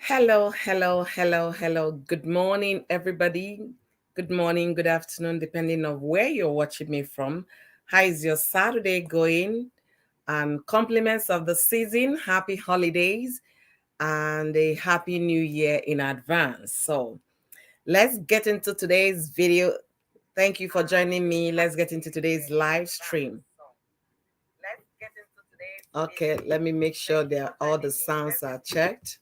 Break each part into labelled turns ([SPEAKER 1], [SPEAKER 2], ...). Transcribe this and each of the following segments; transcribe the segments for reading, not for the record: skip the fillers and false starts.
[SPEAKER 1] Hello, hello, hello, hello. Good morning, everybody. Good morning, good afternoon, depending on where you're watching me from. How is your Saturday going? And compliments of the season, happy holidays, and a happy new year in advance. So let's get into today's video. Thank you for joining me. Let's get into today's live stream. Okay, let me make sure that all the sounds are checked.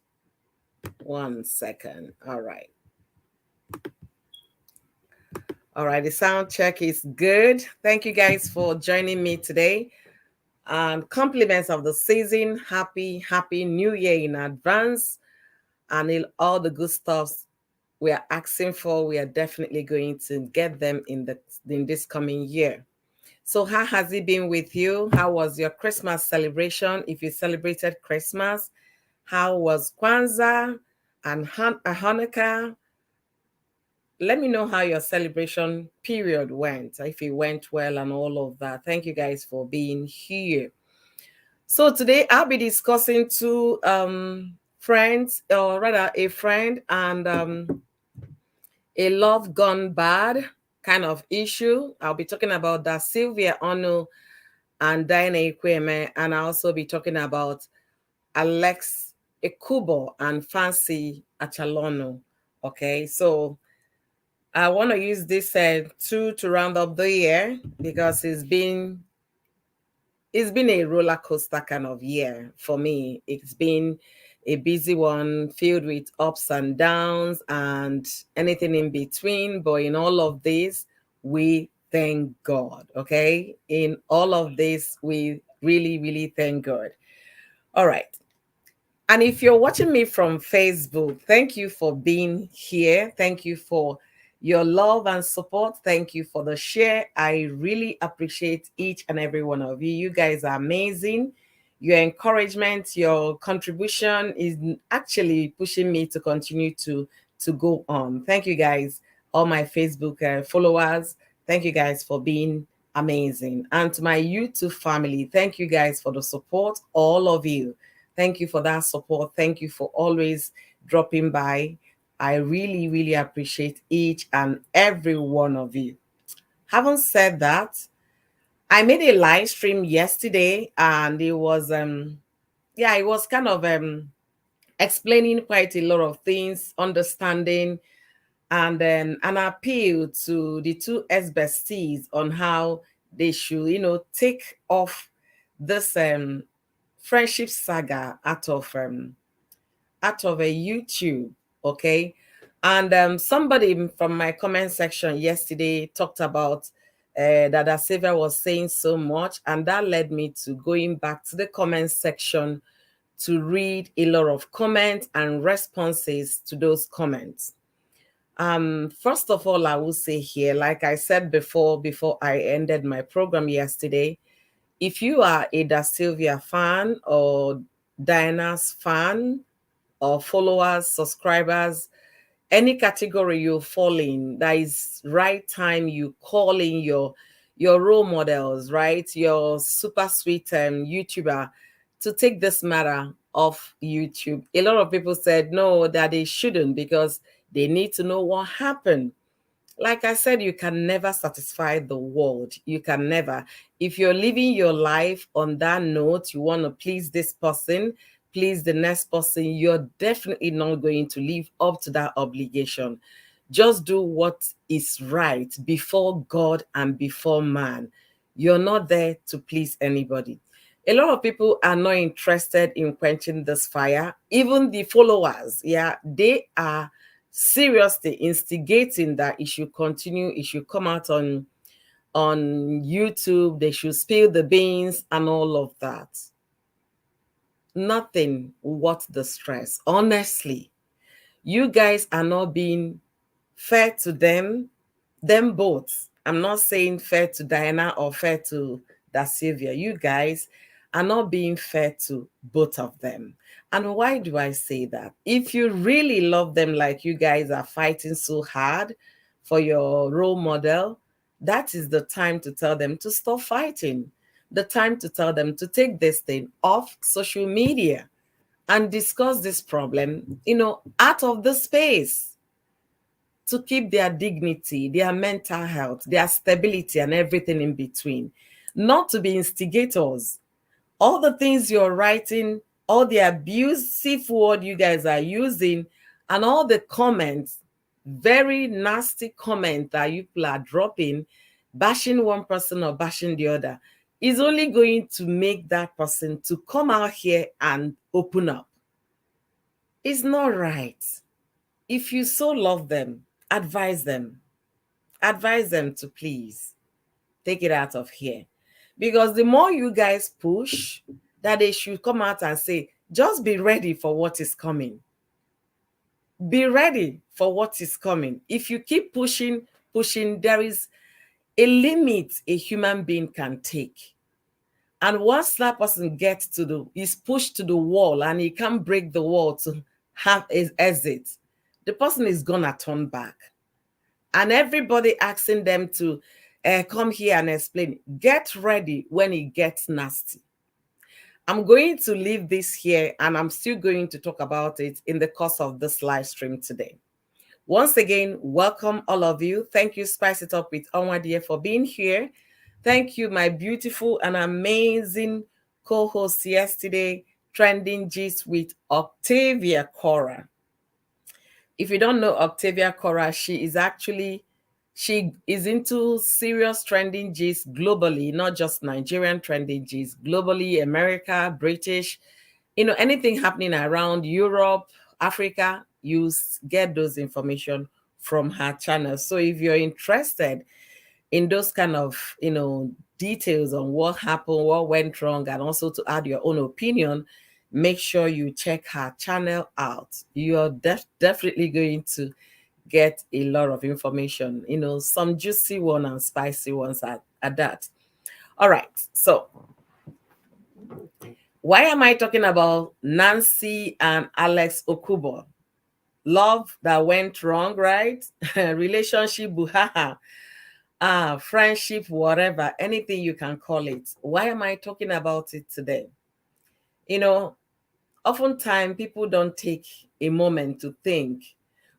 [SPEAKER 1] 1 second. All right. All right, the sound check is good. Thank you guys for joining me today. And compliments of the season. Happy New Year in advance. And all the good stuffs we are asking for, we are definitely going to get them in this coming year. So how has it been with you? How was your Christmas celebration? If you celebrated Christmas, how was Kwanzaa and Hanukkah? Let me know how your celebration period went, if it went well and all of that. Thank you guys for being here. So today I'll be discussing two friends, or rather a friend and a love gone bad kind of issue. I'll be talking about that Sylvia Onu and Dyna Ekwueme, and I'll also be talking about Alex Ekubo and Fancy Acholonu. Okay, so I want to use this two to round up the year because it's been a roller coaster kind of year for me. It's been a busy one filled with ups and downs and anything in between. But in all of this, we thank God. Okay. In all of this, we really, really thank God. All right. And if you're watching me from Facebook, thank you for being here. Thank you for your love and support. Thank you for the share. I really appreciate each and every one of you. You guys are amazing. Your encouragement, your contribution is actually pushing me to continue to go on. Thank you guys, all my Facebook followers. Thank you guys for being amazing. And to my YouTube family, thank you guys for the support, all of you. Thank you for that support. Thank you for always dropping by. I really, really appreciate each and every one of you. Having said that, I made a live stream yesterday and it was kind of explaining quite a lot of things, understanding and an appeal to the two ex-besties on how they should, take off this friendship saga out of a YouTube, okay? And somebody from my comment section yesterday talked about that Asavia was saying so much, and that led me to going back to the comment section to read a lot of comments and responses to those comments. First of all, I will say here, like I said before I ended my program yesterday, if you are a Da Sylvia fan or Diana's fan or followers, subscribers, any category you fall in, that is right time you call in your role models, right? Your super sweet YouTuber to take this matter off YouTube. A lot of people said no, that they shouldn't because they need to know what happened. Like I said, you can never satisfy the world. You can never. If you're living your life on that note, you want to please this person, please the next person, you're definitely not going to live up to that obligation. Just do what is right before God and before man. You're not there to please anybody. A lot of people are not interested in quenching this fire. Even the followers, yeah, they are seriously instigating that it should continue, it should come out on YouTube, they should spill the beans and all of that. Nothing worth the stress. Honestly, you guys are not being fair to them both. I'm not saying fair to Diana or fair to Da Sylvia. You guys are not being fair to both of them. And why do I say that? If you really love them like you guys are fighting so hard for your role model, that is the time to tell them to stop fighting. The time to tell them to take this thing off social media. and discuss this problem, out of the space, to keep their dignity, their mental health, their stability, and everything in between. Not to be instigators. All the things you're writing, all the abusive word you guys are using, and all the comments, very nasty comment that you people are dropping, bashing one person or bashing the other, is only going to make that person to come out here and open up. It's not right. If you so love them, advise them. Advise them to please take it out of here. Because the more you guys push that they should come out and say, just be ready for what is coming. Be ready for what is coming. If you keep pushing, there is a limit a human being can take. And once that person is pushed to the wall and he can't break the wall to have his exit, the person is gonna turn back. And everybody asking them to come here and explain. Get ready when it gets nasty. I'm going to leave this here, and I'm still going to talk about it in the course of this live stream today. Once again, welcome all of you. Thank you, Spice It Up with Onwadia, for being here. Thank you, my beautiful and amazing co-host yesterday, Trending Gist with Octavia Cora. If you don't know Octavia Cora, she is into serious trending gist globally, not just Nigerian trending gist, globally, America, British, anything happening around Europe, Africa, you get those information from her channel. So if you're interested in those kind of, details on what happened, what went wrong, and also to add your own opinion, make sure you check her channel out. You're definitely going to get a lot of information, some juicy one and spicy ones at that. All right. So why am I talking about Nancy and Alex Ekubo? Love that went wrong, right? Relationship, buhaha, friendship, whatever, anything you can call it. Why am I talking about it today? Oftentimes people don't take a moment to think.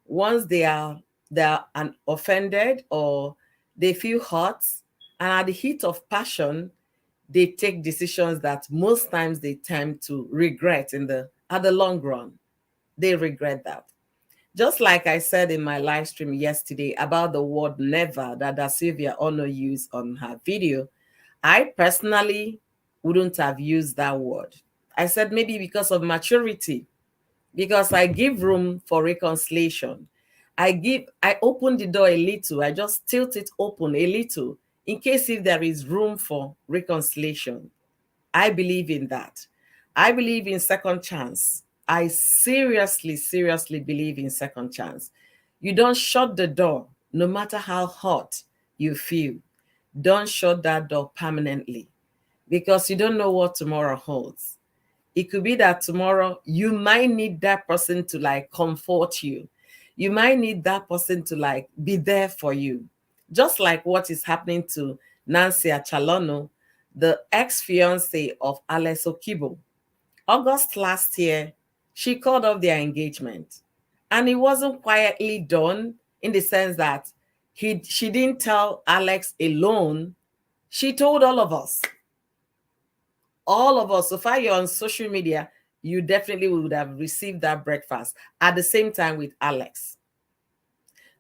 [SPEAKER 1] Once they are offended or they feel hurt, and at the heat of passion, they take decisions that most times they tend to regret at the long run. They regret that. Just like I said in my live stream yesterday about the word never that Sylvia Ono used on her video, I personally wouldn't have used that word. I said maybe because of maturity, because I give room for reconciliation. I open the door a little. I just tilt it open a little in case if there is room for reconciliation. I believe in that. I believe in second chance. I seriously believe in second chance. You don't shut the door no matter how hot you feel. Don't shut that door permanently because you don't know what tomorrow holds. It could be that tomorrow you might need that person to comfort you. You might need that person to be there for you. Just like what is happening to Nancy Acholonu, the ex-fiance of Alex Okibo. August last year, she called off their engagement. And it wasn't quietly done in the sense that she didn't tell Alex alone. She told all of us. All of us. So far you're on social media, you definitely would have received that breakfast at the same time with Alex.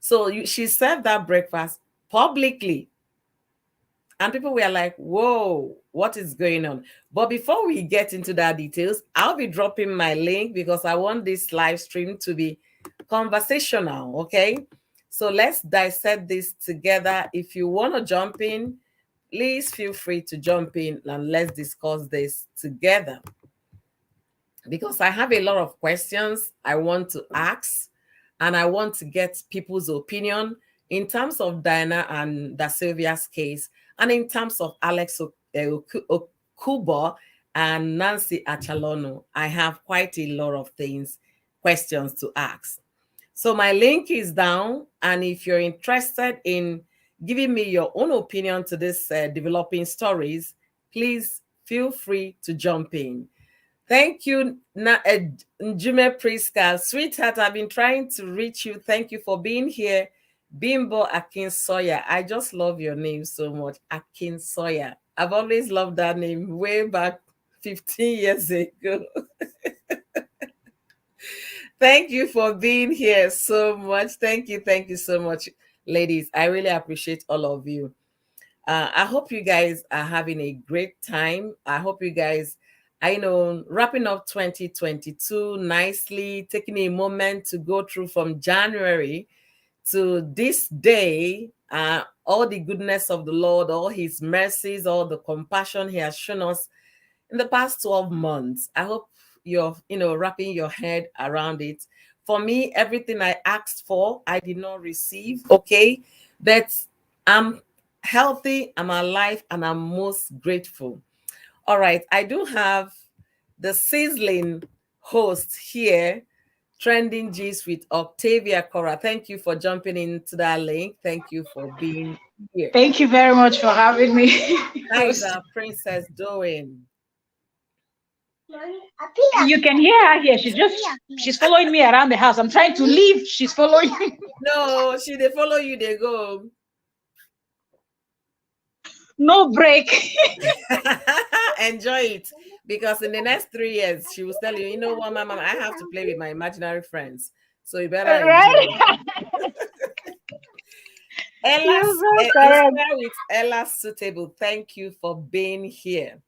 [SPEAKER 1] So she served that breakfast publicly. And people were like, whoa, what is going on? But before we get into that details, I'll be dropping my link because I want this live stream to be conversational, okay? So let's dissect this together. If you want to jump in, please feel free to jump in and let's discuss this together. Because I have a lot of questions I want to ask and I want to get people's opinion in terms of Dyna and Da Sylvia's case and in terms of Alex Ekubo and Nancy Acholonu. I have quite a lot of questions to ask. So my link is down, and if you're interested in giving me your own opinion to this developing stories, please feel free to jump in. Thank you, Njume Priska. Sweetheart, I've been trying to reach you. Thank you for being here. Bimbo Akinsoya. I just love your name so much. Akinsoya. I've always loved that name way back 15 years ago. Thank you for being here so much. Thank you. Thank you so much, ladies. I really appreciate all of you. I hope you guys are having a great time. I hope you guys, I know, wrapping up 2022 nicely, taking a moment to go through from January to this day, all the goodness of the Lord, all his mercies, all the compassion he has shown us in the past 12 months. I hope you're, wrapping your head around it. For me, everything I asked for, I did not receive. Okay. But I'm healthy, I'm alive, and I'm most grateful. All right. I do have the sizzling host here, Trending G's with Octavia Cora. Thank you for jumping into that link. Thank you for being here.
[SPEAKER 2] Thank you very much for having me.
[SPEAKER 1] How is our princess doing?
[SPEAKER 2] You can hear her here. She's following me around the house. I'm trying to leave. She's following me.
[SPEAKER 1] No, they follow you, they go.
[SPEAKER 2] No break.
[SPEAKER 1] Enjoy it. Because in the next 3 years, she will tell you, you know what, Mama, I have to play with my imaginary friends. So you better enjoy.
[SPEAKER 2] Right?
[SPEAKER 1] Ella, with Ella Suitable. Thank you for being here.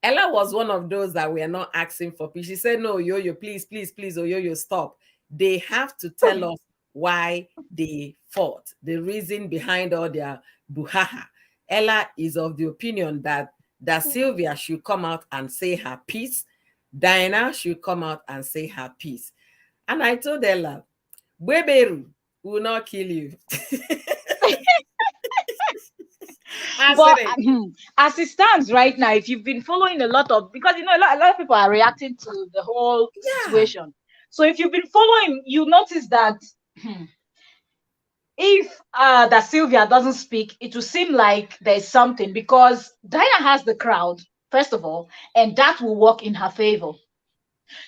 [SPEAKER 1] Ella was one of those that we are not asking for peace. She said, no, Yo-Yo, please, please, please, oh, Yo-Yo, stop. They have to tell us why they fought, the reason behind all their buhaha. Ella is of the opinion that Sylvia should come out and say her piece. Dyna should come out and say her piece. And I told Ella, Weberu will not kill you.
[SPEAKER 2] But as it stands right now, if you've been following a lot of, because a lot of people are reacting to the whole situation. So if you've been following, you notice that if that Sylvia doesn't speak, it will seem like there's something, because Dyna has the crowd, first of all, and that will work in her favor.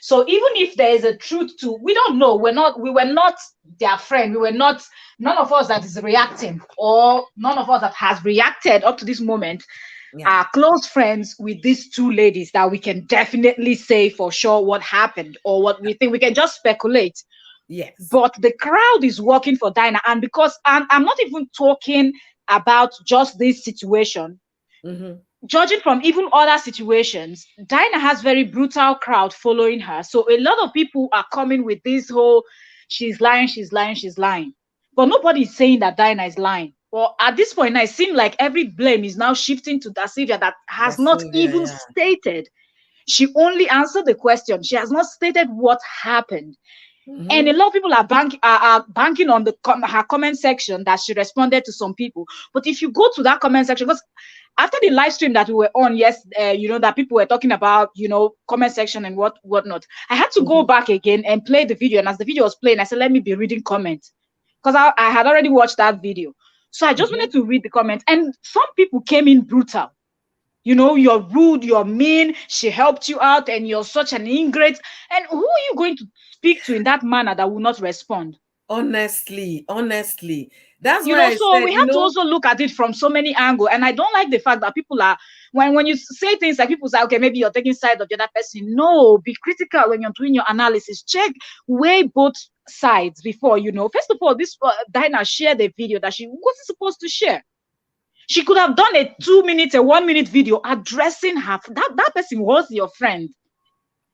[SPEAKER 2] So even if there is a truth to, we don't know, we were not their friend, none of us that is reacting, or none of us that has reacted up to this moment are close friends with these two ladies that we can definitely say for sure what happened or what we think. We can just speculate.
[SPEAKER 1] Yes.
[SPEAKER 2] But the crowd is working for Dyna, and because I'm not even talking about just this situation. Judging from even other situations, Dyna has very brutal crowd following her. So a lot of people are coming with this whole, she's lying, she's lying, she's lying. But nobody is saying that Dyna is lying. Well, at this point, it seems like every blame is now shifting to Sylvia that has not even stated. She only answered the question. She has not stated what happened. And a lot of people are banking on her comment section that she responded to some people. But if you go to that comment section, because after the live stream that we were on, that people were talking about, comment section and whatnot, I had to go back again and play the video. And as the video was playing, I said, let me be reading comments, because I had already watched that video. So I just wanted to read the comments. And some people came in brutal. You're rude, you're mean, she helped you out, and you're such an ingrate. And who are you going to speak to in that manner that will not respond?
[SPEAKER 1] Honestly, that's why I
[SPEAKER 2] so
[SPEAKER 1] said,
[SPEAKER 2] we have to also look at it from so many angles. And I don't like the fact that people are, when you say things like, people say, okay, maybe you're taking side of the other person. No, be critical when you're doing your analysis. Check, weigh both sides before, first of all, this Dyna shared a video that she wasn't supposed to share. She could have done a 2 minute, a 1 minute video addressing her. That person was your friend.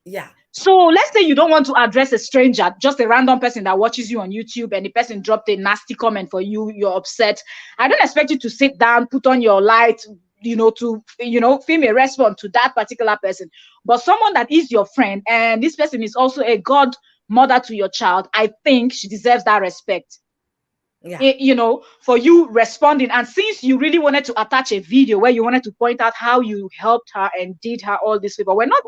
[SPEAKER 1] Yeah.
[SPEAKER 2] So let's say you don't want to address a stranger, just a random person that watches you on YouTube, and the person dropped a nasty comment for you, you're upset. I don't expect you to sit down, put on your light, to film a response to that particular person. But someone that is your friend, and this person is also a godmother to your child, I think she deserves that respect. For you responding. And since you really wanted to attach a video where you wanted to point out how you helped her and did her all this favor, we're not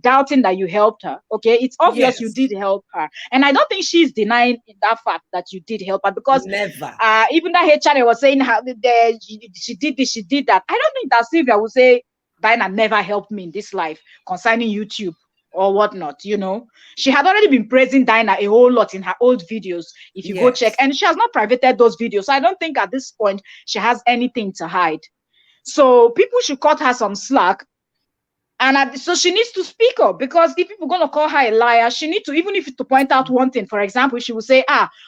[SPEAKER 2] doubting that you helped her. Okay, it's obvious you did help her, and I don't think she's denying that fact that you did help her, because even that head channel was saying how she did this, she did that. I don't think that Sylvia would say Dyna never helped me in this life concerning YouTube or whatnot, you know. She had already been praising Dyna a whole lot in her old videos, if you go check,
[SPEAKER 1] Yes.
[SPEAKER 2] and she has not privated those videos. So I don't think at this point she has anything to hide. So people should cut her some slack. And so she needs to speak up, because if people are going to call her a liar, she needs to, even if to point out one thing. For example, she will say,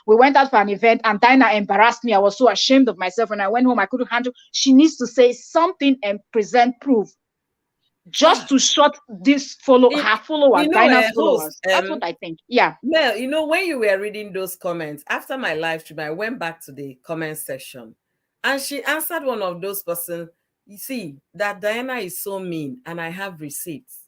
[SPEAKER 2] we went out for an event and Dyna embarrassed me. I was so ashamed of myself. When I went home, I couldn't handle. She needs to say something and present proof, just
[SPEAKER 1] Yeah.
[SPEAKER 2] to shut this
[SPEAKER 1] It,
[SPEAKER 2] her followers, Dyna's
[SPEAKER 1] host,
[SPEAKER 2] followers. That's what I think. Yeah.
[SPEAKER 1] Mel, when you were reading those comments after my live stream, I went back to the comment section and she answered one of those persons. You see, that Diana is so mean and I have receipts.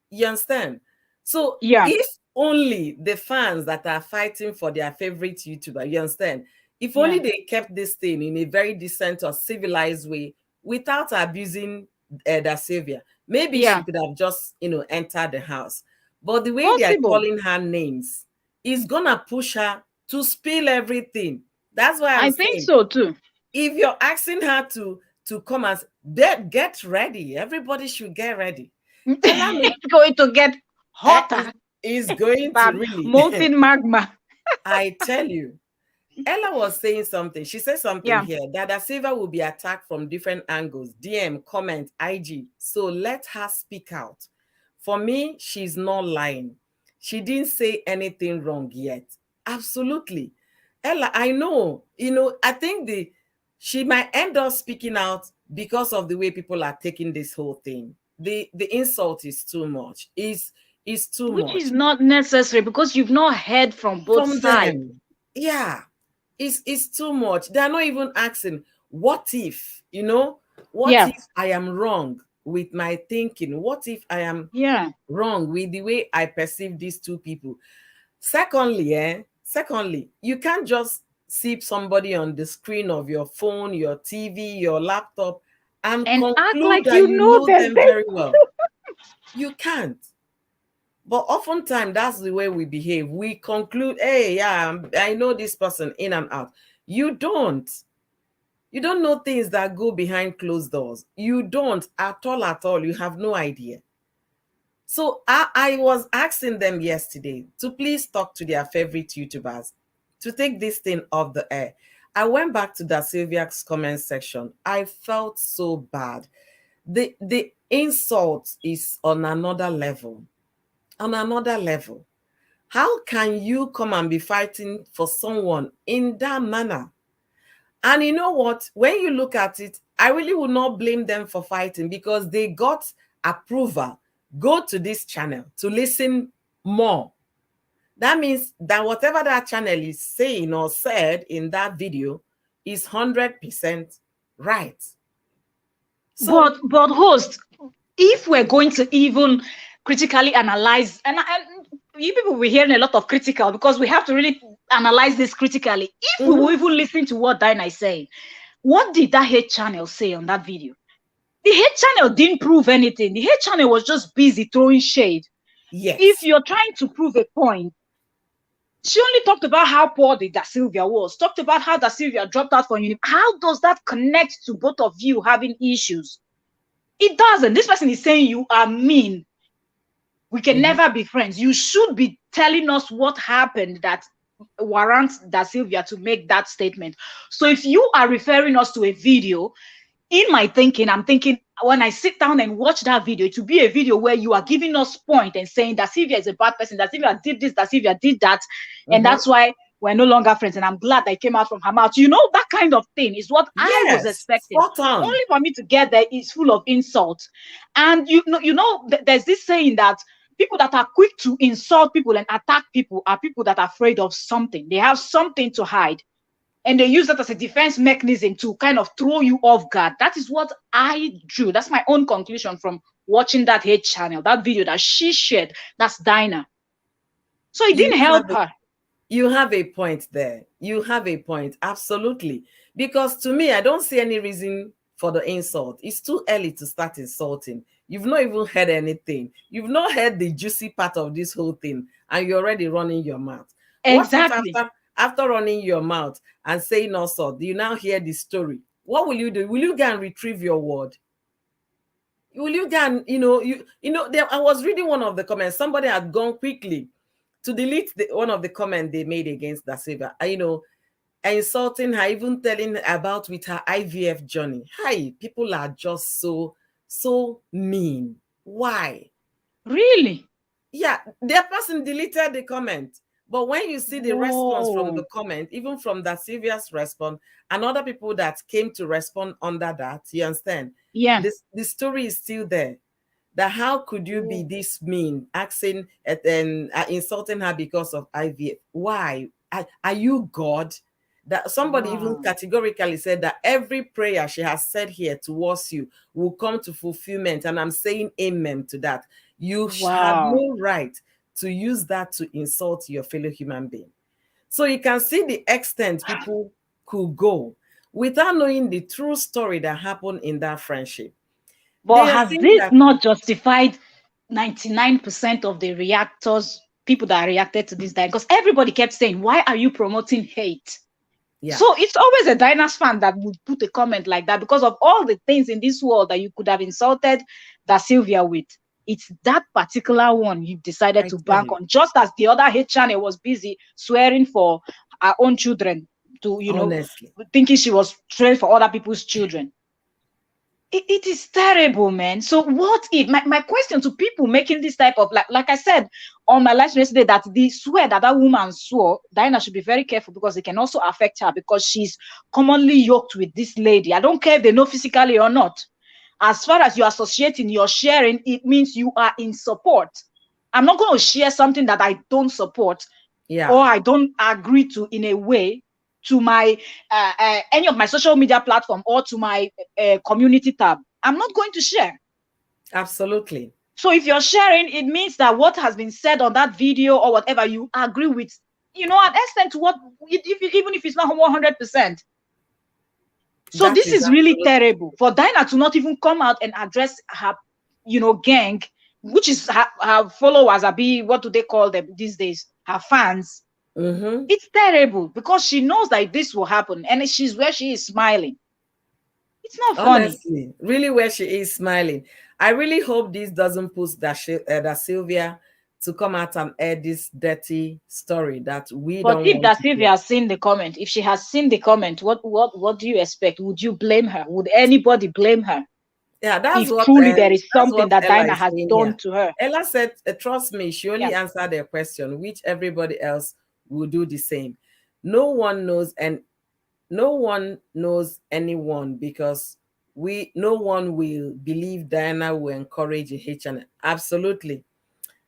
[SPEAKER 1] You understand? So
[SPEAKER 2] Yeah.
[SPEAKER 1] if only the fans that are fighting for their favorite YouTuber, you understand? If only
[SPEAKER 2] Yeah.
[SPEAKER 1] they kept this thing in a very decent or civilized way without abusing the savior, maybe she
[SPEAKER 2] Yeah.
[SPEAKER 1] could have just, entered the house. But the way they are
[SPEAKER 2] Possible.
[SPEAKER 1] calling her names is gonna push her to spill everything. That's why I'm
[SPEAKER 2] I think
[SPEAKER 1] saying,
[SPEAKER 2] so too.
[SPEAKER 1] if you're asking her to come and get ready, everybody should get ready. Ella
[SPEAKER 2] It's going to get hotter
[SPEAKER 1] is going to
[SPEAKER 2] than
[SPEAKER 1] really,
[SPEAKER 2] molten magma.
[SPEAKER 1] I tell you. Ella was saying something. She said something
[SPEAKER 2] Yeah.
[SPEAKER 1] here that the Silva will be attacked from different angles, DM, comment, IG. So let her speak out. For me, she's not lying. She didn't say anything wrong yet. Absolutely. Ella, I know, I think she might end up speaking out because of the way people are taking this whole thing. The insult is too much. Is too
[SPEAKER 2] Which is
[SPEAKER 1] much
[SPEAKER 2] not necessary, because you've not heard from both
[SPEAKER 1] from
[SPEAKER 2] sides.
[SPEAKER 1] them. Yeah, it's too much. They're not even asking, what if, what
[SPEAKER 2] Yeah.
[SPEAKER 1] if I am wrong with my thinking? What if I am
[SPEAKER 2] Yeah.
[SPEAKER 1] wrong with the way I perceive these two people? Secondly, you can't just see somebody on the screen of your phone, your TV, your laptop, and
[SPEAKER 2] And act
[SPEAKER 1] conclude
[SPEAKER 2] like
[SPEAKER 1] that
[SPEAKER 2] you
[SPEAKER 1] you
[SPEAKER 2] know
[SPEAKER 1] know
[SPEAKER 2] them.
[SPEAKER 1] them very well. You can't. But oftentimes, that's the way we behave. We conclude, hey, yeah, I know this person in and out. You don't. You don't know things that go behind closed doors. You don't at all, at all. You have no idea. So I was asking them yesterday to please talk to their favorite YouTubers to take this thing off the air. I went back to Da Sylvia's comment section. I felt so bad. The insult is on another level. On another level. How can you come and be fighting for someone in that manner? And you know what? When you look at it, I really would not blame them for fighting, because they got approval. Go to this channel to listen more. That means that whatever that channel is saying or said in that video is 100% right. So,
[SPEAKER 2] But host, if we're going to even critically analyze, and you people were hearing a lot of critical, because we have to really analyze this critically. If we will even listen to what Dyna is saying, what did that hate channel say on that video? The hate channel didn't prove anything. The hate channel was just busy throwing shade.
[SPEAKER 1] yes.
[SPEAKER 2] If you're trying to prove a point, she only talked about how poor the Da Sylvia was, talked about how Da Sylvia dropped out from uni. How does that connect to both of you having issues? It doesn't. This person is saying you are mean. We can never be friends. You should be telling us what happened that warrants Da Sylvia to make that statement. So if you are referring us to a video, in my thinking, I'm thinking, when I sit down and watch that video, it will be a video where you are giving us point and saying that Sylvia is a bad person, that Sylvia did this, that Sylvia did that, and that's why we're no longer friends. And I'm glad that it came out from her mouth. You know, that kind of thing is what I was expecting.
[SPEAKER 1] Spot on.
[SPEAKER 2] Only for me to get there is full of insults. And there's this saying that people that are quick to insult people and attack people are people that are afraid of something. They have something to hide. And they use that as a defense mechanism to kind of throw you off guard. That is what I drew. That's my own conclusion from watching that hate channel, that video that she shared. That's Dyna. So it didn't help her.
[SPEAKER 1] You have a point there. You have a point. Absolutely. Because to me, I don't see any reason for the insult. It's too early to start insulting. You've not even heard anything. You've not heard the juicy part of this whole thing, and you're already running your mouth.
[SPEAKER 2] Exactly.
[SPEAKER 1] What if after running your mouth and saying also, do you now hear the story? What will you do? Will you go and retrieve your word? will you go and, there, I was reading one of the comments. Somebody had gone quickly to delete one of the comments they made against Da Silva. Insulting her, even telling about with her IVF journey. Hi, people are just so mean. Why?
[SPEAKER 2] Really?
[SPEAKER 1] Yeah, their person deleted the comment. But when you see the response from the comment, even from that Sylvia's response, and other people that came to respond under that, you understand?
[SPEAKER 2] Yeah.
[SPEAKER 1] The story is still there. That how could you be this mean, asking and insulting her because of IVF? Why? Are you God? That somebody even categorically said that every prayer she has said here towards you will come to fulfillment. And I'm saying amen to that. You had no right to use that to insult your fellow human being. So you can see the extent people could go without knowing the true story that happened in that friendship.
[SPEAKER 2] But has this not justified 99% of the people that reacted to this Dyna? Because everybody kept saying, why are you promoting hate? Yeah. So it's always a Dyna's fan that would put a comment like that because of all the things in this world that you could have insulted Da Sylvia with. It's that particular one you decided to bank on, just as the other hate channel was busy swearing for her own children to,
[SPEAKER 1] honestly,
[SPEAKER 2] thinking she was trained for other people's children. It is terrible, man. So what if my question to people making this type of like I said on my live yesterday, that the swear that woman swore, Dyna should be very careful because it can also affect her because she's commonly yoked with this lady. I don't care if they know physically or not. As far as you're associating, you're sharing, it means you are in support. I'm not going to share something that I don't support or I don't agree to in a way to my any of my social media platform or to my community tab. I'm not going to share.
[SPEAKER 1] Absolutely.
[SPEAKER 2] So if you're sharing, it means that what has been said on that video or whatever you agree with, an extent to what, even if it's not 100%. So this is really terrible for Dyna to not even come out and address her, gang, which is her followers. What do they call them these days? Her fans.
[SPEAKER 1] Mm-hmm.
[SPEAKER 2] It's terrible because she knows that this will happen and she's where she is smiling. It's not funny.
[SPEAKER 1] Honestly, really where she is smiling. I really hope this doesn't push Da Sylvia to come out and air this dirty story that we don't want.
[SPEAKER 2] But if Da Sylvia has seen the comment, if she has seen the comment, what do you expect? Would you blame her? Would anybody blame her?
[SPEAKER 1] Yeah, that's
[SPEAKER 2] if truly there is something that Dyna has done to her.
[SPEAKER 1] Ella said, trust me, she only answered the question, which everybody else will do the same. No one knows, and no one knows anyone because no one will believe Dyna will encourage a hate channel. Absolutely.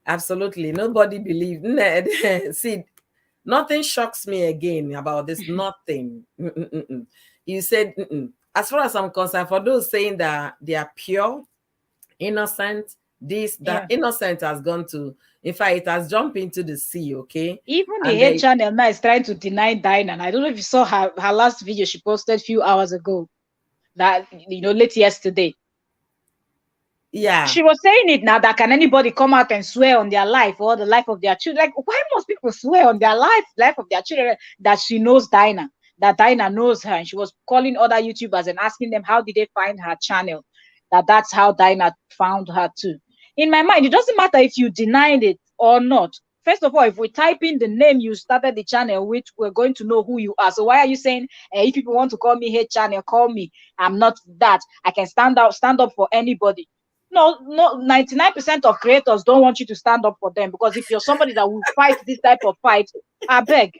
[SPEAKER 1] Absolutely. Nobody believes. See, nothing shocks me again about this. Nothing. You said, as far as I'm concerned, for those saying that they are pure, innocent, innocent has gone to, in fact, it has jumped into the sea, okay?
[SPEAKER 2] Even the hate channel now is trying to deny Dyna. And I don't know if you saw her last video she posted a few hours ago, that, late yesterday.
[SPEAKER 1] Yeah.
[SPEAKER 2] She was saying it now that can anybody come out and swear on their life or the life of their children? Like, why must people swear on their life of their children that she knows Dyna, that Dyna knows her? And she was calling other YouTubers and asking them how did they find her channel, that's how Dyna found her too. In my mind, it doesn't matter if you denied it or not. First of all, if we type in the name you started the channel with, we're going to know who you are. So why are you saying, if people want to call me hate channel, call me? I'm not that. I can stand up for anybody. No, 99% of creators don't want you to stand up for them, because if you're somebody that will fight this type of fight, I beg,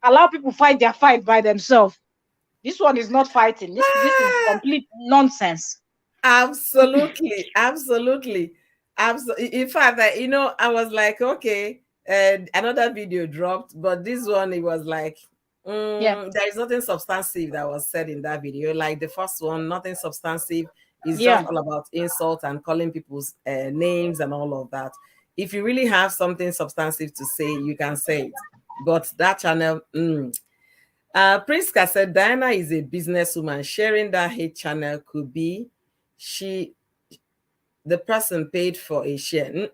[SPEAKER 2] allow people fight their fight by themselves. This one is not fighting. This is complete nonsense.
[SPEAKER 1] Absolutely. In fact, I was like, okay, another video dropped, but this one, it was like, there is nothing substantive that was said in that video. Like the first one, nothing substantive. It's just all about insult and calling people's names and all of that. If you really have something substantive to say, you can say it. But that channel, Priska said Dyna is a businesswoman. Sharing that hate channel could be the person paid for a share.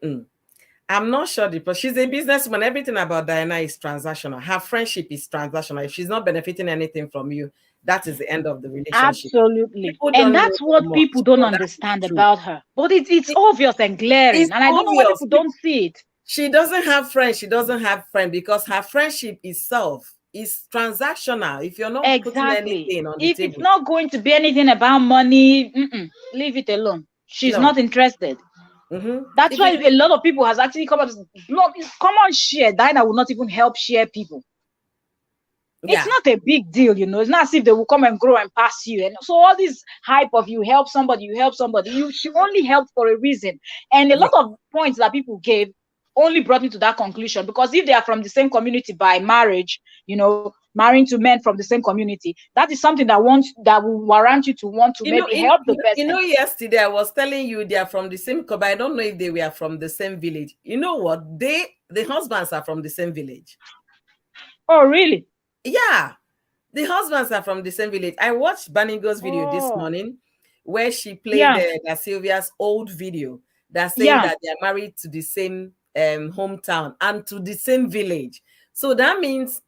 [SPEAKER 1] I'm not sure but she's a businesswoman. Everything about Dyna is transactional. Her friendship is transactional. If she's not benefiting anything from you, that is the end of the relationship.
[SPEAKER 2] Absolutely.
[SPEAKER 1] People
[SPEAKER 2] And
[SPEAKER 1] don't know
[SPEAKER 2] that's what
[SPEAKER 1] much,
[SPEAKER 2] people don't
[SPEAKER 1] but that is
[SPEAKER 2] understand
[SPEAKER 1] the truth.
[SPEAKER 2] about her. But it's obvious and glaring.
[SPEAKER 1] It's
[SPEAKER 2] And I don't know why
[SPEAKER 1] obvious.
[SPEAKER 2] people don't see it.
[SPEAKER 1] She doesn't have friends. She doesn't have friends because her friendship itself is transactional. If you're not putting
[SPEAKER 2] Exactly.
[SPEAKER 1] anything on the
[SPEAKER 2] If it's
[SPEAKER 1] table,
[SPEAKER 2] not going to be anything about money, leave it alone. She's
[SPEAKER 1] no.
[SPEAKER 2] not interested. That's
[SPEAKER 1] If
[SPEAKER 2] why
[SPEAKER 1] it's
[SPEAKER 2] a lot of people has actually come up. Look, come on, share. Dinah will not even help share people. It's
[SPEAKER 1] yeah,
[SPEAKER 2] not a big deal, you know. It's not as if they will come and grow and pass you. And so all this hype of you help somebody, you help somebody. She only helped for a reason. And a
[SPEAKER 1] yeah.
[SPEAKER 2] lot of points that people gave only brought me to that conclusion. Because if they are from the same community by marriage, you know, marrying to men from the same community, that is something that will warrant you to want to
[SPEAKER 1] You know,
[SPEAKER 2] maybe help the
[SPEAKER 1] yesterday I was telling you they are from the same club. I don't know if they were from the same village. You know what? The husbands are from the same village.
[SPEAKER 2] Oh, really?
[SPEAKER 1] Yeah, the husbands are from the same village. I watched Baningo's video this
[SPEAKER 2] Oh,
[SPEAKER 1] morning where she played
[SPEAKER 2] yeah,
[SPEAKER 1] Sylvia's old video that's saying
[SPEAKER 2] yeah.
[SPEAKER 1] that they are married to the same hometown and to the same village. So that means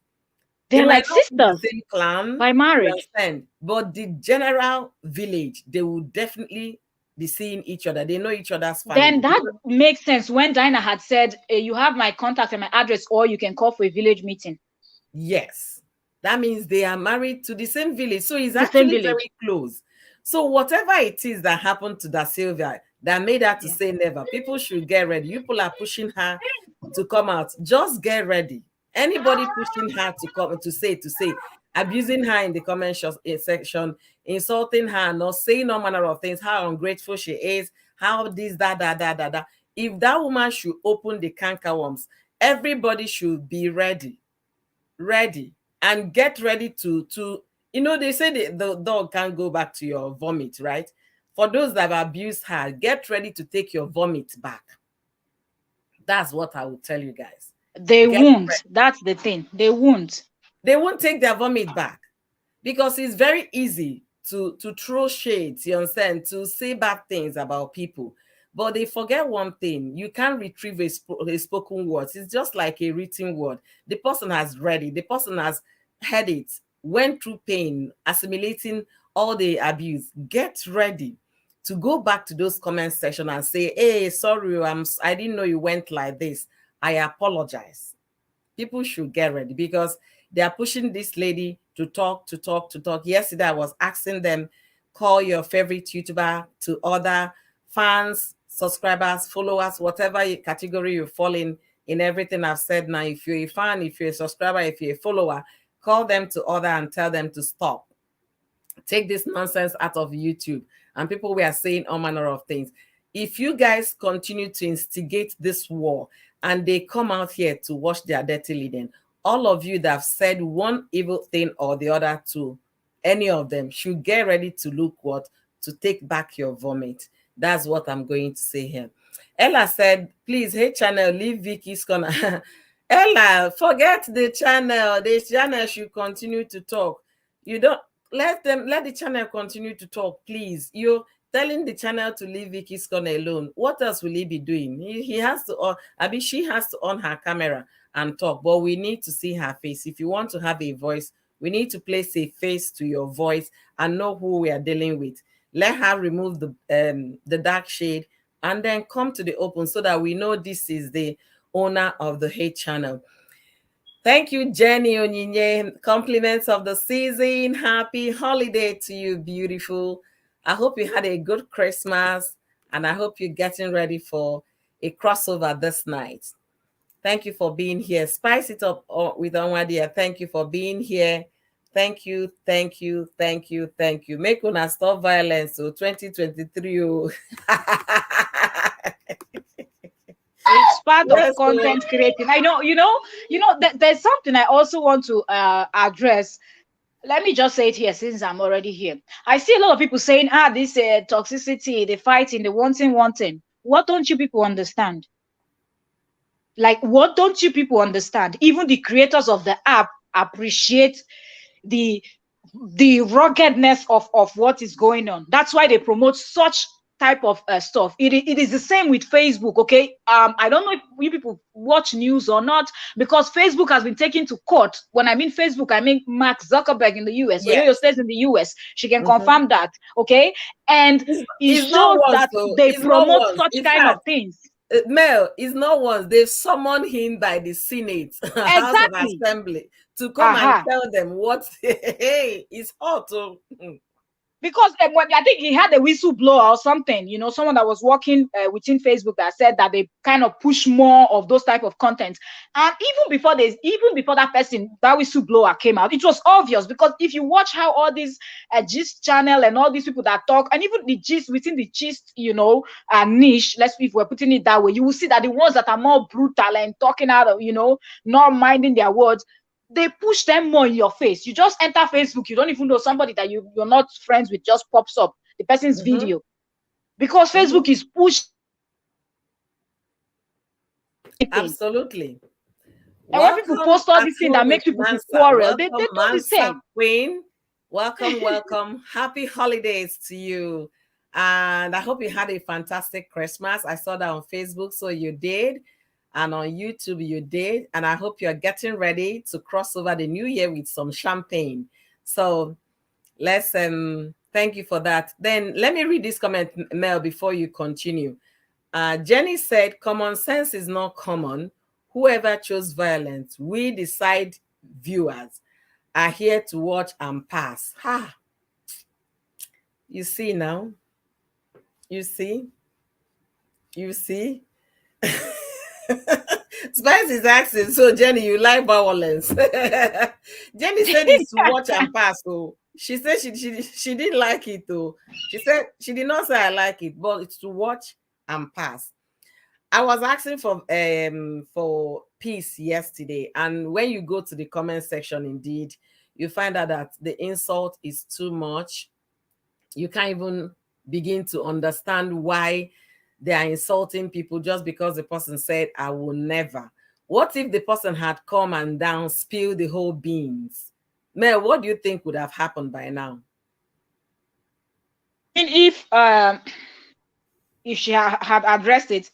[SPEAKER 1] they
[SPEAKER 2] They're
[SPEAKER 1] might
[SPEAKER 2] like
[SPEAKER 1] not be the
[SPEAKER 2] sisters
[SPEAKER 1] same clan,
[SPEAKER 2] by
[SPEAKER 1] you
[SPEAKER 2] marriage.
[SPEAKER 1] understand? But the general village, they will definitely be seeing each other. They know each other's
[SPEAKER 2] Then
[SPEAKER 1] family.
[SPEAKER 2] that makes sense when Dinah had said, you have my contact and my address, or you can call for a village meeting.
[SPEAKER 1] Yes. That means they are married to the same village. So it's
[SPEAKER 2] The same
[SPEAKER 1] actually
[SPEAKER 2] village.
[SPEAKER 1] very close. So whatever it is that happened to that Sylvia that made her to
[SPEAKER 2] Yeah.
[SPEAKER 1] say never, people should get ready. You people are pushing her to come out. Just get ready. Anybody pushing her to come to say, abusing her in the section, insulting her, not saying all manner of things, how ungrateful she is, how this, that. If that woman should open the cankerworms, everybody should be ready and get ready to they say the dog can't go back to your vomit, right? For those that have abused her, get ready to take your vomit back. That's what I will tell you guys.
[SPEAKER 2] They
[SPEAKER 1] Get
[SPEAKER 2] won't.
[SPEAKER 1] ready.
[SPEAKER 2] That's the thing. They won't.
[SPEAKER 1] They won't take their vomit back because it's very easy to throw shades, you understand, to say bad things about people. But they forget one thing: you can't retrieve a spoken word. It's just like a written word. The person has read it, the person has heard it, went through pain, assimilating all the abuse. Get ready to go back to those comment section and say, hey, sorry, I didn't know you went like this. I apologize. People should get ready because they are pushing this lady to talk. Yesterday, I was asking them, call your favorite YouTuber to other fans, subscribers, followers, whatever category you fall in everything I've said now. If you're a fan, if you're a subscriber, if you're a follower, call them to order and tell them to stop. Take this nonsense out of YouTube. And people were saying all manner of things. If you guys continue to instigate this war and they come out here to wash their dirty linen, all of you that have said one evil thing or the other to any of them should get ready to look what? To take back your vomit. That's what I'm going to say here. Ella said, please, hey channel, leave Vicky's corner. Ella, forget the channel. The channel should continue to talk. You don't let the channel continue to talk, please. You're telling the channel to leave Vicky's corner alone. What else will he be doing? He has to on, she has to on her camera and talk, but we need to see her face. If you want to have a voice, we need to place a face to your voice and know who we are dealing with. Let her remove the dark shade and then come to the open so that we know this is the owner of the hate channel. Thank you, Jenny Onyinye. Compliments of the season. Happy holiday to you, beautiful. I hope you had a good Christmas and I hope you're getting ready for a crossover this night. Thank you for being here. Spice it up with Onwadia. Thank you for being here. Thank you. Make una stop violence. So 2023. Oh.
[SPEAKER 2] It's part of
[SPEAKER 1] Yes,
[SPEAKER 2] content creating. I know, there's something I also want to address. Let me just say it here since I'm already here. I see a lot of people saying, this toxicity, the fighting, the wanting. What don't you people understand? Like, what don't you people understand? Even the creators of the app appreciate the ruggedness of what is going on. That's why they promote such type of stuff. It is the same with Facebook. Okay, I don't know if you people watch news or not, because Facebook has been taken to court. When I mean Facebook, I mean Mark Zuckerberg in the US.
[SPEAKER 1] Yeah.
[SPEAKER 2] Oyoyo stays in the US. She can confirm that. Okay, and it
[SPEAKER 1] It's not
[SPEAKER 2] shows
[SPEAKER 1] once,
[SPEAKER 2] that
[SPEAKER 1] so
[SPEAKER 2] they
[SPEAKER 1] it's not
[SPEAKER 2] promote
[SPEAKER 1] once.
[SPEAKER 2] such
[SPEAKER 1] In
[SPEAKER 2] kind of
[SPEAKER 1] fact,
[SPEAKER 2] things.
[SPEAKER 1] Mel, is not once. They've summoned him by the Senate, House of
[SPEAKER 2] Exactly.
[SPEAKER 1] Assembly, to come and
[SPEAKER 2] Aha.
[SPEAKER 1] tell them what. Hey, it's hot. Oh.
[SPEAKER 2] Because when I think he had a whistleblower or something, someone that was working within Facebook that said that they kind of push more of those type of content. And even before that person, that whistleblower came out, it was obvious, because if you watch how all these gist channel and all these people that talk, and even the gist within the gist, niche, let's if we're putting it that way, you will see that the ones that are more brutal and talking out of, not minding their words, they push them more in your face. You just enter Facebook, you don't even know somebody that you're not friends with, just pops up the person's video, because Facebook is pushing.
[SPEAKER 1] Absolutely.
[SPEAKER 2] And when people
[SPEAKER 1] Welcome,
[SPEAKER 2] post all these things that
[SPEAKER 1] Affluent
[SPEAKER 2] make people to
[SPEAKER 1] Mansa.
[SPEAKER 2] quarrel, they
[SPEAKER 1] Welcome,
[SPEAKER 2] do the
[SPEAKER 1] Mansa
[SPEAKER 2] same.
[SPEAKER 1] Queen. Welcome, welcome. Happy holidays to you. And I hope you had a fantastic Christmas. I saw that on Facebook, so you did. And on YouTube, you did. And I hope you're getting ready to cross over the new year with some champagne. So let's thank you for that. Then let me read this comment, Mel, before you continue. Jenny said, common sense is not common. Whoever chose violence, we decide viewers are here to watch and pass. Ha! You see now? You see? You see? Spice is asking, so Jenny, you like violence? Jenny said it's to watch and pass. So she said she didn't like it though. She said she did not say I like it, but it's to watch and pass. I was asking for peace yesterday, and when you go to the comment section, indeed, you find out that the insult is too much. You can't even begin to understand why they are insulting people just because the person said, I will never. What if the person had come and down, spilled the whole beans? Mel, what do you think would have happened by now?
[SPEAKER 2] And if she had addressed it.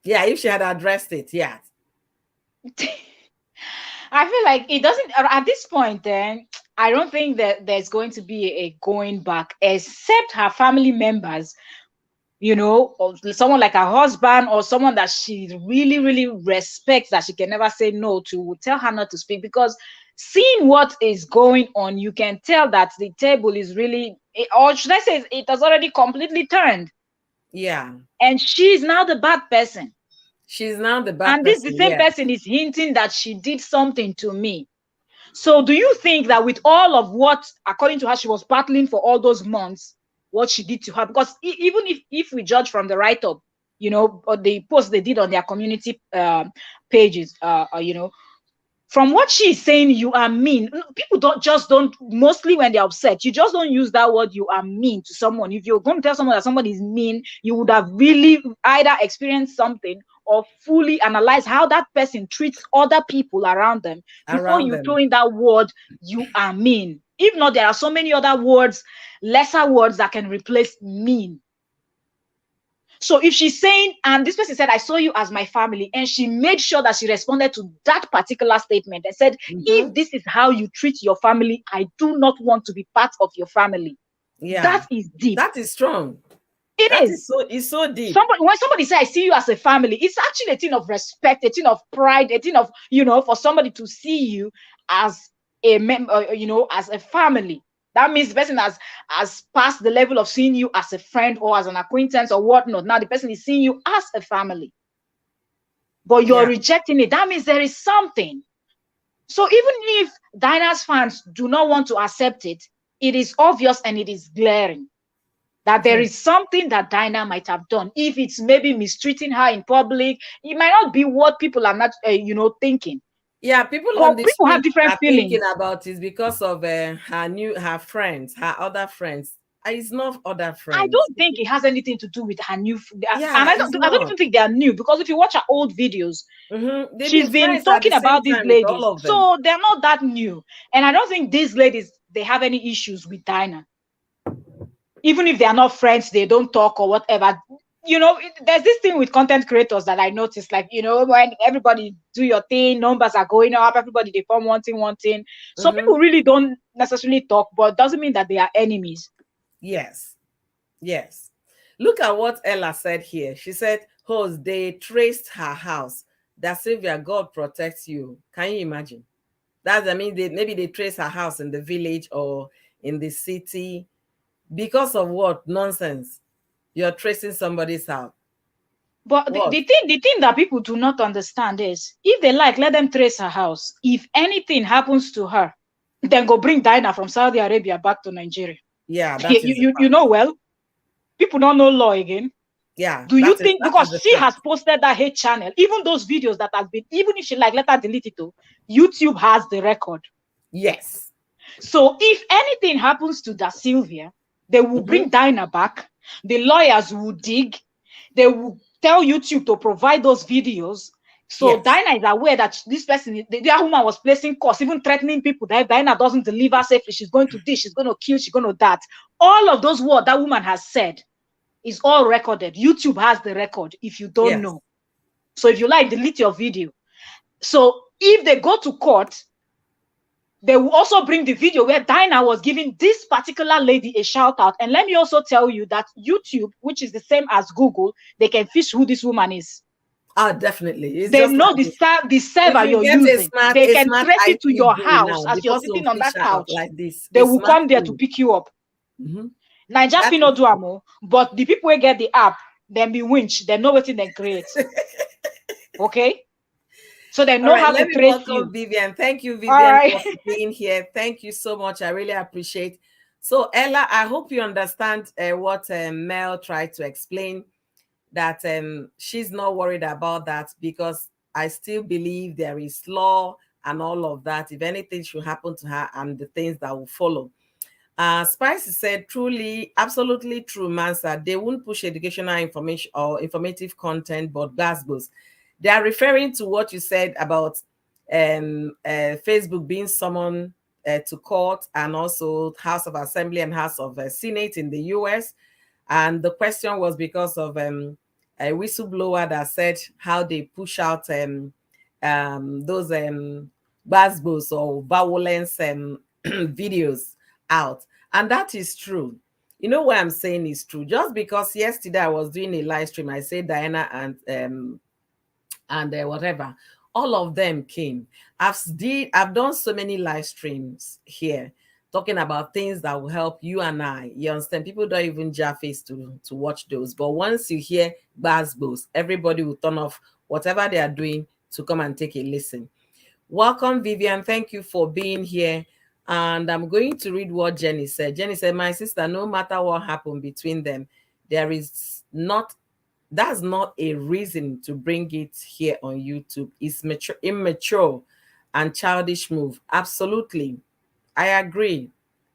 [SPEAKER 1] Yeah, if she had addressed it, yeah.
[SPEAKER 2] I feel like it doesn't, at this point, then I don't think that there's going to be a going back, except her family members, or someone like her husband, or someone that she really, really respects, that she can never say no to, will tell her not to speak. Because seeing what is going on, you can tell that the table is really, or should I say, it has already completely turned.
[SPEAKER 1] Yeah.
[SPEAKER 2] And she's now the bad person.
[SPEAKER 1] She's now the bad
[SPEAKER 2] and
[SPEAKER 1] person.
[SPEAKER 2] And this, the same person is hinting that she did something to me. So do you think that with all of what, according to her, she was battling for all those months, what she did to her? Because even if we judge from the write-up, or the post they did on their community pages, from what she's saying, you are mean. People don't, mostly when they're upset, you just don't use that word, you are mean, to someone. If you're going to tell someone that somebody is mean, you would have really either experienced something or fully analyze how that person treats other people around them before you throw in that word, you are mean. If not, there are so many other words, lesser words, that can replace mean. So if she's saying, and this person said, I saw you as my family, and she made sure that she responded to that particular statement and said, if this is how you treat your family, I do not want to be part of your family. Yeah. That is deep.
[SPEAKER 1] That is strong.
[SPEAKER 2] It's so deep. When somebody says, I see you as a family, it's actually a thing of respect, a thing of pride, a thing of, for somebody to see you as a member, as a family. That means the person has passed the level of seeing you as a friend or as an acquaintance or whatnot. Now the person is seeing you as a family. But you're rejecting it. That means there is something. So even if Dyna's fans do not want to accept it, it is obvious and it is glaring that there is something that Dyna might have done. If it's maybe mistreating her in public, it might not be what people are not, thinking.
[SPEAKER 1] Yeah, people on the people have different feelings. Thinking about it because of her friends, her other friends. It's not other friends.
[SPEAKER 2] I don't think it has anything to do with her new. Yeah, and I don't even think they are new, because if you watch her old videos, she's been talking about these ladies, so they're not that new. And I don't think these ladies, they have any issues with Dyna. Even if they are not friends, they don't talk or whatever. You know, there's this thing with content creators that I noticed, like, you know, when everybody do your thing, numbers are going up, everybody, they form one thing. Some people really don't necessarily talk, but doesn't mean that they are enemies.
[SPEAKER 1] Yes. Yes. Look at what Ella said here. She said, host, they traced her house. That Sylvia, God protects you. Can you imagine? That's, I mean, maybe they trace her house in the village or in the city. Because of what? Nonsense. You're tracing somebody's house.
[SPEAKER 2] But
[SPEAKER 1] What?
[SPEAKER 2] the thing that people do not understand is, if they like, let them trace her house. If anything happens to her, then go bring Dyna from Saudi Arabia back to Nigeria.
[SPEAKER 1] Yeah,
[SPEAKER 2] You,
[SPEAKER 1] that is the
[SPEAKER 2] you
[SPEAKER 1] fact.
[SPEAKER 2] know well, people don't know law again.
[SPEAKER 1] Yeah,
[SPEAKER 2] Do you think,
[SPEAKER 1] that
[SPEAKER 2] because
[SPEAKER 1] is the
[SPEAKER 2] she
[SPEAKER 1] fact.
[SPEAKER 2] has posted that hate channel, even those videos that have been, even if she like, let her delete it, though, YouTube has the record.
[SPEAKER 1] Yes.
[SPEAKER 2] So if anything happens to Da Sylvia, they will bring Dyna back. The lawyers will dig. They will tell YouTube to provide those videos. So
[SPEAKER 1] Yes.
[SPEAKER 2] Dyna is aware that this person, the woman was placing calls, even threatening people that if Dyna doesn't deliver safely, she's going to this, she's going to kill, she's going to that. All of those words that woman has said is all recorded. YouTube has the record if you don't
[SPEAKER 1] Yes.
[SPEAKER 2] know. So if you like, delete your video. So if they go to court, they will also bring the video where Dyna was giving this particular lady a shout out. And let me also tell you that YouTube, which is the same as Google, they can fish who this woman is.
[SPEAKER 1] Ah, definitely. It's
[SPEAKER 2] They
[SPEAKER 1] just like
[SPEAKER 2] know the
[SPEAKER 1] if
[SPEAKER 2] server
[SPEAKER 1] you
[SPEAKER 2] you're
[SPEAKER 1] get
[SPEAKER 2] using. They
[SPEAKER 1] a
[SPEAKER 2] can
[SPEAKER 1] smart
[SPEAKER 2] trace it to
[SPEAKER 1] IT
[SPEAKER 2] your
[SPEAKER 1] brain
[SPEAKER 2] house
[SPEAKER 1] now,
[SPEAKER 2] as
[SPEAKER 1] the
[SPEAKER 2] you're
[SPEAKER 1] person will
[SPEAKER 2] sitting on
[SPEAKER 1] fish
[SPEAKER 2] that
[SPEAKER 1] her out
[SPEAKER 2] couch.
[SPEAKER 1] like this.
[SPEAKER 2] They
[SPEAKER 1] A
[SPEAKER 2] will
[SPEAKER 1] smart
[SPEAKER 2] come there to
[SPEAKER 1] brain.
[SPEAKER 2] pick you up. Niger
[SPEAKER 1] That
[SPEAKER 2] Fino
[SPEAKER 1] is true.
[SPEAKER 2] Duamo, but the people who get the app, then be winch, they know what they create. Okay? So they
[SPEAKER 1] All
[SPEAKER 2] know
[SPEAKER 1] right,
[SPEAKER 2] how to
[SPEAKER 1] let me
[SPEAKER 2] trace
[SPEAKER 1] welcome
[SPEAKER 2] you.
[SPEAKER 1] Vivian. Thank you,
[SPEAKER 2] All
[SPEAKER 1] Vivian,
[SPEAKER 2] right.
[SPEAKER 1] for being here. Thank you so much. I really appreciate. So, Ella, I hope you understand what Mel tried to explain, that she's not worried about that, because I still believe there is law and all of that. If anything should happen to her and the things that will follow. Spicy said, truly, absolutely true, Mansa. They won't push educational information or informative content, but glasgows. They are referring to what you said about Facebook being summoned to court, and also House of Assembly and House of Senate in the US. And the question was because of a whistleblower that said how they push out those glasgows or violence videos out. And that is true. You know what I'm saying is true. Just because yesterday I was doing a live stream, I said Diana and whatever, all of them came. I've done so many live streams here talking about things that will help you and I. You understand? People don't even jar face to watch those. But once you hear Gbazgbos, everybody will turn off whatever they are doing to come and take a listen. Welcome, Vivian. Thank you for being here. And I'm going to read what Jenny said. Jenny said, my sister, no matter what happened between them, there is not, that's not a reason to bring it here on YouTube. It's immature and childish move. Absolutely. I agree.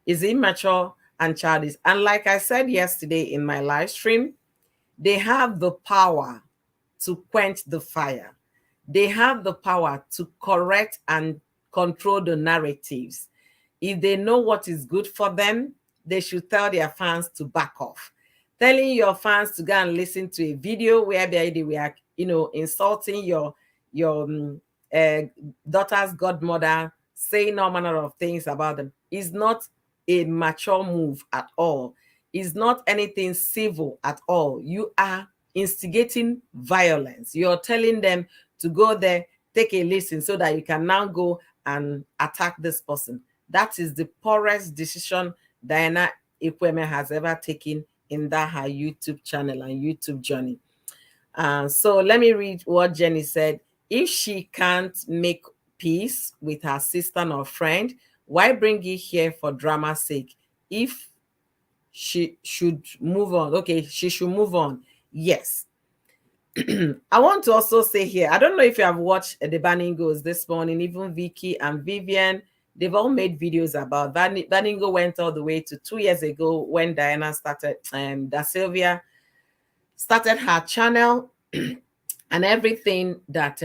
[SPEAKER 1] It's immature and childish. And like I said yesterday in my live stream, they have the power to quench the fire. They have the power to correct and control the narratives. If they know what is good for them, they should tell their fans to back off. Telling your fans to go and listen to a video where they were, insulting your daughter's godmother, saying all manner of things about them, is not a mature move at all. Is not anything civil at all. You are instigating violence. You're telling them to go there, take a listen so that you can now go and attack this person. That is the poorest decision Diana Ekwueme has ever taken in that her YouTube channel and YouTube journey. So let me read what Jenny said. If she can't make peace with her sister or friend, why bring it here for drama's sake? If she should move on, okay, she should move on. Yes. I want to also say here, I don't know if you have watched the Baningos this morning, even Vicky and Vivian, they've all made videos about Baningo went all the way to 2 years ago when Diana started, Da Sylvia started her channel and everything that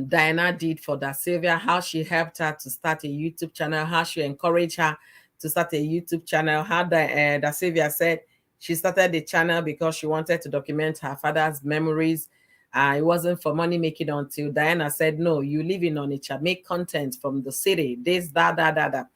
[SPEAKER 1] Diana did for Da Sylvia, how she helped her to start a YouTube channel, how she encouraged her to start a YouTube channel, how Da Sylvia said, She started the channel because she wanted to document her father's memories. It wasn't for money making until Diana said, no, you live in Onitsha, make content from the city, this, that.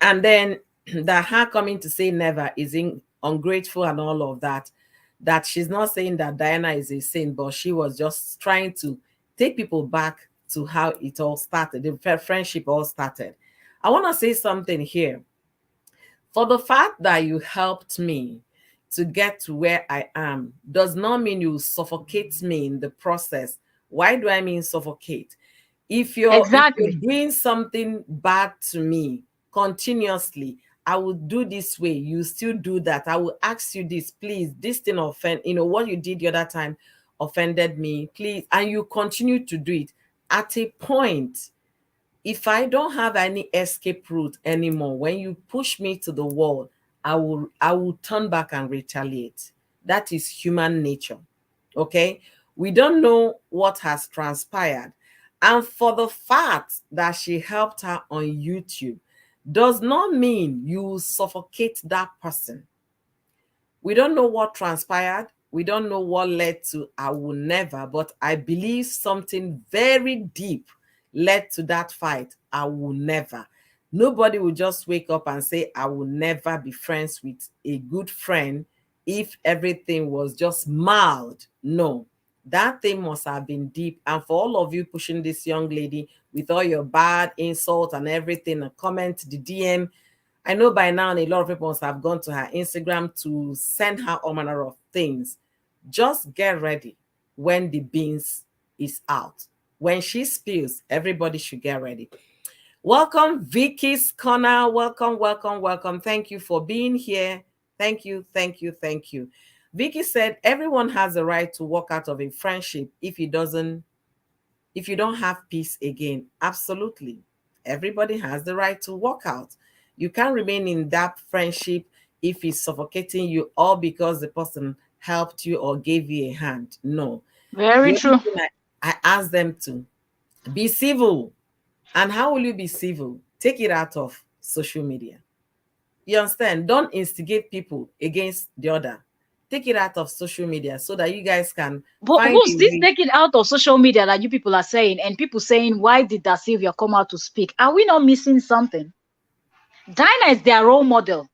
[SPEAKER 1] And then that her coming to say never is ungrateful and all of that. That she's not saying that Diana is a saint, but she was just trying to take people back to how it all started, the friendship all started. I want to say something here. For the fact that you helped me to get to where I am does not mean you suffocate me in the process. Why do I mean suffocate? If you're
[SPEAKER 2] Exactly.
[SPEAKER 1] doing something bad to me continuously, I will do this way, you still do that. I will ask you this, please, this thing offend, what you did the other time offended me, please, and you continue to do it. At a point, if I don't have any escape route anymore, when you push me to the wall, I will turn back and retaliate. That is human nature. Okay? We don't know what has transpired. And for the fact that she helped her on YouTube does not mean you suffocate that person. We don't know what transpired. We don't know what led to I will never, but I believe something very deep led to that fight. I will never. Nobody will just wake up and say, I will never be friends with a good friend if everything was just mild. No, that thing must have been deep. And for all of you pushing this young lady with all your bad insult and everything, a comment, the DM, I know by now a lot of people must have gone to her Instagram to send her all manner of things. Just get ready when the beans is out. When she spills, everybody should get ready. Welcome, Vicky's Corner. Welcome, welcome, welcome. Thank you for being here. Thank you, thank you, thank you. Vicky said everyone has a right to walk out of a friendship if you don't have peace again. Absolutely. Everybody has the right to walk out. You can't remain in that friendship if it's suffocating you, all because the person helped you or gave you a hand. No. The
[SPEAKER 2] Very
[SPEAKER 1] only
[SPEAKER 2] true.
[SPEAKER 1] thing I ask them to be civil. And how will you be civil? Take it out of social media. You understand? Don't instigate people against the other. Take it out of social media so that you guys can
[SPEAKER 2] But
[SPEAKER 1] find
[SPEAKER 2] who's
[SPEAKER 1] a
[SPEAKER 2] this
[SPEAKER 1] way.
[SPEAKER 2] taking out of social media that you people are saying, and people saying, why did Da Sylvia come out to speak? Are we not missing something? Dinah is their role model,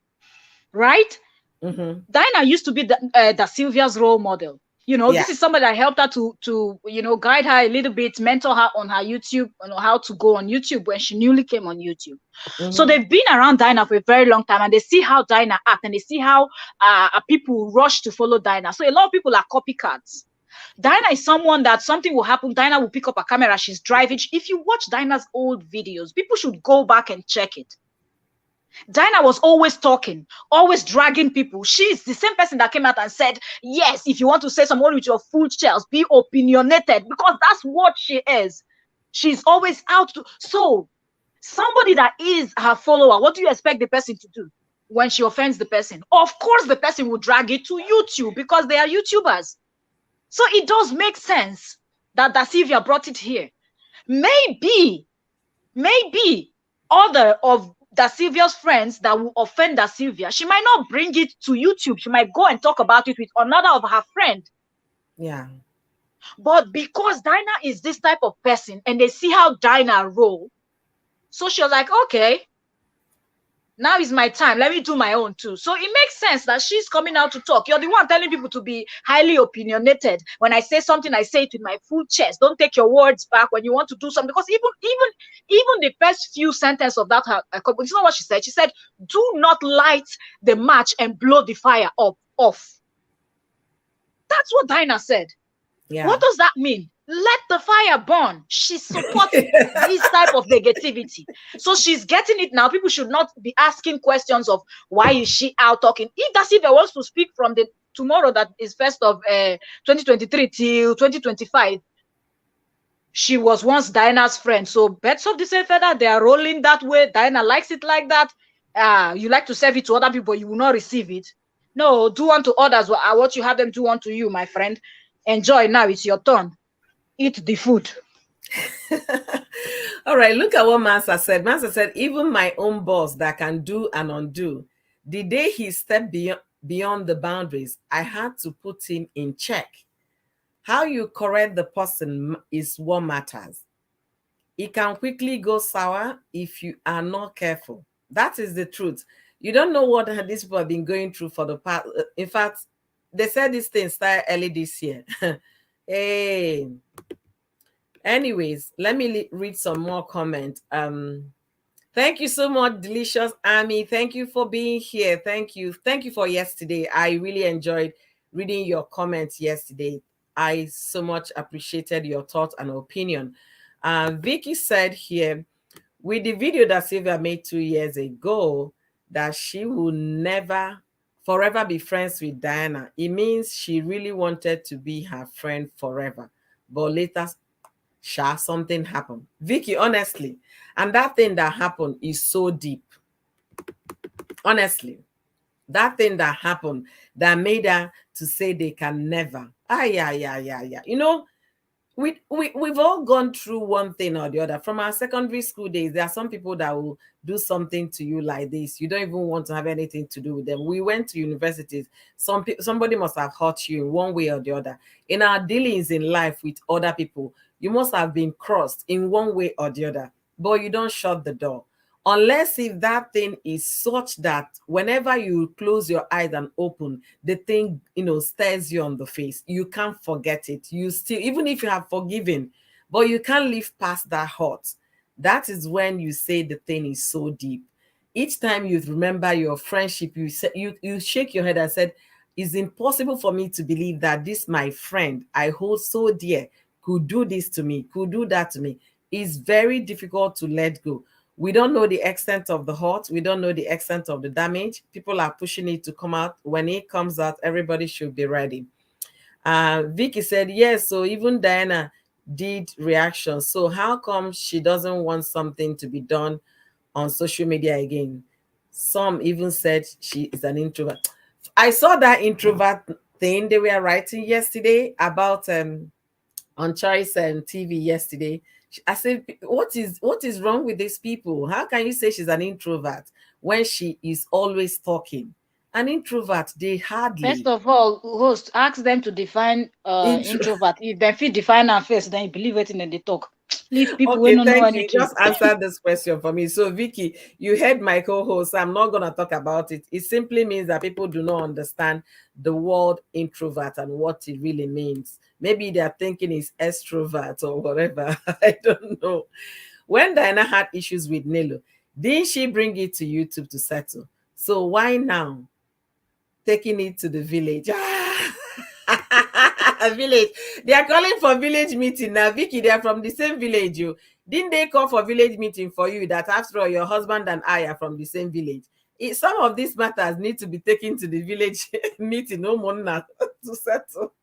[SPEAKER 2] right?
[SPEAKER 1] Mm-hmm.
[SPEAKER 2] Dinah used to be Da Sylvia's role model.
[SPEAKER 1] Yeah.
[SPEAKER 2] This is somebody that helped her to guide her a little bit, mentor her on her YouTube, how to go on YouTube when she newly came on YouTube. So
[SPEAKER 1] Mm-hmm.
[SPEAKER 2] they've been around Dinah for a very long time, and they see how Dinah act, and they see how people rush to follow Dinah. So a lot of people are copycats. Dinah is someone that something will happen, Dinah will pick up a camera, she's driving. If you watch Dinah's old videos, people should go back and check it. Dinah was always talking, always dragging people. She's the same person that came out and said, yes, if you want to say someone with your full chest, be opinionated, because that's what she is. She's always out to. So somebody that is her follower, what do you expect the person to do when she offends the person? Of course, the person will drag it to YouTube because they are YouTubers. So it does make sense that Da Sylvia brought it here. Maybe other of Da Sylvia's friends that will offend Da Sylvia, she might not bring it to YouTube. She might go and talk about it with another of her friend.
[SPEAKER 1] Yeah.
[SPEAKER 2] But because Dinah is this type of person and they see how Dinah roll, so she was like, okay, now is my time. Let me do my own too. So it makes sense that she's coming out to talk. You're the one telling people to be highly opinionated. When I say something, I say it with my full chest. Don't take your words back when you want to do something. Because even the first few sentences of that, it's not what she said. She said, "Do not light the match and blow the fire off." That's what Dinah said.
[SPEAKER 1] Yeah.
[SPEAKER 2] What does that mean? Let the fire burn. She supports this type of negativity. So she's getting it now. People should not be asking questions of why is she out talking. If Da Sylvia wants to speak from the tomorrow that is 1st of 2023 till 2025, she was once Dinah's friend. So birds of the same feather, they are rolling that way. Dinah likes it like that. You like to serve it to other people, you will not receive it. No, do unto others what you have them do unto you, my friend. Enjoy now, it's your turn. Eat the food.
[SPEAKER 1] All right, look at what Mansa said. Mansa said, even my own boss that can do and undo, the day he stepped beyond the boundaries, I had to put him in check. How you correct the person is what matters. It can quickly go sour if you are not careful. That is the truth. You don't know what these people have been going through for the past. In fact, they said this thing started early this year. Hey, anyways, let me read some more comments. Thank you so much, Delicious Army. Thank you for being here. Thank you. Thank you for yesterday. I really enjoyed reading your comments yesterday. I so much appreciated your thoughts and opinion. Vicky said here, with the video that Sylvia made 2 years ago, that she will never, forever be friends with Diana. It means she really wanted to be her friend forever. But later, something happened. Vicky, honestly, and that thing that happened is so deep. Honestly, that thing that happened that made her to say they can never. Yeah. You know, we've all gone through one thing or the other. From our secondary school days, there are some people that will do something to you like this. You don't even want to have anything to do with them. We went to universities. Somebody must have hurt you in one way or the other. In our dealings in life with other people, you must have been crossed in one way or the other. But you don't shut the door. Unless if that thing is such that whenever you close your eyes and open, the thing, stares you on the face. You can't forget it. You still, even if you have forgiven, but you can't live past that hurt. That is when you say the thing is so deep. Each time you remember your friendship, you shake your head and said, it's impossible for me to believe that this my friend I hold so dear could do this to me, could do that to me. It's very difficult to let go. We don't know the extent of the hurt. We don't know the extent of the damage. People are pushing it to come out. When it comes out, everybody should be ready. Vicky said, yes, so even Diana did reaction. So how come she doesn't want something to be done on social media again? Some even said she is an introvert. I saw that introvert thing they were writing yesterday about on Choice TV yesterday. I said, what is wrong with these people? How can you say she's an introvert when she is always talking? An introvert, they
[SPEAKER 2] First
[SPEAKER 1] hardly
[SPEAKER 2] of all, host, ask them to define
[SPEAKER 1] intro.
[SPEAKER 2] introvert. If they feel define our first, then you believe it in the talk. Leave people who
[SPEAKER 1] Okay,
[SPEAKER 2] don't know
[SPEAKER 1] thank you.
[SPEAKER 2] anything.
[SPEAKER 1] Just answer this question for me. So, Vicky, you heard my co-host. I'm not going to talk about it. It simply means that people do not understand the word introvert and what it really means. Maybe they are thinking it's extrovert or whatever. I don't know. When Diana had issues with Nilo, didn't she bring it to YouTube to settle? So why now taking it to the village? Village. They are calling for village meeting now. Vicky, they are from the same village. You didn't they call for village meeting for you? That after all, your husband and I are from the same village. Some of these matters need to be taken to the village meeting, no more now to settle.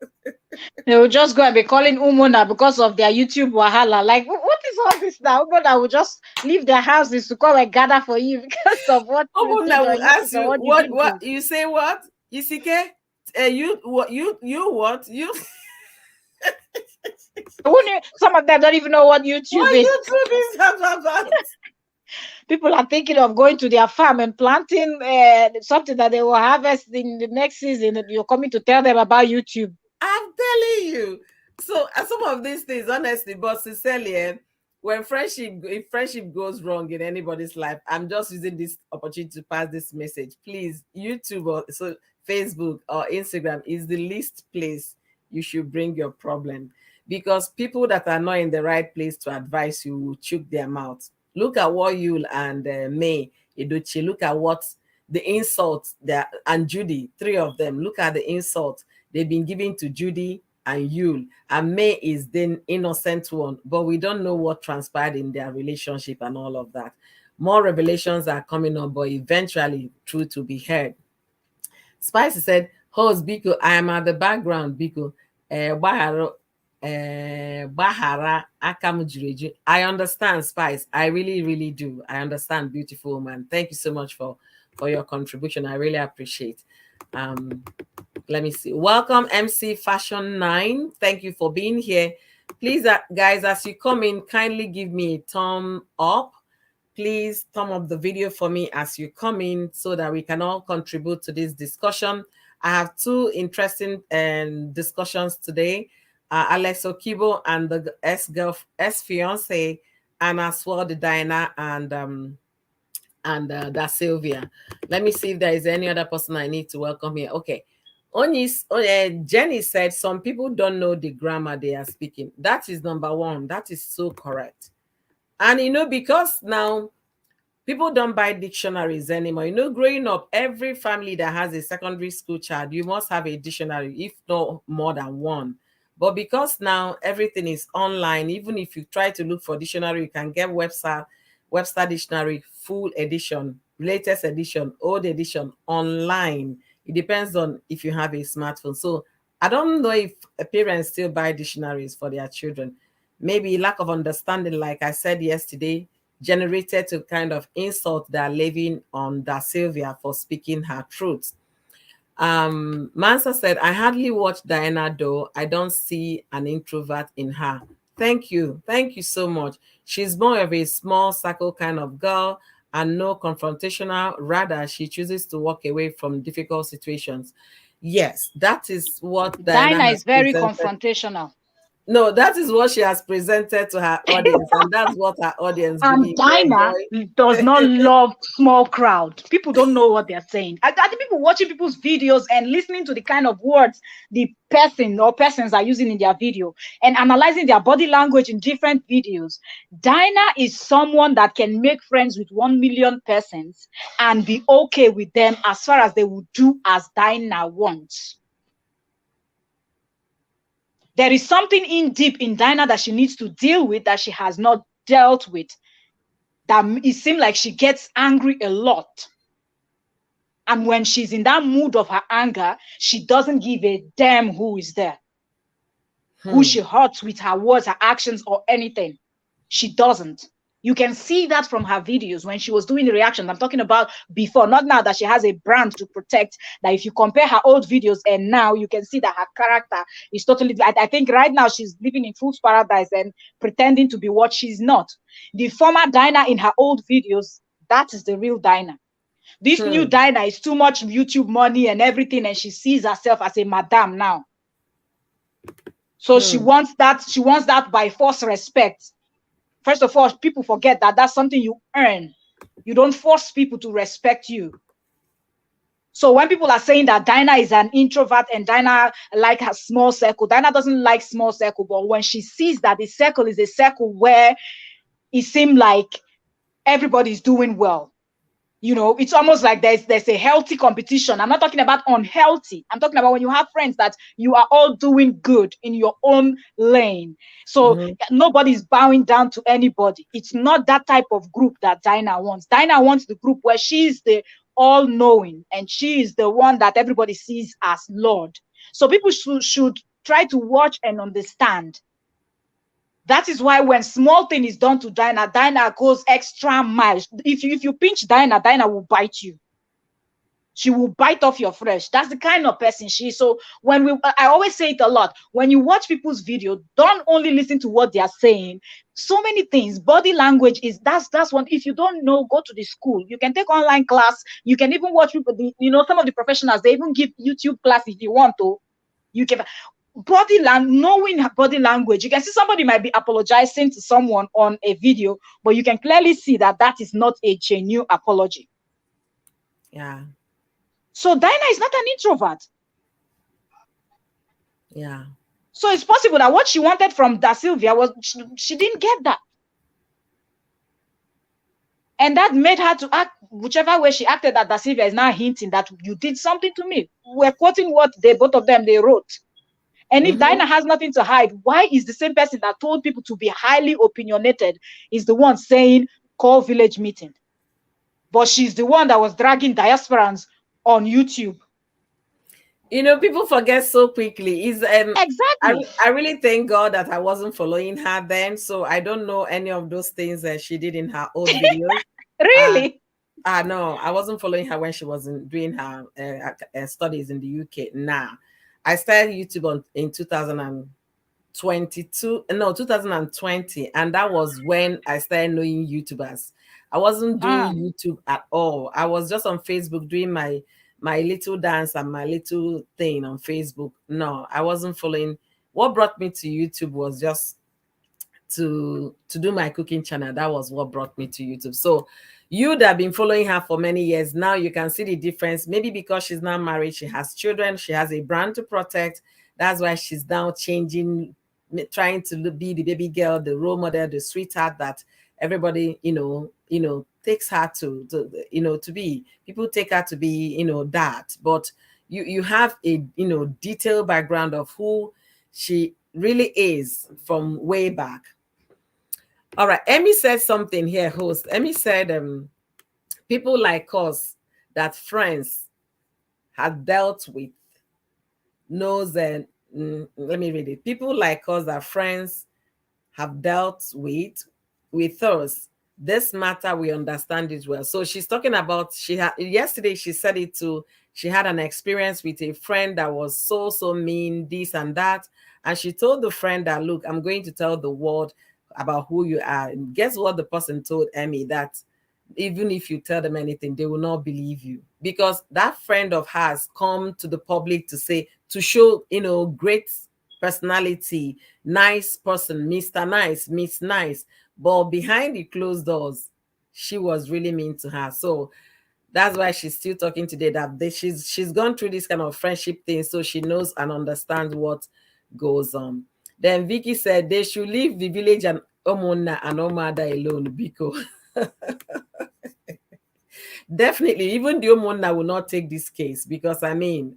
[SPEAKER 2] They will just go and be calling Umona because of their YouTube wahala. Like, what is all this now? Umona will just leave their houses to come and gather for you because of what you did
[SPEAKER 1] Omuna
[SPEAKER 2] on
[SPEAKER 1] will ask
[SPEAKER 2] YouTube and
[SPEAKER 1] you
[SPEAKER 2] what you
[SPEAKER 1] what
[SPEAKER 2] didn't
[SPEAKER 1] what
[SPEAKER 2] do.
[SPEAKER 1] you say. What Isike? You what you what you
[SPEAKER 2] Some of them don't even know what YouTube
[SPEAKER 1] what
[SPEAKER 2] is.
[SPEAKER 1] YouTube is about?
[SPEAKER 2] People are thinking of going to their farm and planting something that they will harvest in the next season. And you're coming to tell them about YouTube.
[SPEAKER 1] I'm telling you. So some of these things, honestly, but sincerely, when if friendship goes wrong in anybody's life, I'm just using this opportunity to pass this message. Please, YouTube or so Facebook or Instagram is the least place you should bring your problem, because people that are not in the right place to advise you will choke their mouth. Look at what Yul and May Edochie. Look at what the insult that and Judy, three of them. Look at the insult they've been giving to Judy and Yul, and May is the innocent one, but we don't know what transpired in their relationship and all of that. More revelations are coming up, but eventually truth to be heard. Spicy said, host Biko, I am at the background, Biko. Bahara Akam Jureju. I understand, Spice. I really, really do. I understand, beautiful woman. Thank you so much for your contribution. I really appreciate. Um, let me see. Welcome, MC Fashion 9. Thank you for being here. Please, guys, as you come in, kindly give me a thumb up. please thumb up the video for me as you come in so that we can all contribute to this discussion. I have two interesting discussions today. Alex Ekubo and the ex-fiance, and as well the Dyna and that Sylvia. Let me see if there is any other person I need to welcome here. Okay. Jenny said some people don't know the grammar they are speaking. That is number one. That is so correct. And because now people don't buy dictionaries anymore. Growing up, every family that has a secondary school child, you must have a dictionary, if not more than one. But because now everything is online, even if you try to look for dictionary, you can get Webster Dictionary, full edition, latest edition, old edition, online. It depends on if you have a smartphone. So I don't know if parents still buy dictionaries for their children. Maybe lack of understanding, like I said yesterday, generated to kind of insult that living on Da Sylvia for speaking her truth. Mansa said, I hardly watch Diana though. I don't see an introvert in her. Thank you. Thank you so much. She's more of a small circle kind of girl and no confrontational. Rather, she chooses to walk away from difficult situations. Yes, that is what Diana
[SPEAKER 2] Dyna
[SPEAKER 1] has
[SPEAKER 2] is very
[SPEAKER 1] presented.
[SPEAKER 2] confrontational.
[SPEAKER 1] No, that is what she has presented to her audience, and that's what her audience
[SPEAKER 2] And
[SPEAKER 1] believe. They
[SPEAKER 2] Dyna does
[SPEAKER 1] enjoy.
[SPEAKER 2] not love small crowd. People don't know what they're saying. I the people watching people's videos and listening to the kind of words the person or persons are using in their video and analyzing their body language in different videos. Dyna is someone that can make friends with 1 million persons and be okay with them as far as they will do as Dyna wants. There is something in deep in Dyna that she needs to deal with that she has not dealt with. That it seems like she gets angry a lot. And when she's in that mood of her anger, she doesn't give a damn who is there, who she hurts with her words, her actions, or anything. She doesn't. You can see that from her videos when she was doing the reactions. I'm talking about before, not now that she has a brand to protect. That if you compare her old videos and now, you can see that her character is totally. I think right now she's living in fool's paradise and pretending to be what she's not. The former Dyna in her old videos, that is the real Dyna. This new Dyna is too much YouTube money and everything, and she sees herself as a madam now. So she wants that. She wants that by force respect. First of all, people forget that that's something you earn. You don't force people to respect you. So when people are saying that Dyna is an introvert and Dyna like her small circle, Dyna doesn't like small circle. But when she sees that the circle is a circle where it seems like everybody's doing well, it's almost like there's a healthy competition. I'm not talking about unhealthy. I'm talking about when you have friends that you are all doing good in your own lane. So nobody's bowing down to anybody. It's not that type of group that Dyna wants. Dyna wants the group where she's the all-knowing and she is the one that everybody sees as Lord. So people should try to watch and understand. That is why when small thing is done to Dyna, Dyna goes extra miles. If you pinch Dyna, Dyna will bite you. She will bite off your flesh. That's the kind of person she is. So I always say it a lot. When you watch people's video, don't only listen to what they are saying. So many things. Body language that's one. If you don't know, go to the school. You can take online class. You can even watch people. Some of the professionals, they even give YouTube class if you want to. You can. Knowing body language, you can see somebody might be apologizing to someone on a video, but you can clearly see that is not a genuine apology.
[SPEAKER 1] Yeah.
[SPEAKER 2] So Dyna is not an introvert.
[SPEAKER 1] Yeah.
[SPEAKER 2] So it's possible that what she wanted from Da Sylvia was she didn't get that. And that made her to act whichever way she acted, that Da Sylvia is now hinting that you did something to me. We're quoting what both of them wrote. And if Dyna has nothing to hide, why is the same person that told people to be highly opinionated is the one saying call village meeting? But she's the one that was dragging diasporans on YouTube.
[SPEAKER 1] People forget so quickly.
[SPEAKER 2] Exactly.
[SPEAKER 1] I really thank God that I wasn't following her then, so I don't know any of those things that she did in her old videos.
[SPEAKER 2] Really?
[SPEAKER 1] No, I wasn't following her when she was doing her studies in the UK. Nah, I started YouTube in 2000 2020, and that was when I started knowing YouTubers. I wasn't doing
[SPEAKER 2] Ah,
[SPEAKER 1] YouTube at all. I was just on Facebook doing my little dance and my little thing on Facebook. No, I wasn't following. What brought me to YouTube was just to do my cooking channel. That was what brought me to YouTube. So you that have been following her for many years, now you can see the difference. Maybe because she's now married, she has children, she has a brand to protect. That's why she's now changing, trying to be the baby girl, the role model, the sweetheart that everybody, takes her to be. People take her to be, that. But you have a, detailed background of who she really is from way back. All right. Emmy said something here, host. Emmy said, people like us that friends have dealt with knows that, let me read it. People like us that friends have dealt with us. This matter, we understand it well. So she's talking about, she had, yesterday she said it too. She had an experience with a friend that was so mean, this and that. And she told the friend that, look, I'm going to tell the world about who you are. And guess what the person told Emmy? That even if you tell them anything, they will not believe you, because that friend of hers come to the public to say, to show, great personality, nice person, Mr. Nice, Miss Nice, but behind the closed doors, she was really mean to her. So that's why she's still talking today, that she's gone through this kind of friendship thing, so she knows and understands what goes on. Then Vicky said they should leave the village and Omona and Omada alone, Biko. Definitely, even the Omona will not take this case, because I mean,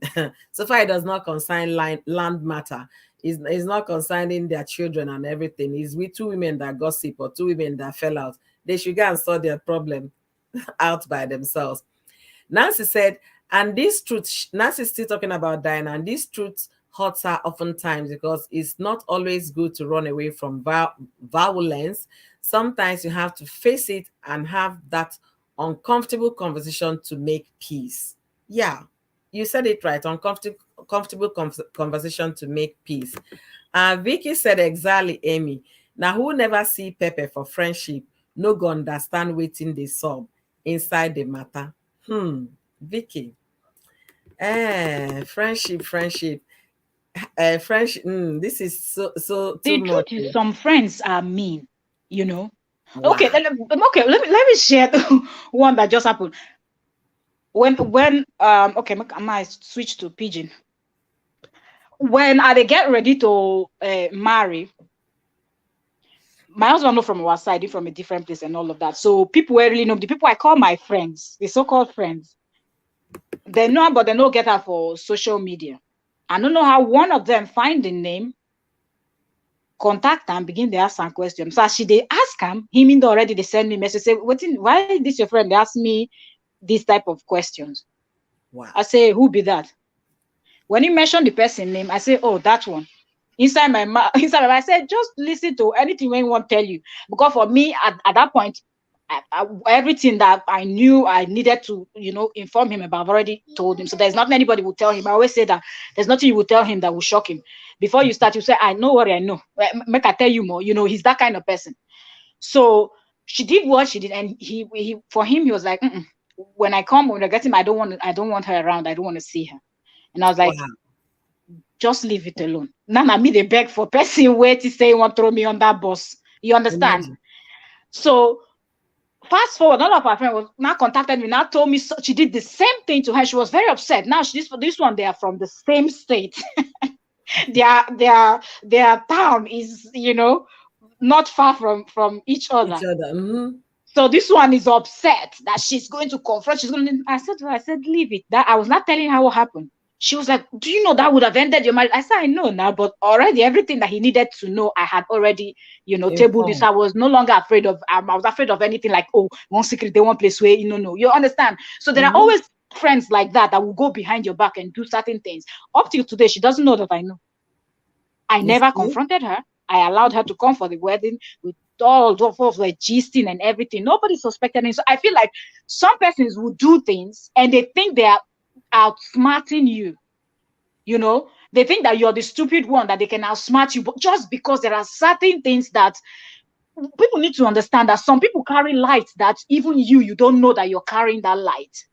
[SPEAKER 1] so far it does not concern land matter. It's not concerning their children and everything. It's with two women that gossip or two women that fell out. They should go and sort their problem out by themselves. Nancy said, and this truth, Nancy's still talking about Diana, and this truth hurts her oftentimes because it's not always good to run away from violence. Sometimes you have to face it and have that uncomfortable conversation to make peace. Yeah, you said it right. Uncomfortable conversation to make peace. Vicky said exactly, Amy. Now, who never see Pepper for friendship, no go understand waiting they sub inside the matter. Vicky. Friendship. Friendship. This is so too
[SPEAKER 2] the
[SPEAKER 1] much.
[SPEAKER 2] truth is, some friends are mean, you know.
[SPEAKER 1] Wow.
[SPEAKER 2] Okay, let me share one that just happened. When okay, I might switch to pigeon. When they get ready to marry, my husband not from our side, he from a different place and all of that. So people really know, the people I call my friends, the so-called friends, they know, but they don't get her for social media. I don't know how one of them find the name, contact and begin to ask some questions. So as they ask him already they send me message, say, why this your friend? They ask me this type of questions.
[SPEAKER 1] Wow.
[SPEAKER 2] I say, who be that? When he mentioned the person name, I say, oh, that one. Inside my mind, I said, just listen to anything when want tell you. Because for me, at that point, everything that I knew I needed to, inform him about, I've already told him. So there's nothing anybody will tell him. I always say that there's nothing you will tell him that will shock him. Before you start, you say, I know what I know. Make I tell you more. He's that kind of person. So she did what she did, and he for him, he was like, when I get him, I don't want her around. I don't want to see her. And I was like,
[SPEAKER 1] Wow.
[SPEAKER 2] just leave it alone. Now me they beg for person where to say want throw me on that bus. You understand?
[SPEAKER 1] Imagine.
[SPEAKER 2] So fast forward, all of our friends was now contacted me, now told me she did the same thing to her. She was very upset. Now this one, they are from the same state. their town is, not far from each other.
[SPEAKER 1] Each other. Mm-hmm.
[SPEAKER 2] So this one is upset that she's going to confront. I said to her, leave it. That I was not telling her what happened. She was like, do you know that would have ended your marriage? I said, I know now, but already everything that he needed to know, I had already, tabled this. I was no longer afraid of, I was afraid of anything like, oh, one secret, they won't place where, no. You understand? So there are always friends like that will go behind your back and do certain things. Up till today, she doesn't know that I know. I never confronted her. I allowed her to come for the wedding with all of the gisting and everything. Nobody suspected me. So I feel like some persons will do things and they think they are outsmarting you, They think that you're the stupid one, that they can outsmart you, but just because there are certain things that people need to understand, that some people carry light that even you don't know that you're carrying that light.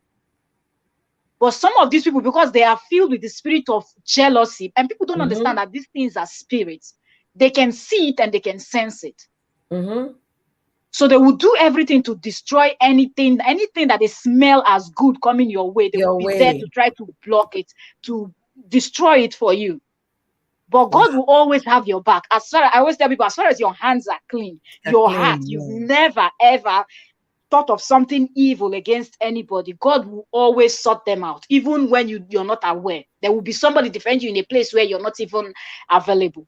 [SPEAKER 2] But some of these people, because they are filled with the spirit of jealousy, and people don't understand that these things are spirits, they can see it and they can sense it. So they will do everything to destroy anything that they smell as good coming your way. They will be there to try to block it, to destroy it for you. But God will always have your back. As far as I always tell people, as far as your hands are clean, your heart, you've never ever thought of something evil against anybody, God will always sort them out. Even when you're not aware, there will be somebody defend you in a place where you're not even available.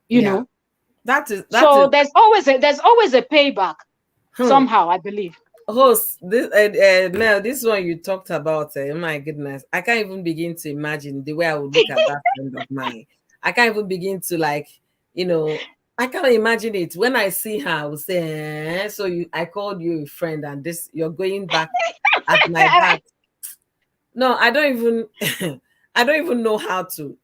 [SPEAKER 2] You know.
[SPEAKER 1] That is
[SPEAKER 2] so there's always a payback somehow, I believe.
[SPEAKER 1] Host, this Mel, this one you talked about, my goodness, I can't even begin to imagine the way I would look at that friend of mine. I can't even begin to, like, I can't imagine it. When I see her, I will say, so I called you a friend, and this you're going back at my back. No, I don't even I don't even know how to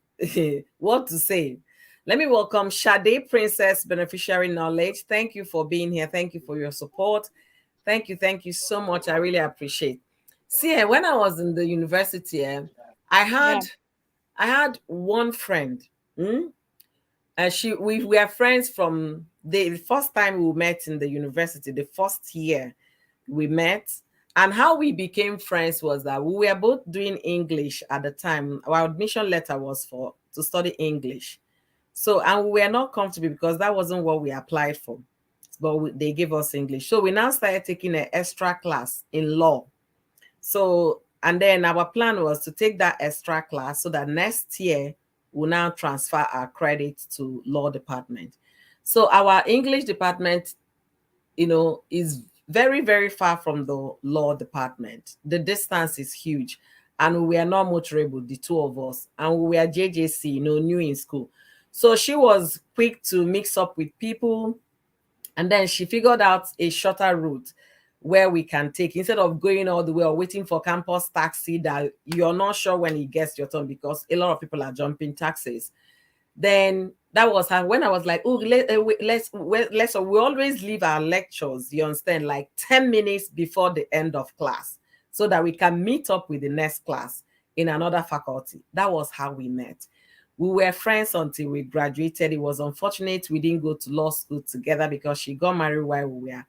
[SPEAKER 1] what to say. Let me welcome Sade Princess Beneficiary Knowledge. Thank you for being here. Thank you for your support. Thank you so much. I really appreciate. See, when I was in the university, I had one friend. We were friends from the first time we met in the university. The first year we met, and how we became friends was that we were both doing English at the time. Our admission letter was to study English. So, and we were not comfortable because that wasn't what we applied for. But they gave us English. So we now started taking an extra class in law. So, and then our plan was to take that extra class so that next year we'll now transfer our credit to law department. So our English department, is very, very far from the law department. The distance is huge. And we were not motorable, the two of us. And we were JJC, new in school. So she was quick to mix up with people. And then she figured out a shorter route where we can take, instead of going all the way or waiting for campus taxi that you're not sure when it gets your turn, because a lot of people are jumping taxis. Then that was how, when I was like, we always leave our lectures, you understand, like 10 minutes before the end of class, so that we can meet up with the next class in another faculty. That was how we met. We were friends until we graduated. It was unfortunate we didn't go to law school together because she got married while we were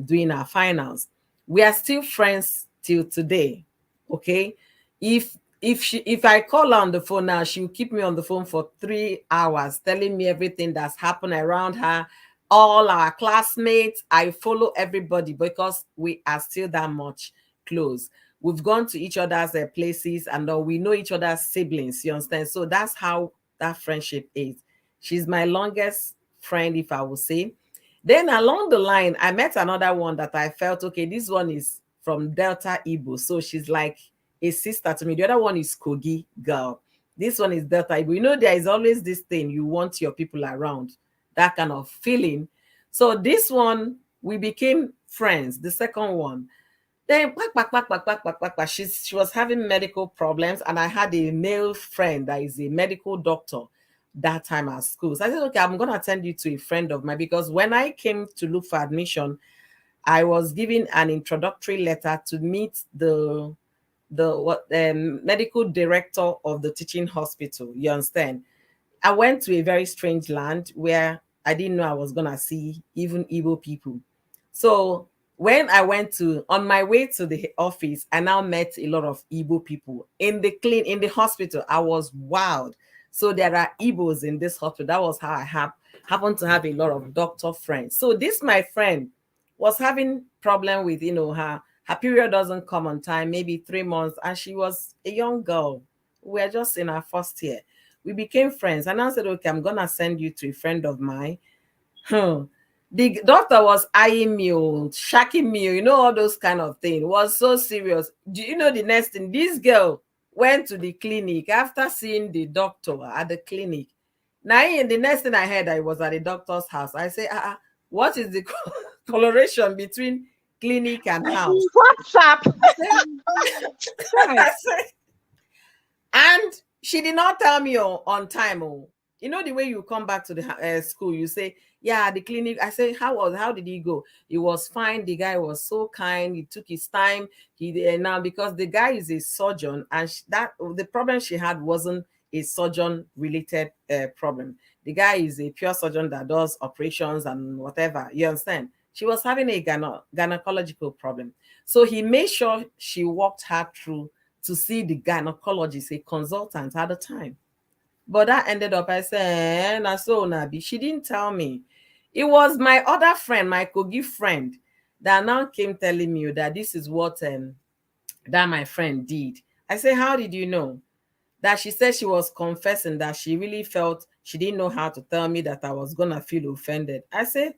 [SPEAKER 1] doing our finals. We are still friends till today. Okay, if I call her on the phone now, she will keep me on the phone for 3 hours telling me everything that's happened around her, all our classmates. I follow everybody because we are still that much close. We've gone to each other's places, and we know each other's siblings, you understand? So that's how that friendship is. She's my longest friend, if I will say. Then along the line, I met another one that I felt, okay, this one is from Delta Igbo. So she's like a sister to me. The other one is Kogi girl. This one is Delta Igbo. There is always this thing, you want your people around, that kind of feeling. So this one, we became friends. The second one, then she was having medical problems, and I had a male friend that is a medical doctor that time at school. So I said, okay, I'm going to attend you to a friend of mine, because when I came to look for admission, I was given an introductory letter to meet the medical director of the teaching hospital. You understand? I went to a very strange land where I didn't know I was going to see even Igbo people. So when I went on my way to the office, I now met a lot of Igbo people in the hospital. I was wild. So there are Igbos in this hospital. That was how I happened to have a lot of doctor friends. So this, my friend, was having problem with, her period doesn't come on time, maybe 3 months. And she was a young girl. We were just in our first year. We became friends. And I said, okay, I'm going to send you to a friend of mine. The doctor was eyeing me, shaking me, all those kind of things. It was so serious. Do you know the next thing? This girl went to the clinic after seeing the doctor at the clinic. Now, the next thing I heard, I was at the doctor's house. I say, what is the coloration between clinic and house?
[SPEAKER 2] What's up?
[SPEAKER 1] And She did not tell me on time. Oh, you know the way you come back to the school, you say, "Yeah, the clinic." I say, How did he go?" He was fine. The guy was so kind. He took his time. Now because the guy is a surgeon, and that the problem she had wasn't a surgeon related problem. The guy is a pure surgeon that does operations and whatever. You understand? She was having a gynecological problem, so he made sure she walked her through to see the gynecologist, a consultant at the time. But that ended up, I said, na so Nabi. She didn't tell me. It was my other friend, my Kogi friend, that now came telling me that this is what that my friend did. I said, how did you know? That she said she was confessing that she really felt she didn't know how to tell me that I was gonna feel offended. I said,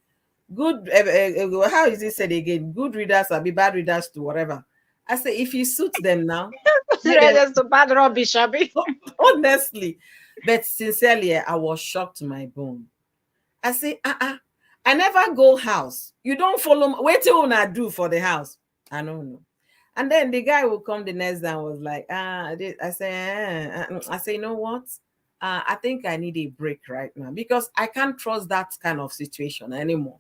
[SPEAKER 1] good, how is it said again? Good readers are be bad readers to whatever. I say, if you suit them now, let them.
[SPEAKER 2] Just bad rubbish, Abi.
[SPEAKER 1] Honestly, but sincerely, I was shocked to my bone. I say, I never go house. You don't follow me. Wait till I do for the house. I don't know. And then the guy will come the next day and was like, I say, I say, you know what? I think I need a break right now because I can't trust that kind of situation anymore.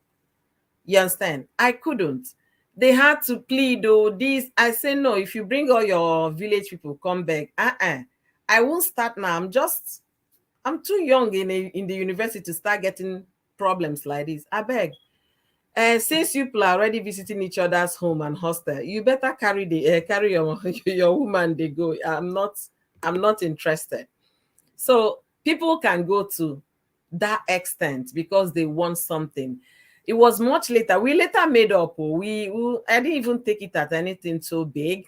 [SPEAKER 1] You understand? I couldn't. They had to plead though. This I say no. If you bring all your village people, come back. I won't start now. I'm too young in the university to start getting problems like this. I beg. Since you people are already visiting each other's home and hostel, you better carry your your woman. They go. I'm not interested. So people can go to that extent because they want something. It was much later. We later made up. I didn't even take it at anything so big.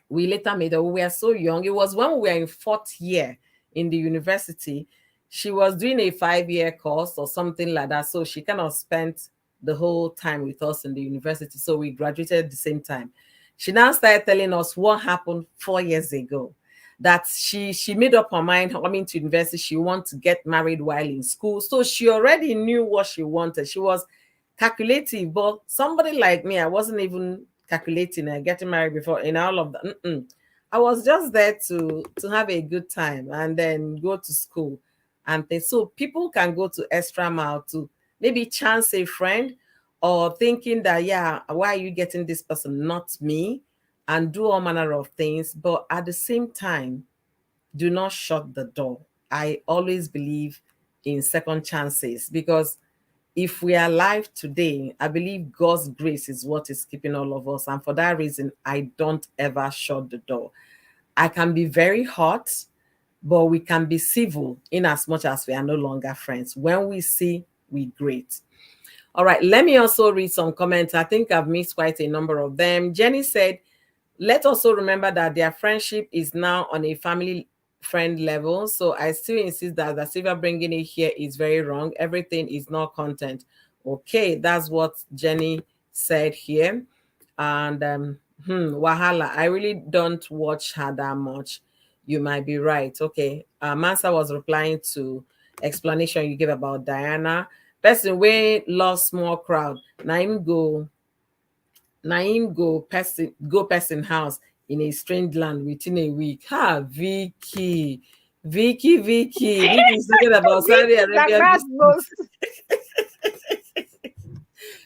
[SPEAKER 1] We later made up. We were so young. It was when we were in fourth year in the university. She was doing a 5-year course or something like that. So she kind of spent the whole time with us in the university. So we graduated at the same time. She now started telling us what happened 4 years ago. That she made up her mind coming to university. She wanted to get married while in school. So she already knew what she wanted. She was calculative, but somebody like me, I wasn't even calculating and getting married before in all of that. I was just there to have a good time and then go to school and things. So people can go to extra mile to maybe chance a friend or thinking that, yeah, why are you getting this person, not me, and do all manner of things. But at the same time, do not shut the door. I always believe in second chances because if we are alive today, I believe God's grace is what is keeping all of us. And for that reason, I don't ever shut the door. I can be very hot, but we can be civil in as much as we are no longer friends. When we see, we greet. All right, let me also read some comments. I think I've missed quite a number of them. Jenny said, let's also remember that their friendship is now on a family friend level. So I still insist that the Syliva bringing it here is very wrong. Everything is not content. Okay, that's what Jenny said here. And Wahala, I really don't watch her that much. You might be right. Okay. Mansa was replying to explanation you gave about Diana. Person wey lost small crowd. Na him go person house in a strange land within a week. Vicky is talking about Saudi Arabia business.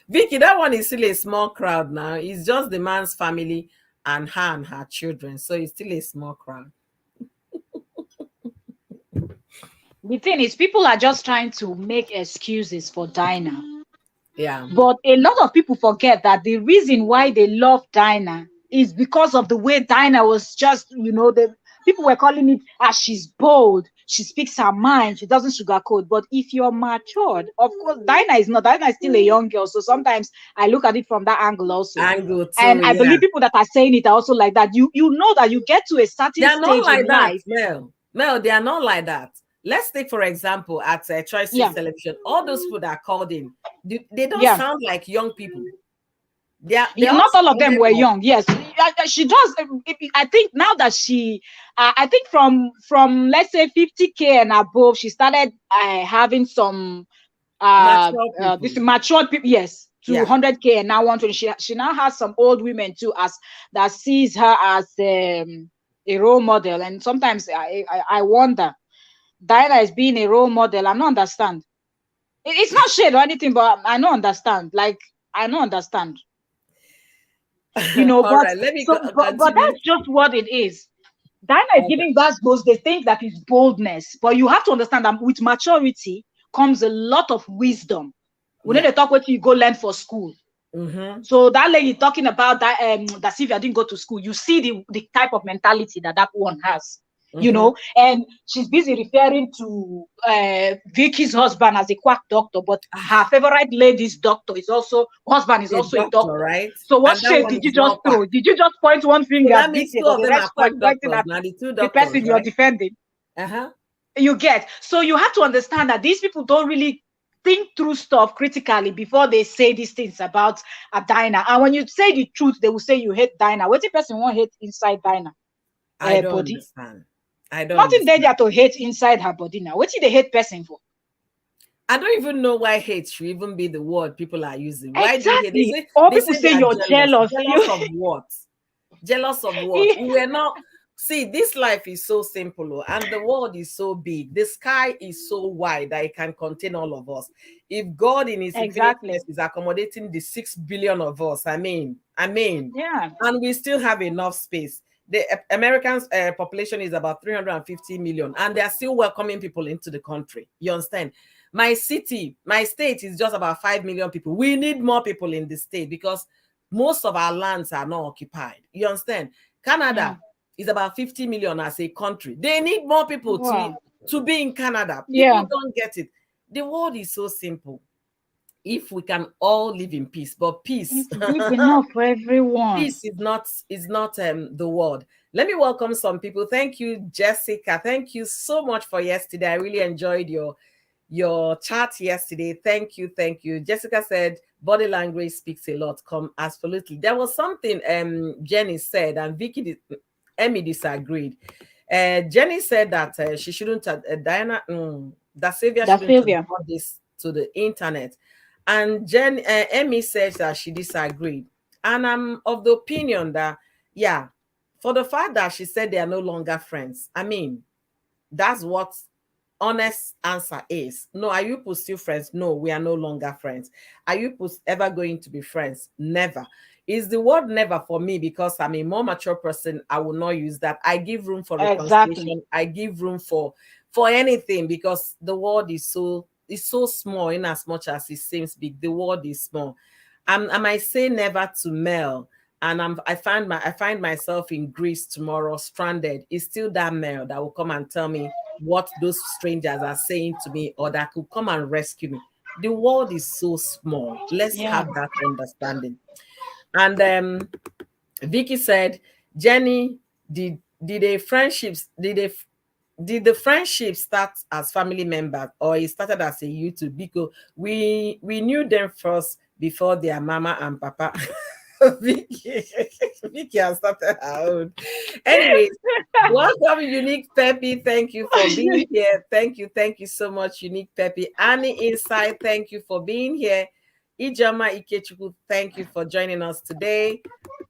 [SPEAKER 1] Vicky, that one is still a small crowd now. It's just the man's family and her children. So it's still a small crowd.
[SPEAKER 2] The thing is, people are just trying to make excuses for Dyna.
[SPEAKER 1] Yeah.
[SPEAKER 2] But a lot of people forget that the reason why they love Dyna is because of the way Dyna was just, the people were calling it as she's bold, she speaks her mind, she doesn't sugarcoat. But if you're matured, of course, Dyna is not. Dyna is still a young girl. So sometimes I look at it from that angle also.
[SPEAKER 1] Angle too,
[SPEAKER 2] and I
[SPEAKER 1] yeah.
[SPEAKER 2] believe people that are saying it are also like that. You know that you get to a certain
[SPEAKER 1] They are not
[SPEAKER 2] stage
[SPEAKER 1] like
[SPEAKER 2] in
[SPEAKER 1] that,
[SPEAKER 2] life.
[SPEAKER 1] Mel, they are not like that. Let's take, for example, at Choice
[SPEAKER 2] Yeah.
[SPEAKER 1] Television, all those people that are called in, they don't
[SPEAKER 2] Yeah.
[SPEAKER 1] sound like young people.
[SPEAKER 2] Not all of them were young. Yes, she does. I think now that I think from let's say 50K and above, she started having some this matured people. Yes, to 100K and now 120. She now has some old women too, as that sees her as a a role model. And sometimes I wonder, Dyna is being a role model. I don't understand. It's not shade or anything, but I don't understand. Like, I don't understand.
[SPEAKER 1] All
[SPEAKER 2] But
[SPEAKER 1] right, let me
[SPEAKER 2] but
[SPEAKER 1] continue.
[SPEAKER 2] that's just what it is. Dyna is
[SPEAKER 1] Okay.
[SPEAKER 2] giving goals. They think that is boldness, but you have to understand that with maturity comes a lot of wisdom. We need
[SPEAKER 1] Yeah.
[SPEAKER 2] to talk what you go learn for school.
[SPEAKER 1] Mm-hmm.
[SPEAKER 2] So that lady talking about that Sylvia didn't go to school, you see the type of mentality that one has,
[SPEAKER 1] Mm-hmm.
[SPEAKER 2] and she's busy referring to Vicky's husband as a quack doctor, but her favorite lady's doctor is also husband is
[SPEAKER 1] A
[SPEAKER 2] also a
[SPEAKER 1] doctor,
[SPEAKER 2] doctor.
[SPEAKER 1] right?
[SPEAKER 2] So what
[SPEAKER 1] And that
[SPEAKER 2] shade
[SPEAKER 1] one
[SPEAKER 2] did you
[SPEAKER 1] is
[SPEAKER 2] just
[SPEAKER 1] not quack.
[SPEAKER 2] throw? Did you just point one
[SPEAKER 1] So
[SPEAKER 2] finger at
[SPEAKER 1] that means
[SPEAKER 2] Vicky,
[SPEAKER 1] two
[SPEAKER 2] but
[SPEAKER 1] of
[SPEAKER 2] the
[SPEAKER 1] them are
[SPEAKER 2] rest were
[SPEAKER 1] quack
[SPEAKER 2] pointing
[SPEAKER 1] doctors.
[SPEAKER 2] at
[SPEAKER 1] Now the two
[SPEAKER 2] the
[SPEAKER 1] doctors,
[SPEAKER 2] person you're
[SPEAKER 1] right?
[SPEAKER 2] defending?
[SPEAKER 1] Uh-huh.
[SPEAKER 2] You get. So you have to understand that these people don't really think through stuff critically before they say these things about a Dyna. And when you say the truth, they will say you hate Dyna. What if person won't hate inside Dyna
[SPEAKER 1] I don't
[SPEAKER 2] body?
[SPEAKER 1] understand. I don't
[SPEAKER 2] Nothing there
[SPEAKER 1] understand.
[SPEAKER 2] to hate inside her body now. What if they hate person for?
[SPEAKER 1] I don't even know why hate should even be the word people are using. Why do you hate? They
[SPEAKER 2] Exactly.
[SPEAKER 1] say
[SPEAKER 2] Or
[SPEAKER 1] they
[SPEAKER 2] people
[SPEAKER 1] say they
[SPEAKER 2] say
[SPEAKER 1] are
[SPEAKER 2] you're
[SPEAKER 1] jealous.
[SPEAKER 2] jealous.
[SPEAKER 1] Jealous
[SPEAKER 2] You
[SPEAKER 1] of what? Jealous of what? We're not. See, this life is so simple, oh, and the world is so big. The sky is so wide that it can contain all of us. If God in his
[SPEAKER 2] exactly.
[SPEAKER 1] infiniteness is accommodating the 6 billion of us,
[SPEAKER 2] Yeah.
[SPEAKER 1] and we still have enough space. The American population is about 350 million, and they are still welcoming people into the country. You understand? My city, my state is just about 5 million people. We need more people in the state because most of our lands are not occupied. You understand?
[SPEAKER 2] Mm.
[SPEAKER 1] Canada is about 50 million as a country. They need more people
[SPEAKER 2] Wow.
[SPEAKER 1] to be in Canada. People
[SPEAKER 2] Yeah.
[SPEAKER 1] don't get it. The world is so simple. If we can all live in peace, but peace
[SPEAKER 2] It's big enough for everyone.
[SPEAKER 1] peace is not the word. Let me welcome some people. Thank you, Jessica. Thank you so much for yesterday. I really enjoyed your chat yesterday. Thank you, thank you. Jessica said body language speaks a lot. Come, absolutely. There was something Jenny said, and Emmy disagreed. Jenny said that she shouldn't have, Diana, that Savior
[SPEAKER 2] The
[SPEAKER 1] shouldn't have
[SPEAKER 2] savior.
[SPEAKER 1] brought this to the internet. And Emmy says that she disagreed. And I'm of the opinion that, yeah, for the fact that she said they are no longer friends, I mean, that's what honest answer is. No, are you still friends? No, we are no longer friends. Are you ever going to be friends? Never. Is the word never for me because I'm a more mature person. I will not use that. I give room for
[SPEAKER 2] Exactly.
[SPEAKER 1] reconciliation. I give room for anything because the world is so small in as much as it seems big. The world is small. I might say never to Mel, and I find myself in Greece tomorrow, stranded. It's still that Mel that will come and tell me what those strangers are saying to me, or that could come and rescue me. The world is so small. Let's
[SPEAKER 2] Yeah.
[SPEAKER 1] have that understanding. And Vicky said, Jenny, did a friendships did the friendship start as family members or it started as a YouTube? Because we knew them first before their mama and papa. Vicky, Vicky has started her own. Anyways, welcome, Unique Peppy. Thank you for being here. Thank you so much, Unique Peppy. Annie Inside, thank you for being here. Ijama Ikechukwu, thank you for joining us today.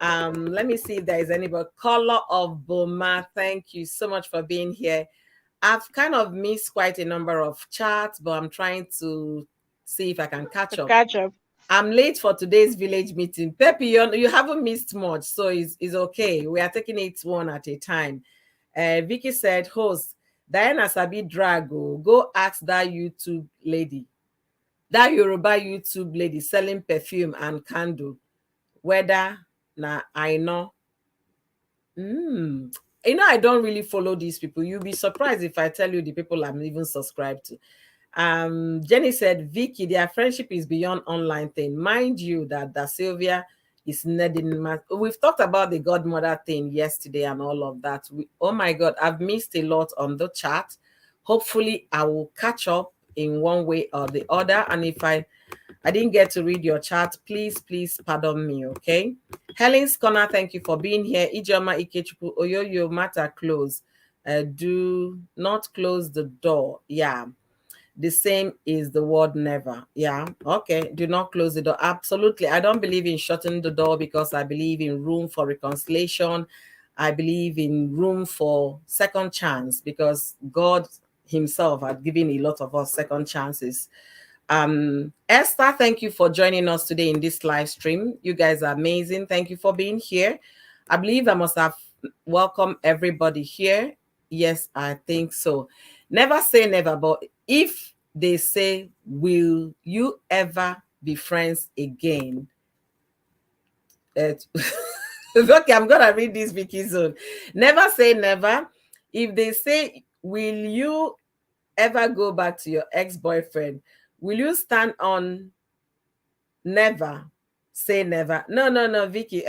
[SPEAKER 1] Let me see if there is anybody. Color of Boma, thank you so much for being here. I've kind of missed quite a number of chats, but I'm trying to see if I can catch
[SPEAKER 2] To
[SPEAKER 1] up.
[SPEAKER 2] catch up.
[SPEAKER 1] I'm late for today's village meeting. Pepe, you haven't missed much, so it's okay. We are taking it one at a time. Vicky said, host, Diana Sabi Drago, go ask that YouTube lady, that Yoruba YouTube lady selling perfume and candle, whether na I know. I don't really follow these people. You'll be surprised if I tell you the people I'm even subscribed to. Jenny said, Vicky, their friendship is beyond online thing. Mind you that Sylvia is needing we've talked about the godmother thing yesterday and all of that. Oh my god, I've missed a lot on the chat. Hopefully I will catch up in one way or the other. And if I didn't get to read your chat, please pardon me, okay? Helen's Corner, thank you for being here. Ijoma Ikechukwu, Oyoyo matter close. Do not close the door. Yeah. The same is the word never. Yeah. Okay. Do not close the door. Absolutely. I don't believe in shutting the door because I believe in room for reconciliation I believe in room for second chance because God himself had given a lot of us second chances. Esther, thank you for joining us today in this live stream. You guys are amazing. Thank you for being here. I believe I must have welcomed everybody here. Yes, I think so. Never say never, but if they say, will you ever be friends again? Okay, I'm gonna read this Vicky zone. Never say never. If they say, will you ever go back to your ex-boyfriend, will you stand on never? Say never. No, no, no, Vicky.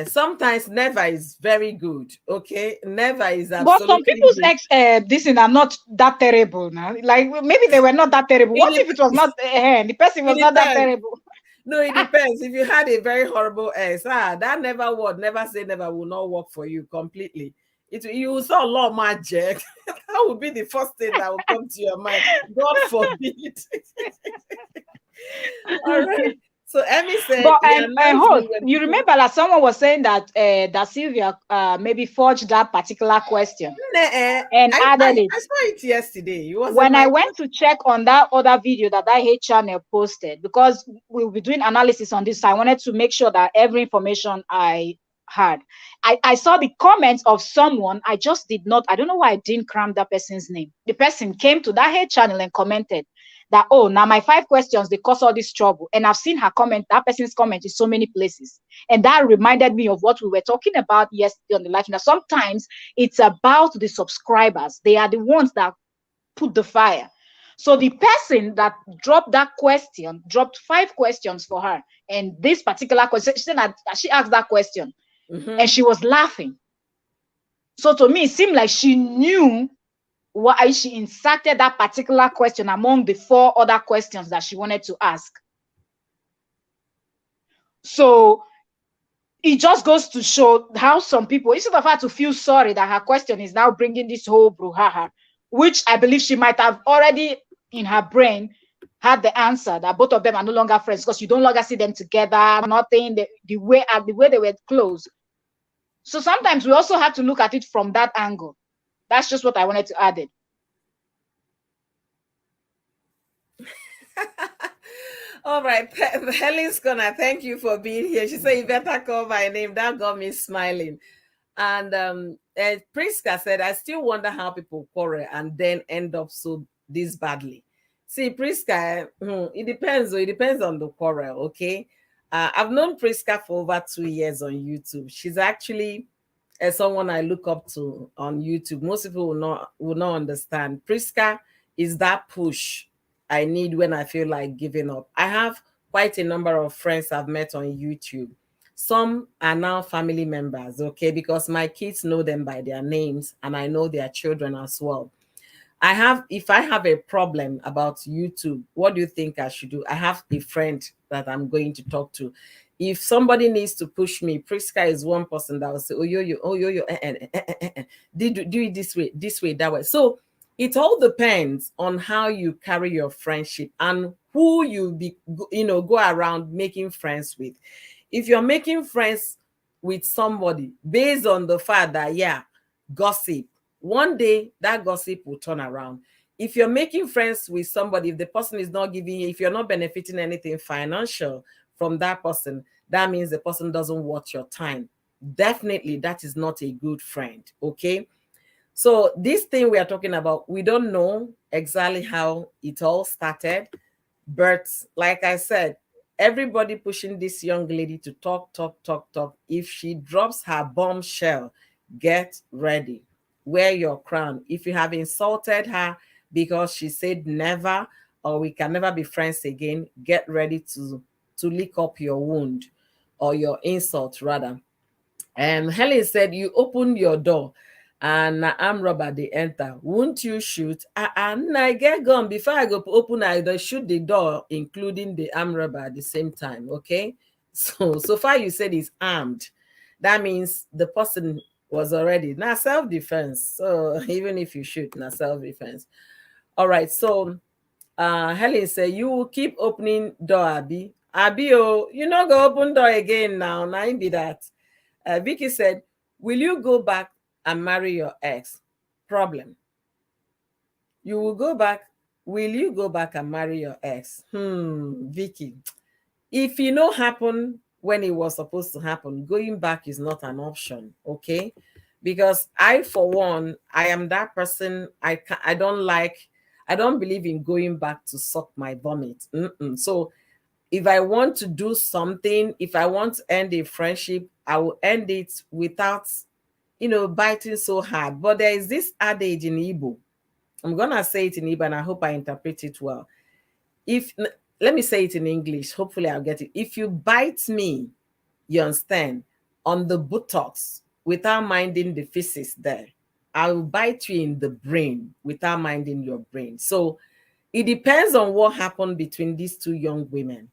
[SPEAKER 1] Sometimes never is very good. Okay, never is
[SPEAKER 2] But some
[SPEAKER 1] absolutely
[SPEAKER 2] people's
[SPEAKER 1] good.
[SPEAKER 2] ex this thing are not that terrible now. Like maybe they were not that terrible. What
[SPEAKER 1] It,
[SPEAKER 2] if it was not the person was
[SPEAKER 1] it
[SPEAKER 2] not that
[SPEAKER 1] depends.
[SPEAKER 2] terrible?
[SPEAKER 1] No, it depends. If you had a very horrible ex, that never word, never say never will not work for you completely. You saw a lot of magic. That would be the first thing that will come to your mind. God forbid. All right. So Emmy said,
[SPEAKER 2] But
[SPEAKER 1] it annoys me
[SPEAKER 2] host,
[SPEAKER 1] when
[SPEAKER 2] you
[SPEAKER 1] people.
[SPEAKER 2] remember that someone was saying that that Sylvia maybe forged that particular question
[SPEAKER 1] Nah,
[SPEAKER 2] and added it.
[SPEAKER 1] I saw it yesterday. It was in
[SPEAKER 2] When I
[SPEAKER 1] my.
[SPEAKER 2] went to check on that other video that hate channel posted, because we'll be doing analysis on this, I wanted to make sure that every information I had, I saw the comments of someone. I just did not, I don't know why I didn't cram that person's name. The person came to that hate channel and commented that, oh, now my 5 questions, they cause all this trouble. And I've seen her comment, that person's comment in so many places. And that reminded me of what we were talking about yesterday on the live. Now, sometimes it's about the subscribers. They are the ones that put the fire. So the person that dropped that question dropped 5 questions for her. And this particular question, she said that she asked that question and she was laughing. So to me, it seemed like she knew why she inserted that particular question among the 4 other questions that she wanted to ask. So it just goes to show how some people, instead of her to feel sorry that her question is now bringing this whole brouhaha, which I believe she might have already in her brain had the answer that both of them are no longer friends because you don't longer see them together, nothing, the way they were close. So sometimes we also have to look at it from that angle. That's just what I wanted to add it.
[SPEAKER 1] All right, Helen's gonna thank you for being here. She said, "You better call my name." That got me smiling. And Priska said, "I still wonder how people quarrel and then end up so this badly." See, Priska, it depends. It depends on the quarrel. Okay, I've known Priska for over 2 years on YouTube. She's actually someone I look up to on YouTube. Most people will not understand. Priska is that push I need when I feel like giving up. I have quite a number of friends I've met on YouTube. Some are now family members, okay, because my kids know them by their names and I know their children as well. If I have a problem about YouTube, what do you think I should do? I have a friend that I'm going to talk to. If somebody needs to push me, Priska is one person that will say, oh, yo, do it this way, that way. So it all depends on how you carry your friendship and who go around making friends with. If you're making friends with somebody based on the fact that, yeah, gossip, one day that gossip will turn around. If you're making friends with somebody, if the person is not giving you, if you're not benefiting anything financial from that person, that means the person doesn't watch your time. Definitely, that is not a good friend. Okay. So this thing we are talking about, we don't know exactly how it all started, but like I said, everybody pushing this young lady to talk, talk, talk, talk. If she drops her bombshell, get ready. Wear your crown. If you have insulted her because she said never or we can never be friends again, get ready to lick up your wound or your insult rather. Helen said, you opened your door and arm robber they enter. Won't you shoot? I get gone before I go open, I don't shoot the door, including the arm robber at the same time. Okay. So far you said he's armed. That means the person was already now self-defense. So even if you shoot, now self-defense. All right. So Helen said, you will keep opening door, Abby. Abby, oh, you not go open door again now. Now be that. Vicky said, Will you go back and marry your ex? Problem. You will go back. Will you go back and marry your ex? Vicky. If it no happen when it was supposed to happen, going back is not an option, okay? Because I, for one, I am that person. I don't like. I don't believe in going back to suck my vomit. So if I want to do something, if I want to end a friendship, I will end it without, biting so hard. But there is this adage in Igbo. I'm gonna say it in Igbo, and I hope I interpret it well. If Let me say it in English. Hopefully, I'll get it. If you bite me, you understand, on the buttocks without minding the physics there, I will bite you in the brain without minding your brain. So it depends on what happened between these two young women,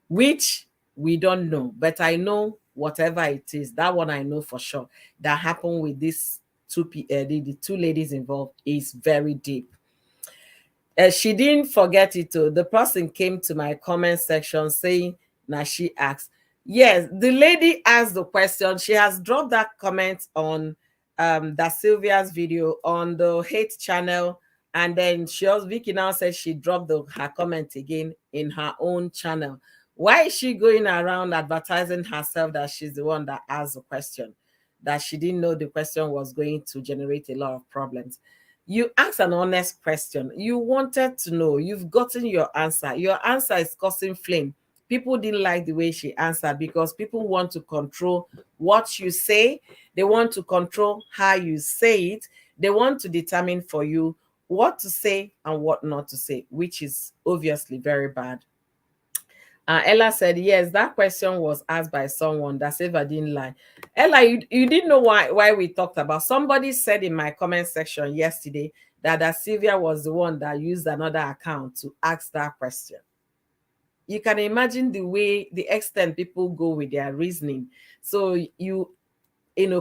[SPEAKER 1] which we don't know. But I know whatever it is, that one I know for sure, that happened with these the two ladies involved is very deep. She didn't forget it too. The person came to my comment section saying, now she asked. Yes, the lady asked the question. She has dropped that comment on that Sylvia's video on the hate channel. And then Vicky now said she dropped her comment again in her own channel. Why is she going around advertising herself that she's the one that asked the question? That she didn't know the question was going to generate a lot of problems. You asked an honest question. You wanted to know. You've gotten your answer. Your answer is causing flame. People didn't like the way she answered because people want to control what you say. They want to control how you say it. They want to determine for you what to say and what not to say, which is obviously very bad. Ella said, yes, that question was asked by someone that said I didn't lie. Ella, you didn't know why we talked about. Somebody said in my comment section yesterday that Sylvia was the one that used another account to ask that question. You can imagine the extent people go with their reasoning. So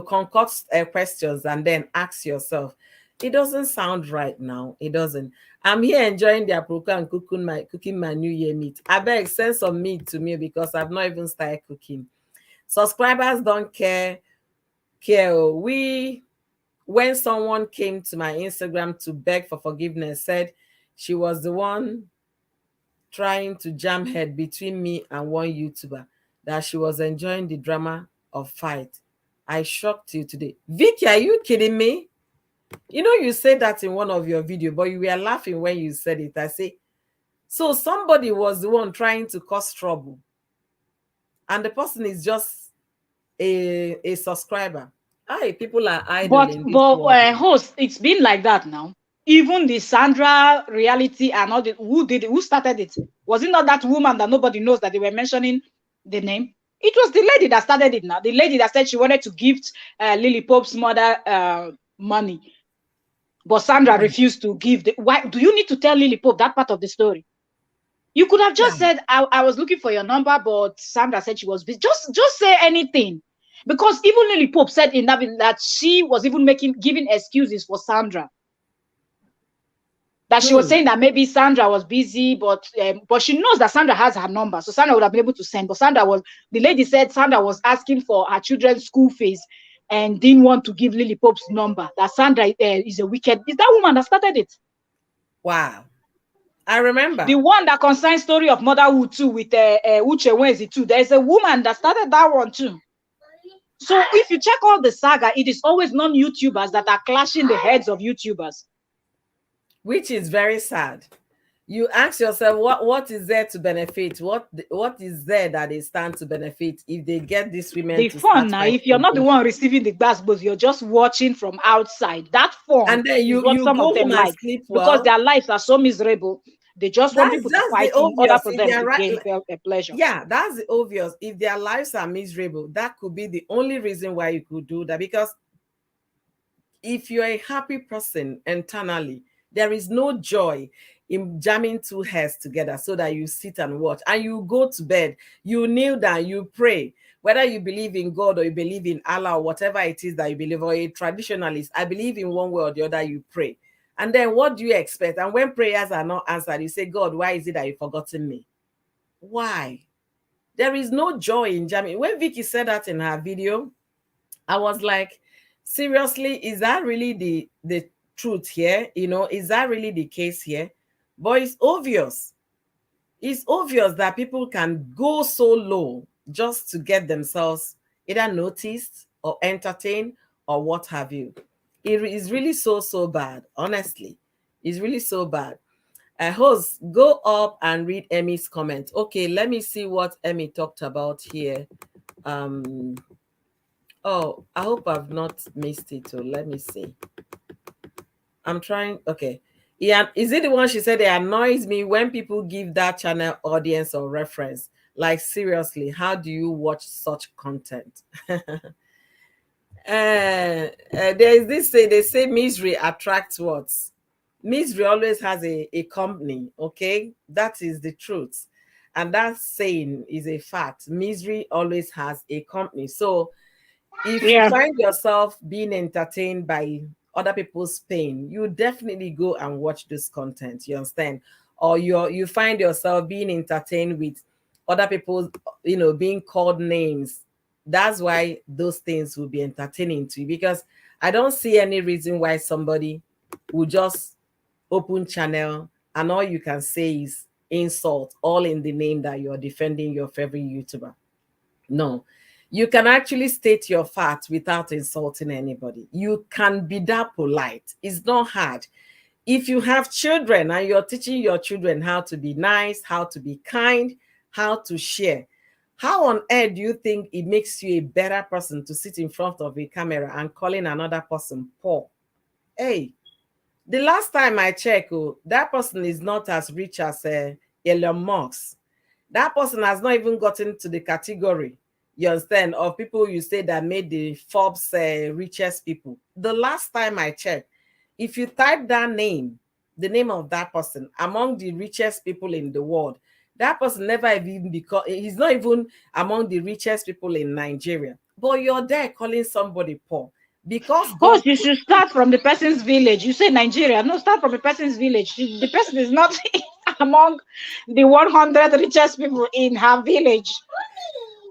[SPEAKER 1] concoct questions and then ask yourself, it doesn't sound right now. It doesn't. I'm here enjoying their program and cooking my New Year meat. I beg, send some meat to me because I've not even started cooking. Subscribers don't care. When someone came to my Instagram to beg for forgiveness, said she was the one trying to jam head between me and one YouTuber, that she was enjoying the drama of fight. I shocked you today. Vicky, are you kidding me? You said that in one of your videos, but you were laughing when you said it. I say, so somebody was the one trying to cause trouble, and the person is just a subscriber. People are idle in this world.
[SPEAKER 2] Host, it's been like that now. Even the Sandra reality and all the who started it? Was it not that woman that nobody knows that they were mentioning the name? It was the lady that started it now. The lady that said she wanted to gift Lily Pope's mother money. But Sandra refused to give. Why do you need to tell Lily Pope that part of the story? You could have just said, I was looking for your number, but Sandra said she was busy. Just say anything. Because even Lily Pope said in that she was even giving excuses for Sandra. That she was saying that maybe Sandra was busy, but she knows that Sandra has her number. So Sandra would have been able to send. But the lady said Sandra was asking for her children's school fees and didn't want to give Lily Pope's number. That Sandra is a wicked. Is that woman that started it?
[SPEAKER 1] Wow. I remember.
[SPEAKER 2] The one that concerns story of motherhood too with Ekwueme too. There's a woman that started that one too. So if you check all the saga, it is always non-YouTubers that are clashing the heads of YouTubers.
[SPEAKER 1] Which is very sad. You ask yourself, what is there to benefit? What is there that they stand to benefit if they get these women
[SPEAKER 2] the
[SPEAKER 1] to
[SPEAKER 2] fun now? If you're not the one receiving the but you're just watching from outside. That fun,
[SPEAKER 1] and then you
[SPEAKER 2] some
[SPEAKER 1] go
[SPEAKER 2] of them
[SPEAKER 1] home
[SPEAKER 2] like
[SPEAKER 1] and sleep well,
[SPEAKER 2] because their lives are so miserable. They just want people to fight in order for them to gain a pleasure.
[SPEAKER 1] Yeah, that's the obvious. If their lives are miserable, that could be the only reason why you could do that. Because if you're a happy person internally, there is no joy in jamming two heads together so that you sit and watch and you go to bed, you kneel down, you pray. Whether you believe in God or you believe in Allah or whatever it is that you believe, or a traditionalist, I believe in one way or the other, you pray. And then what do you expect? And when prayers are not answered, you say, God, why is it that you've forgotten me? Why? There is no joy in jamming. When Vicky said that in her video, I was like, seriously, is that really the truth here? Is that really the case here? But it's obvious. It's obvious that people can go so low just to get themselves either noticed or entertained or what have you. It is really so bad, honestly. It's really so bad. Host, go up and read Emmy's comment. Okay, let me see what Emmy talked about here. Um, oh, I hope I've not missed it. So let me see. I'm trying. Okay. Yeah, is it the one she said it annoys me when people give that channel audience or reference? Like, seriously, how do you watch such content? There is this say, they say misery attracts what? Misery always has a company, okay? That is the truth. And that saying is a fact. Misery always has a company. So if you
[SPEAKER 2] Yeah.
[SPEAKER 1] find yourself being entertained by other people's pain, you definitely go and watch this content. You understand? Or you find yourself being entertained with other people's, being called names. That's why those things will be entertaining to you, because I don't see any reason why somebody will just open channel and all you can say is insult, all in the name that you're defending your favorite YouTuber. No, you can actually state your facts without insulting anybody. You can be that polite. It's not hard. If you have children and you're teaching your children how to be nice, how to be kind, how to share, how on earth do you think it makes you a better person to sit in front of a camera and calling another person poor? Hey, the last time I checked, that person is not as rich as Elon Musk. That person has not even gotten to the category, you understand, of people you say that made the Forbes richest people. The last time I checked, if you type that name, the name of that person among the richest people in the world, that person never even because he's not even among the richest people in Nigeria. But you're there calling somebody poor because God
[SPEAKER 2] First, you
[SPEAKER 1] put
[SPEAKER 2] should start from the person's village. You say Nigeria. No, start from the person's village. The person is not among the 100 richest people in her village.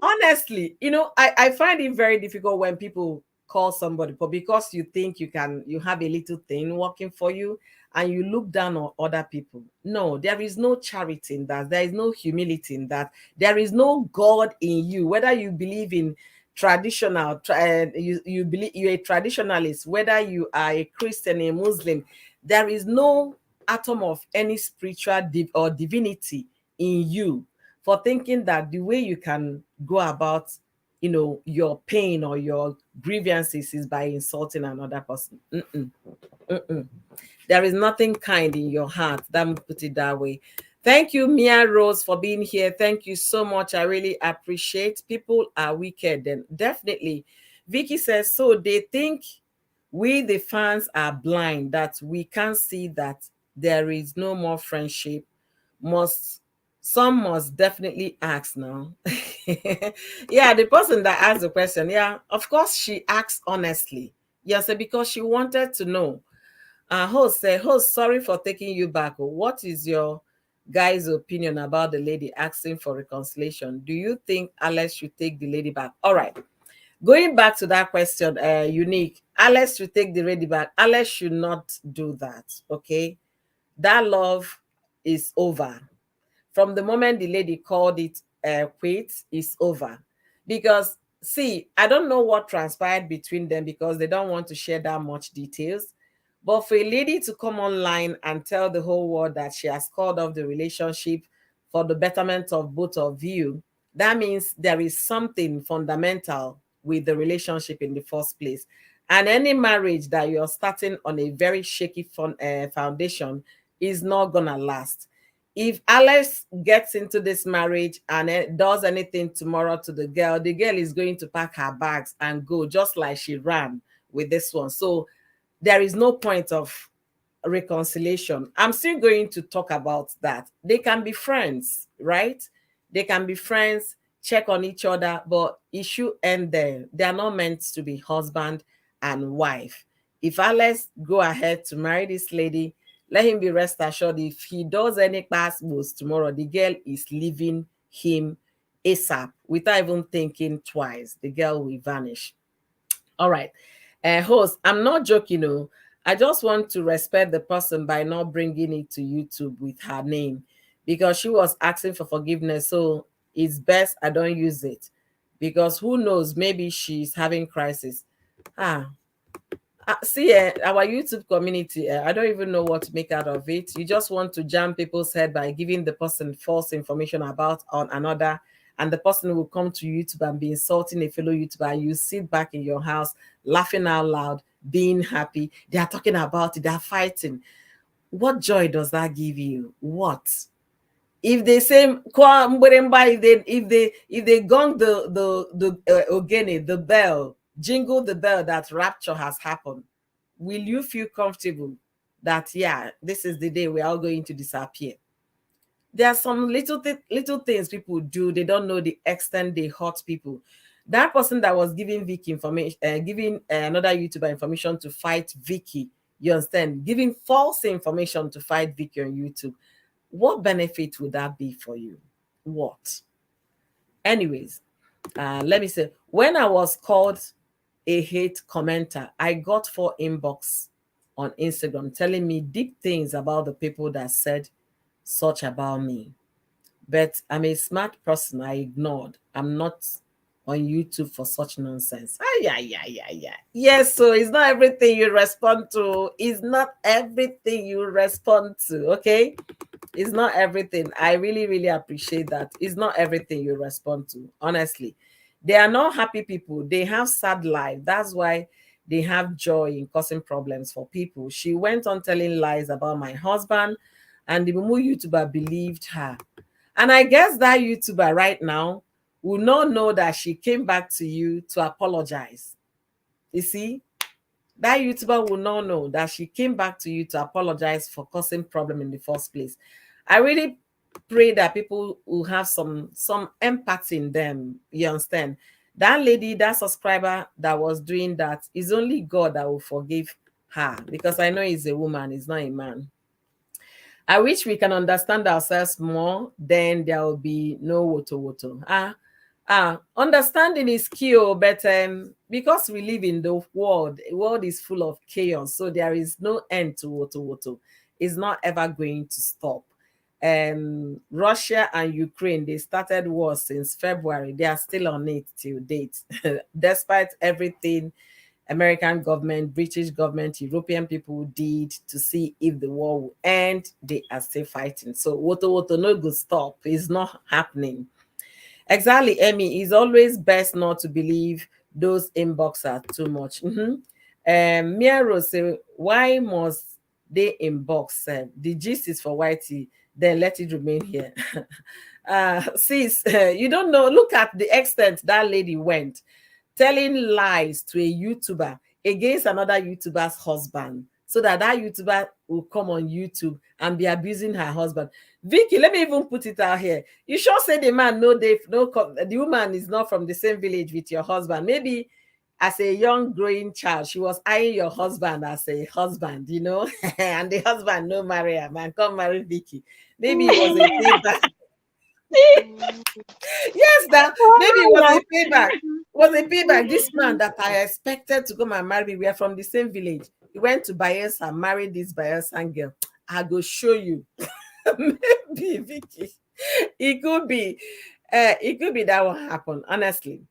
[SPEAKER 1] honestly, I find it very difficult when people call somebody poor because you think you have a little thing working for you and you look down on other people. No, there is no charity in that. There is no humility in that. There is no God in you. Whether you believe in you believe you're a traditionalist, whether you are a Christian, a Muslim, there is no atom of any spiritual or divinity in you for thinking that the way you can go about your pain or your grievances is by insulting another person. Mm-mm. There is nothing kind in your heart. Let me put it that way. Thank you, Mia Rose, for being here. Thank you so much. I really appreciate. People are wicked, and definitely. Vicky says, so they think we, the fans, are blind, that we can't see that there is no more friendship. Must Some must definitely ask now. Yeah, the person that asked the question, yeah, of course she asked honestly. Yes, because she wanted to know. Host said, host, sorry for taking you back. What is your guy's opinion about the lady asking for reconciliation? Do you think Alex should take the lady back? All right. Going back to that question, Unique, Alex should take the lady back. Alex should not do that. Okay. That love is over. From the moment the lady called it quits, it's over. Because, see, I don't know what transpired between them because they don't want to share that much details. But for a lady to come online and tell the whole world that she has called off the relationship for the betterment of both of you, that means there is something fundamental with the relationship in the first place. And any marriage that you're starting on a very shaky foundation is not going to last. If Alex gets into this marriage and does anything tomorrow to the girl is going to pack her bags and go, just like she ran with this one. So there is no point of reconciliation. I'm still going to talk about that. They can be friends, right? They can be friends, check on each other, but it should end there. They are not meant to be husband and wife. If Alex go ahead to marry this lady, let him be rest assured if he does any pass moves tomorrow, the girl is leaving him ASAP without even thinking twice. The girl will vanish. All right. Host, I'm not joking. No, I just want to respect the person by not bringing it to YouTube with her name because she was asking for forgiveness. So it's best I don't use it because who knows, maybe she's having crisis. Ah, see, our YouTube community, I don't even know what to make out of it. You just want to jam people's head by giving the person false information about on another, and the person will come to YouTube and be insulting a fellow YouTuber, and you sit back in your house laughing out loud, being happy. They are talking about it, they are fighting. What joy does that give you? What? If they say if they gong the ogene, the bell, jingle the bell that rapture has happened, will you feel comfortable that yeah, this is the day we're all going to disappear? There are some little things people do, they don't know the extent they hurt people. That person that was giving Vicky information, giving another YouTuber information to fight Vicky, you understand, giving false information to fight Vicky on YouTube, what benefit would that be for you? What? Anyways, let me say, when I was called a hate commenter, I got 4 inbox on Instagram telling me deep things about the people that said such about me. But I'm a smart person. I ignored. I'm not on YouTube for such nonsense. Ah, yeah, yeah, yeah, yeah. Yes, so it's not everything you respond to. It's not everything you respond to. Okay, it's not everything. I really, really appreciate that. It's not everything you respond to. Honestly, they are not happy people. They have sad life. That's why they have joy in causing problems for people. She went on telling lies about my husband, and the Mumu YouTuber believed her. And I guess that YouTuber right now will not know that she came back to you to apologize. You see, that YouTuber will not know that she came back to you to apologize for causing problem in the first place. I really pray that people will have some empathy in them. You understand? That lady, that subscriber that was doing that, is only God that will forgive her because I know he's a woman, he's not a man. I wish we can understand ourselves more, then there will be no woto woto. Understanding is key, but because we live in the world is full of chaos, so there is no end to woto woto. It's not ever going to stop. Russia and Ukraine, they started war since February. They are still on it till date, despite everything American government, British government, European people did to see if the war will end. They are still fighting. So woto woto no go stop. It's not happening. Exactly, Emmy. It's always best not to believe those inboxers too much. Mia Rose say, why must they inbox? The gist is for YT, then let it remain here. Sis, you don't know. Look at the extent that lady went, telling lies to a YouTuber against another YouTuber's husband, so that that YouTuber will come on YouTube and be abusing her husband. Vicky, let me even put it out here. You sure say the man no, the woman is not from the same village with your husband. Maybe as a young growing child, she was eyeing your husband as a husband, and the husband no marry her, man, come marry Vicky. Maybe it was a payback. Yes, that maybe it was a payback. Was a payback. This man that I expected to come and marry me, we are from the same village. He went to Bayelsa, married this Bayelsan girl. I go show you. Maybe Vicky. It could be that will happen. Honestly,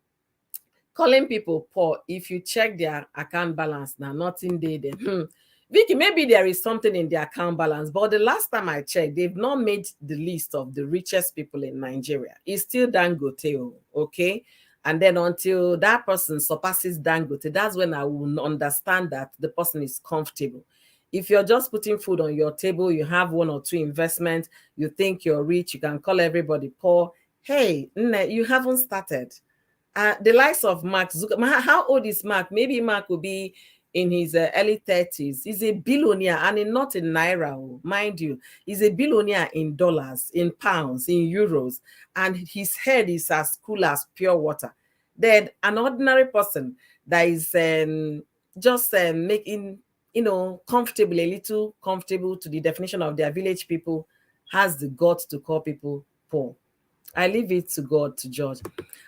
[SPEAKER 1] calling people poor, if you check their account balance now, nothing they there. Vicky, maybe there is something in their account balance, but the last time I checked, they've not made the list of the richest people in Nigeria. It's still Dangote, okay? And then until that person surpasses Dangote, that's when I will understand that the person is comfortable. If you're just putting food on your table, you have 1 or 2 investments, you think you're rich, you can call everybody poor. Hey, you haven't started. The likes of Mark Zuckerberg. How old is Mark? Maybe Mark will be in his early 30s. He's a billionaire, and not in naira, mind you. He's a billionaire in dollars, in pounds, in euros, and his head is as cool as pure water. Then an ordinary person that is just making comfortable, a little comfortable to the definition of their village people, has the guts to call people poor. I leave it to God to judge.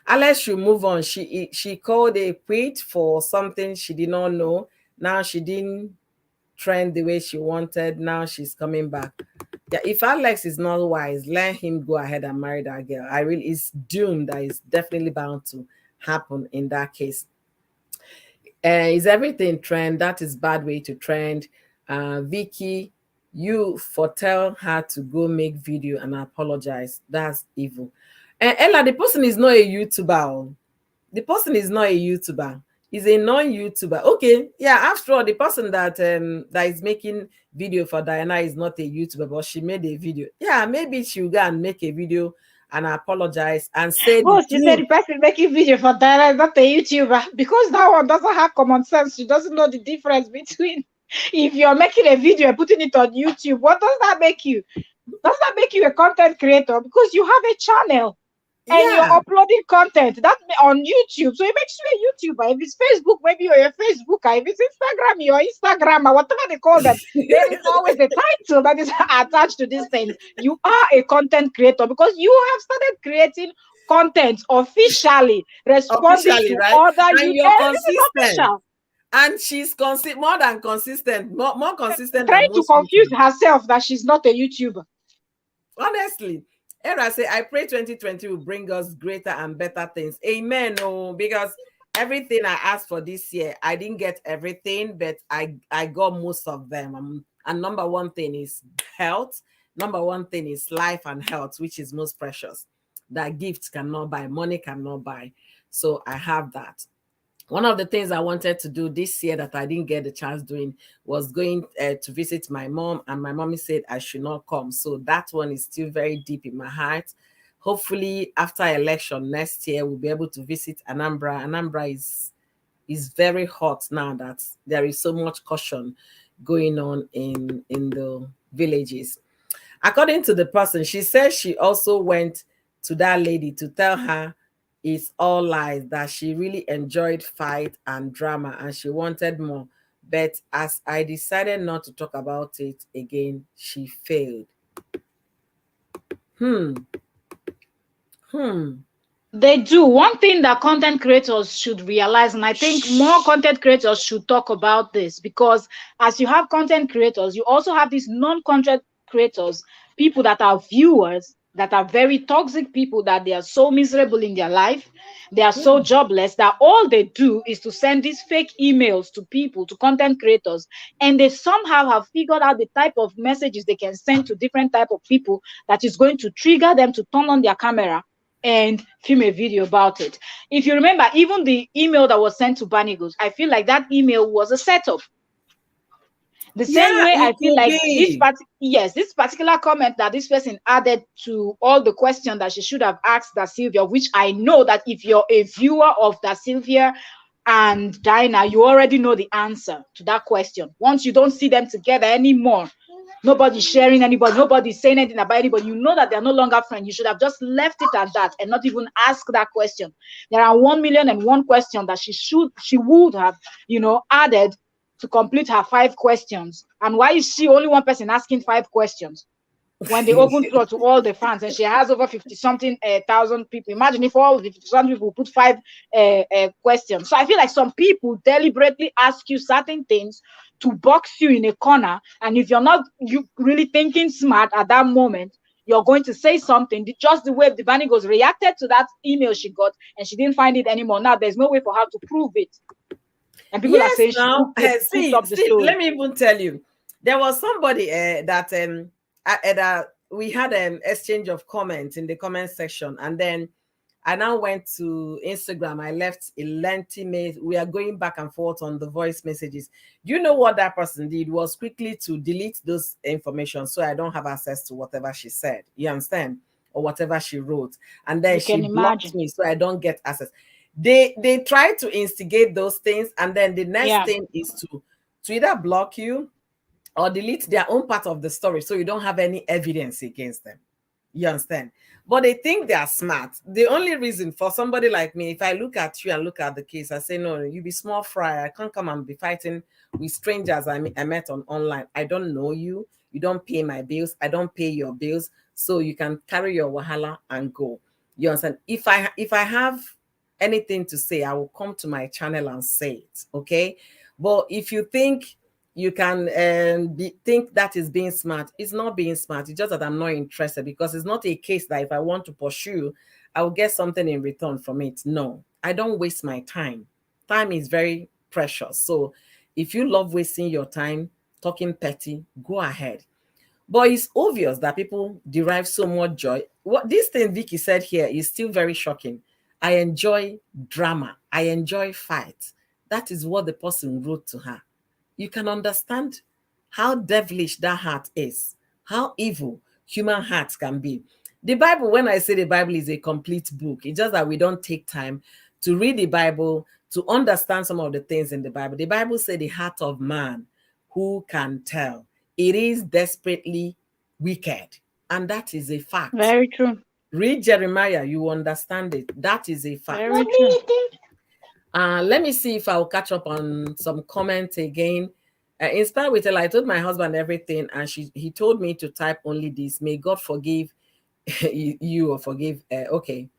[SPEAKER 1] Unless you move on. She called a quit for something she did not know. Now she didn't trend the way she wanted. Now she's coming back. Yeah, if Alex is not wise, let him go ahead and marry that girl. I really, it's doomed. That is definitely bound to happen in that case. Is everything trend? That is bad way to trend. Vicky, you foretell her to go make video and apologize. That's evil. Ella, the person is not a YouTuber. Oh. The person is not a YouTuber. He's a non-YouTuber. Okay, yeah. After all, the person that is making video for Diana is not a YouTuber, but she made a video. Yeah, maybe she'll go and make a video and apologize and say the
[SPEAKER 2] Oh, she said
[SPEAKER 1] truth.
[SPEAKER 2] the person making video for Dyna is not a YouTuber because that one doesn't have common sense. She doesn't know the difference between if you're making a video and putting it on YouTube. What does that make you? Does that make you a content creator? Because you have a channel and you're
[SPEAKER 1] Yeah.
[SPEAKER 2] uploading content that on YouTube. So it makes you a YouTuber. If it's Facebook, maybe you're a Facebooker. If it's Instagram, you're Instagrammer, whatever they call them. There is always a title that is attached to these things. You are a content creator because you have started creating content officially, responding
[SPEAKER 1] Officially,
[SPEAKER 2] to
[SPEAKER 1] right?
[SPEAKER 2] other
[SPEAKER 1] And
[SPEAKER 2] you.
[SPEAKER 1] you're
[SPEAKER 2] This is
[SPEAKER 1] consistent.
[SPEAKER 2] official.
[SPEAKER 1] And she's more than consistent, more consistent than
[SPEAKER 2] Trying to
[SPEAKER 1] most
[SPEAKER 2] confuse
[SPEAKER 1] YouTubers.
[SPEAKER 2] herself that she's not a YouTuber.
[SPEAKER 1] Honestly, Era say, I pray 2020 will bring us greater and better things. Amen. Oh, because everything I asked for this year, I didn't get everything, but I got most of them. And number one thing is health. Number one thing is life and health, which is most precious. That gifts cannot buy, money cannot buy. So I have that. One of the things I wanted to do this year that I didn't get the chance doing was going to visit my mom, and my mommy said I should not come. So that one is still very deep in my heart. Hopefully, after election next year, we'll be able to visit Anambra. Anambra is very hot now that there is so much caution going on in the villages. According to the person, she says she also went to that lady to tell her it's all lies, that she really enjoyed fight and drama and she wanted more. But as I decided not to talk about it again, she failed. Hmm. Hmm.
[SPEAKER 2] They do. One thing that content creators should realize, and I think more content creators should talk about this, because as you have content creators, you also have these non-content creators, people that are viewers, that are very toxic people, that they are so miserable in their life, they are so
[SPEAKER 1] Hmm.
[SPEAKER 2] jobless that all they do is to send these fake emails to people, to content creators, and they somehow have figured out the type of messages they can send to different type of people that is going to trigger them to turn on their camera and film a video about it. If you remember, even the email that was sent to Banigos, I feel like that email was a setup. The same
[SPEAKER 1] Yeah,
[SPEAKER 2] way
[SPEAKER 1] it
[SPEAKER 2] I feel
[SPEAKER 1] could
[SPEAKER 2] like this
[SPEAKER 1] be.
[SPEAKER 2] this particular comment that this person added to all the questions that she should have asked that Sylvia, which I know that if you're a viewer of that Sylvia and Dyna, you already know the answer to that question. Once you don't see them together anymore, nobody's sharing anybody, nobody's saying anything about anybody, you know that they're no longer friends. You should have just left it at that and not even ask that question. There are 1,000,001 questions that she would have, added to complete her 5 questions. And why is she only one person asking 5 questions when they open floor to all the fans and she has over 50 something thousand people? Imagine if all the 50 something people put 5 questions. So I feel like some people deliberately ask you certain things to box you in a corner, and if you're not you really thinking smart at that moment, you're going to say something just the way the Banigos reacted to that email she got, and she didn't find it anymore. Now there's no way for her to prove it, and people are
[SPEAKER 1] Yes,
[SPEAKER 2] saying she
[SPEAKER 1] now
[SPEAKER 2] cooked
[SPEAKER 1] see,
[SPEAKER 2] up the
[SPEAKER 1] see,
[SPEAKER 2] story.
[SPEAKER 1] let me even tell you, there was somebody that we had an exchange of comments in the comment section, and then I now went to Instagram. I left a lengthy mail. We are going back and forth on the voice messages. Do you know what that person did? Was quickly to delete those information so I don't have access to whatever she said. You understand? Or whatever she wrote. And then
[SPEAKER 2] You
[SPEAKER 1] she
[SPEAKER 2] can
[SPEAKER 1] blocked
[SPEAKER 2] imagine.
[SPEAKER 1] me so I don't get access. They try to instigate those things, and then the next
[SPEAKER 2] Yeah.
[SPEAKER 1] thing is to either block you or delete their own part of the story so you don't have any evidence against them. You understand? But they think they are smart. The only reason for somebody like me, if I look at you and look at the case, I say, no, you be small fry. I can't come and be fighting with strangers I met on online. I don't know you. You don't pay my bills. I don't pay your bills. So you can carry your wahala and go. You understand? If I have anything to say, I will come to my channel and say it. Okay. But if you think you can think that is being smart, it's not being smart. It's just that I'm not interested, because it's not a case that if I want to pursue, I will get something in return from it. No, I don't waste my time. Time is very precious. So if you love wasting your time talking petty, go ahead. But it's obvious that people derive so much joy. What this thing Vicky said here is still very shocking. I enjoy drama. I enjoy fight. That is what the person wrote to her. You can understand how devilish that heart is, how evil human hearts can be. The Bible, when I say the Bible is a complete book, it's just that we don't take time to read the Bible, to understand some of the things in the Bible. The Bible says the heart of man, who can tell? It is desperately wicked. And that is a fact.
[SPEAKER 2] Very true.
[SPEAKER 1] Read Jeremiah, you understand it. That is a fact.
[SPEAKER 2] Very true.
[SPEAKER 1] Let me see if I'll catch up on some comments again. Inspired with I told my husband everything, and he told me to type only this. May God forgive you or forgive. Okay.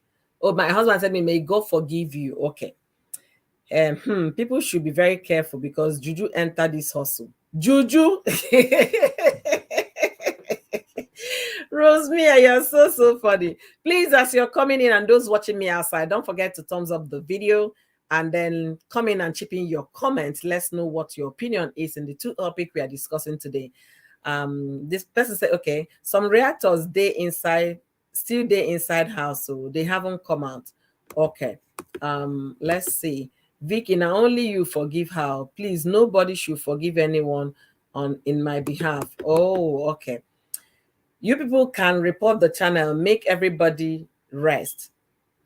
[SPEAKER 1] Oh, my husband said me, may God forgive you. Okay. People should be very careful because Juju entered this hustle. Juju. Rosemary, you're so funny. Please, as you're coming in and those watching me outside, don't forget to thumbs up the video and then come in and chip in your comments. Let's know what your opinion is in the two topics we are discussing today. This person said, okay, some reactors still they inside house, so they haven't come out. Okay. Let's see. Vicky, now only you forgive her. Please, nobody should forgive anyone in my behalf. Oh, okay. You people can report the channel, make everybody rest.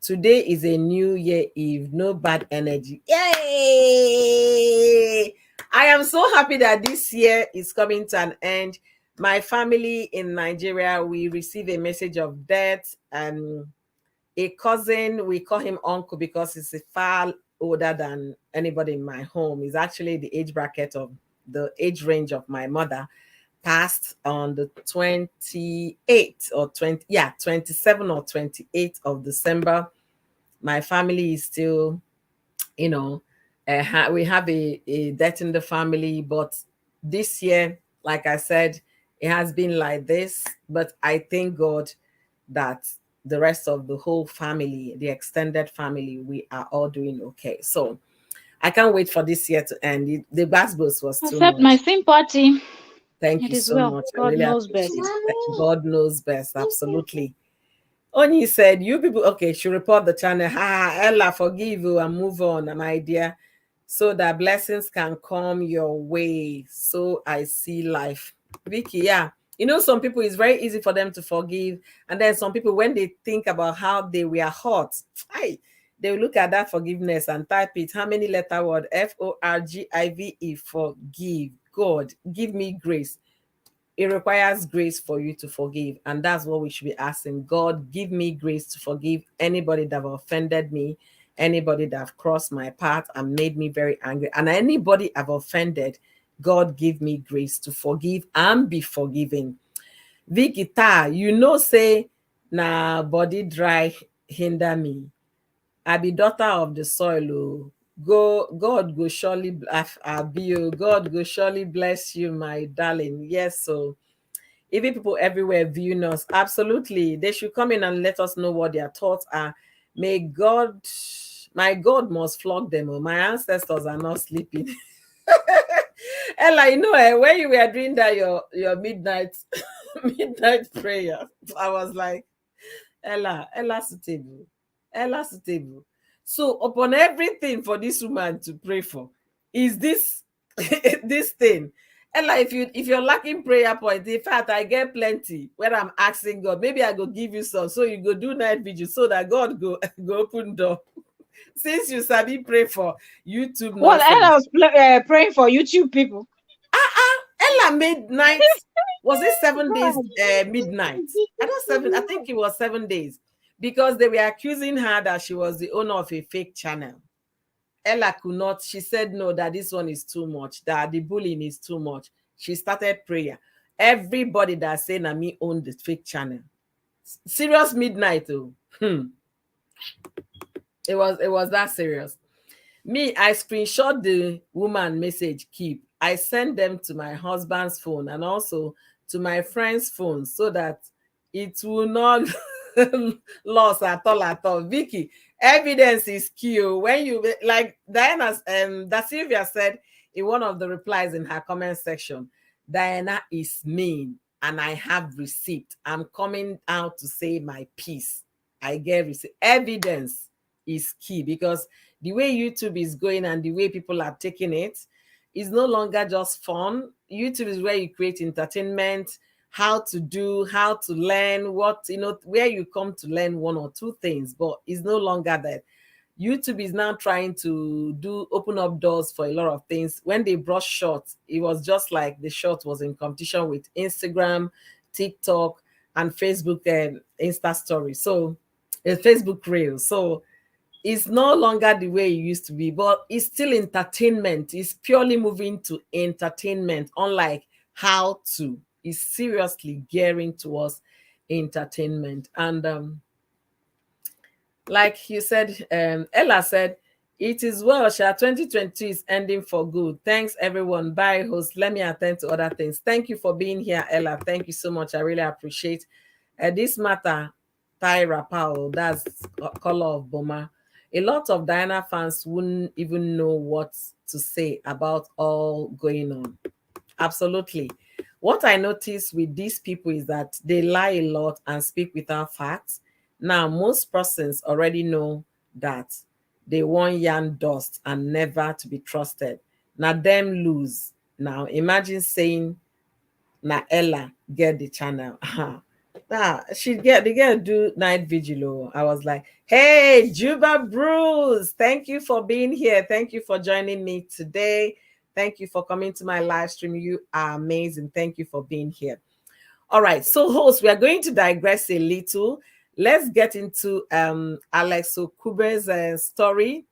[SPEAKER 1] Today is a new year eve, no bad energy. Yay! I am so happy that this year is coming to an end. My family in Nigeria, we receive a message of death, and a cousin, we call him uncle because he's far older than anybody in my home. He's actually the age bracket of the age range of my mother, passed on the 28th or 27 or 28th of December. My family is still, we have a death in the family, but this year, like I said, it has been like this. But I thank God that the rest of the whole family, the extended family, we are all doing okay. So I can't wait for this year to end. The Basbos was too
[SPEAKER 2] Accept my
[SPEAKER 1] much.
[SPEAKER 2] sympathy.
[SPEAKER 1] Thank
[SPEAKER 2] It
[SPEAKER 1] you
[SPEAKER 2] is
[SPEAKER 1] so
[SPEAKER 2] well.
[SPEAKER 1] much. I
[SPEAKER 2] God
[SPEAKER 1] really
[SPEAKER 2] knows best.
[SPEAKER 1] appreciate it. God knows best. Absolutely. Oni said, you people, okay, should report the channel. Ella, forgive you and move on, my dear, so that blessings can come your way. So I see life. Vicky, yeah. Some people, it's very easy for them to forgive. And then some people, when they think about how they were hurt, they will look at that forgiveness and type it. How many letter word? Forgive, forgive. God, give me grace. It requires grace for you to forgive, and that's what we should be asking. God, give me grace to forgive anybody that have offended me, anybody that have crossed my path and made me very angry, and anybody I've offended. God, give me grace to forgive and be forgiven. Vikita, say na body dry hinder me. I be daughter of the soil. God go surely God go surely bless you, my darling. Yes, so even people everywhere viewing us, absolutely, they should come in and let us know what their thoughts are. My God must flog them. My ancestors are not sleeping. Ella, when you were doing that your midnight midnight prayer, I was like, Ella suitable. Ella suitable. So upon everything for this woman to pray for is this this thing. Ella, if you're lacking prayer point, in fact, I get plenty when I'm asking God. Maybe I go give you some, so you go do night vigil so that God go open door. Since you sabi pray for YouTube
[SPEAKER 2] Well, and I
[SPEAKER 1] nonsense.
[SPEAKER 2] was praying for YouTube people.
[SPEAKER 1] Ella made night. Was it 7 days midnight? I don't 7. I think it was 7 days, because they were accusing her that she was the owner of a fake channel. Ella could not. She said no, that this one is too much. That the bullying is too much. She started prayer. Everybody that said na me owned the fake channel. Serious midnight, oh. It was that serious. Me, I screenshot the woman message keep. I send them to my husband's phone and also to my friend's phone so that it will not lost at all at all. Vicky, evidence is key. Oh. When you like Diana, that Sylvia said in one of the replies in her comment section, Diana is mean and I have receipt. I'm coming out to say my piece. I get receipt. Evidence is key because the way YouTube is going and the way people are taking it is no longer just fun. YouTube is where you create entertainment, how to do, how to learn, where you come to learn one or two things, but it's no longer that. YouTube is now trying to open up doors for a lot of things. When they brought shorts, it was just like the short was in competition with Instagram, TikTok, and Facebook and Insta Story. So, Facebook Reels. So it's no longer the way it used to be, but it's still entertainment. It's purely moving to entertainment, unlike how to. It's seriously gearing towards entertainment. And like you said, Ella said, it is well, Sha. 2020 is ending for good. Thanks, everyone. Bye, host. Let me attend to other things. Thank you for being here, Ella. Thank you so much. I really appreciate this matter. Tyra Powell, that's color of Boma. A lot of Diana fans wouldn't even know what to say about all going on. Absolutely. What I notice with these people is that they lie a lot and speak without facts. Now, most persons already know that they want yarn dust and never to be trusted. Now, them lose. Now, imagine saying, "Na Ella get the channel." Nah, she get the girl do night vigil. Oh. I was like, "Hey, Juba Bruce, thank you for being here. Thank you for joining me today. Thank you for coming to my live stream. You are amazing. Thank you for being here." All right, so host, we are going to digress a little. Let's get into Alex Okube's story,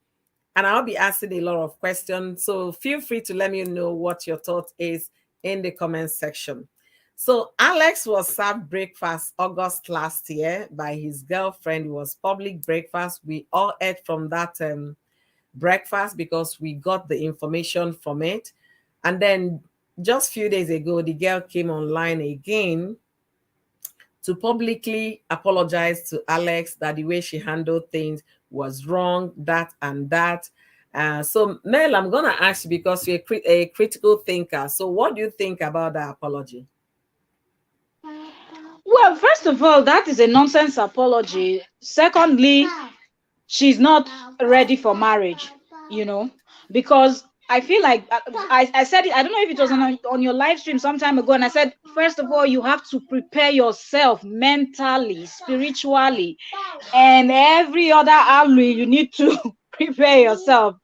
[SPEAKER 1] and I'll be asking a lot of questions. So feel free to let me know what your thought is in the comment section. So Alex was served breakfast August last year by his girlfriend. It was public breakfast. We all ate from that breakfast because we got the information from it. And then just a few days ago, the girl came online again to publicly apologize to Alex that the way she handled things was wrong, that and that. So Mel, I'm going to ask you because you're a critical thinker. So what do you think about that apology?
[SPEAKER 2] Well, first of all, that is a nonsense apology. Secondly, she's not ready for marriage, because I feel like I said it. I don't know if it was on your live stream some time ago, and I said, first of all, you have to prepare yourself mentally, spiritually, and every other ally. You need to prepare yourself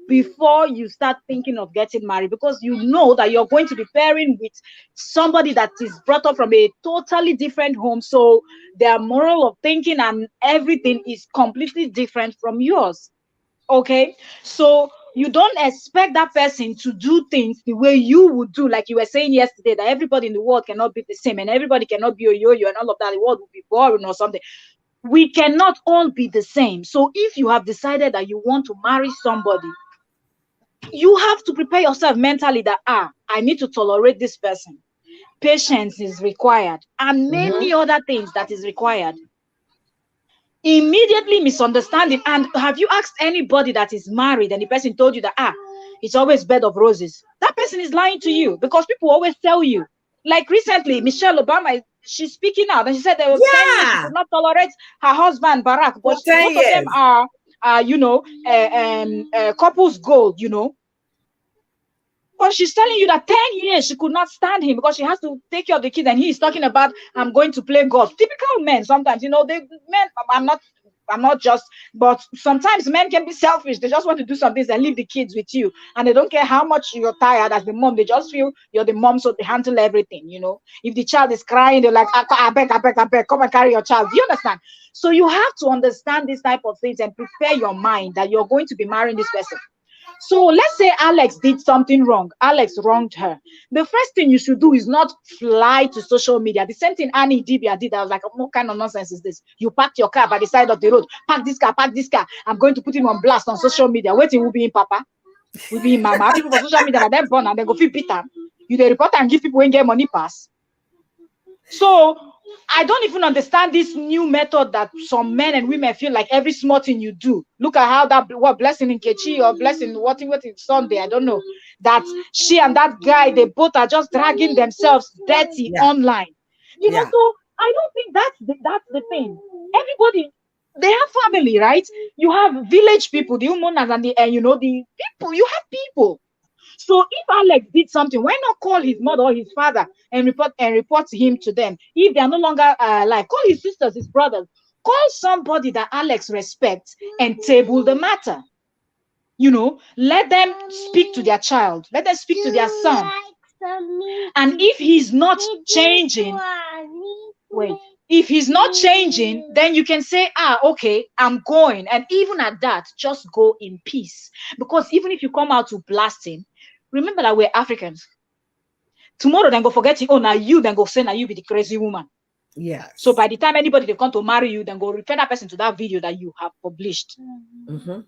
[SPEAKER 2] before you start thinking of getting married, because you know that you're going to be pairing with somebody that is brought up from a totally different home. So their moral of thinking and everything is completely different from yours. Okay, so you don't expect that person to do things the way you would do, like you were saying yesterday, that everybody in the world cannot be the same and everybody cannot be a yo-yo and all of that. The world would be boring or something. We cannot all be the same. So if you have decided that you want to marry somebody, you have to prepare yourself mentally that I need to tolerate this person. Patience is required, and many other things that is required. Immediately misunderstanding. And have you asked anybody that is married and the person told you that it's always bed of roses? That person is lying to you, because people always tell you. Like recently, Michelle Obama, she's speaking out and she said there were 10 years she could not tolerate her husband Barack, but both of them are couples gold, But she's telling you that 10 years she could not stand him because she has to take care of the kids, and he's talking about, I'm going to play golf. Typical men sometimes, I'm not just, but sometimes men can be selfish. They just want to do some things and leave the kids with you, and they don't care how much you're tired as the mom. They just feel you're the mom, so they handle everything. If the child is crying, they're like, I beg, come and carry your child. Do you understand? So you have to understand this type of things and prepare your mind that you're going to be marrying this person. So let's say Alex did something wrong. Alex wronged her. The first thing you should do is not fly to social media. The same thing Annie Dibia did. I was like, what kind of nonsense is this? You parked your car by the side of the road. Park this car, park this car. I'm going to put him on blast on social media. Waiting will be in Papa. Will be in Mama. People for social media, they're born and they go feel bitter. You the report and give people when get money pass. So I don't even understand this new method that some men and women feel like every small thing you do. Look at how that what blessing in Kechi or blessing what in Sunday, I don't know. That she and that guy, they both are just dragging themselves dirty
[SPEAKER 1] Yeah.
[SPEAKER 2] online. You know,
[SPEAKER 1] Yeah.
[SPEAKER 2] so I don't think that's the thing. Everybody, they have family, right? You have village people, the humanas and the the people. You have people. So if Alex did something, why not call his mother or his father and report him to them? If they are no longer alive, call his sisters, his brothers, call somebody that Alex respects and table the matter. Let them speak to their child, let them speak to their son. And if he's not changing, wait, if he's not changing, then you can say, okay, I'm going. And even at that, just go in peace. Because even if you come out to blast him, remember that we're Africans. Tomorrow, then go forget it. Oh, now you then go say, now you be the crazy woman.
[SPEAKER 1] Yes.
[SPEAKER 2] So by the time anybody they come to marry you, then go refer that person to that video that you have published.
[SPEAKER 1] Mm-hmm.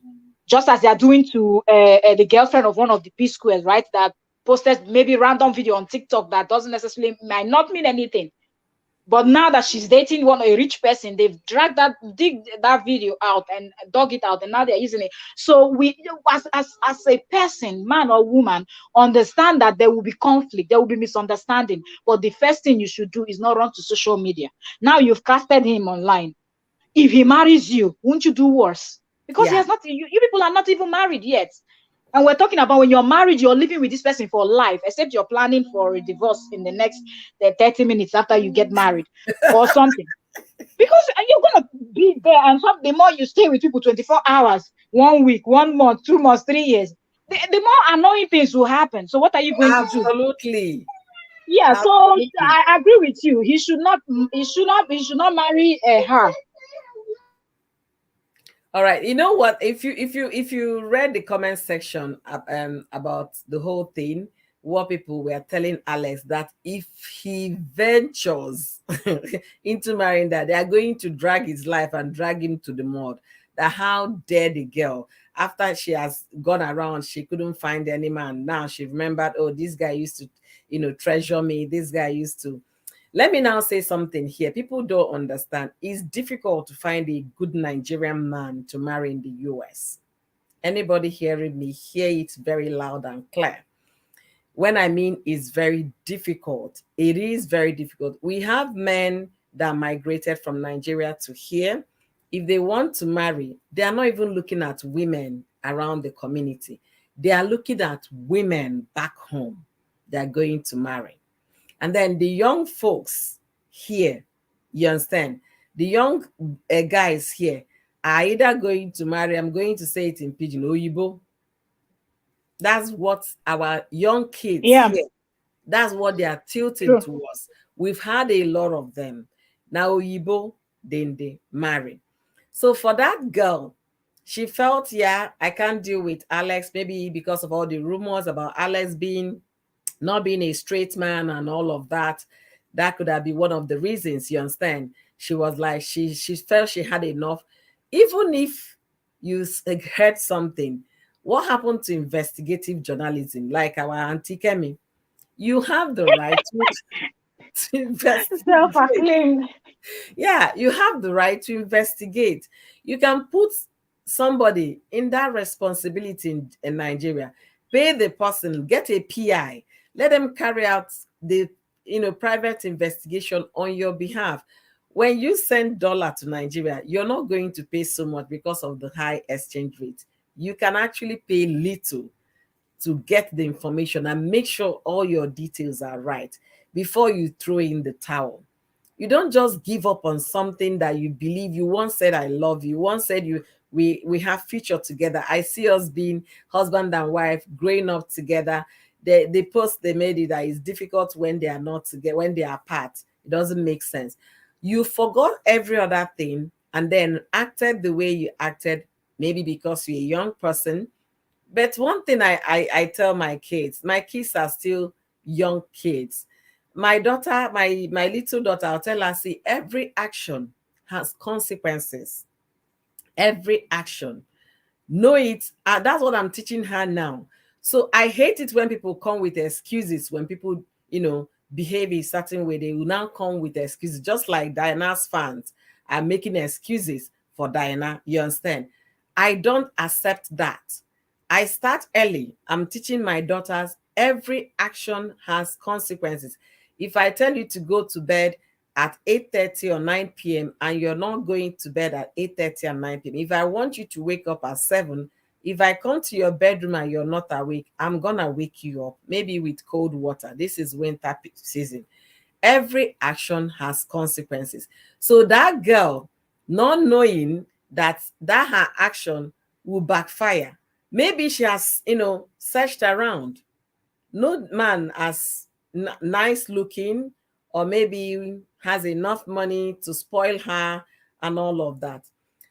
[SPEAKER 2] Just as they are doing to the girlfriend of one of the P squares, right? That posted maybe random video on TikTok that doesn't necessarily might not mean anything. But now that she's dating a rich person, they've dig that video out and dug it out, and now they're using it. So we, as a person, man or woman, understand that there will be conflict, there will be misunderstanding. But the first thing you should do is not run to social media. Now you've casted him online. If he marries you, won't you do worse? Because he has not. You people are not even married yet. And we're talking about when you're married, you're living with this person for life, except you're planning for a divorce in the next 30 minutes after you get married or something. Because you're going to be there, and the more you stay with people 24 hours, 1 week, 1 month, 2 months, 3 years, the more annoying things will happen. So what are you going to do?
[SPEAKER 1] Absolutely.
[SPEAKER 2] Yeah, so
[SPEAKER 1] Absolutely.
[SPEAKER 2] I agree with you. He should not marry her.
[SPEAKER 1] All right. You know what? If you read the comment section about the whole thing, what people were telling Alex that if he ventures into marrying that, they are going to drag his life and drag him to the mud. That how dare the girl, after she has gone around, she couldn't find any man. Now she remembered, oh, this guy used to, treasure me. This guy used to. Let me now say something here. People don't understand. It's difficult to find a good Nigerian man to marry in the US. Anybody hearing me, hear it very loud and clear. When I mean it's very difficult, it is very difficult. We have men that migrated from Nigeria to here. If they want to marry, they are not even looking at women around the community. They are looking at women back home they are going to marry. And then the young folks here, you understand, the young guys here are either going to marry, I'm going to say it in Pidgin, Oyibo. That's what our young kids
[SPEAKER 2] Yeah,
[SPEAKER 1] here, that's what they are tilting
[SPEAKER 2] true.
[SPEAKER 1] towards. We've had a lot of them. Now Oyibo, then they marry. So for that girl, she felt, yeah, I can't deal with Alex, maybe because of all the rumors about Alex not being a straight man and all of that. That could have been one of the reasons, you understand. She was like, she felt she had enough. Even if you heard something, what happened to investigative journalism, like our Auntie Kemi? You have the right to investigate.
[SPEAKER 2] Self-acclaimed.
[SPEAKER 1] Yeah, you have the right to investigate. You can put somebody in that responsibility in Nigeria, pay the person, get a PI, let them carry out the private investigation on your behalf. When you send dollar to Nigeria, you're not going to pay so much because of the high exchange rate. You can actually pay little to get the information and make sure all your details are right before you throw in the towel. You don't just give up on something that you believe. You once said I love you, once said we have future together. I see us being husband and wife, growing up together. The post they made it that it's difficult when they are not together, when they are apart. It doesn't make sense. You forgot every other thing and then acted the way you acted, maybe because you're a young person But one thing I tell my kids are still young kids. My daughter, my little daughter, I'll tell her, see, every action has consequences. Every action. Know it. That's what I'm teaching her now. So I hate it when people come with excuses, when people, behave a certain way. They will now come with excuses, just like Diana's fans are making excuses for Diana. You understand? I don't accept that. I start early. I'm teaching my daughters every action has consequences. If I tell you to go to bed at 8:30 or 9 p.m. and you're not going to bed at 8:30 and 9 p.m., if I want you to wake up at 7, if I come to your bedroom and you're not awake, I'm gonna wake you up, maybe with cold water. This is winter season. Every action has consequences. So that girl, not knowing that her action will backfire, maybe she has, searched around. No man as nice looking, or maybe has enough money to spoil her and all of that.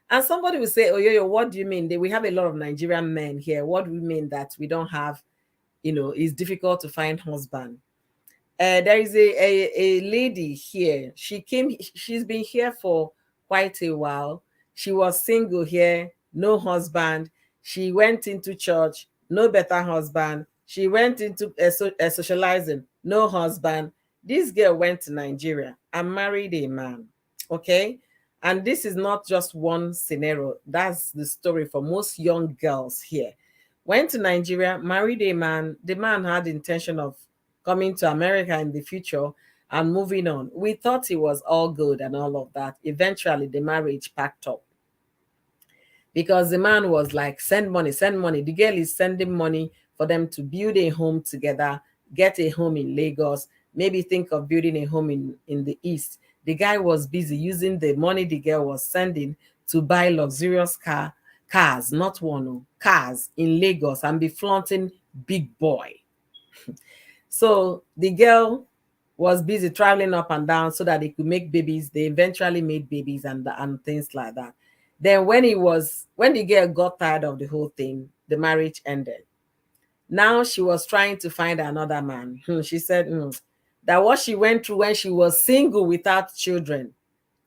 [SPEAKER 1] And somebody will say, oh, yo, what do you mean? We have a lot of Nigerian men here. What do we mean that we don't have, it's difficult to find husband? There is a lady here. She's been here for quite a while. She was single here, no husband. She went into church, no better husband. She went into socializing, no husband. This girl went to Nigeria and married a man. Okay. And this is not just one scenario. That's the story for most young girls here. Went to Nigeria, married a man. The man had the intention of coming to America in the future and moving on. We thought it was all good and all of that. Eventually, the marriage packed up because the man was like, send money, send money. The girl is sending money for them to build a home together, get a home in Lagos, maybe think of building a home in the East. The guy was busy using the money the girl was sending to buy luxurious cars, not one, cars in Lagos, and be flaunting big boy. So the girl was busy traveling up and down so that they could make babies. They eventually made babies and things like that. Then when the girl got tired of the whole thing, the marriage ended. Now she was trying to find another man. She said that what she went through when she was single without children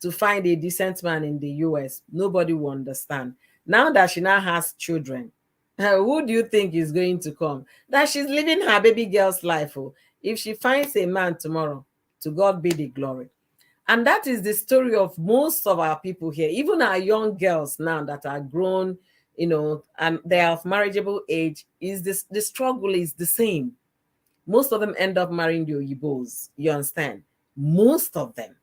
[SPEAKER 1] to find a decent man in the US, nobody will understand. Now that she now has children, who do you think is going to come? That she's living her baby girl's life. Oh, if she finds a man tomorrow, to God be the glory. And that is the story of most of our people here, even our young girls now that are grown, and they are of marriageable age. Is this the struggle is the same? Most of them end up marrying the Oyibos. You understand? Most of them.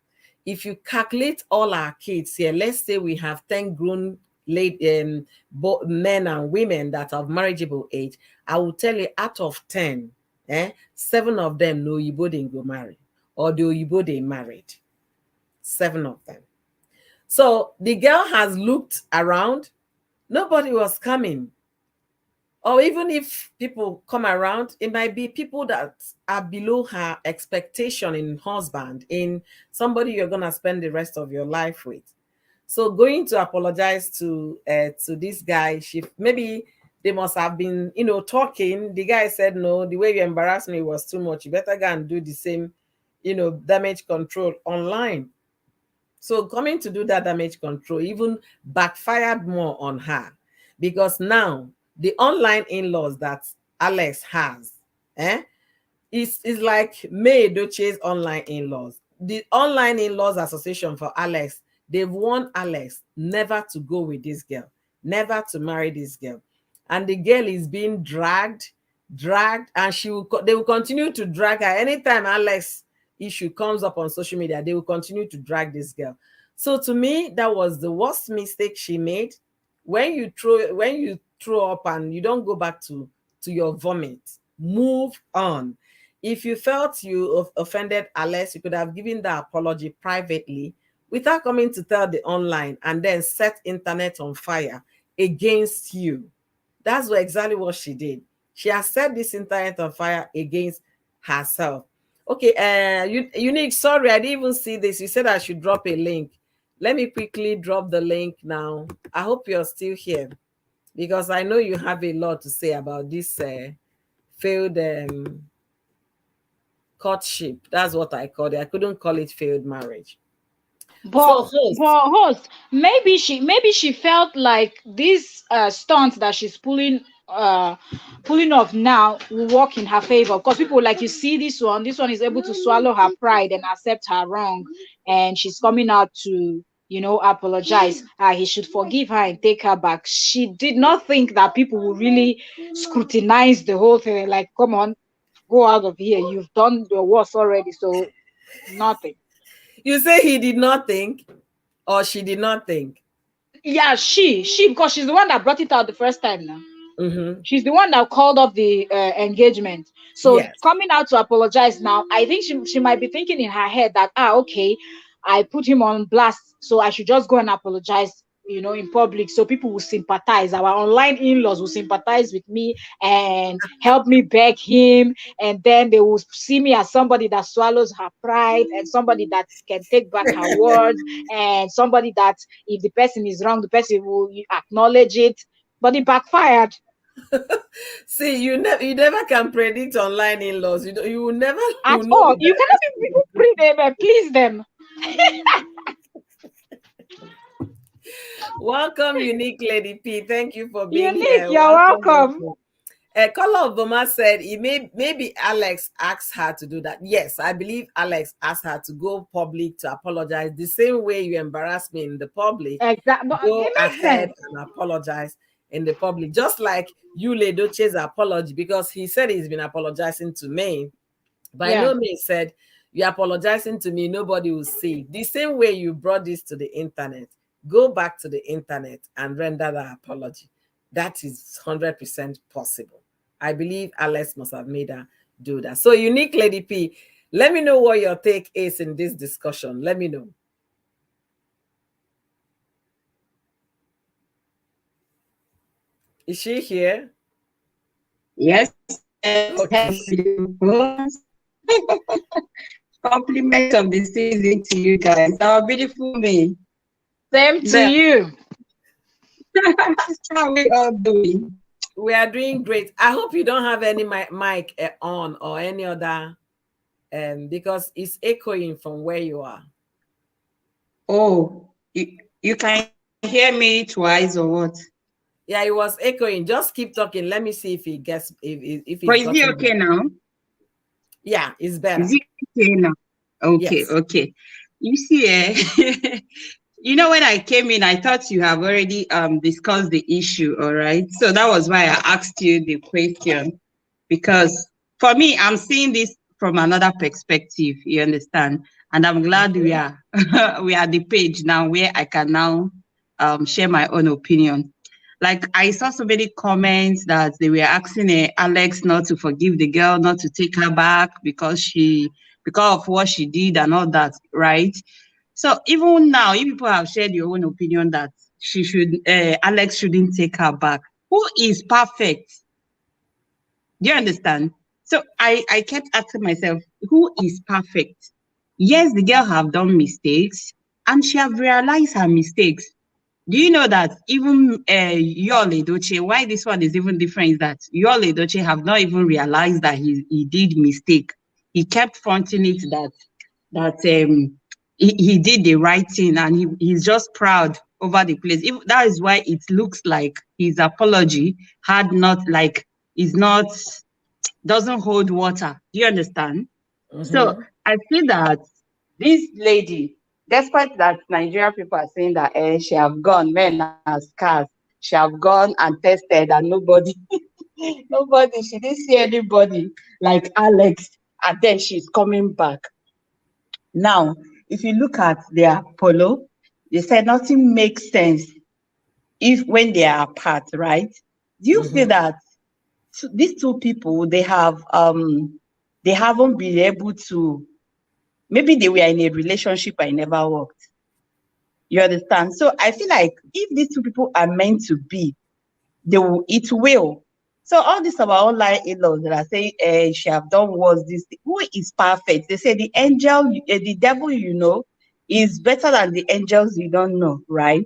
[SPEAKER 1] If you calculate all our kids here, let's say we have 10 grown men and women that are of marriageable age, I will tell you out of 10, 7 of them no Oyibo didn't go marry, or the Oyibo they married. 7 of them. So the girl has looked around, nobody was coming. Or even if people come around, it might be people that are below her expectation in husband, in somebody you're going to spend the rest of your life with. So going to apologize to this guy, maybe they must have been, talking. The guy said, no, the way you embarrassed me was too much. You better go and do the same, damage control online. So coming to do that damage control even backfired more on her, because now the online in-laws that Alex has, is like May Doche's online in-laws. The online in-laws association for Alex, they've warned Alex never to go with this girl, never to marry this girl. And the girl is being dragged, and they will continue to drag her. Anytime Alex issue comes up on social media, they will continue to drag this girl. So to me, that was the worst mistake she made. When you throw up and you don't go back to your vomit, move on. If you felt you offended Alex, you could have given the apology privately without coming to tell the online and then set internet on fire against you. That's exactly what she did. She has set this internet on fire against herself. Okay, Unique, sorry, I didn't even see this. You said I should drop a link. Let me quickly drop the link now. I hope you're still here. because I know you have a lot to say about this failed courtship. That's what I called it. I couldn't call it failed marriage.
[SPEAKER 2] But
[SPEAKER 1] So, host.
[SPEAKER 2] but host, maybe she felt like this stunt that she's pulling off now will work in her favor, because people like, you see, this one is able to swallow her pride and accept her wrong, and she's coming out to apologize. He should forgive her and take her back. She did not think that people will really scrutinize the whole thing, like, come on, go out of here, you've done your worst already, so nothing.
[SPEAKER 1] You say he did not think, or she did not think?
[SPEAKER 2] Yeah, because she's the one that brought it out the first time now.
[SPEAKER 1] Mm-hmm.
[SPEAKER 2] She's the one that called off the engagement. So
[SPEAKER 1] Yes.
[SPEAKER 2] coming out to apologize now, I think she might be thinking in her head that, okay, I put him on blast, so I should just go and apologize, in public, so people will sympathize. Our online in-laws will sympathize with me and help me beg him, and then they will see me as somebody that swallows her pride, and somebody that can take back her words, and somebody that, if the person is wrong, the person will acknowledge it. But it backfired.
[SPEAKER 1] See, you never can predict online in-laws. You will never
[SPEAKER 2] At
[SPEAKER 1] know
[SPEAKER 2] all.
[SPEAKER 1] the
[SPEAKER 2] You cannot even bring them and please them.
[SPEAKER 1] Welcome, Unique Lady P. Thank you for being
[SPEAKER 2] Unique,
[SPEAKER 1] here.
[SPEAKER 2] you're
[SPEAKER 1] Welcome,
[SPEAKER 2] welcome.
[SPEAKER 1] welcome. Caller of Boma said maybe Alex asked her to do that. Yes, I believe Alex asked her to go public to apologize. The same way you embarrassed me in the public,
[SPEAKER 2] Exactly. But
[SPEAKER 1] go
[SPEAKER 2] it makes
[SPEAKER 1] ahead
[SPEAKER 2] sense.
[SPEAKER 1] and apologize in the public. Just like you, Ledoche's apology, because he said he's been apologizing to me. By
[SPEAKER 2] Yeah.
[SPEAKER 1] no means said, you're apologizing to me, nobody will see. The same way you brought this to the internet, go back to the internet and render that apology. That is 100% possible. I believe Alex must have made her do that. So, Unique Lady P, let me know what your take is in this discussion. Let me know. Is she here?
[SPEAKER 3] Yes,
[SPEAKER 1] Okay.
[SPEAKER 3] compliment of the season to you guys. Our beautiful me.
[SPEAKER 2] Same to you.
[SPEAKER 3] How are we all doing?
[SPEAKER 1] We are doing great. I hope you don't have any mic on or any other, because it's echoing from where you are.
[SPEAKER 3] Oh, you can hear me twice or what?
[SPEAKER 1] Yeah, it was echoing. Just keep talking. Let me see if he gets if
[SPEAKER 3] But
[SPEAKER 1] it's
[SPEAKER 3] is it okay now?
[SPEAKER 1] Yeah, it's better.
[SPEAKER 3] Is it okay now? Okay,
[SPEAKER 1] Yes.
[SPEAKER 3] okay. You see, you know, when I came in, I thought you have already discussed the issue, all right? So that was why I asked you the question, because for me, I'm seeing this from another perspective, you understand? And I'm glad we are we are the page now where I can now share my own opinion. Like, I saw so many comments that they were asking Alex not to forgive the girl, not to take her back because of what she did and all that, right? So even now, if people have shared your own opinion that Alex shouldn't take her back, who is perfect? Do you understand? So I kept asking myself, who is perfect? Yes, the girl have done mistakes and she have realized her mistakes. Do you know that even Yul Edochie, why this one is even different is that Yul Edochie have not even realized that he did mistake. He kept fronting it that he did the right thing and he's just proud over the place. That is why it looks like his apology had not like is not doesn't hold water. Do you understand? So I feel that this lady, despite that Nigerian people are saying that she have gone, men are scarce, she have gone and tested and nobody, nobody, she didn't see anybody like Alex, and then she's coming back. Now, if you look at their polo, they said nothing makes sense if when they are apart, right? Do you feel that these two people they haven't been able to, maybe they were in a relationship and it never worked. You understand? So I feel like if these two people are meant to be, it will. So all this about online in-laws that are saying she have done was this. Who is perfect? They say the angel, the devil you know, is better than the angels you don't know, right?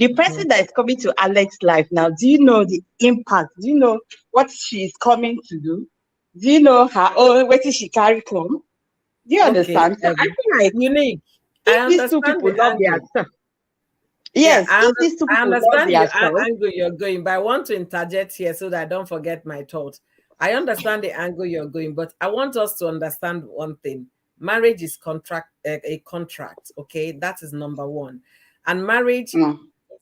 [SPEAKER 3] The person that is coming to Alex's life now, do you know the impact? Do you know what she is coming to do? Do you know her own, what is she carry come? Do you
[SPEAKER 1] Okay,
[SPEAKER 3] understand? So I feel like
[SPEAKER 1] Unique. I
[SPEAKER 3] if these two
[SPEAKER 1] understand
[SPEAKER 3] people
[SPEAKER 1] the
[SPEAKER 3] love
[SPEAKER 1] angle.
[SPEAKER 3] themselves,
[SPEAKER 1] Yeah,
[SPEAKER 3] yes, if these two
[SPEAKER 1] I
[SPEAKER 3] people love
[SPEAKER 1] understand your
[SPEAKER 3] themselves,
[SPEAKER 1] angle you're going, but I want to interject here so that I don't forget my thought. I understand the angle you're going, but I want us to understand one thing. Marriage is a contract, okay? That is number one. And marriage is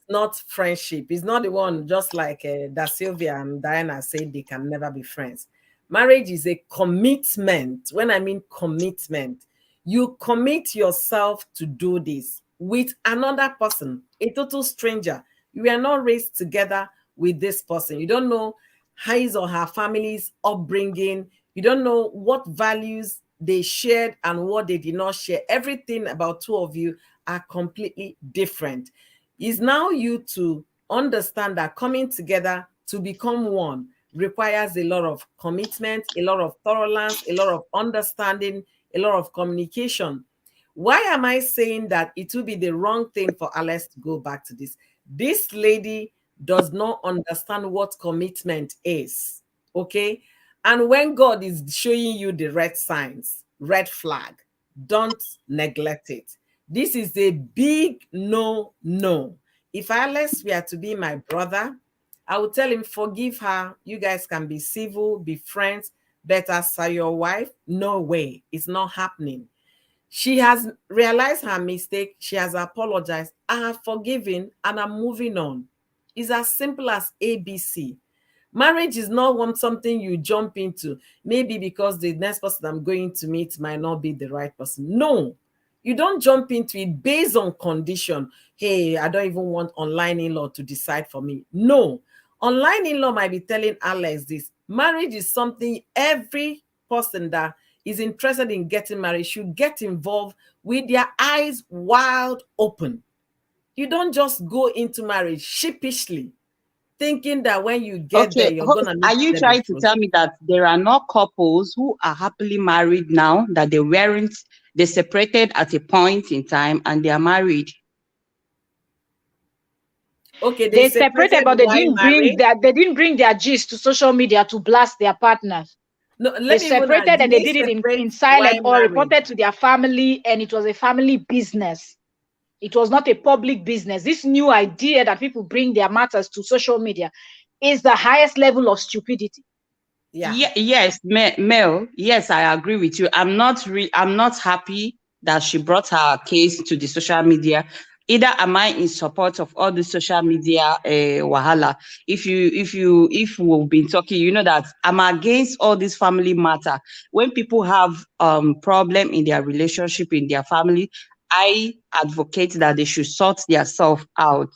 [SPEAKER 1] not friendship. It's not the one just like that Sylvia and Diana said they can never be friends. Marriage is a commitment. When I mean commitment, you commit yourself to do this with another person, a total stranger. You are not raised together with this person. You don't know his or her family's upbringing. You don't know what values they shared and what they did not share. Everything about two of you are completely different. It's now you to understand that coming together to become one requires a lot of commitment, a lot of tolerance, a lot of understanding, a lot of communication. Why am I saying that it will be the wrong thing for Alex to go back to this? This lady does not understand what commitment is. Okay. And when God is showing you the red signs, red flag, don't neglect it. This is a big no, no. If Alex were to be my brother, I would tell him, forgive her. You guys can be civil, be friends, but as your wife, no way. It's not happening. She has realized her mistake. She has apologized. I have forgiven and I'm moving on. It's as simple as ABC. Marriage is not something you jump into, maybe because the next person I'm going to meet might not be the right person. No, you don't jump into it based on condition. Hey, I don't even want online in-law to decide for me. No, online in-law might be telling Alex this. Marriage is something every person that is interested in getting married should get involved with their eyes wide open. You don't just go into marriage sheepishly, thinking that when you get there,
[SPEAKER 3] okay,
[SPEAKER 1] you're going to
[SPEAKER 3] are
[SPEAKER 1] meet
[SPEAKER 3] you
[SPEAKER 1] them
[SPEAKER 3] trying to
[SPEAKER 1] before.
[SPEAKER 3] tell me that there are not couples who are happily married now, that they separated at a point in time and they are married?
[SPEAKER 1] Okay, they
[SPEAKER 2] They separated,
[SPEAKER 1] separated
[SPEAKER 2] but
[SPEAKER 1] while married.
[SPEAKER 2] they didn't bring their gist to social media to blast their partners.
[SPEAKER 1] No,
[SPEAKER 2] They
[SPEAKER 1] let me even ask,
[SPEAKER 2] separated
[SPEAKER 1] did
[SPEAKER 2] and they
[SPEAKER 1] they
[SPEAKER 2] did it
[SPEAKER 1] separate
[SPEAKER 2] in silent
[SPEAKER 1] while
[SPEAKER 2] or
[SPEAKER 1] married?
[SPEAKER 2] reported to their family, and it was a family business. It was not a public business. This new idea that people bring their matters to social media is the highest level of stupidity.
[SPEAKER 1] Yeah.
[SPEAKER 3] Yes, Mel. Yes, I agree with you. I'm not happy that she brought her case to the social media. Either am I in support of all the social media wahala. If we've been talking, you know that I'm against all this family matter. When people have problem in their relationship, in their family, I advocate that they should sort their self out.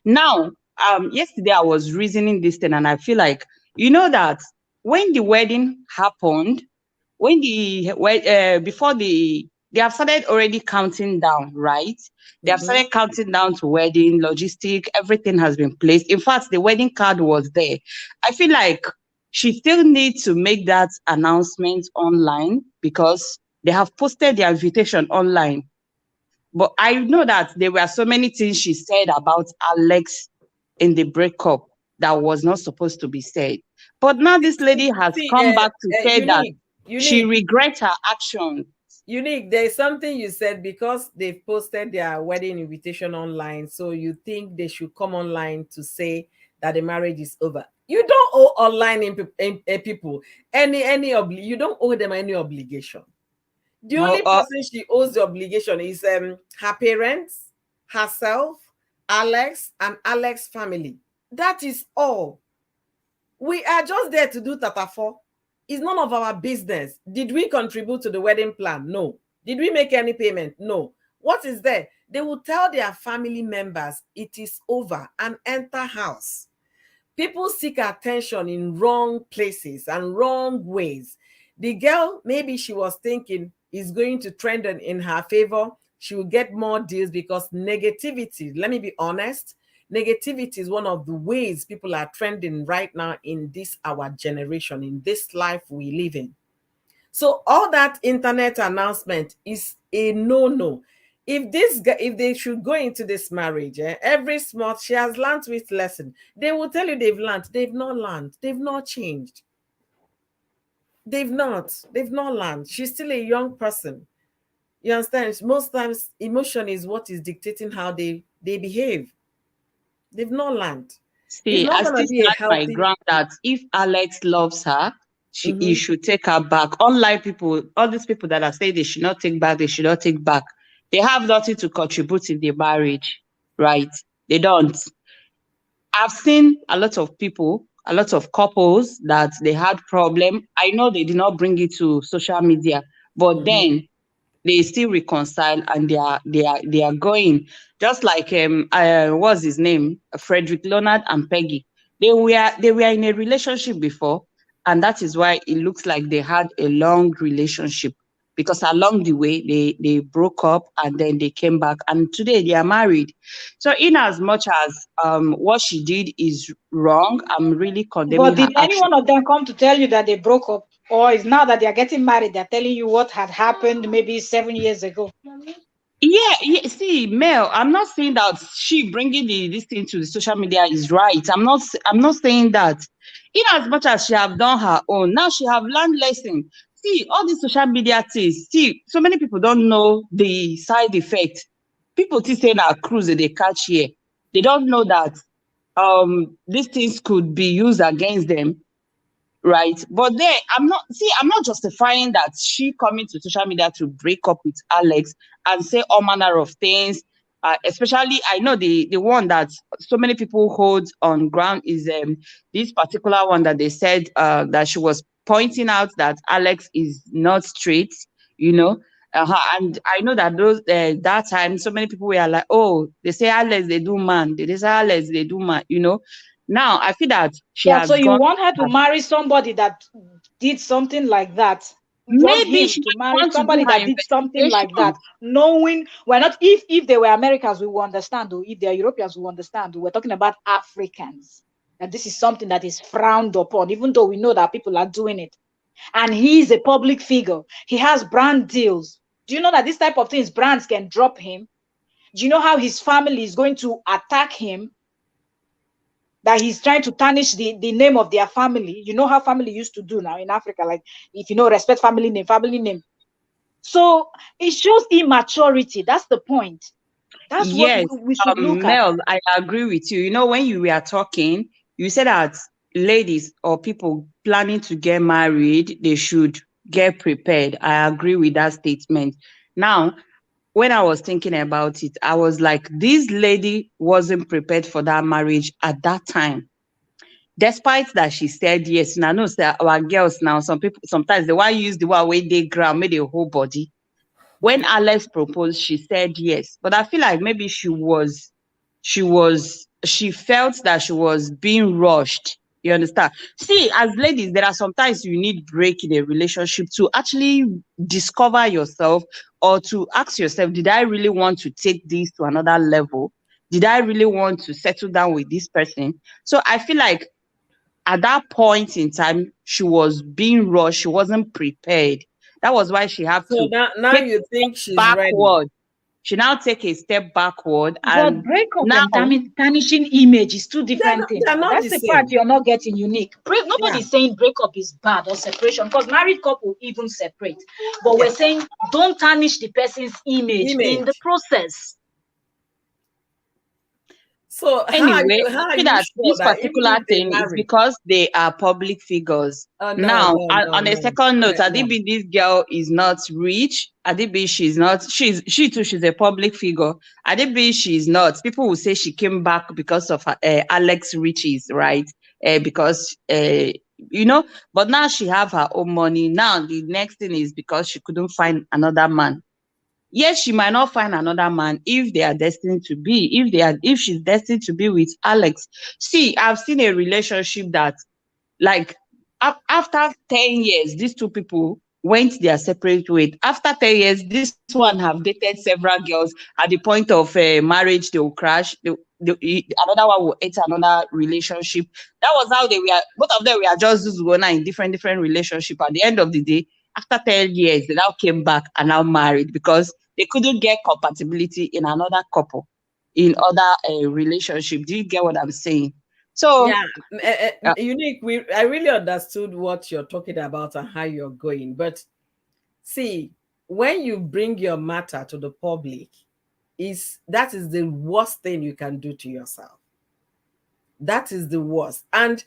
[SPEAKER 3] Now, yesterday I was reasoning this thing, and I feel like, you know that when the wedding happened, before they have started already counting down, right? They have
[SPEAKER 1] Mm-hmm.
[SPEAKER 3] started counting down to wedding, logistic, everything has been placed. In fact, the wedding card was there. I feel like she still needs to make that announcement online because they have posted their invitation online. But I know that there were so many things she said about Alex in the breakup that was not supposed to be said. But now this lady has
[SPEAKER 1] See,
[SPEAKER 3] come back to say that
[SPEAKER 1] unique,
[SPEAKER 3] she
[SPEAKER 1] unique,
[SPEAKER 3] regrets her actions.
[SPEAKER 1] unique. There's something you said because they've posted their wedding invitation online. So you think they should come online to say that the marriage is over. You don't owe online people you don't owe them any obligation. The
[SPEAKER 3] Oh,
[SPEAKER 1] only person she owes the obligation is her parents, herself, Alex, and Alex's family. That is all. We are just there to do tatafo. It's none of our business. Did we contribute to the wedding plan? No. Did we make any payment? No. What is there? They will tell their family members it is over and enter house. People seek attention in wrong places and wrong ways. The girl, maybe she was thinking is going to trend in her favor. She will get more deals because negativity, let me be honest, negativity is one of the ways people are trending right now in this our generation, in this life we live in. So all that internet announcement is a no-no. if they should go into this marriage, every small, she has learned with lesson. They will tell you they've learned. They've not learned. They've not changed. They've not learned. She's still a young person. You understand? Most times emotion is what is dictating how they behave. They've not learned. It's
[SPEAKER 3] See,
[SPEAKER 1] not
[SPEAKER 3] I
[SPEAKER 1] gonna
[SPEAKER 3] still
[SPEAKER 1] be a
[SPEAKER 3] stand my
[SPEAKER 1] healthy.
[SPEAKER 3] ground that if Alex loves her, he
[SPEAKER 1] Mhm.
[SPEAKER 3] should take her back. Unlike people, all these people that are saying they should not take back, they should not take back. They have nothing to contribute in the marriage, right? They don't. I've seen a lot of people, a lot of couples that they had problem. I know they did not bring it to social media, but
[SPEAKER 1] Mhm.
[SPEAKER 3] then they still reconcile and they are going just like what's his name, Frederick Leonard and Peggy. They were in a relationship before, and that is why it looks like they had a long relationship, because along the way they broke up and then they came back and today they are married. So in as much as what she did is wrong, I'm really condemning
[SPEAKER 2] But
[SPEAKER 3] her
[SPEAKER 2] did any
[SPEAKER 3] action.
[SPEAKER 2] one of them come to tell you that they broke up? Or is now that they are getting married, they're telling you what had happened maybe 7 years ago?
[SPEAKER 3] Yeah, yeah. See, Mel, I'm not saying that she bringing this thing to the social media is right. I'm not saying that. In as much as she have done her own, now she have learned lesson. See, all these social media things. See, so many people don't know the side effect. People think saying a cruise that they catch here. They don't know that these things could be used against them, right? But then I'm not justifying that she coming to social media to break up with Alex and say all manner of things. Especially, I know the one that so many people hold on ground is this particular one that they said that she was pointing out that Alex is not straight, you know. And I know that those that time so many people were like, oh, they say Alex they do man, they say Alex they do man, you know. Now I feel that she
[SPEAKER 2] Yeah, so
[SPEAKER 3] has
[SPEAKER 2] you
[SPEAKER 3] gone.
[SPEAKER 2] want her to marry somebody that did something like that. You want
[SPEAKER 3] Maybe
[SPEAKER 2] him
[SPEAKER 3] she
[SPEAKER 2] to
[SPEAKER 3] might
[SPEAKER 2] marry
[SPEAKER 3] want to do
[SPEAKER 2] somebody
[SPEAKER 3] her
[SPEAKER 2] that did something like that,
[SPEAKER 3] investigation.
[SPEAKER 2] knowing we're not, if they were Americans, we will understand, or if they are Europeans, we will understand. We're talking about Africans. And this is something that is frowned upon, even though we know that people are doing it. And he is a public figure. He has brand deals. Do you know that this type of things, brands can drop him? Do you know how his family is going to attack him? That he's trying to tarnish the name of their family. You know how family used to do now in Africa, like if you know, respect family name, family name. So it shows immaturity. That's the point. That's what
[SPEAKER 3] Yes,
[SPEAKER 2] we should look at.
[SPEAKER 3] Mel, I agree with you. You know, when you were talking, you said that ladies or people planning to get married, they should get prepared. I agree with that statement. Now, when I was thinking about it, I was like, this lady wasn't prepared for that marriage at that time. Despite that she said yes. And I know that our girls now, some people sometimes they want to use the one way they ground, made a whole body. When Alex proposed, she said yes. But I feel like maybe she felt that she was being rushed. You understand? See, as ladies, there are sometimes you need break in a relationship to actually discover yourself or to ask yourself, did I really want to take this to another level? Did I really want to settle down with this person? So I feel like at that point in time, she was being rushed. She wasn't prepared. That was why she had
[SPEAKER 1] So
[SPEAKER 3] to
[SPEAKER 1] now
[SPEAKER 3] take
[SPEAKER 1] you
[SPEAKER 3] a step
[SPEAKER 1] think she's ready.
[SPEAKER 3] backward. She now take a step backward,
[SPEAKER 2] But
[SPEAKER 3] and
[SPEAKER 2] breakup
[SPEAKER 3] now
[SPEAKER 2] and tarnishing image is two different things.
[SPEAKER 1] They're not
[SPEAKER 2] That's
[SPEAKER 1] the
[SPEAKER 2] the part
[SPEAKER 1] same.
[SPEAKER 2] you're not getting unique.
[SPEAKER 1] Yeah.
[SPEAKER 2] Nobody's saying breakup is bad or separation, because married couple even separate. But we're
[SPEAKER 1] Yeah.
[SPEAKER 2] saying don't tarnish the person's image in the
[SPEAKER 1] Image.
[SPEAKER 2] process.
[SPEAKER 1] So
[SPEAKER 3] anyway, I
[SPEAKER 1] how are
[SPEAKER 3] feel
[SPEAKER 1] you
[SPEAKER 3] that
[SPEAKER 1] sure
[SPEAKER 3] this
[SPEAKER 1] that even
[SPEAKER 3] particular
[SPEAKER 1] if they
[SPEAKER 3] thing is
[SPEAKER 1] marry?
[SPEAKER 3] because they are public figures.
[SPEAKER 1] Oh no,
[SPEAKER 3] Now,
[SPEAKER 1] no, no,
[SPEAKER 3] on a
[SPEAKER 1] no,
[SPEAKER 3] second note,
[SPEAKER 1] no.
[SPEAKER 3] Adibi, this girl is not rich. Adibi, she's not. She too. She's a public figure. Adibi, she's not. People will say she came back because of Alex riches, right? Because you know. But now she have her own money. Now the next thing is because she couldn't find another man. Yes, she might not find another man if they are destined to be, if she's destined to be with Alex. See, I've seen a relationship that, like, after 10 years, these two people went their separate ways. After 10 years, this one have dated several girls. At the point of marriage, they will crash. Another one will enter another relationship. That was how they were. Both of them were just Zuzugona in different relationship. At the end of the day, after 10 years, they now came back and now married because they couldn't get compatibility in another couple, in other relationship. Do you get what I'm saying? So
[SPEAKER 1] yeah, Unique. I really understood what you're talking about and how you're going, but see, when you bring your matter to the public, that is the worst thing you can do to yourself. That is the worst. And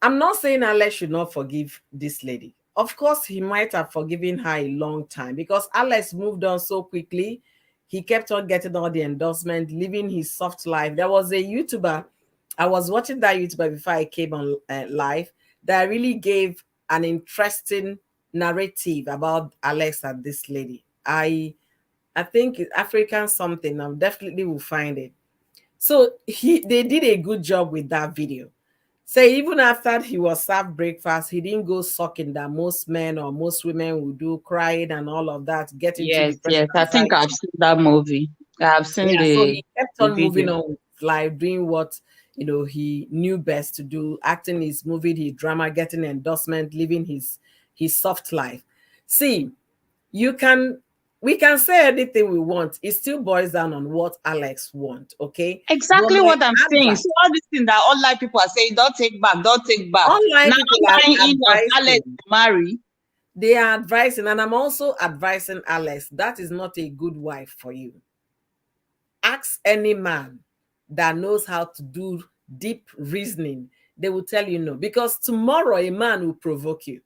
[SPEAKER 1] I'm not saying Alex should not forgive this lady. Of course, he might have forgiven her a long time because Alex moved on so quickly. He kept on getting all the endorsement, living his soft life. There was a YouTuber, I was watching that YouTuber before I came on live, that really gave an interesting narrative about Alex and this lady. I think it's African something. I definitely will find it. So they did a good job with that video. Say even after he was served breakfast, he didn't go sucking that most men or most women would do, crying and all of that, get into
[SPEAKER 3] yes,
[SPEAKER 1] depression.
[SPEAKER 3] I think I've seen that movie. I've seen
[SPEAKER 1] Yeah, so he kept
[SPEAKER 3] the
[SPEAKER 1] on moving
[SPEAKER 3] video.
[SPEAKER 1] on with life, doing what he knew best to do, acting his movie, his drama, getting endorsement, living his soft life. See, we can say anything we want. It still boils down on what Alex wants, okay?
[SPEAKER 3] Exactly what I'm saying. So all these things that online people are saying, don't take back, don't take back.
[SPEAKER 1] Online
[SPEAKER 3] now
[SPEAKER 1] people are
[SPEAKER 3] buying in of Alex
[SPEAKER 1] advising.
[SPEAKER 3] to marry.
[SPEAKER 1] They are advising, and I'm also advising Alex, that is not a good wife for you. Ask any man that knows how to do deep reasoning. They will tell you no, because tomorrow a man will provoke you.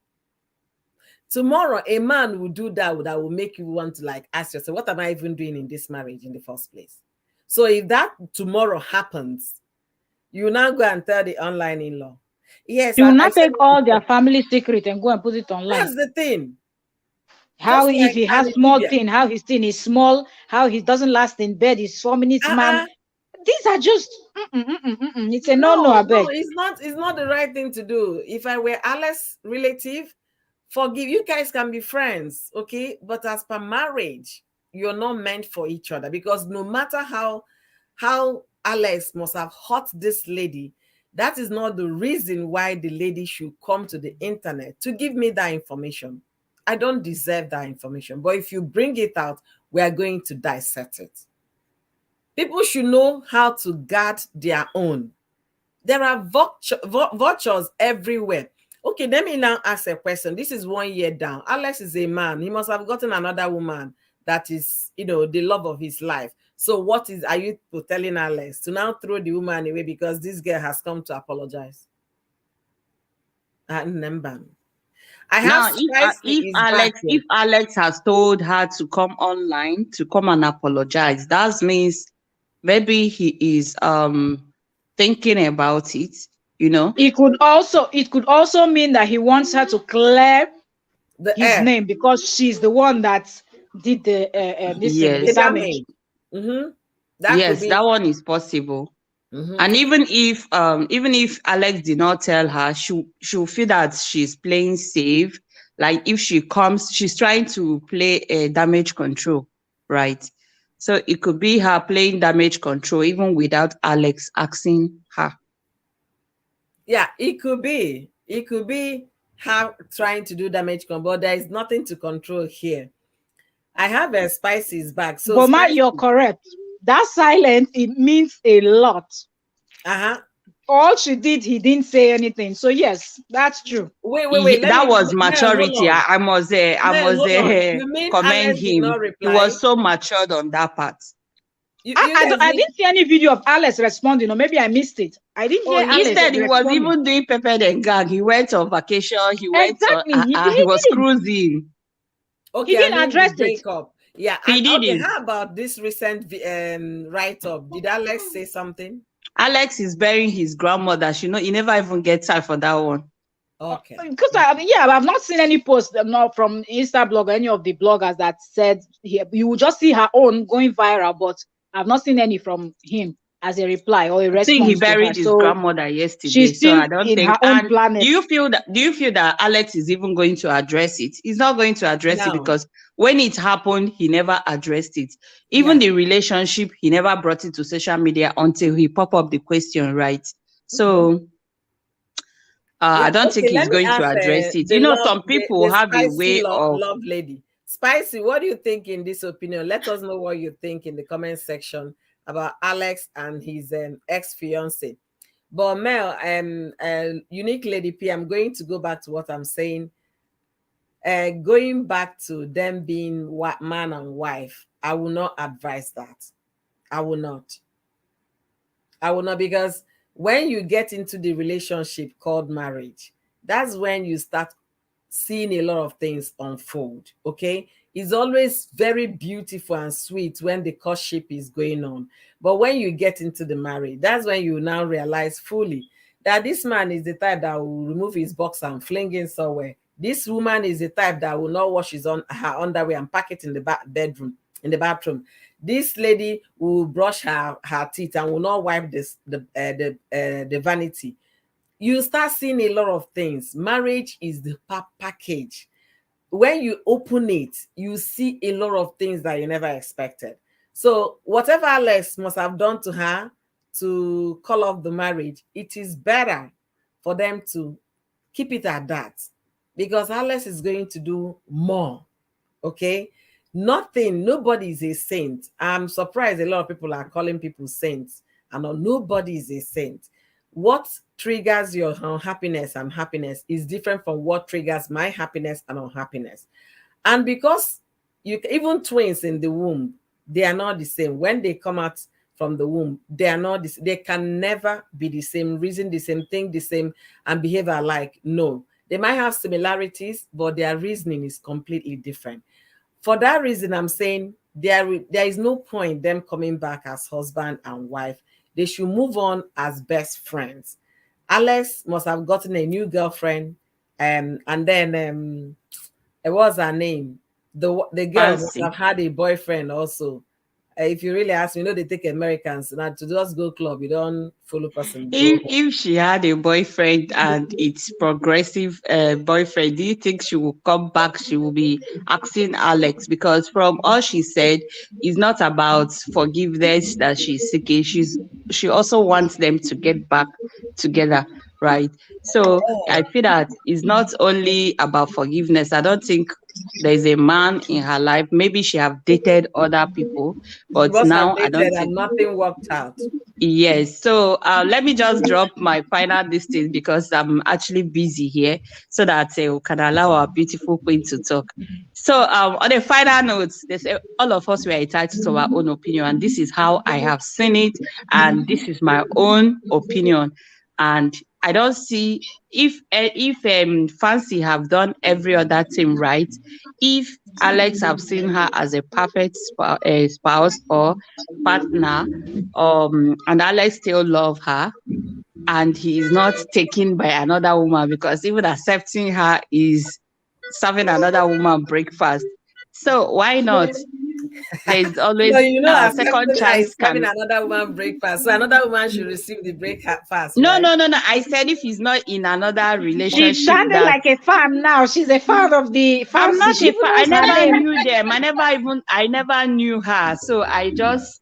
[SPEAKER 1] Tomorrow a man will do that will make you want to like ask yourself, what am I even doing in this marriage in the first place? So if that tomorrow happens, you now go and tell the online in-law. Yes,
[SPEAKER 2] you will not take all their family secret and go and put it online.
[SPEAKER 1] That's the thing.
[SPEAKER 2] How if he has small thing, how his thing is small, how he doesn't last in bed, he's 4 minutes man. These are just it's a no, I beg.
[SPEAKER 1] No, it's not the right thing to do. If I were Alex's relative, forgive. You guys can be friends, okay? But as per marriage, you're not meant for each other, because no matter how Alex must have hurt this lady, that is not the reason why the lady should come to the internet to give me that information. I don't deserve that information. But if you bring it out, we are going to dissect it. People should know how to guard their own. There are vultures everywhere. Okay, let me now ask a question. This is 1 year down. Alex is a man. He must have gotten another woman that is, the love of his life. So what are you telling Alex? To now throw the woman away because this girl has come to apologize?
[SPEAKER 3] If Alex has told her to come online to come and apologize, that means maybe he is thinking about it.
[SPEAKER 2] It could also mean that he wants her to clear his name because she's the one that did the damage.
[SPEAKER 1] Mm-hmm.
[SPEAKER 3] That one is possible. Mm-hmm. And even if Alex did not tell her, she'll feel that she's playing safe. Like if she comes, she's trying to play a damage control, right? So it could be her playing damage control even without Alex asking her.
[SPEAKER 1] Yeah, it could be. It could be her trying to do damage control, but there is nothing to control here. I have a Spicy's back. So
[SPEAKER 2] Boma, you're correct. That silence, it means a lot. All she did, he didn't say anything. So yes, that's true.
[SPEAKER 3] Wait. That was maturity. I must commend him. He was so matured on that part.
[SPEAKER 2] I didn't see any video of Alex responding, or maybe I missed it. I didn't hear Alex.
[SPEAKER 3] Instead, he was even doing pepper and gang. He went on vacation. He went he was cruising.
[SPEAKER 1] Okay,
[SPEAKER 2] he didn't address it.
[SPEAKER 1] Yeah,
[SPEAKER 3] he did.
[SPEAKER 1] Okay, how about this recent write-up? Did Alex say something?
[SPEAKER 3] Alex is burying his grandmother. He never even gets time for that one.
[SPEAKER 2] Okay. Because I've not seen any post not from Instablog or any of the bloggers that said you will just see her own going viral, but I've not seen any from him as a reply or a response.
[SPEAKER 3] I think he buried his grandmother yesterday.
[SPEAKER 2] She's still I don't in think her own planet.
[SPEAKER 3] Do you feel that Alex is even going to address it? He's not going to address it because when it happened, he never addressed it. Even the relationship, he never brought it to social media until he popped up the question, right? So I don't think he's going to address it. Some people have a way of
[SPEAKER 1] love lady. Spicy, what do you think in this opinion? Let us know what you think in the comment section about Alex and his ex-fiance. But Mel, Unique Lady P, I'm going to go back to what I'm saying. Going back to them being man and wife, I will not advise that. I will not. I will not, because when you get into the relationship called marriage, that's when you start seeing a lot of things unfold. Okay, it's always very beautiful and sweet when the courtship is going on, but when you get into the marriage, that's when you now realize fully that this man is the type that will remove his box and fling it somewhere. This woman is the type that will not wash her underwear and pack it in the in the bathroom. This lady will brush her teeth and will not wipe the vanity. You start seeing a lot of things. Marriage is the package. When you open it, you see a lot of things that you never expected. So whatever Alex must have done to her to call off the marriage, it is better for them to keep it at that, because Alex is going to do more. Okay, nobody is a saint. I'm surprised a lot of people are calling people saints, and nobody is a saint. What triggers your unhappiness and happiness is different from what triggers my happiness and unhappiness. And because even twins in the womb, they are not the same. When they come out from the womb, they are not they can never be the same, reason the same, think the same, and behave alike. No, they might have similarities, but their reasoning is completely different. For that reason, I'm saying there is no point them coming back as husband and wife. They should move on as best friends. Alex must have gotten a new girlfriend, and then it was her name. The girl must have had a boyfriend also. If you really ask me, they take Americans now to just go club. You don't follow person.
[SPEAKER 3] If she had a boyfriend and it's progressive boyfriend, do you think she will come back? She will be asking Alex, because from all she said, it's not about forgiveness that she's seeking. She also wants them to get back together, right? So I feel that it's not only about forgiveness. I don't think there's a man in her life. Maybe she have dated other people, but now I don't think
[SPEAKER 1] nothing worked out.
[SPEAKER 3] Yes. So let me just drop my final distance because I'm actually busy here, so that we can allow our beautiful queen to talk. So on a final note, they say all of us were entitled to our own opinion, and this is how I have seen it, and this is my own opinion. And I don't see if Fancy have done every other thing right, if Alex have seen her as a perfect spouse or partner, and Alex still love her, and he is not taken by another woman, because even accepting her is serving another woman breakfast. So why not? There's always a second chance.
[SPEAKER 1] Having another woman breakfast, so another woman should receive the breakfast.
[SPEAKER 3] No,
[SPEAKER 1] right?
[SPEAKER 3] no. I said if he's not in another relationship.
[SPEAKER 2] She's sounding like a fan now. She's a fan of the Fancy.
[SPEAKER 3] I'm not a fan. I never knew them. I never knew her. So I just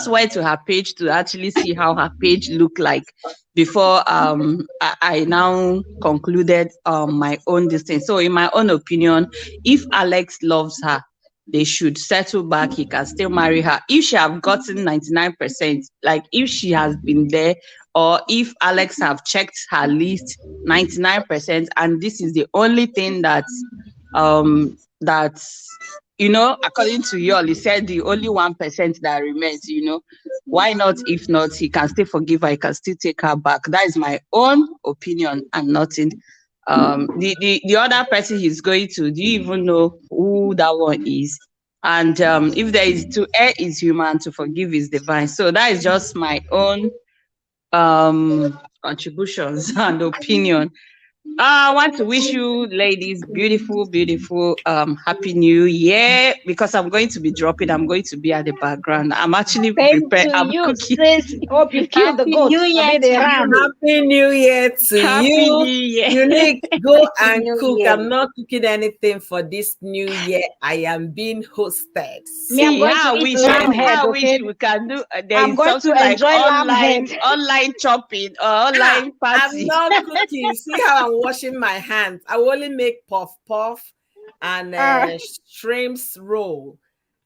[SPEAKER 3] went to her page to actually see how her page looked like before I now concluded my own distance. So in my own opinion, if Alex loves her, they should settle back. He can still marry her. If she have gotten 99%, like if she has been there, or if Alex have checked her list 99%, and this is the only thing that's according to y'all, he said the only 1% that remains, why not? If not, he can still forgive her, he can still take her back. That is my own opinion and nothing. The other person he's going to, do you even know who that one is? And if there is, to err is human, to forgive is divine. So that is just my own contributions and opinion. I want to wish you ladies beautiful happy new year, because I'm going to be dropping. I'm going to be at the background. I'm actually prepared. I'm cooking.
[SPEAKER 2] Hope you kill the goat.
[SPEAKER 1] Happy New Year to
[SPEAKER 3] Happy
[SPEAKER 1] you.
[SPEAKER 3] New Year.
[SPEAKER 1] Unique, go and cook. I'm not cooking anything for this new year. I am being hosted.
[SPEAKER 2] Me, I'm going to eat lamb head, okay?
[SPEAKER 3] We can do.
[SPEAKER 2] I'm going to enjoy lamb head.
[SPEAKER 3] Online shopping or online party.
[SPEAKER 1] I'm not cooking. See how I'm washing my hands. I will only make puff and shrimps roll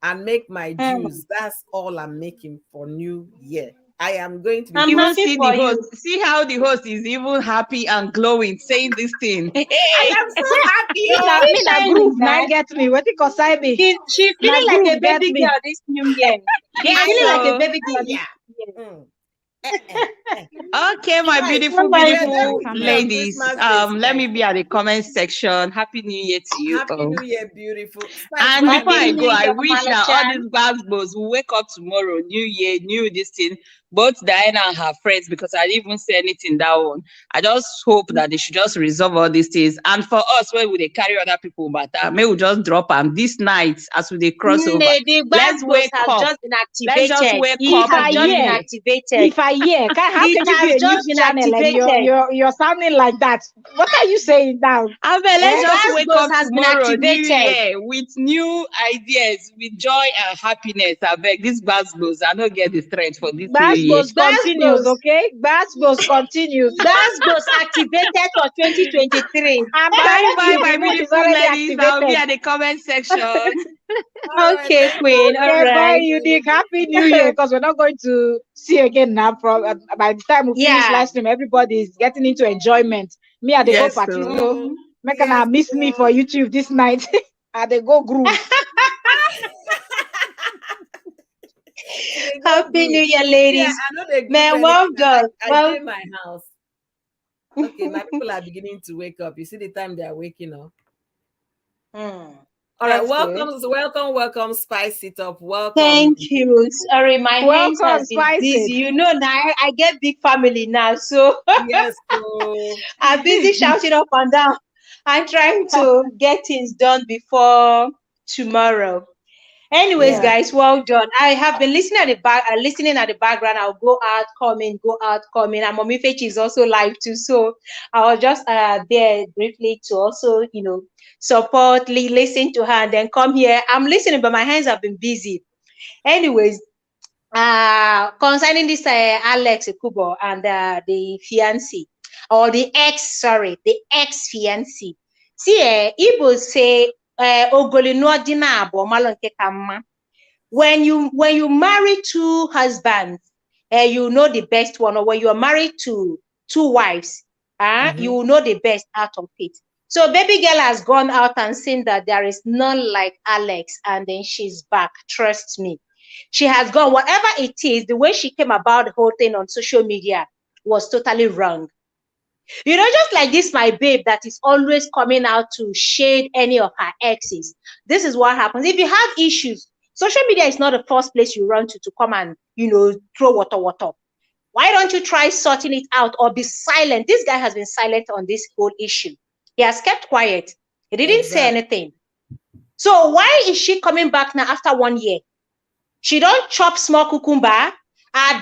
[SPEAKER 1] and make my juice. That's all I'm making for New Year. I am going to be.
[SPEAKER 3] I'm even see the host. See how the host is even happy and glowing saying this thing.
[SPEAKER 1] I am so happy.
[SPEAKER 2] Me na groove now get me. What it cause I be?
[SPEAKER 4] She's feeling like a baby girl this New Year. She's feeling like a baby girl this New Year.
[SPEAKER 3] Okay, my beautiful, beautiful ladies. Let me be at the comment section. Happy New Year to you.
[SPEAKER 1] Happy New Year, beautiful.
[SPEAKER 3] And before I go, I wish that all these basketballs will wake up tomorrow, New Year, new this thing. Both Diana and her friends, because I didn't even say anything that one. I just hope that they should just resolve all these things. And for us, where would they carry other people, but may we just drop them this night as we they cross over.
[SPEAKER 4] Let's wake up. Just been activated.
[SPEAKER 3] Let's just wake
[SPEAKER 4] if
[SPEAKER 3] up.
[SPEAKER 4] I hear, activated.
[SPEAKER 2] If I hear, how can you be a news channel and you're sounding like that? What are you saying now?
[SPEAKER 3] Let's just wake up tomorrow, New Year, with new ideas, with joy and happiness. I beg these basketballs, I don't get the strength for this.
[SPEAKER 2] Basketballs continues, okay? Basketballs continues.
[SPEAKER 4] Basketballs activated for 2023.
[SPEAKER 3] Bye, my beautiful ladies. I'll be at the comment section.
[SPEAKER 4] Okay, Queen. All right.
[SPEAKER 2] Bye, Unique. Happy New Year, because we're not going to see again now. By the time we finish live stream, everybody is getting into enjoyment. Me at the go party, so make miss me for YouTube this night. At the go groove.
[SPEAKER 4] Happy New Year, ladies. Man, well done.
[SPEAKER 1] I in my house. Okay, my people are beginning to wake up. You see the time they are waking up. All right, welcome, spice it up. Welcome.
[SPEAKER 4] Thank you. Sorry, my hands has been busy. You know, now I get big family now, so
[SPEAKER 1] yes,
[SPEAKER 4] I'm busy shouting up and down. I'm trying to get things done before tomorrow. Anyways, guys, well done. I have been listening at the background. I'll go out, coming. And Mommy Fetch is also live too. So I was just there briefly to also, support, listen to her, and then come here. I'm listening, but my hands have been busy. Anyways, concerning this Alex Ekubo and the fiancé, or the ex-fiancé. See, Igbo say, when you marry two husbands, you know the best one, or when you are married to two wives, you know the best out of it. So baby girl has gone out and seen that there is none like Alex, and then she's back. Trust me, she has gone. Whatever it is, the way she came about the whole thing on social media was totally wrong. Just like this, my babe that is always coming out to shade any of her exes. This is what happens. If you have issues, social media is not the first place you run to come and, throw water. Why don't you try sorting it out or be silent? This guy has been silent on this whole issue. He has kept quiet. He didn't say anything. So why is she coming back now after 1 year? She don't chop small cucumber.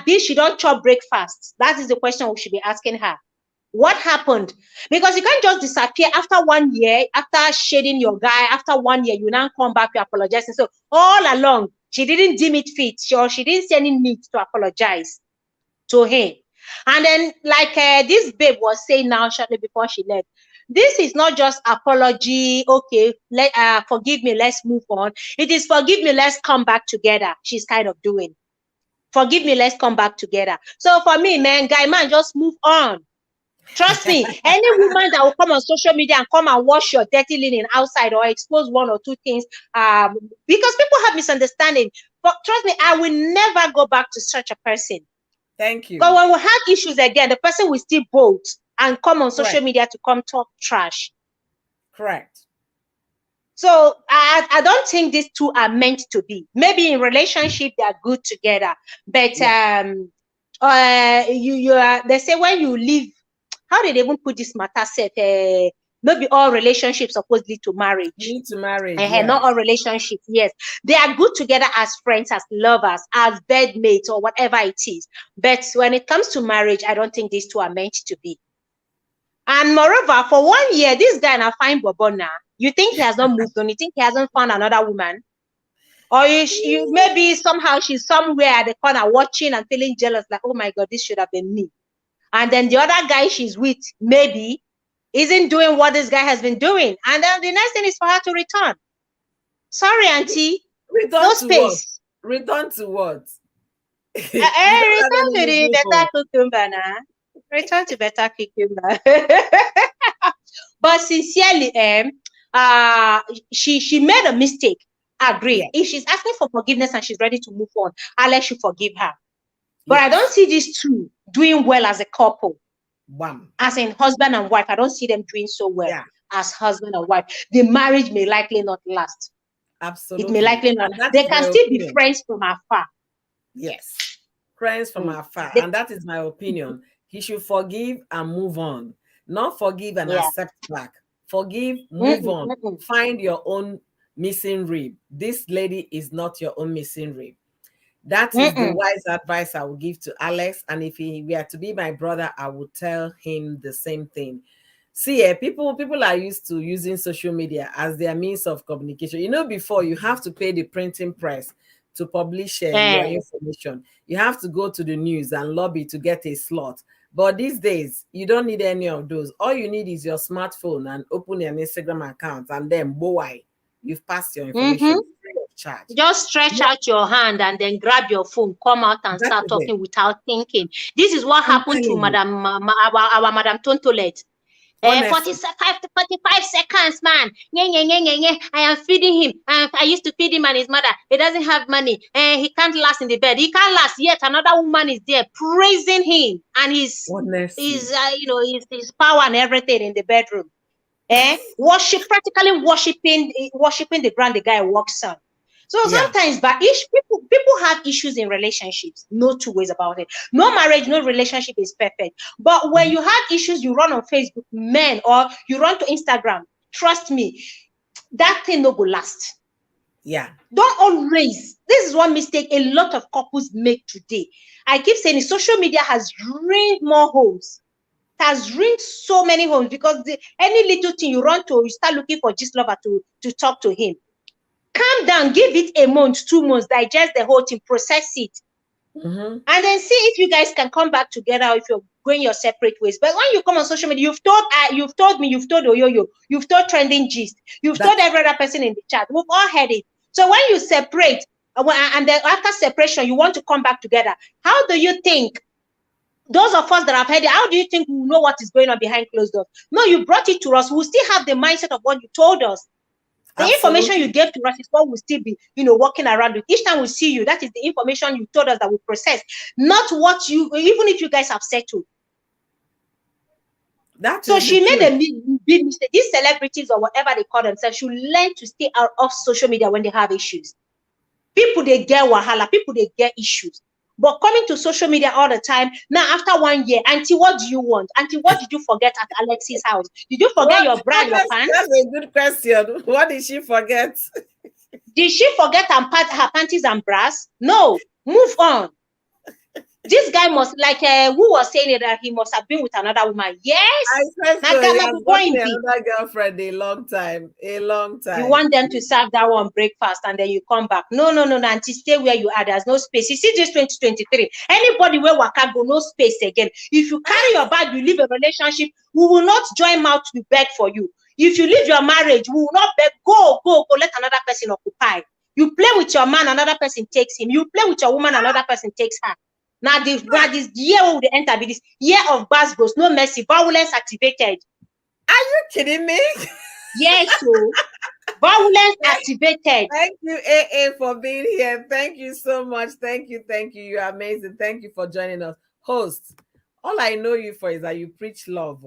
[SPEAKER 4] She don't chop breakfast. That is the question we should be asking her. What happened? Because you can't just disappear after 1 year, after shading your guy, after 1 year, you now come back, you apologize. So all along, she didn't deem it fit, or she didn't see any need to apologize to him. And then, like this babe was saying now shortly before she left, this is not just apology, okay, forgive me, let's move on. It is forgive me, let's come back together. She's kind of doing. Forgive me, let's come back together. So for me, man, just move on. Trust me, any woman that will come on social media and come and wash your dirty linen outside or expose one or two things, because people have misunderstanding. But trust me, I will never go back to such a person.
[SPEAKER 1] Thank you.
[SPEAKER 4] But when we have issues again, the person will still bolt and come on social media to come talk trash.
[SPEAKER 1] Correct.
[SPEAKER 4] So I don't think these two are meant to be. Maybe in relationship they are good together, but they say when you leave. How did they even put this matter set? Maybe all relationships supposed lead to marriage.
[SPEAKER 1] Lead to marriage.
[SPEAKER 4] Not all relationships. Yes, they are good together as friends, as lovers, as bedmates, or whatever it is. But when it comes to marriage, I don't think these two are meant to be. And moreover, for 1 year, this guy na fine bobona. You think he has not moved on? You think he hasn't found another woman? Or you maybe somehow she's somewhere at the corner watching and feeling jealous, like, oh my God, this should have been me. And then the other guy she's with, maybe isn't doing what this guy has been doing. And then the next thing is for her to return. Sorry, auntie.
[SPEAKER 1] Return
[SPEAKER 4] No
[SPEAKER 1] to
[SPEAKER 4] space.
[SPEAKER 1] what? Return to what?
[SPEAKER 4] Return to the better cucumber now. Return to better cucumber. But sincerely, she made a mistake. Agree.
[SPEAKER 1] Yeah.
[SPEAKER 4] If she's asking for forgiveness and she's ready to move on, Alex should forgive her. But I don't see these two doing well as a couple.
[SPEAKER 1] Bam.
[SPEAKER 4] As in husband and wife, I don't see them doing so well as husband and wife. The marriage may likely not last.
[SPEAKER 1] Absolutely.
[SPEAKER 4] It may likely not. They can still be friends from afar.
[SPEAKER 1] Yes. Friends from afar. And that is my opinion. He should forgive and move on. Not forgive and accept back. Forgive, move on. Find your own missing rib. This lady is not your own missing rib. That is the wise advice I will give to Alex. And if he were to be my brother, I would tell him the same thing. See, people are used to using social media as their means of communication. You know, before you have to pay the printing press to publish your information. You have to go to the news and lobby to get a slot. But these days, you don't need any of those. All you need is your smartphone and open an Instagram account, and then boy, you've passed your information free of charge.
[SPEAKER 4] Just stretch out your hand and then grab your phone, come out and start talking without thinking. This is what happened to Madam our Madam Tontolet. 45 seconds, man. I am feeding him. I used to feed him and his mother. He doesn't have money. He can't last in the bed. He can't last. Yet another woman is there praising him and his power and everything in the bedroom. Practically worshiping the ground the guy walks on. So sometimes, but people have issues in relationships. No two ways about it. No marriage, no relationship is perfect. But when you have issues, you run on Facebook, men, or you run to Instagram. Trust me, that thing no go last.
[SPEAKER 1] Yeah.
[SPEAKER 4] Don't always. This is one mistake a lot of couples make today. I keep saying social media has ruined more homes. It has ruined so many homes because any little thing you run to, you start looking for this lover to talk to him. Calm down, give it a month, 2 months, digest the whole thing, process it. And then see if you guys can come back together or if you're going your separate ways. But when you come on social media, you've told me, you've told Oyoyo, you've told Trending Gist, you've told every other person in the chat. We've all heard it. So when you separate, and then after separation, you want to come back together, how do you think those of us that have heard it, how do you think we know what is going on behind closed doors? No, you brought it to us. We'll still have the mindset of what you told us. The information you gave to us is what we'll still be, walking around with. Each time we see you, that is the information you told us that we process, not what you, even if you guys have settled. So she made a big mistake. These celebrities or whatever they call themselves should learn to stay out of social media when they have issues. People, they get wahala. People, they get issues. But coming to social media all the time, now after 1 year, Auntie, what do you want? Auntie, what did you forget at Alex's house? Did you forget your bra, your pants?
[SPEAKER 1] That's a good question. What did she forget?
[SPEAKER 4] Did she forget her panties and bras? No, move on. This guy must, like who was saying it, that he must have been with another woman. Yes,
[SPEAKER 1] I said so. He has been another girlfriend a long time. You
[SPEAKER 4] want them to serve that one breakfast and then you come back. No, Auntie, stay where you are. There's no space. You see this 2023. Anybody where waka go, no space again. If you carry your bag, you leave a relationship, we will not join mouth to beg for you. If you leave your marriage, we will not beg. Go. Let another person occupy. You play with your man, another person takes him. You play with your woman, another person takes her. Now this year we will enter be this year of Basbos, no mercy, violence activated.
[SPEAKER 1] Are you kidding me?
[SPEAKER 4] Yes, so violence activated.
[SPEAKER 1] Thank you, AA, for being here. Thank you so much. Thank you. You're amazing. Thank you for joining us. Host, all I know you for is that you preach love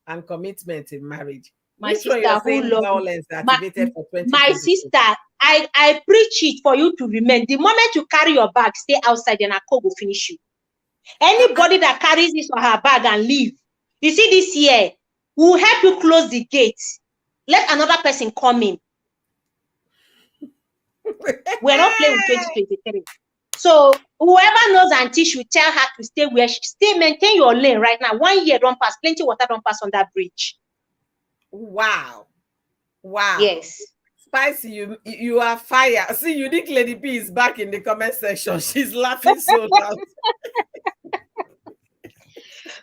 [SPEAKER 1] and commitment in marriage.
[SPEAKER 4] My sister, who
[SPEAKER 1] violence activated for 20.
[SPEAKER 4] My sister, I preach it for you to remain. The moment you carry your bag, stay outside, and Ekubo will finish you. Anybody that carries this or her bag and leave, you see this year, we'll help you close the gate. Let another person come in. We're not playing with 2023. So whoever knows Auntie should tell her to stay where she stay. Maintain your lane right now. 1 year don't pass. Plenty water don't pass on that bridge.
[SPEAKER 1] Wow.
[SPEAKER 4] Yes.
[SPEAKER 1] Spicy, you are fire. See, Unique Lady P is back in the comment section. She's laughing so loud.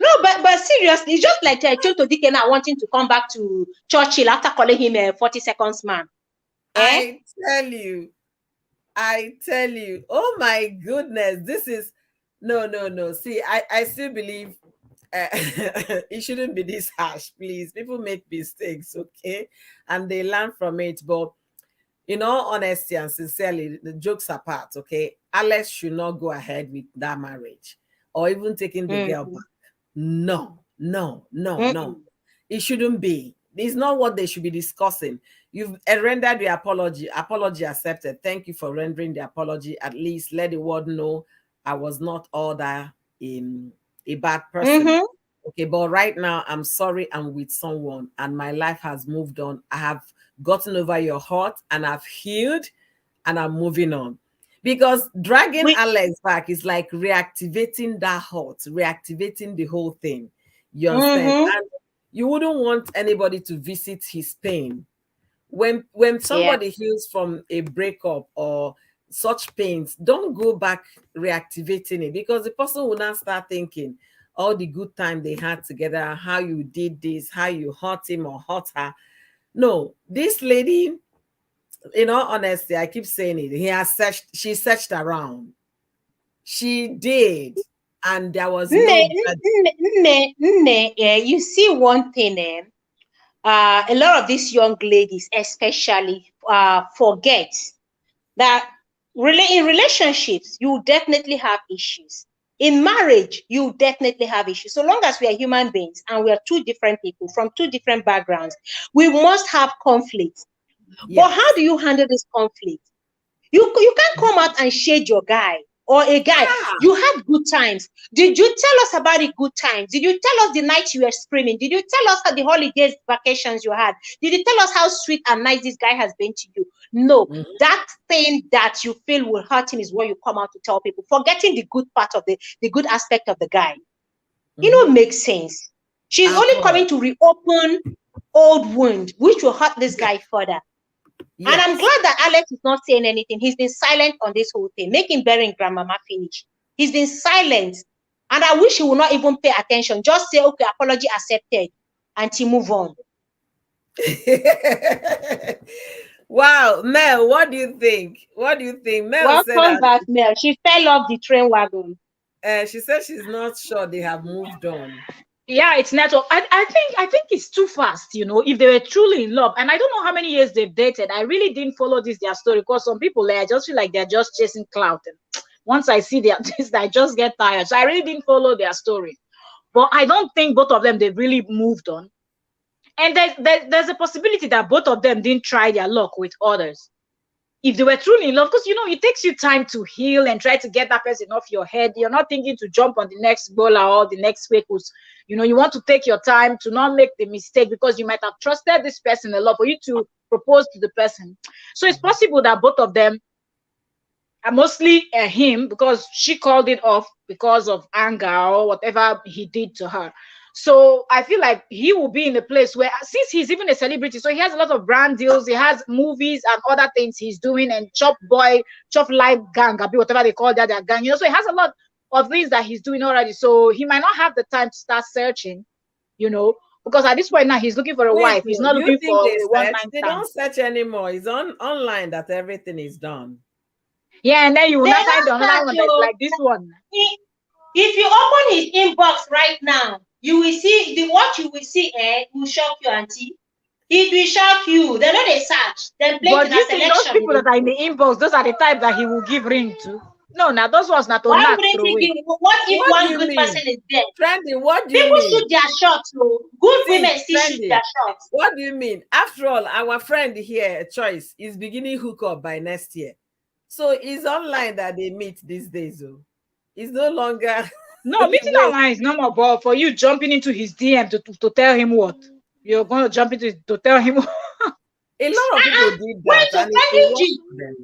[SPEAKER 4] No, but seriously, it's just like Choto Dike now wanting to come back to Churchill after calling him a 40 seconds man.
[SPEAKER 1] I tell you, oh my goodness, this is no. See, I still believe it shouldn't be this harsh, please. People make mistakes, okay, and they learn from it. But in all honesty and sincerely, the jokes apart, okay, Alex should not go ahead with that marriage or even taking the girl back. No. It shouldn't be. It's not what they should be discussing. You've rendered the apology. Apology accepted. Thank you for rendering the apology. At least let the world know I was not all that a bad person. Okay, but right now I'm sorry I'm with someone and my life has moved on. I have gotten over your hurt and I've healed and I'm moving on. Because dragging Alex back is like reactivating that hurt, reactivating the whole thing. You understand? And you wouldn't want anybody to visit his pain. When somebody heals from a breakup or such pains, don't go back reactivating it, because the person will now start thinking all the good time they had together, how you did this, how you hurt him or hurt her. No, this lady, in all honesty, I keep saying it, she searched around. She did. And there was
[SPEAKER 4] you see one thing, a lot of these young ladies especially forget that in relationships you definitely have issues. In marriage you definitely have issues. So long as we are human beings and we are two different people from two different backgrounds, we must have conflict. But how do you handle this conflict? You can't come out and shade your guy or a guy. You had good times. Did you tell us about the good times? Did you tell us the nights you were screaming? Did you tell us the holidays, vacations you had? Did you tell us how sweet and nice this guy has been to you? No, that thing that you feel will hurt him is what you come out to tell people, forgetting the good part of the good aspect of the guy. Makes sense. She's only coming to reopen old wound, which will hurt this guy further. Yes. And I'm glad that Alex is not saying anything. He's been silent on this whole thing, making Bearing Grandmama finish. He's been silent. And I wish he would not even pay attention. Just say, okay, apology accepted, and he move on.
[SPEAKER 1] Wow, Mel, what do you think? What do you think? Mel
[SPEAKER 4] Welcome back, Mel. She fell off the train wagon.
[SPEAKER 1] She said she's not sure they have moved on.
[SPEAKER 2] Yeah, it's network. I think it's too fast, if they were truly in love. And I don't know how many years they've dated. I really didn't follow their story, because some people, I just feel like they're just chasing clout. And once I see this, I just get tired. So I really didn't follow their story. But I don't think both of them, they've really moved on. And there's a possibility that both of them didn't try their luck with others. If they were truly in love, because it takes you time to heal and try to get that person off your head. You're not thinking to jump on the next bowler or the next fake who's, you want to take your time to not make the mistake, because you might have trusted this person a lot for you to propose to the person. So it's possible that both of them, are mostly him, because she called it off because of anger or whatever he did to her. So I feel like he will be in a place where, since he's even a celebrity, so he has a lot of brand deals, he has movies and other things he's doing, and Chop Life Gang, whatever they call that, their gang, so he has a lot of things that he's doing already. So he might not have the time to start searching, because at this point now he's looking for a wife. He's not looking for a one-night stand.
[SPEAKER 1] They don't search anymore. It's online that everything is done.
[SPEAKER 2] Yeah, and then you will not find another one that's like this one.
[SPEAKER 4] If you open his inbox right now, you will see what you will see. Will shock you, auntie. It will shock you. They know they search. Then play
[SPEAKER 2] but
[SPEAKER 4] to
[SPEAKER 2] you
[SPEAKER 4] the
[SPEAKER 2] see, those people that are in the inbox, those are the type that he will give ring to. No, now those ones not to knock through it.
[SPEAKER 4] What if one good person is there?
[SPEAKER 1] Trendy, what do you mean?
[SPEAKER 4] People shoot their shots, though. Good women still shoot their shots.
[SPEAKER 1] What do you mean? After all, our friend here, Choice, is beginning hookup by next year. So it's online that they meet these days, though. It's no longer...
[SPEAKER 2] No, meeting online is no more, but for you jumping into his DM to tell him what? You're going to jump into to tell him what?
[SPEAKER 1] A lot of people did that.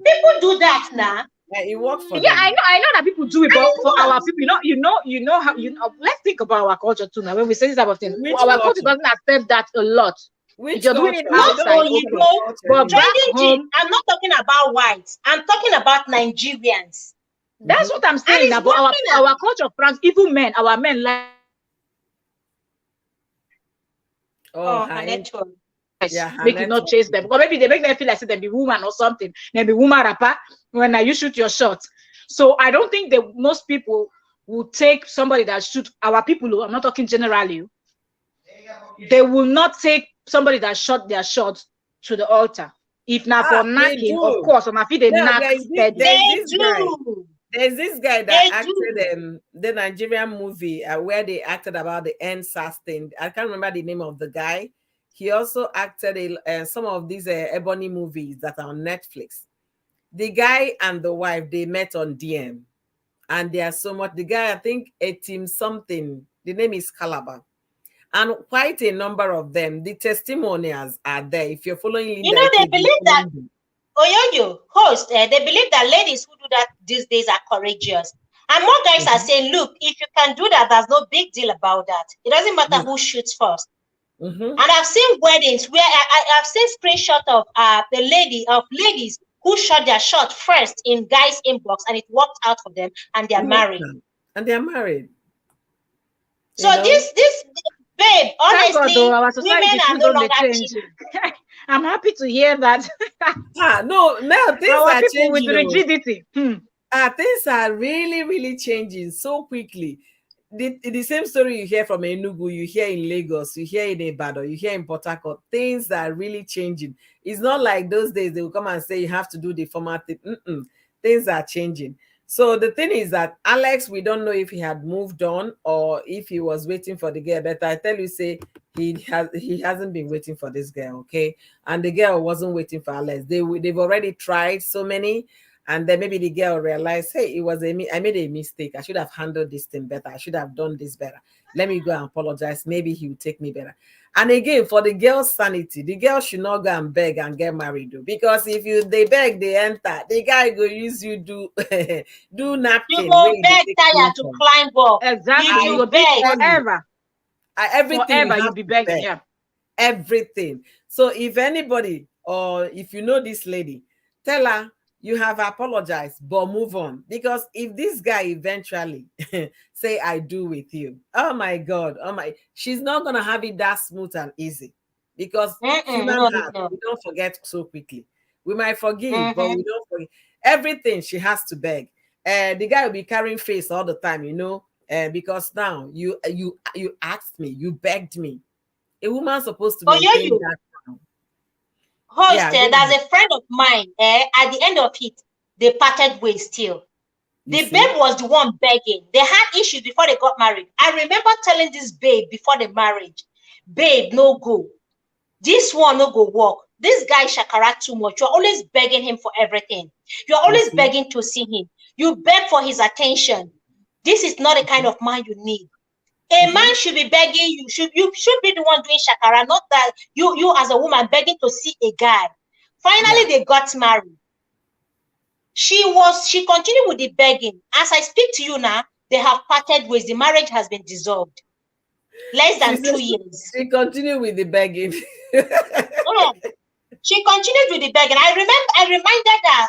[SPEAKER 4] People do that now.
[SPEAKER 1] Yeah, it works for them.
[SPEAKER 2] Yeah, I know that people do it, but for our people, you know how let's think about our culture too now. When we say this type of thing, our culture doesn't accept that a lot.
[SPEAKER 1] Which
[SPEAKER 2] you're doing it
[SPEAKER 4] outside,
[SPEAKER 2] but back home,
[SPEAKER 4] I'm not talking about whites. I'm talking about Nigerians.
[SPEAKER 2] That's what I'm saying about our culture of France. Even men, our men like
[SPEAKER 1] Oh,
[SPEAKER 4] Oh, her
[SPEAKER 1] her
[SPEAKER 4] network.
[SPEAKER 1] yeah, her
[SPEAKER 2] Make you not
[SPEAKER 1] network.
[SPEAKER 2] chase them. Or maybe they make them feel like say they be woman or something. They be woman rapper when you shoot your shot. So I don't think that most people will take somebody that shoot our people. I'm not talking generally. They will not take somebody that shot their shot to the altar. If not for
[SPEAKER 1] They
[SPEAKER 2] knocking, of
[SPEAKER 1] do.
[SPEAKER 2] course, on my feet they
[SPEAKER 1] Now
[SPEAKER 2] knock steady.
[SPEAKER 4] They do.
[SPEAKER 1] there's this guy that
[SPEAKER 4] They
[SPEAKER 1] acted
[SPEAKER 4] do.
[SPEAKER 1] the Nigerian movie where they acted about the NSAS thing. I can't remember the name of the guy. He also acted some of these ebony movies that are on Netflix. The guy and the wife, they met on DM, and they are so much. The guy, I think, a team something. The name is Calabar, and quite a number of them. The testimonials are there. If you're following
[SPEAKER 4] You
[SPEAKER 1] Linda
[SPEAKER 4] know, they
[SPEAKER 1] Ike,
[SPEAKER 4] believe that Oyoyo host, they believe that ladies who do that these days are courageous. And more guys are saying, look, if you can do that, there's no big deal about that. It doesn't matter who shoots first. And I've seen weddings where I've seen screenshot of ladies who shot their shot first in guys' inbox, and it worked out for them, and they're married.
[SPEAKER 1] And they're married.
[SPEAKER 4] So this babe, honestly,
[SPEAKER 2] God, our society
[SPEAKER 4] women are no longer
[SPEAKER 2] change. I'm happy to hear that.
[SPEAKER 1] No, now things
[SPEAKER 2] our
[SPEAKER 1] are
[SPEAKER 2] people with
[SPEAKER 1] changing.
[SPEAKER 2] rigidity.
[SPEAKER 1] Things are really, really changing so quickly. The same story you hear from Enugu, you hear in Lagos, you hear in Ibadan, you hear in Port Harcourt. Things are really changing. It's not like those days they will come and say you have to do the formatting. Things are changing. So the thing is that Alex, we don't know if he had moved on or if he was waiting for the girl. But I tell you, say he hasn't been waiting for this girl, okay? And the girl wasn't waiting for Alex. They've already tried so many. And then maybe the girl realized, hey, I made a mistake. I should have handled this thing better. I should have done this better. Let me go and apologize. Maybe he will take me better. And again, for the girl's sanity, the girl should not go and beg and get married, though. Because if they beg, they enter. The guy go use you do napkin.
[SPEAKER 4] You go beg tire to climb up.
[SPEAKER 2] Exactly. You will beg forever.
[SPEAKER 1] Everything
[SPEAKER 2] forever you'll be begging. Yeah.
[SPEAKER 1] Everything. So if anybody or if you know this lady, tell her you have apologized, but move on. Because if this guy eventually say I do with you, oh my God, she's not gonna have it that smooth and easy. Because human heart, we don't forget so quickly. We might forgive, but we don't forget. Everything she has to beg. The guy will be carrying face all the time, because now you asked me, you begged me. A woman's supposed to maintain that.
[SPEAKER 4] Host, there's a friend of mine, at the end of it, they parted ways still. The babe was the one begging. They had issues before they got married. I remember telling this babe before the marriage, babe, no go. This one no go work. This guy shakara too much. You're always begging him for everything. You're always begging to see him. You beg for his attention. This is not the kind of man you need. A man should be begging you. You should be the one doing shakara, not that you as a woman begging to see a guy. Finally, they got married. She continued with the begging. As I speak to you now, they have parted ways. The marriage has been dissolved. Less than 2 years.
[SPEAKER 1] She continued with the begging.
[SPEAKER 4] She continued with the begging. I reminded her.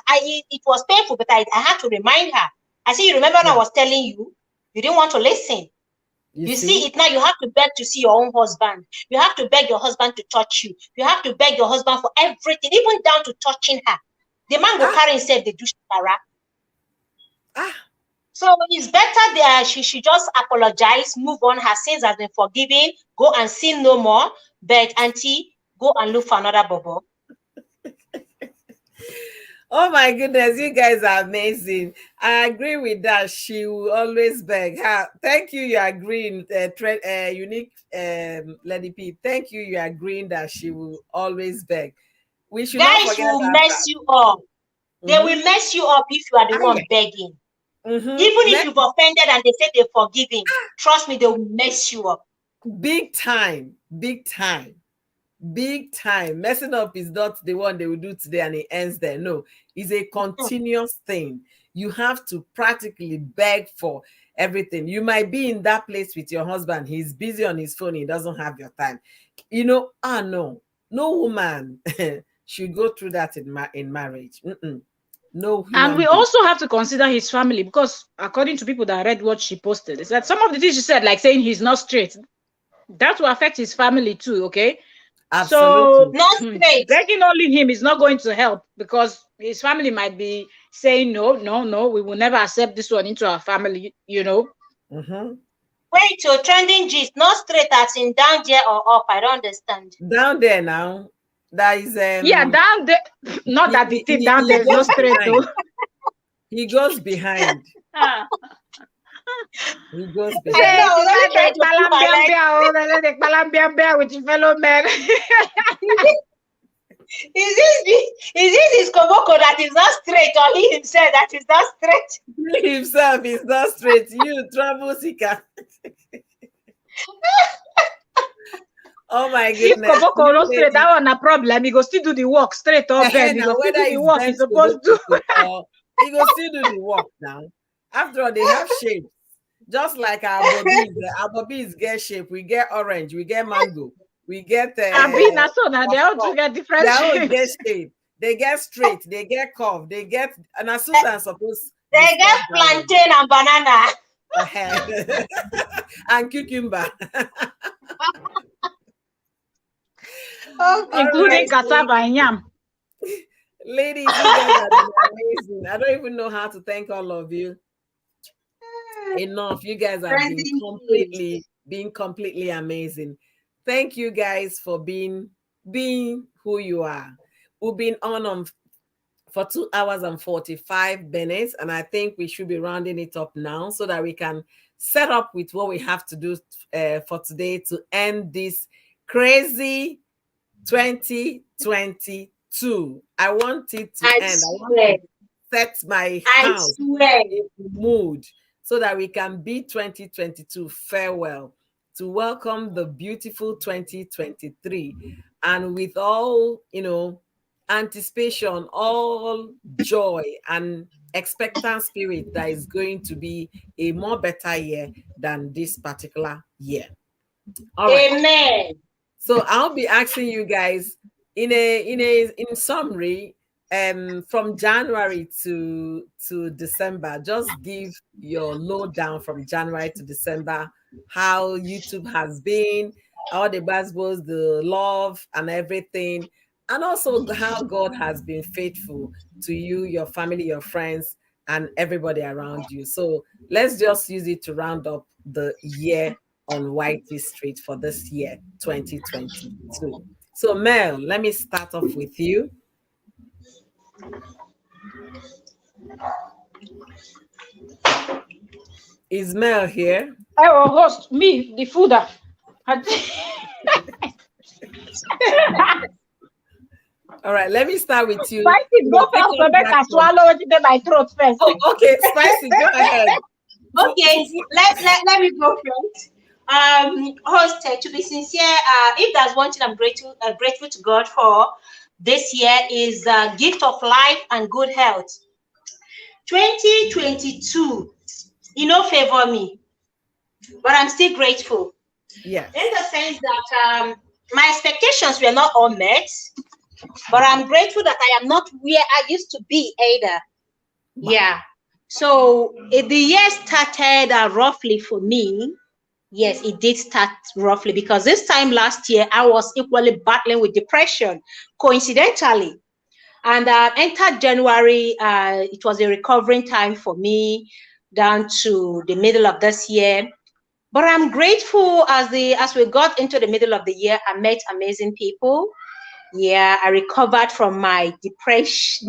[SPEAKER 4] It was painful, but I had to remind her. I said, you remember when I was telling you? You didn't want to listen. You see it now, you have to beg to see your own husband. You have to beg your husband to touch you. You have to beg your husband for everything, even down to touching her. The man will carry himself, they do shakara. So it's better that she should just apologize, move on, her sins have been forgiven, go and sin no more. But auntie, go and look for another bubble.
[SPEAKER 1] Oh my goodness, you guys are amazing. I agree with that. She will always beg. Thank you. You're agreeing. Unique Lady P. Thank you. You're agreeing that she will always beg. We should
[SPEAKER 4] guys will mess you up. They will mess you up if you are the one begging. Even if you've offended and they say they're forgiving, trust me, they will mess you up.
[SPEAKER 1] Big time. Big time. Big time. Messing up is not the one they will do today and it ends there. No, it's a continuous thing. You have to practically beg for everything. You might be in that place with your husband. He's busy on his phone. He doesn't have your time. No woman should go through that in marriage. No.
[SPEAKER 2] And we also have to consider his family, because according to people that read what she posted, is that some of the things she said, like saying he's not straight, That will affect his family too, okay?
[SPEAKER 1] Absolutely.
[SPEAKER 2] So
[SPEAKER 4] Not straight.
[SPEAKER 2] begging only him is not going to help, because his family might be saying, no, we will never accept this one into our family, you know.
[SPEAKER 4] Wait, so trending gist, not straight as in down there or up. I don't understand.
[SPEAKER 1] Down there now. That is
[SPEAKER 2] Yeah, down there. Not that the thing down there is not straight though.
[SPEAKER 1] He goes behind. He goes
[SPEAKER 4] I
[SPEAKER 1] behind.
[SPEAKER 4] know, let me try to put my leg.
[SPEAKER 2] With your fellow men.
[SPEAKER 4] Is this his koboko that is not straight, or he himself that is not straight?
[SPEAKER 1] He himself is not straight. You trouble seeker. Oh my goodness.
[SPEAKER 2] If koboko not straight, that one a problem. He go still do the work straight or bend. He go still do the work he's supposed to.
[SPEAKER 1] He go still do the work now. After all, they have shape. Just like our bobbies get shape. We get orange, we get mango, we get
[SPEAKER 2] they all get different
[SPEAKER 1] they all
[SPEAKER 2] shapes.
[SPEAKER 1] get shape. They get straight, they get curved, they get, and as soon as suppose
[SPEAKER 4] They get plantain and banana.
[SPEAKER 1] and cucumber.
[SPEAKER 2] Including cassava and yam.
[SPEAKER 1] Ladies, you guys are amazing. I don't even know how to thank all of you enough. You guys are being completely amazing. Thank you guys for being who you are. We've been on for 2 hours and 45 minutes, and I think we should be rounding it up now so that we can set up with what we have to do for today to end this crazy 2022. I want it to end. I want to set my house in the mood so that we can bid 2022 farewell to welcome the beautiful 2023. And with all, anticipation, all joy and expectant spirit that is going to be a more better year than this particular year. All right.
[SPEAKER 4] Amen.
[SPEAKER 1] So I'll be asking you guys in summary, from January to December, just give your lowdown from January to December, how YouTube has been, all the buzzwords, the love and everything, and also how God has been faithful to you, your family, your friends, and everybody around you. So let's just use it to round up the year on Whitey Street for this year, 2022. So Mel, let me start off with you. Is Mel here?
[SPEAKER 2] I will host me, the fooder.
[SPEAKER 1] All right, let me start with you.
[SPEAKER 2] Spicy, go first, so make I swallow it in my throat first.
[SPEAKER 1] Oh, okay, Spicy, go ahead.
[SPEAKER 4] Okay, let me go first. Host, to be sincere, if there's one thing I'm grateful to God for this year is gift of life and good health. 2022, favor me, but I'm still grateful.
[SPEAKER 1] Yeah.
[SPEAKER 4] In the sense that my expectations were not all met, but I'm grateful that I am not where I used to be either. Wow. Yeah. So the year started roughly for me. Yes, it did start roughly because this time last year, I was equally battling with depression, coincidentally. And entered January, it was a recovering time for me down to the middle of this year. But I'm grateful as we got into the middle of the year, I met amazing people. Yeah, I recovered from my depressive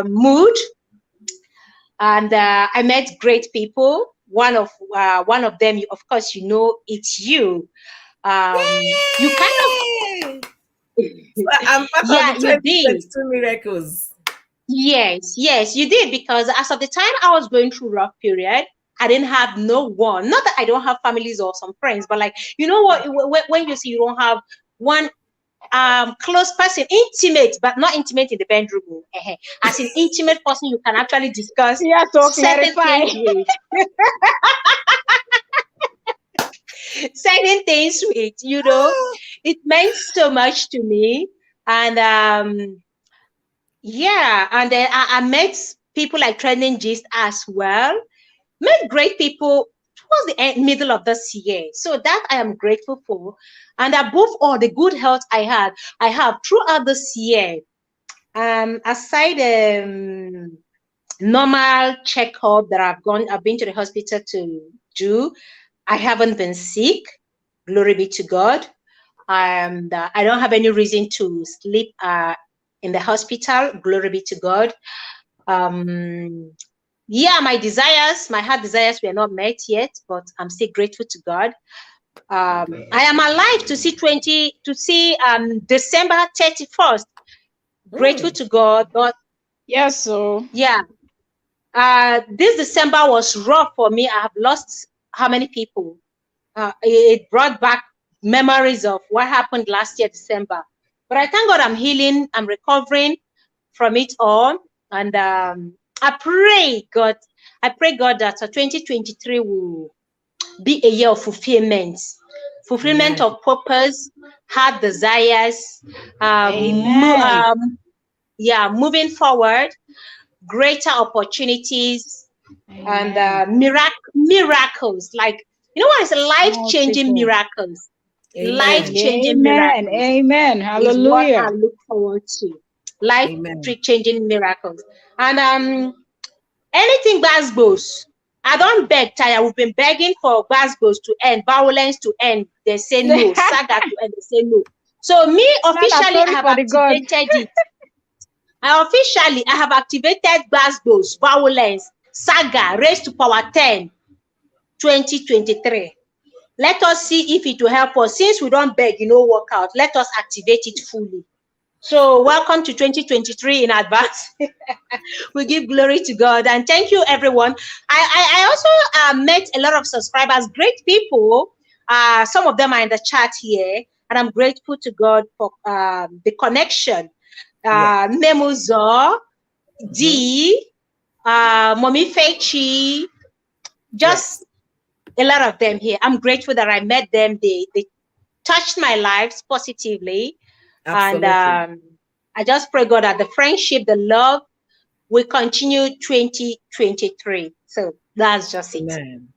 [SPEAKER 4] mood. And I met great people. One of them, of course, it's you. You kind of.
[SPEAKER 1] I'm part of the 2022 miracles.
[SPEAKER 4] Yes, you did, because as of the time I was going through rough period, I didn't have no one. Not that I don't have families or some friends, but like when you see you don't have one close person, intimate, but not intimate in the bedroom. As an intimate person, you can actually discuss certain things with. Certain things with, it meant so much to me. And and then I met people like Trending Gist as well. Met great people towards the middle of this year. So that I am grateful for. And above all, the good health I have throughout this year. Aside normal checkup that I've been to the hospital to do, I haven't been sick. Glory be to God. And I don't have any reason to sleep in the hospital. Glory be to God. Yeah, my heart desires were not met yet, but I'm still grateful to God. I am alive to see December 31st. Grateful to God. But
[SPEAKER 2] yes, so
[SPEAKER 4] yeah, this December was rough for me. I have lost how many people? It brought back memories of what happened last year, December. But I thank God I'm healing, I'm recovering from it all. And I pray God that 2023 will be a year of fulfillment of purpose, heart desires, moving forward, greater opportunities,
[SPEAKER 2] Amen.
[SPEAKER 4] and miracles. Like, you know what is life-changing miracles? Life-changing miracles.
[SPEAKER 2] Amen. Hallelujah.
[SPEAKER 4] Is what I look forward to. Life-changing miracles. And anything Gbasgbos. I don't beg, Taya. We've been begging for Gbasgbos to end, violence to end. They say no. Saga to end. They say no. So me, officially, I have activated it. I have activated Gbasgbos, violence, saga, raised to power 10, 2023. Let us see if it will help us. Since we don't beg, work out. Let us activate it fully. So welcome to 2023 in advance. We give glory to God and thank you, everyone. I also met a lot of subscribers, great people. Some of them are in the chat here, and I'm grateful to God for the connection. Memuzo, D, Mommy Fechi, just a lot of them here. I'm grateful that I met them. They touched my lives positively. Absolutely. And I just pray God that the friendship, the love will continue 2023. So that's just it.
[SPEAKER 1] Amen.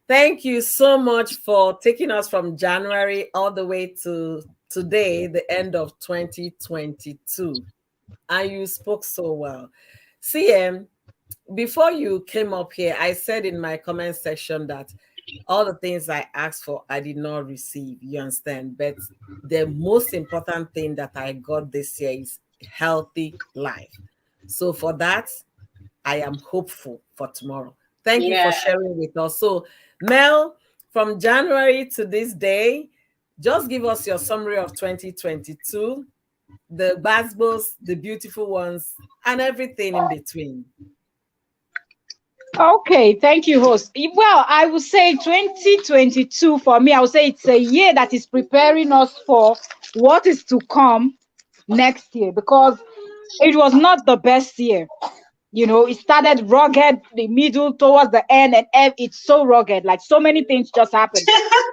[SPEAKER 1] Thank you so much for taking us from January all the way to today, the end of 2022. And you spoke so well. CM, before you came up here, I said in my comment section that all the things I asked for, I did not receive. You understand? But the most important thing that I got this year is healthy life. So for that, I am hopeful for tomorrow. Thank you for sharing with us. So, Mel, from January to this day, just give us your summary of 2022, the Gbasgbos, the beautiful ones, and everything in between.
[SPEAKER 2] Okay, thank you, host. Well, I would say 2022 for me, I would say it's a year that is preparing us for what is to come next year, because it was not the best year. It started rugged, the middle towards the end, and it's so rugged, like so many things just happened.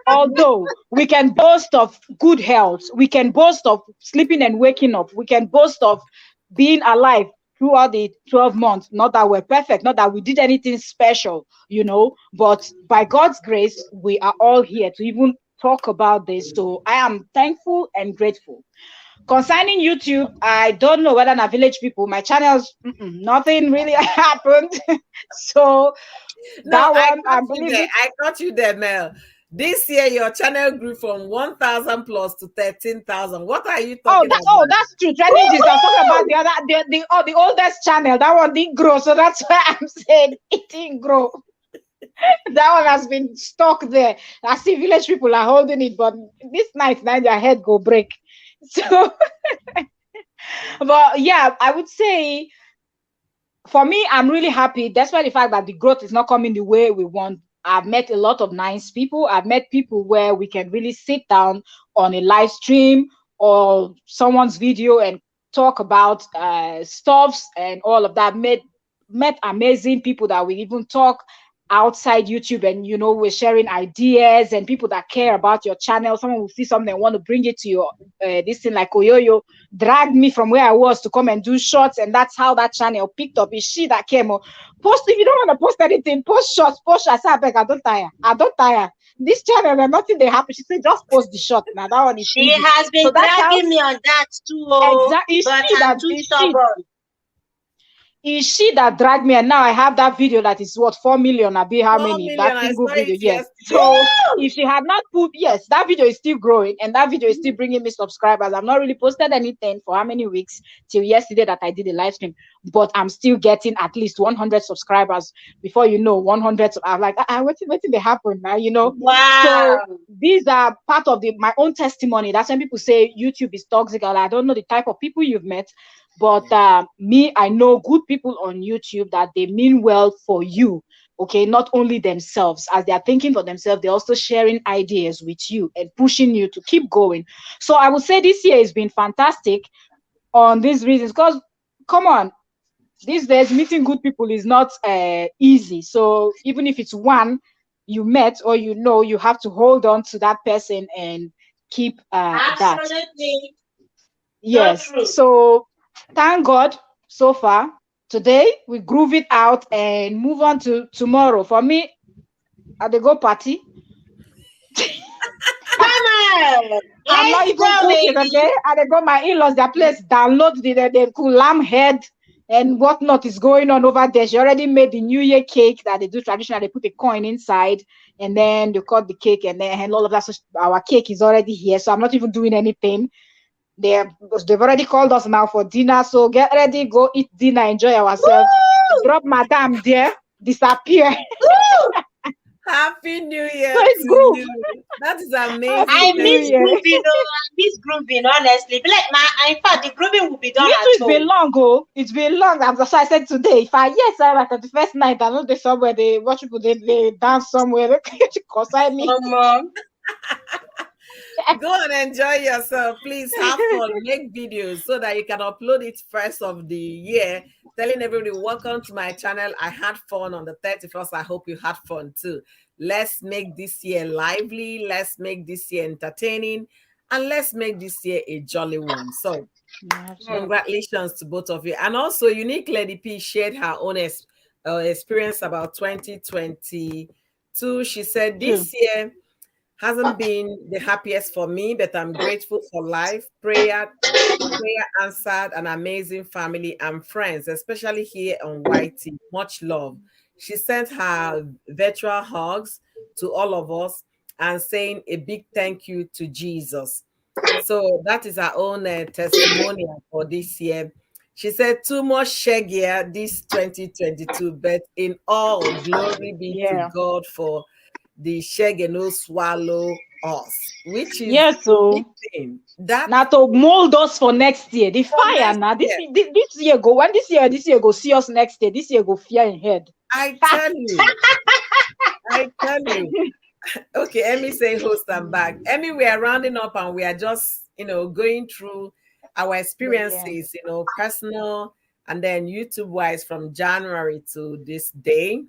[SPEAKER 2] Although we can boast of good health, we can boast of sleeping and waking up, we can boast of being alive throughout the 12 months. Not that we're perfect, not that we did anything special, but by God's grace, we are all here to even talk about this. So I am thankful and grateful. Concerning YouTube, I don't know whether na village people, my channels, nothing really happened. So
[SPEAKER 1] no, I got you there, Mel. This year, your channel grew from 1,000 plus to 13,000. What are you talking about?
[SPEAKER 2] Oh, that's true. Trending is talking about the oldest channel. That one didn't grow, so that's why I'm saying it didn't grow. That one has been stuck there. I see village people are holding it, but this night now their head go break. So, but yeah, I would say for me, I'm really happy. Despite the fact that the growth is not coming the way we want. I've met a lot of nice people. I've met people where we can really sit down on a live stream or someone's video and talk about stuffs and all of that. Met amazing people that we even talk outside YouTube, and we're sharing ideas, and people that care about your channel. Someone will see something and want to bring it to your this thing, like Oyoyo dragged me from where I was to come and do shorts, and that's how that channel picked up. It's she that came. Post, if you don't want to post anything, post shorts, post. I said, I don't tire. This channel and nothing they happen. She said, just post the shot. Now that one is
[SPEAKER 4] She
[SPEAKER 2] easy.
[SPEAKER 4] has been
[SPEAKER 2] So that's how,
[SPEAKER 4] dragging me on that too.
[SPEAKER 2] exactly.
[SPEAKER 4] But I'm too stubborn.
[SPEAKER 2] Is she that dragged me, and now I have that video that is what 4 million? I be how
[SPEAKER 1] 4
[SPEAKER 2] many?
[SPEAKER 1] million,
[SPEAKER 2] That
[SPEAKER 1] I
[SPEAKER 2] single
[SPEAKER 1] saw
[SPEAKER 2] video,
[SPEAKER 1] it
[SPEAKER 2] yes.
[SPEAKER 1] yesterday.
[SPEAKER 2] So if she had not put, yes, that video is still growing, and that video is still bringing me subscribers. I've not really posted anything for how many weeks till yesterday that I did a live stream, but I'm still getting at least 100 subscribers. Before 100, I'm like, what's they happen now,
[SPEAKER 4] Wow.
[SPEAKER 2] So these are part of my own testimony. That's when people say YouTube is toxic. I don't know the type of people you've met, but me, I know good people on YouTube that they mean well for you. Okay, not only themselves, as they are thinking for themselves, they're also sharing ideas with you and pushing you to keep going. So I would say this year has been fantastic on these reasons, because come on, these days meeting good people is not easy. So even if it's one you met, or you have to hold on to that person and keep that.
[SPEAKER 4] Absolutely.
[SPEAKER 2] Yes. So thank God so far. Today we groove it out and move on to tomorrow. For me, at the go party.
[SPEAKER 4] Come on.
[SPEAKER 2] I'm not even cooking, okay? And I got my in-laws, their place, download the cool lamb head and whatnot is going on over there. She already made the New Year cake that they do traditional. They put a coin inside, and then they cut the cake, and all of that. So our cake is already here. So I'm not even doing anything. They've already called us now for dinner. So get ready, go eat dinner, enjoy ourselves.
[SPEAKER 4] Woo!
[SPEAKER 2] Drop madam there, disappear.
[SPEAKER 1] Happy New Year
[SPEAKER 2] So it's
[SPEAKER 1] to
[SPEAKER 2] groove.
[SPEAKER 1] you. That is amazing.
[SPEAKER 4] I miss
[SPEAKER 2] Year.
[SPEAKER 4] grooving. I miss grooving, honestly. But in fact, the grooving will be done
[SPEAKER 2] Me too,
[SPEAKER 4] at
[SPEAKER 2] it's been
[SPEAKER 4] home.
[SPEAKER 2] long, oh. It's been long. That's why I said today. If I like at the first night, I know there's somewhere they watch people, they dance somewhere. Cause I mean,
[SPEAKER 1] Go and enjoy yourself. Please have fun. Make videos so that you can upload it first of the year. Telling everybody, welcome to my channel. I had fun on the 31st. I hope you had fun too. Let's make this year lively. Let's make this year entertaining. And let's make this year a jolly one. So congratulations to both of you. And also, Unique Lady P shared her own experience about 2022. She said, this year hasn't been the happiest for me, but I'm grateful for life, prayer answered, an amazing family and friends, especially here on YT. Much love. She sent her virtual hugs to all of us and saying a big thank you to Jesus. So that is our own testimonial for this year. She said, too much shaggier this 2022, but in all, glory be to God for the shag and no swallow us, which is
[SPEAKER 2] so
[SPEAKER 1] big thing. That
[SPEAKER 2] now to mold us for next year. The fire now. This year go. When this year go see us next year. This year go fear in head.
[SPEAKER 1] I tell you. I tell you. Okay, Emmy say host and back. Emmy, we are rounding up and we are just, going through our experiences, personal and then YouTube wise from January to this day.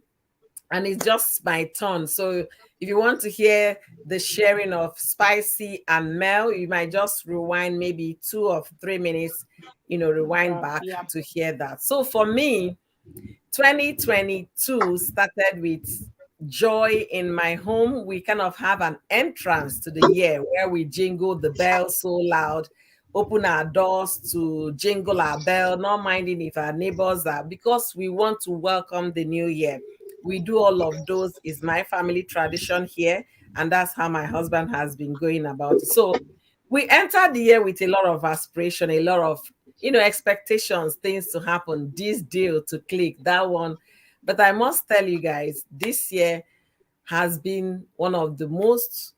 [SPEAKER 1] And it's just my turn. So if you want to hear the sharing of Spicy and Mel, you might just rewind maybe 2 or 3 minutes, rewind back to hear that. So for me, 2022 started with joy in my home. We kind of have an entrance to the year where we jingle the bell so loud, open our doors to jingle our bell, not minding if our neighbors are, because we want to welcome the new year. We do all of those. Is my family tradition here, and that's how my husband has been going about it. So we entered the year with a lot of aspiration, a lot of expectations, things to happen, this deal to click, that one. But I must tell you guys, this year has been one of the most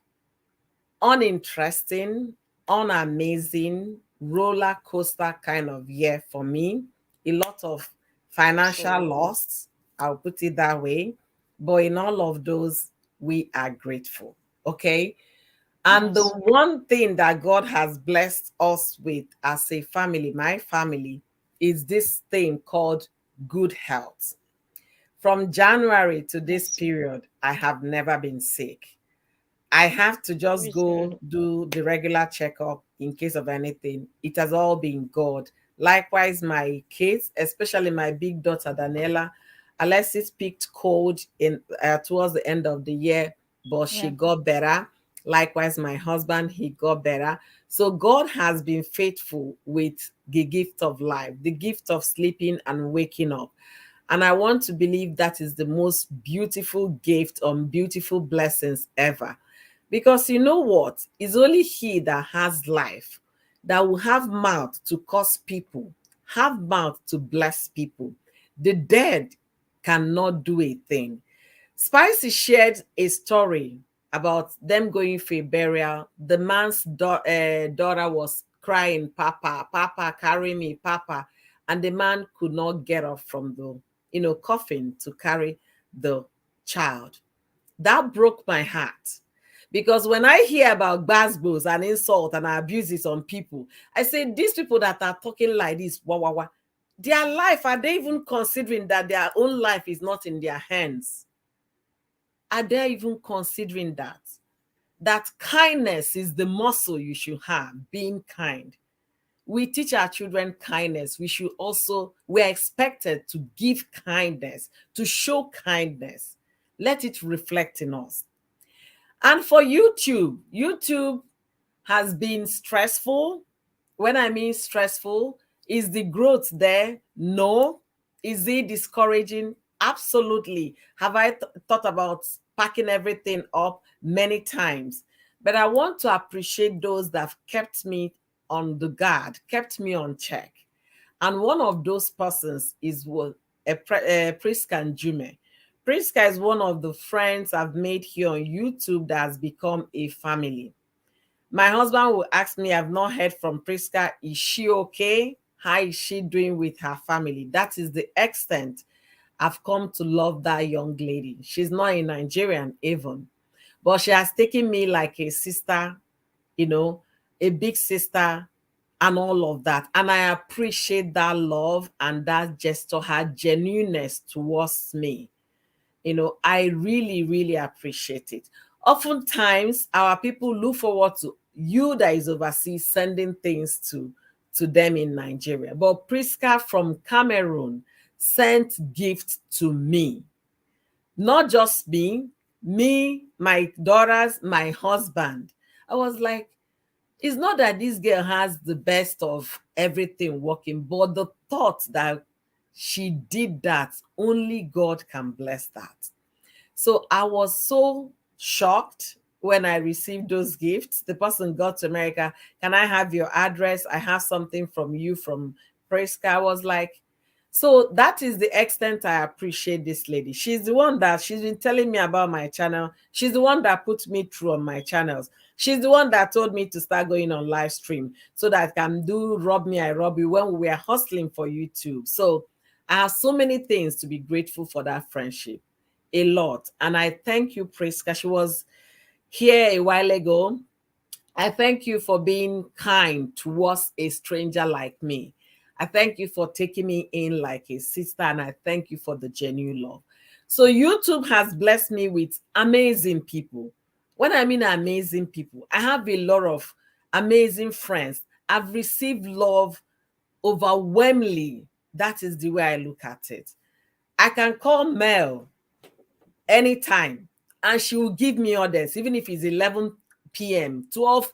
[SPEAKER 1] uninteresting, unamazing, roller coaster kind of year for me. A lot of financial loss, I'll put it that way. But in all of those, we are grateful. Okay. And the one thing that God has blessed us with as a family, my family, is this thing called good health. From January to this period, I have never been sick. I have to just go do the regular checkup in case of anything. It has all been God. Likewise, my kids, especially my big daughter Daniela, Alexis picked cold in towards the end of the year, but she got better. Likewise, my husband, he got better. So God has been faithful with the gift of life, the gift of sleeping and waking up. And I want to believe that is the most beautiful gift or beautiful blessings ever. Because you know what? It's only he that has life, that will have mouth to curse people, have mouth to bless people. The dead cannot do a thing. Spicy shared a story about them going for a burial. The man's daughter was crying, Papa, Papa, carry me, Papa. And the man could not get up from the coffin to carry the child. That broke my heart. Because when I hear about basbos and insult and abuses on people, I say, these people that are talking like this, wah, wah, wah, their life, are they even considering that their own life is not in their hands? Are they even considering that? That kindness is the muscle you should have, being kind. We teach our children kindness. We're expected to give kindness, to show kindness. Let it reflect in us. And for YouTube has been stressful. When I mean stressful, is the growth there? No. Is it discouraging? Absolutely. Have I thought about packing everything up? Many times. But I want to appreciate those that have kept me on the guard, kept me on check. And one of those persons is Priska and Jume. Priska is one of the friends I've made here on YouTube that has become a family. My husband will ask me, I've not heard from Priska. Is she okay? How is she doing with her family? That is the extent I've come to love that young lady. She's not a Nigerian even, but she has taken me like a sister, a big sister and all of that. And I appreciate that love and that gesture, her genuineness towards me. I really, really appreciate it. Oftentimes, our people look forward to you that is overseas sending things to them in Nigeria. But Priska from Cameroon sent gifts to me. Not just me, my daughters, my husband. I was like, it's not that this girl has the best of everything working, but the thought that she did that, only God can bless that. So I was so shocked when I received those gifts. The person got to America, can I have your address? I have something from you from Priska. I was like, so that is the extent I appreciate this lady. She's the one that she's been telling me about my channel. She's the one that put me through on my channels. She's the one that told me to start going on live stream so that I can do Rob Me, I Rob You when we were hustling for YouTube. So I have so many things to be grateful for that friendship. A lot. And I thank you, Priska. She was here a while ago. I thank you for being kind towards a stranger like me. I thank you for taking me in like a sister, and I thank you for the genuine love. So YouTube has blessed me with amazing people. When I mean amazing people, I have a lot of amazing friends. I've received love overwhelmingly. That is the way I look at it. I can call Mel anytime and she will give me orders, even if it's 11 p.m., 12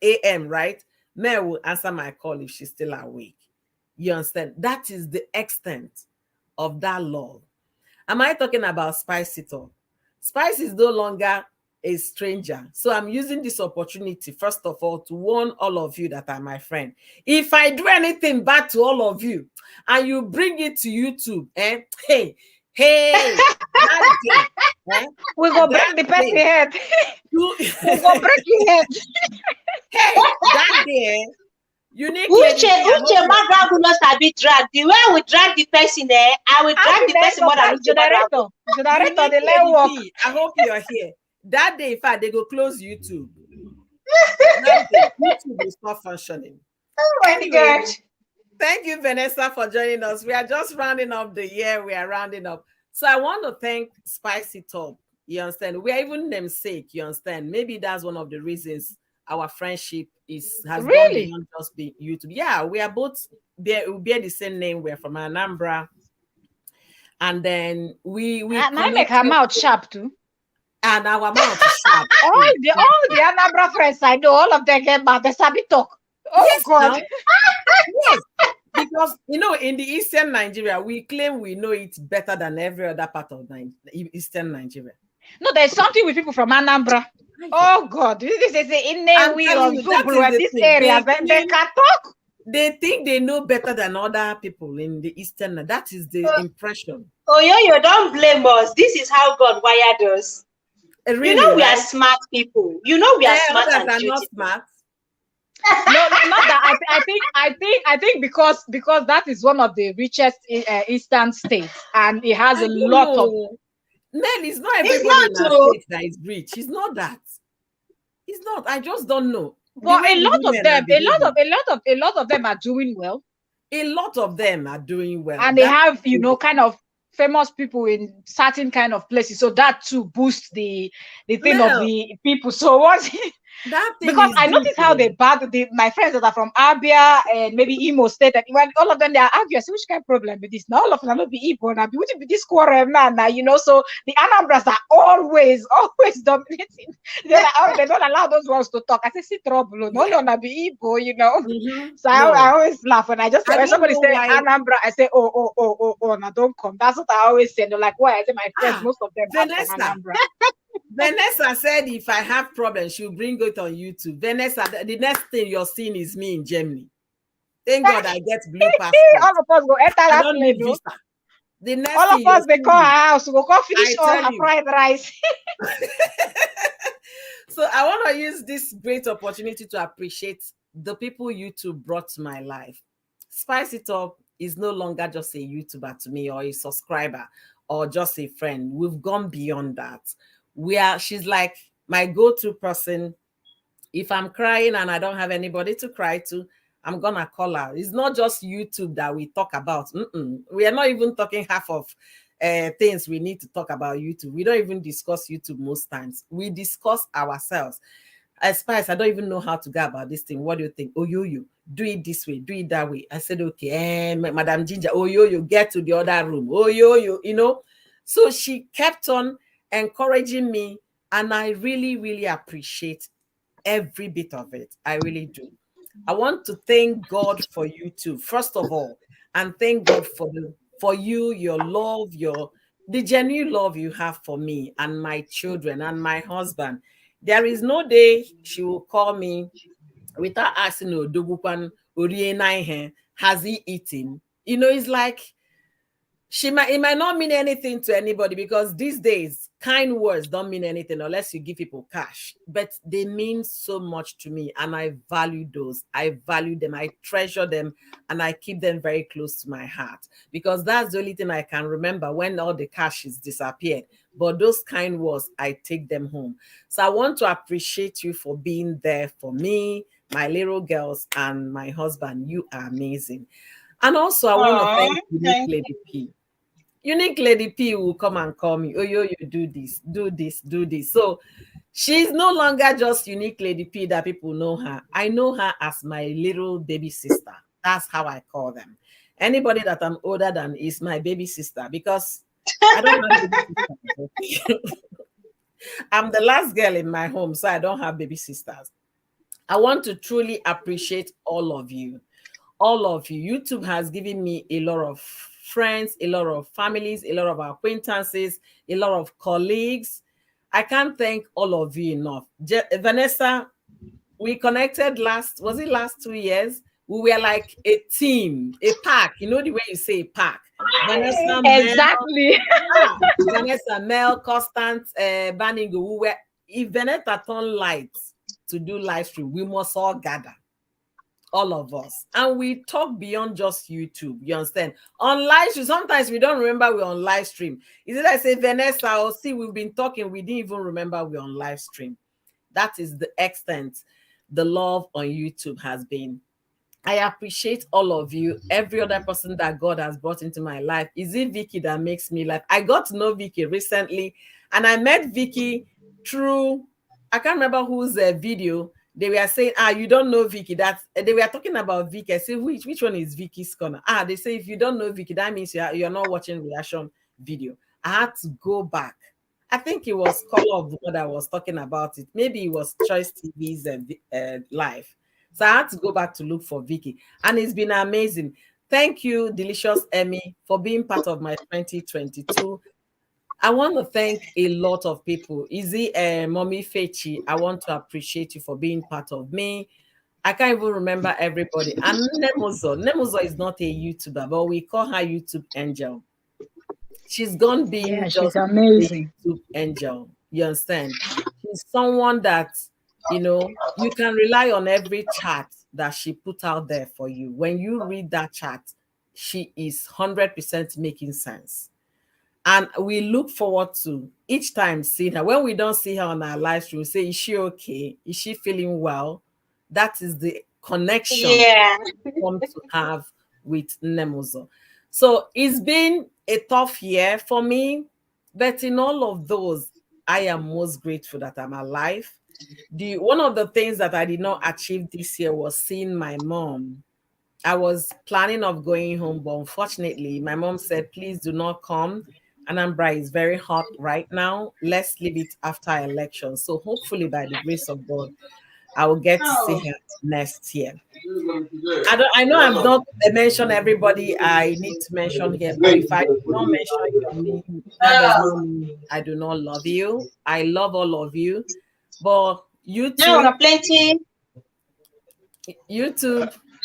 [SPEAKER 1] a.m., right? Mel will answer my call if she's still awake. You understand? That is the extent of that love. Am I talking about Spice It Up? Spice is no longer a stranger. So I'm using this opportunity, first of all, to warn all of you that are my friend. If I do anything bad to all of you and you bring it to YouTube, hey, that day,
[SPEAKER 2] we go break the person head. We go break your head.
[SPEAKER 1] Hey, that day, unique
[SPEAKER 4] Uche Magra will not be dragged. The way we drag the person there, I will drag the person more than
[SPEAKER 2] generator.
[SPEAKER 1] I hope you're here. That day, in fact, they go close YouTube. That day, YouTube will stop functioning.
[SPEAKER 4] Oh my God.
[SPEAKER 1] Thank you, Vanessa, for joining us. We are just rounding up the year. We are rounding up. So I want to thank Spicy Top. You understand? We are even namesake. You understand? Maybe that's one of the reasons our friendship has gone
[SPEAKER 2] Really?
[SPEAKER 1] beyond just being YouTube. Yeah, we are both we bear the same name. We're from Anambra, and then we
[SPEAKER 2] And I make her
[SPEAKER 1] connected,
[SPEAKER 2] mouth sharp too.
[SPEAKER 1] and our mouth is sharp.
[SPEAKER 2] All the Anambra friends I know, all of them get mad. They sabi talk. Oh
[SPEAKER 1] Yes,
[SPEAKER 2] God.
[SPEAKER 1] now. Yes. Because in the Eastern Nigeria, we claim we know it better than every other part of Eastern Nigeria.
[SPEAKER 2] No, there's something with people from Anambra. Oh God, this is in
[SPEAKER 1] I'm
[SPEAKER 2] we
[SPEAKER 1] telling
[SPEAKER 2] on
[SPEAKER 1] you, that
[SPEAKER 2] Zubru
[SPEAKER 1] is
[SPEAKER 2] and
[SPEAKER 1] the
[SPEAKER 2] this
[SPEAKER 1] thing.
[SPEAKER 2] area, they can talk.
[SPEAKER 1] They think they know better than other people in the Eastern. That is the impression.
[SPEAKER 4] Oh, you don't blame us. This is how God wired us.
[SPEAKER 1] Really,
[SPEAKER 4] you know we
[SPEAKER 1] right?
[SPEAKER 4] are smart people. You know we are smart
[SPEAKER 1] Others
[SPEAKER 4] and
[SPEAKER 1] are
[SPEAKER 4] beautiful.
[SPEAKER 1] not smart.
[SPEAKER 2] No, not that. I think because that is one of the richest eastern states, and it has a lot of.
[SPEAKER 1] Nell, it's not
[SPEAKER 4] It's
[SPEAKER 1] everybody in
[SPEAKER 4] not
[SPEAKER 1] our
[SPEAKER 4] true.
[SPEAKER 1] state that is rich. It's not that. It's not. I just don't know.
[SPEAKER 2] But a lot of them, a lot of them are doing well.
[SPEAKER 1] A lot of them are doing well.
[SPEAKER 2] And they have, kind of famous people in certain kind of places. So that too boosts the thing of the people. So once
[SPEAKER 1] that thing
[SPEAKER 2] because
[SPEAKER 1] is
[SPEAKER 2] I noticed how they bad my friends that are from Abia and maybe Imo State, and when all of them they are Abia, so which kind of problem with this? Now all of them not be Igbo, now be this quarrel man now, so the Anambras are always dominating. They're like, oh, they don't allow those ones to talk. I say, see trouble, no longer be Igbo, So I always laugh when when somebody say Anambra, I say, oh, now don't come. That's what I always say. They're like, why? I say my friends, most of them are from Anambra.
[SPEAKER 1] Vanessa said if I have problems, she'll bring it on YouTube. Vanessa, the next thing you're seeing is me in Germany. Thank God I get blue passport.
[SPEAKER 2] All of us go enter
[SPEAKER 1] I
[SPEAKER 2] that
[SPEAKER 1] don't need visa. The next
[SPEAKER 2] all of us they call her house. We'll go finish all her fried rice.
[SPEAKER 1] So I want to use this great opportunity to appreciate the people YouTube brought to my life. Spice It Up is no longer just a YouTuber to me or a subscriber or just a friend. We've gone beyond that. She's like my go-to person. If I'm crying and I don't have anybody to cry to, I'm gonna call her. It's not just YouTube that we talk about. We are not even talking half of things we need to talk about YouTube. We don't even discuss YouTube most times. We discuss ourselves. Spice, I don't even know how to go about this thing. What do you think? Oh, you do it this way, do it that way. I said, okay, Madam Ginger, oh, you get to the other room. Oh, you. So she kept on encouraging me, and I really, really appreciate every bit of it. I really do. I want to thank God for you too, first of all, and thank God for you, your love, the genuine love you have for me and my children and my husband. There is no day she will call me without asking, has he eaten? It's like it might not mean anything to anybody, because these days kind words don't mean anything unless you give people cash, but they mean so much to me, and I value those. I value them, I treasure them, and I keep them very close to my heart, because that's the only thing I can remember when all the cash is disappeared. But those kind words, I take them home. So I want to appreciate you for being there for me, my little girls, and my husband. You are amazing. And also I want to thank Unique Lady P. Unique Lady P will come and call me. Oh, you do this, do this, do this. So she's no longer just Unique Lady P that people know her. I know her as my little baby sister. That's how I call them. Anybody that I'm older than is my baby sister, because I don't have baby sisters. I'm the last girl in my home, so I don't have baby sisters. I want to truly appreciate all of you. All of you. YouTube has given me a lot of friends, a lot of families, a lot of acquaintances, a lot of colleagues. I can't thank all of you enough. Vanessa, we connected last 2 years? We were like a team, a pack. You know the way you say pack. Vanessa,
[SPEAKER 2] exactly.
[SPEAKER 1] Vanessa, Mel, Constant, Baningo. We were, if Vanessa turn lights to do live stream, we must all gather. All of us, and we talk beyond just YouTube. You understand? On live stream, sometimes we don't remember we're on live stream. Is it I say, Vanessa, or see, we've been talking, we didn't even remember we're on live stream. That is the extent the love on YouTube has been. I appreciate all of you, every other person that God has brought into my life. Is it Vicky that makes me laugh? I got to know Vicky recently, and I met Vicky through, I can't remember whose video. They were saying, you don't know Vicky. That they were talking about Vicky. I say, which one is Vicky's corner? They say, if you don't know Vicky, that means you're not watching reaction video. I had to go back. I think it was Color of Blood that was talking about it. Maybe it was Choice TV's live. So I had to go back to look for Vicky. And it's been amazing. Thank you, Delicious Emmy, for being part of my 2022. I want to thank a lot of people. Izzy, Mommy Fechi, I want to appreciate you for being part of me. I can't even remember everybody. And Nemozo. Nemozo is not a YouTuber, but we call her YouTube Angel. She's gone being
[SPEAKER 2] she's
[SPEAKER 1] just
[SPEAKER 2] amazing.
[SPEAKER 1] a YouTube Angel. You understand? She's someone that, you can rely on every chat that she put out there for you. When you read that chat, she is 100% making sense. And we look forward to each time seeing her. When we don't see her on our live stream, we say, is she okay? Is she feeling well? That is the connection we want to have with Nemozo. So it's been a tough year for me, but in all of those, I am most grateful that I'm alive. One of the things that I did not achieve this year was seeing my mom. I was planning of going home, but unfortunately, my mom said, please do not come. Anambra is very hot right now. Let's leave it after election. So hopefully, by the grace of God, I will get to see her next year. I know I've not mentioned everybody I need to mention here, but if I do not mention your name, that does not mean I do not love you. I love all of you. But YouTube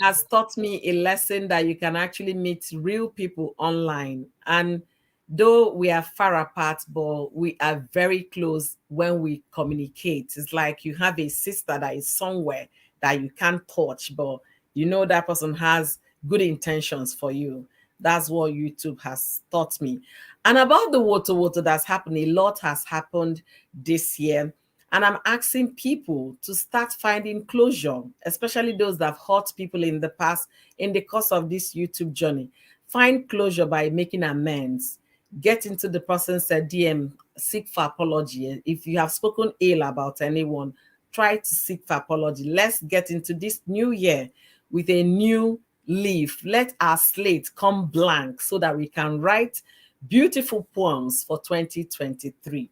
[SPEAKER 1] has taught me a lesson that you can actually meet real people online. And though we are far apart, but we are very close when we communicate. It's like you have a sister that is somewhere that you can't touch, but you know that person has good intentions for you. That's what YouTube has taught me. And about the water that's happening, a lot has happened this year. And I'm asking people to start finding closure, especially those that have hurt people in the past in the course of this YouTube journey. Find closure by making amends. Get into the person's DM, seek for apology. If you have spoken ill about anyone, try to seek for apology. Let's get into this new year with a new leaf. Let our slate come blank so that we can write beautiful poems for 2023.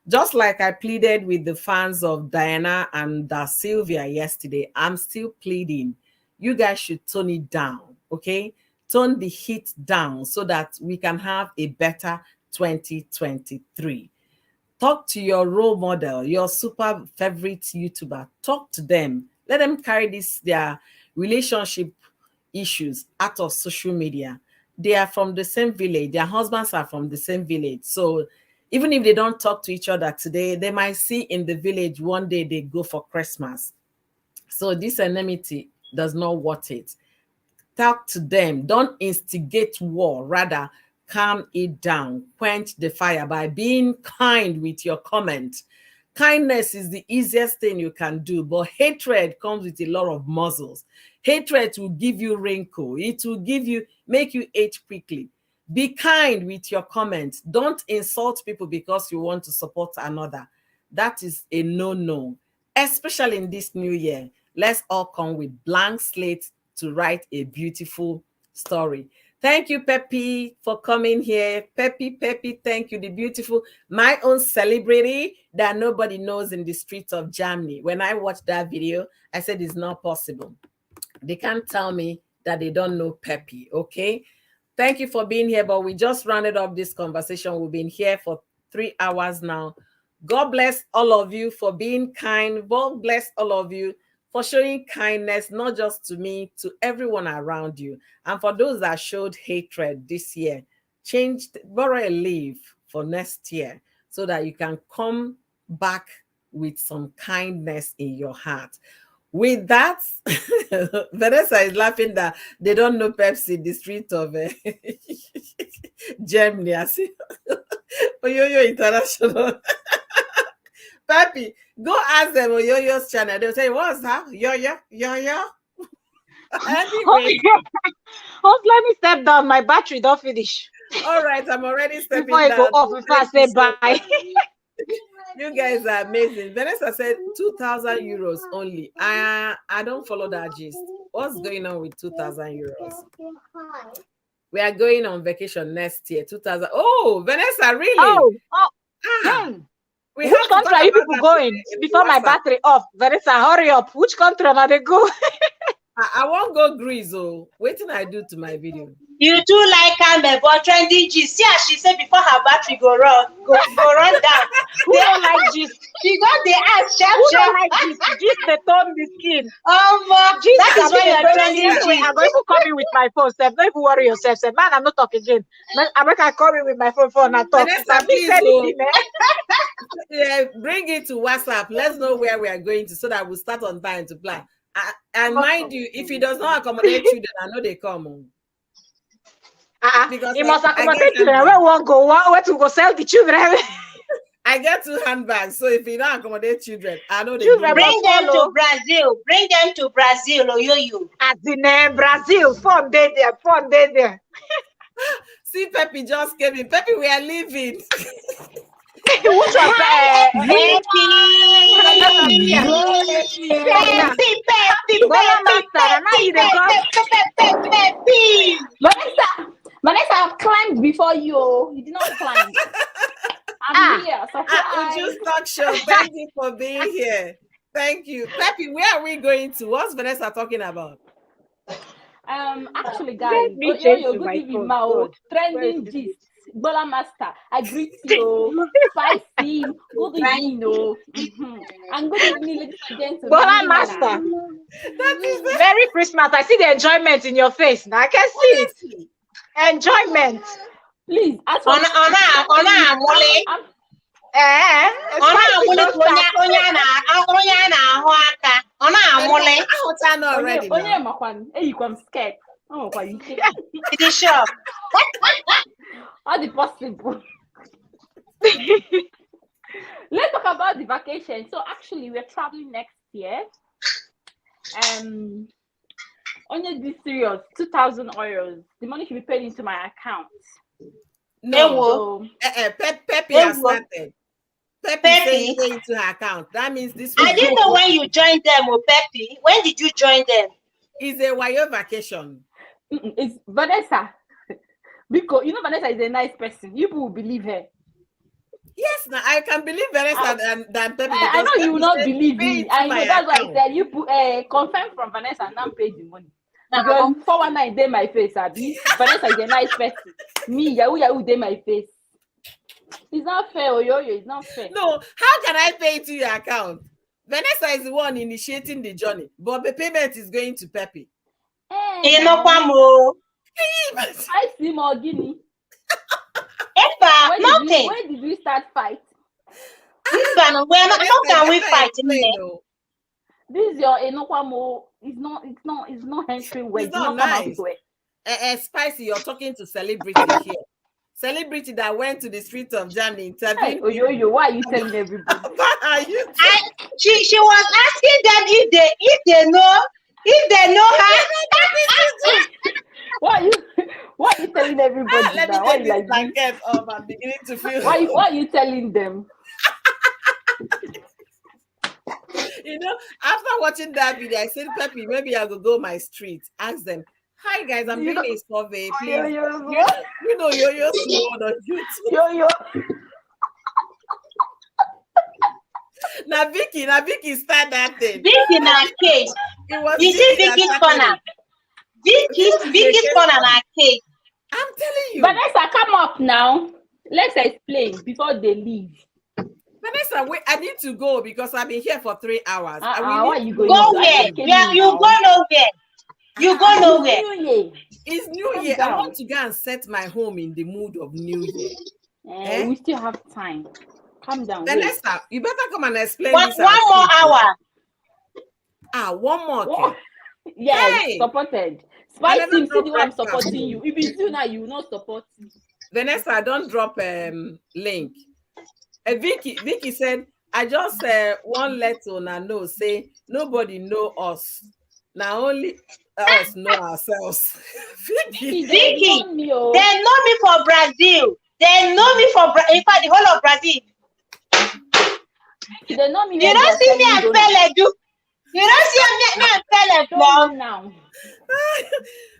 [SPEAKER 1] Just like I pleaded with the fans of Dyna and Sylvia yesterday, I'm still pleading. You guys should tone it down, okay? Tone the heat down so that we can have a better 2023. Talk to your role model, your super favorite YouTuber. Talk to them. Let them carry their relationship issues out of social media. They are from the same village. Their husbands are from the same village. So even if they don't talk to each other today, they might see in the village one day they go for Christmas. So this enmity does not worth it. Talk to them. Don't instigate war. Rather, calm it down. Quench the fire by being kind with your comment. Kindness is the easiest thing you can do, but hatred comes with a lot of muscles. Hatred will give you wrinkle. It will make you age quickly. Be kind with your comments. Don't insult people because you want to support another. That is a no-no, especially in this new year. Let's all come with blank slates to write a beautiful story. Thank you, Peppy, for coming here. Peppy, thank you. The beautiful, my own celebrity that nobody knows in the streets of Germany. When I watched that video, I said it's not possible. They can't tell me that they don't know Peppy, okay? Thank you for being here, but we just rounded up this conversation. We've been here for 3 hours now. God bless all of you for being kind. God bless all of you for showing kindness, not just to me, to everyone around you. And for those that showed hatred this year, borrow a leave for next year so that you can come back with some kindness in your heart. With that, Vanessa is laughing that they don't know Pepsi in the street of Germany. I see. Oyoyo International. Papi, go ask them on Yo-Yo's channel. They'll say, what's that? Yo-Yo? Anyway.
[SPEAKER 2] Let me step down. My battery don't finish.
[SPEAKER 1] All right, I'm already stepping
[SPEAKER 2] Before I
[SPEAKER 1] down.
[SPEAKER 2] go off, before I say bye.
[SPEAKER 1] You guys are amazing. Vanessa said 2,000 euros only. I don't follow that gist. What's going on with 2,000 euros? We are going on vacation next year. 2,000. Oh, Vanessa, really?
[SPEAKER 2] Which country are you people going? Before my battery off, Vanessa, hurry up. Which country are they go?
[SPEAKER 1] I won't go Greece. Oh, wait till I do to my video.
[SPEAKER 4] You do like but trending gist. See as she said before her battery go run down.
[SPEAKER 2] Who don't like gist?
[SPEAKER 4] She got the ass sharp.
[SPEAKER 2] Who don't like gist? Gist they turn the skin.
[SPEAKER 4] Gist that is why you're trending gist.
[SPEAKER 2] I'm going to come in with my phone, Steph. Don't even worry yourself. Say, man, I'm not talking again. I'm going to come in with my phone and talk.
[SPEAKER 1] Vanessa, please, yeah, bring it to WhatsApp. Let's know where we are going to so that we'll start on time to plan. And mind you, if he does not accommodate children, I know they come on.
[SPEAKER 2] He must accommodate children. Where we want go? Where to go sell the children?
[SPEAKER 1] I get 2 handbags, so if he don't accommodate children, I know they
[SPEAKER 2] children.
[SPEAKER 4] Bring them to Brazil. Bring them to Brazil, Oyoyo.
[SPEAKER 2] As in Brazil, fun day there.
[SPEAKER 1] See, Pepe just came in. Pepe, we are leaving.
[SPEAKER 2] Which was
[SPEAKER 5] Vanessa, I've climbed before you. You did not climb. I'm here.
[SPEAKER 1] Just talk show. Thank you for being here. Thank you. Pepe, where are we going to? What's Vanessa talking about?
[SPEAKER 5] Actually, guys, good evening, Mao. Trending gist. Bola Master, I greet you. Spicy. Good evening, and good evening, ladies and gentlemen.
[SPEAKER 2] Bola Master. That is Merry Christmas. I see the enjoyment in your face. Now I can see it. Enjoyment.
[SPEAKER 5] Please, ask
[SPEAKER 4] for
[SPEAKER 5] all the possible. Let's talk about the vacation. So actually, we're traveling next year. Only this serious 2,000 euros. The money should be paid into my account.
[SPEAKER 1] No, Pepe has started. Pepe pay into her account. That means this.
[SPEAKER 4] I didn't know when you joined them, Pepe. When did you join them?
[SPEAKER 1] It's a Wayo vacation.
[SPEAKER 5] It's Vanessa. Because you know Vanessa is a nice person. You will believe her.
[SPEAKER 1] Yes, now I can believe Vanessa than Pepe.
[SPEAKER 5] I know you will not believe me. I know that's why I said you confirm from Vanessa and now pay the money. Because 419 day my face, Abby. Vanessa is a nice person. Me, Yahoo day my face. It's not fair, Oyoyo. It's not fair.
[SPEAKER 1] No, how can I pay to your account? Vanessa is the one initiating the journey, but the payment is going to Pepe.
[SPEAKER 4] I
[SPEAKER 5] see more Guinea.
[SPEAKER 4] Nothing.
[SPEAKER 5] Where did we start fight?
[SPEAKER 4] How can we fight in there?
[SPEAKER 5] This is your Enokwamo. It's not entering way.
[SPEAKER 1] It's not nice. Spicy, you're talking to celebrity here. Celebrity that went to the streets of Germany.
[SPEAKER 5] Hey, why are you telling everybody?
[SPEAKER 4] She was asking them if they know her.
[SPEAKER 5] Why are you telling everybody?
[SPEAKER 1] Let me take this blanket off. I'm beginning to feel.
[SPEAKER 5] Why are you telling them?
[SPEAKER 1] You know, after watching that video, I said, Pepe, maybe I will go my street. Ask them, hi guys, I'm doing a survey. Please. You know, Yo-Yo on YouTube.
[SPEAKER 5] Yo-Yo.
[SPEAKER 1] Now Vicky start that thing.
[SPEAKER 4] Vicky na case. You see Vicky's corner. Vicky's corner na case.
[SPEAKER 1] I'm telling you.
[SPEAKER 5] Vanessa, come up now. Let's explain before they leave.
[SPEAKER 1] Vanessa, wait, I need to go because I've been here for 3 hours.
[SPEAKER 5] Why are you going?
[SPEAKER 4] Go where? You go nowhere. You go nowhere.
[SPEAKER 1] It's New Year. I want to go and set my home in the mood of New Year.
[SPEAKER 5] We still have time. Calm down.
[SPEAKER 1] Vanessa, you better come and explain
[SPEAKER 4] One
[SPEAKER 1] this.
[SPEAKER 4] more hour.
[SPEAKER 1] One more. Okay.
[SPEAKER 5] Yes,
[SPEAKER 1] hey.
[SPEAKER 5] Supported. Spicy team, see the one supporting you. If it's you now, you will not support me.
[SPEAKER 1] Vanessa, don't drop link. Vicky said, I just want let Ona know, say nobody know us. Now only us know ourselves.
[SPEAKER 4] Vicky,
[SPEAKER 5] They
[SPEAKER 4] they know me for Brazil. They know me for in fact the whole of Brazil.
[SPEAKER 5] They know me.
[SPEAKER 4] You don't see me and Pele do. You don't see me and Pele
[SPEAKER 5] Don't now.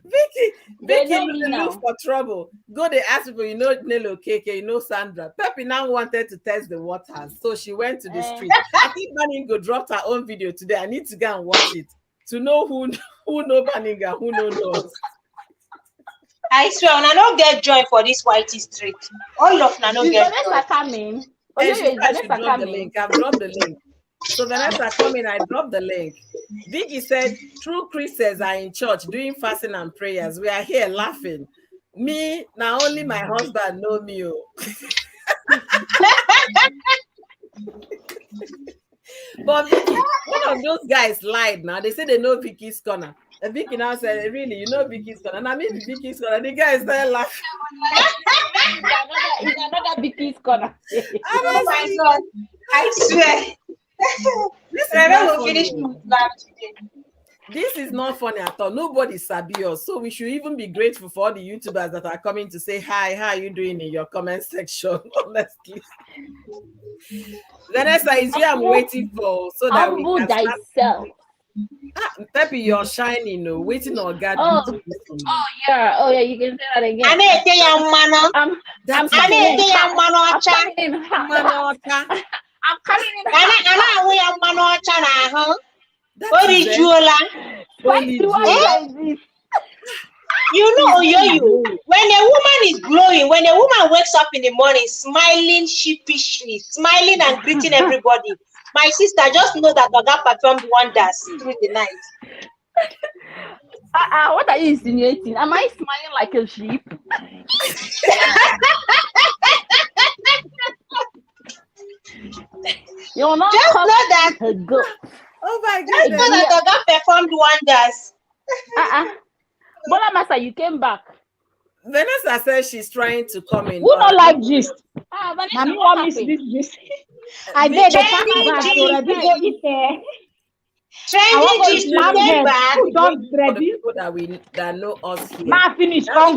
[SPEAKER 1] Vicky,
[SPEAKER 5] know me
[SPEAKER 1] look
[SPEAKER 5] now.
[SPEAKER 1] for trouble. Go they ask people, you know Nelo KK, you know Sandra. Peppy now wanted to test the waters, so she went to the street. I think Baningo dropped her own video today. I need to go and watch it to know who know Baninga, who knows.
[SPEAKER 4] I swear, when I don't get joy for this whitey street, all of them don't get joy.
[SPEAKER 5] Coming.
[SPEAKER 1] Hey, she should drop the link. I've dropped the link. So Vanessa coming, I dropped the link. Vicky said, true Christians are in church doing fasting and prayers. We are here laughing. Me, now only my husband know me. But Vicky, one of those guys lied now. They say they know Vicky's corner. And Vicky now said, really, you know Vicky's corner? And I mean Vicky's corner. The guy is there laughing.
[SPEAKER 5] It's another Vicky's corner.
[SPEAKER 4] Oh my God. I swear.
[SPEAKER 1] This is not funny at all. Nobody's sabi us. So we should even be grateful for all the YouTubers that are coming to say hi. How are you doing in your comment section? Honestly. Vanessa is here. I'm waiting for so that we can
[SPEAKER 5] start.
[SPEAKER 1] Peppy, you're shining, no, waiting on God.
[SPEAKER 5] Yeah, you can say that again. I'm coming in.
[SPEAKER 4] You know, when a woman is glowing, when a woman wakes up in the morning smiling sheepishly, smiling and greeting everybody, my sister, just know that Oga performed wonders through the night.
[SPEAKER 5] What are you insinuating? Am I smiling like a sheep? You're not
[SPEAKER 4] just know that.
[SPEAKER 1] Oh my God!
[SPEAKER 4] Just know that Oga performed wonders.
[SPEAKER 5] Bola Masa, you came back.
[SPEAKER 1] Vanessa says she's trying to come in.
[SPEAKER 2] Who don't like gist?
[SPEAKER 5] Vanessa,
[SPEAKER 2] what happened? I did the
[SPEAKER 1] people that know us here.
[SPEAKER 2] Ma finish. Go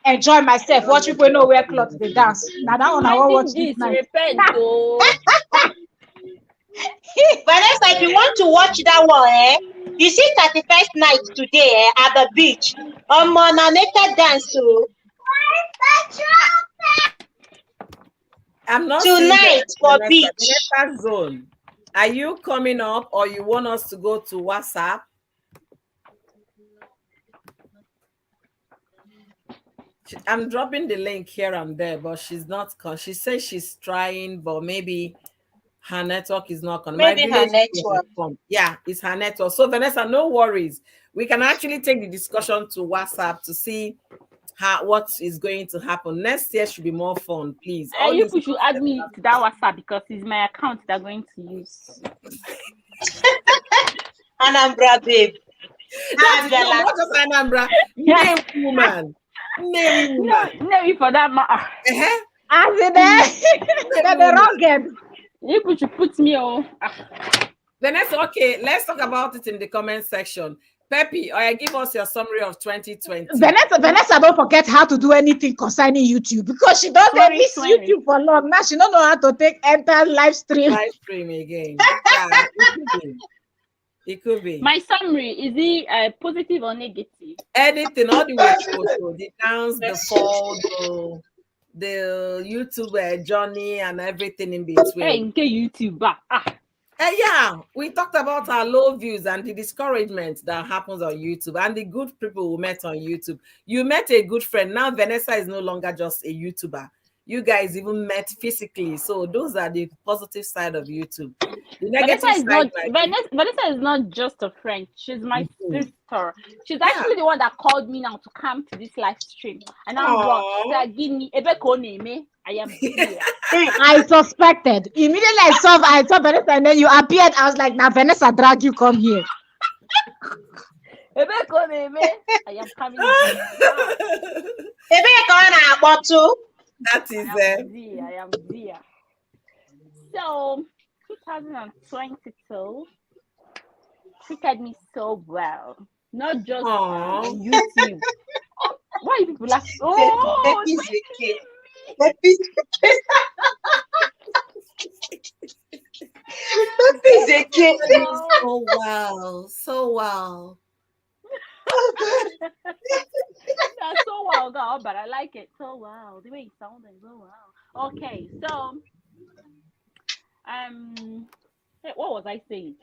[SPEAKER 2] enjoy myself. Watch people know where clothes they dance. Now that one I want watch this night.
[SPEAKER 4] Vanessa, if you want to watch that one, you see 31st night today at the beach. Naked dance too.
[SPEAKER 1] I'm not
[SPEAKER 4] tonight for beach.
[SPEAKER 1] Zone. Are you coming up or you want us to go to WhatsApp? I'm dropping the link here and there, but she's not. She says she's trying, but maybe her network is not coming.
[SPEAKER 4] Maybe her network.
[SPEAKER 1] Yeah, it's her network. So Vanessa, no worries. We can actually take the discussion to WhatsApp to see what is going to happen. Next year should be more fun, please.
[SPEAKER 5] You should add me to that WhatsApp because it's my account they're going to use.
[SPEAKER 4] Anambra, babe.
[SPEAKER 1] Not just Anambra. Name woman.
[SPEAKER 5] Name for that matter.
[SPEAKER 2] As in the wrong.
[SPEAKER 5] You should put me on.
[SPEAKER 1] Vanessa, okay, let's talk about it in the comment section. Peppy, give us your summary of 2020.
[SPEAKER 2] Vanessa don't forget how to do anything concerning YouTube because she doesn't miss YouTube for long. Now she don't know how to enter live stream.
[SPEAKER 1] Live stream again. Yeah, it could be.
[SPEAKER 5] My summary, is it positive or negative?
[SPEAKER 1] Anything, all the way photo, the dance, the fall, the YouTube journey and everything in between.
[SPEAKER 5] Hey, YouTube.
[SPEAKER 1] Yeah, we talked about our low views and the discouragement that happens on YouTube and the good people we met on YouTube. You met a good friend. Now Vanessa is no longer just a YouTuber. You guys even met physically. So those are the positive side of YouTube. The negative
[SPEAKER 5] Vanessa is not just a friend. She's my sister. She's actually the one that called me now to come to this live stream. And I'm give me I am here.
[SPEAKER 2] I suspected. Immediately I saw Vanessa and then you appeared. I was like, now Vanessa drag you come here.
[SPEAKER 5] I am coming.
[SPEAKER 1] That is
[SPEAKER 5] I am there. So 2022 treated me so well. Not just
[SPEAKER 1] Aww.
[SPEAKER 5] on YouTube. Why are you people laughing? Oh,
[SPEAKER 4] That is the case. That is the case.
[SPEAKER 1] So well. So well.
[SPEAKER 5] That's so wow, girl, but I like it. So wow, the way it sounded. So wow. Okay, so what was I saying?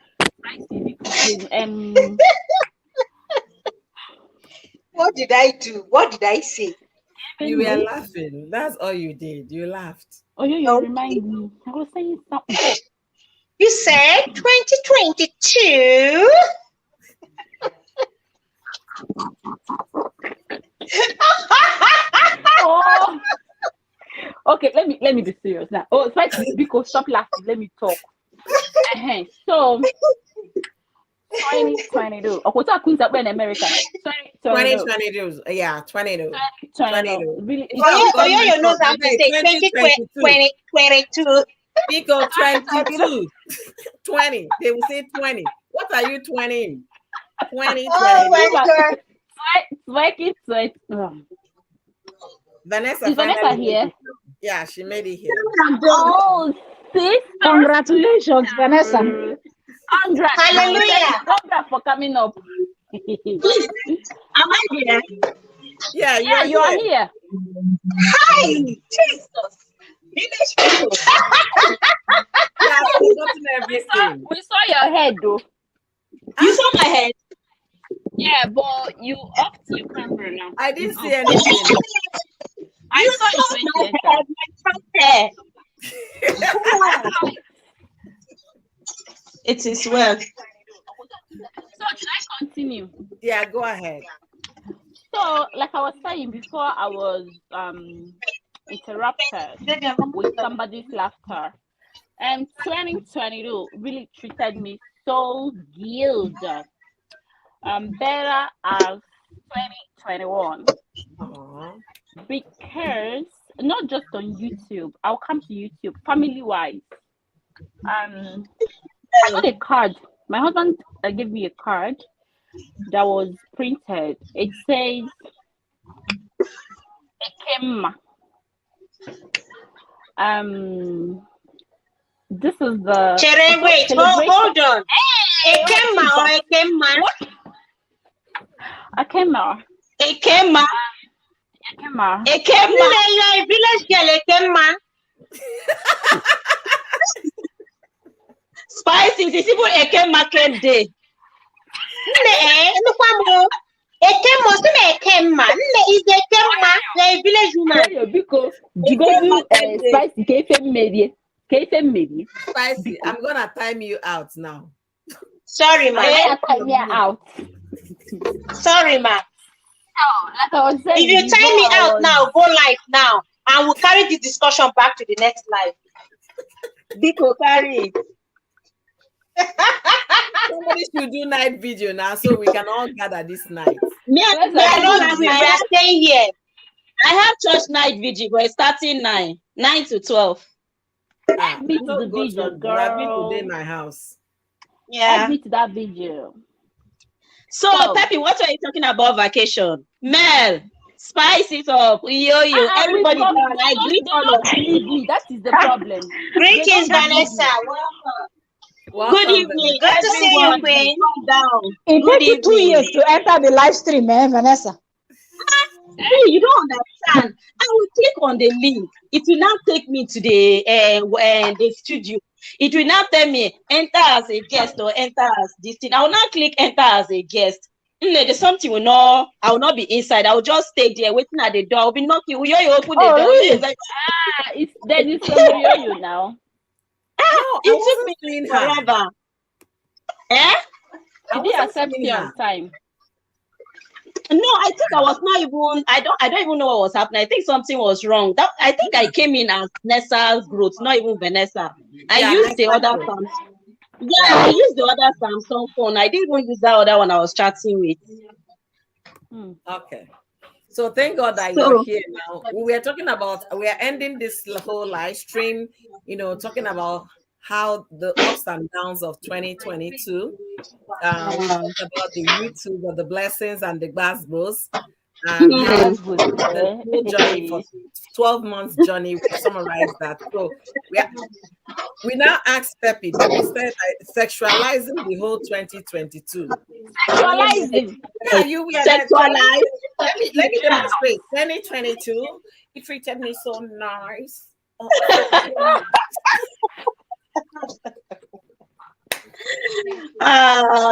[SPEAKER 4] What did I do? What did I say?
[SPEAKER 1] You were laughing. That's all you did. You laughed.
[SPEAKER 5] Oh, you
[SPEAKER 4] Okay.
[SPEAKER 5] remind me. I was saying something.
[SPEAKER 4] You said 2022.
[SPEAKER 5] Oh. Okay, let me be serious now. Oh, try to because stop laughing. Let me talk. So 2022. Oh, what's up in America?
[SPEAKER 1] 2022. Yeah, 22.
[SPEAKER 5] 2022. Really,
[SPEAKER 4] For you know how to say 2022.
[SPEAKER 1] Because 22. 20. They will say 20. What are you 20? 20.
[SPEAKER 4] Oh my God.
[SPEAKER 1] Vanessa,
[SPEAKER 5] is Vanessa here?
[SPEAKER 1] Yeah, she made it here.
[SPEAKER 5] Oh, sis.
[SPEAKER 2] Congratulations, Vanessa.
[SPEAKER 5] Congrats.
[SPEAKER 4] Hallelujah.
[SPEAKER 5] Congrats for coming up.
[SPEAKER 3] Am I here?
[SPEAKER 1] Yeah,
[SPEAKER 5] Yeah, you are here.
[SPEAKER 3] Hi, Jesus. Village people.
[SPEAKER 1] Yeah, I've forgotten everything.
[SPEAKER 5] We saw your head though.
[SPEAKER 3] You saw my head?
[SPEAKER 5] Yeah, but you upped your camera now.
[SPEAKER 1] I didn't see anything.
[SPEAKER 5] I saw it when you entered.
[SPEAKER 3] My hair. It is well.
[SPEAKER 5] So should I continue?
[SPEAKER 1] Yeah, go ahead.
[SPEAKER 5] So, like I was saying before, I was interrupted with somebody's laughter. And 2022 really treated me so good. Better as 2021.
[SPEAKER 1] Aww.
[SPEAKER 5] Because not just on YouTube, I'll come to YouTube family-wise. I got a card. My husband gave me a card that was printed. It says Ekwueme. This is the
[SPEAKER 4] Chere, wait, hold on. Ekwueme or Ekwueme?
[SPEAKER 5] Ekwueme.
[SPEAKER 3] Ekwueme.
[SPEAKER 5] Ekwueme.
[SPEAKER 3] Ekwueme.
[SPEAKER 4] You are a village girl, Ekwueme.
[SPEAKER 3] Spices is even Eke market day.
[SPEAKER 4] Ekwueme is Ekwueme. You are a village woman.
[SPEAKER 5] Because
[SPEAKER 1] Spicy, I'm gonna time you out now.
[SPEAKER 4] Sorry, ma.
[SPEAKER 5] Time me out.
[SPEAKER 4] Sorry, ma.
[SPEAKER 5] Like I was saying,
[SPEAKER 4] If you time me out now, go live now, and we'll carry this discussion back to the next live.
[SPEAKER 3] Biko carry it.
[SPEAKER 1] Somebody should do night video now so we can all gather this night.
[SPEAKER 3] Me
[SPEAKER 4] We are staying here.
[SPEAKER 3] I have church night vigil, but it's starting 9 to 12.
[SPEAKER 1] Ah,
[SPEAKER 5] me to
[SPEAKER 1] don't
[SPEAKER 5] the
[SPEAKER 1] go
[SPEAKER 5] video,
[SPEAKER 1] to I've been
[SPEAKER 5] girl.
[SPEAKER 1] today in my house.
[SPEAKER 5] Add me to that video.
[SPEAKER 3] So, Peppy, what are you talking about vacation? Mel, spice it up. Yo, everybody down. I greet all of you.
[SPEAKER 5] That is the problem.
[SPEAKER 4] Greetings, Vanessa.
[SPEAKER 1] Welcome.
[SPEAKER 3] Good evening.
[SPEAKER 4] Good to see you, Queen.
[SPEAKER 3] Down.
[SPEAKER 2] It
[SPEAKER 3] Good
[SPEAKER 2] takes you 2 years to enter the live stream, Vanessa.
[SPEAKER 3] Hey, you don't understand. I will click on the link. It will now take me to the studio. It will now tell me enter as a guest or enter as this thing. I will now click enter as a guest. There's something I will not be inside. I will just stay there waiting at the door. I will be knocking. Will you open the door?
[SPEAKER 2] Really?
[SPEAKER 3] Like,
[SPEAKER 5] There is somebody you now.
[SPEAKER 1] No,
[SPEAKER 3] it took me forever.
[SPEAKER 5] Did you accept you on time?
[SPEAKER 3] No, I think I was not even. I don't even know what was happening. I think something was wrong. I think I came in as Nessa's growth, not even Vanessa. I used the other Samsung. Yeah, I used the other Samsung phone. I didn't even use that other one I was chatting with.
[SPEAKER 1] Okay. So thank God that you're here now. We are ending this whole live stream, talking about how the ups and downs of 2022. We talked about the YouTube of the blessings and the gbasgbos, and how the whole journey for 12 months journey. We summarized that. So we now asked Peppy, that we said sexualizing the whole 2022.
[SPEAKER 5] Sexualizing.
[SPEAKER 1] Yeah, you
[SPEAKER 3] sexualize.
[SPEAKER 1] Let me demonstrate. 2022, he treated me so nice.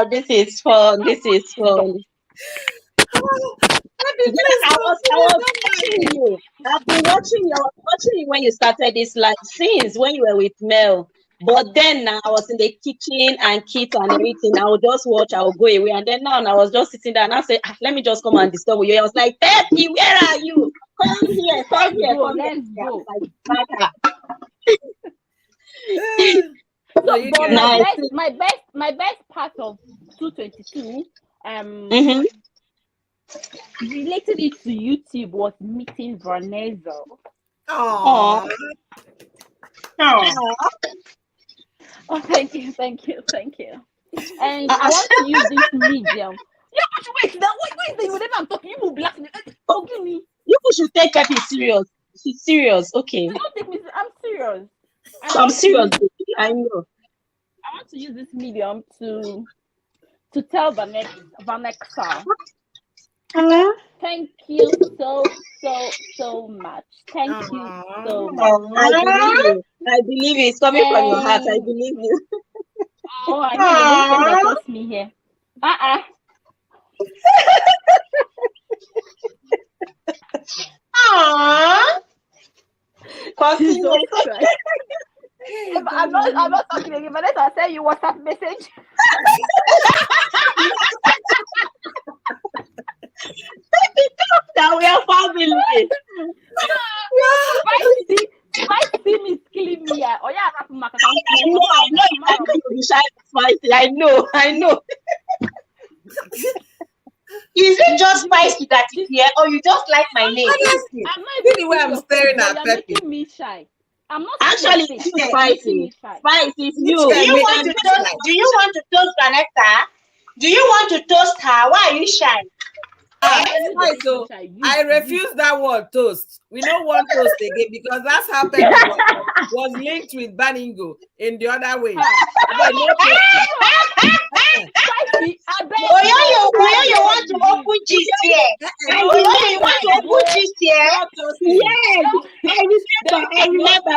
[SPEAKER 3] This is fun. This is fun. I was watching you. I've been watching you. I was watching you when you started this live since when you were with Mel. But then now I was in the kitchen and kids and everything. I would just watch, I would go away. And then now I was just sitting there and I said, let me just come and disturb you. I was like, Peppy, where are you? Come here, come here, come here. Let's go.
[SPEAKER 5] So, my best part of 222 related it to YouTube was meeting Vanessa.
[SPEAKER 1] Oh,
[SPEAKER 5] thank you. And I want to use this medium. Wait, I'm talking. You will blast me. Give me.
[SPEAKER 3] You should take Peppy serious. She's serious. Okay.
[SPEAKER 5] Don't take me. I'm serious.
[SPEAKER 3] I'm serious. I know.
[SPEAKER 5] I want to use this medium to tell Vanessa. Thank you so much. Thank you so much.
[SPEAKER 3] I believe you. It's coming from your heart. I believe you.
[SPEAKER 5] Oh, I know you trust me here. I'm not talking again, but I'll send you WhatsApp message.
[SPEAKER 3] Now we are family.
[SPEAKER 5] If I see me killing me, I
[SPEAKER 3] know.
[SPEAKER 4] Is it just spicy that is here, or you just like my name?
[SPEAKER 5] I'm not
[SPEAKER 1] even I'm staring at Peppy.
[SPEAKER 5] You're making me shy. I'm not
[SPEAKER 3] actually spicy. Spicy is you.
[SPEAKER 4] Do you want to toast Vanessa? Do you want to toast her? Why are you shy?
[SPEAKER 1] So I refuse that word toast. We don't want toast again because that's how Peppy was linked with Baningo in the other way.
[SPEAKER 4] You want to open gist here? You want to open gist here?
[SPEAKER 5] Yes. I remember.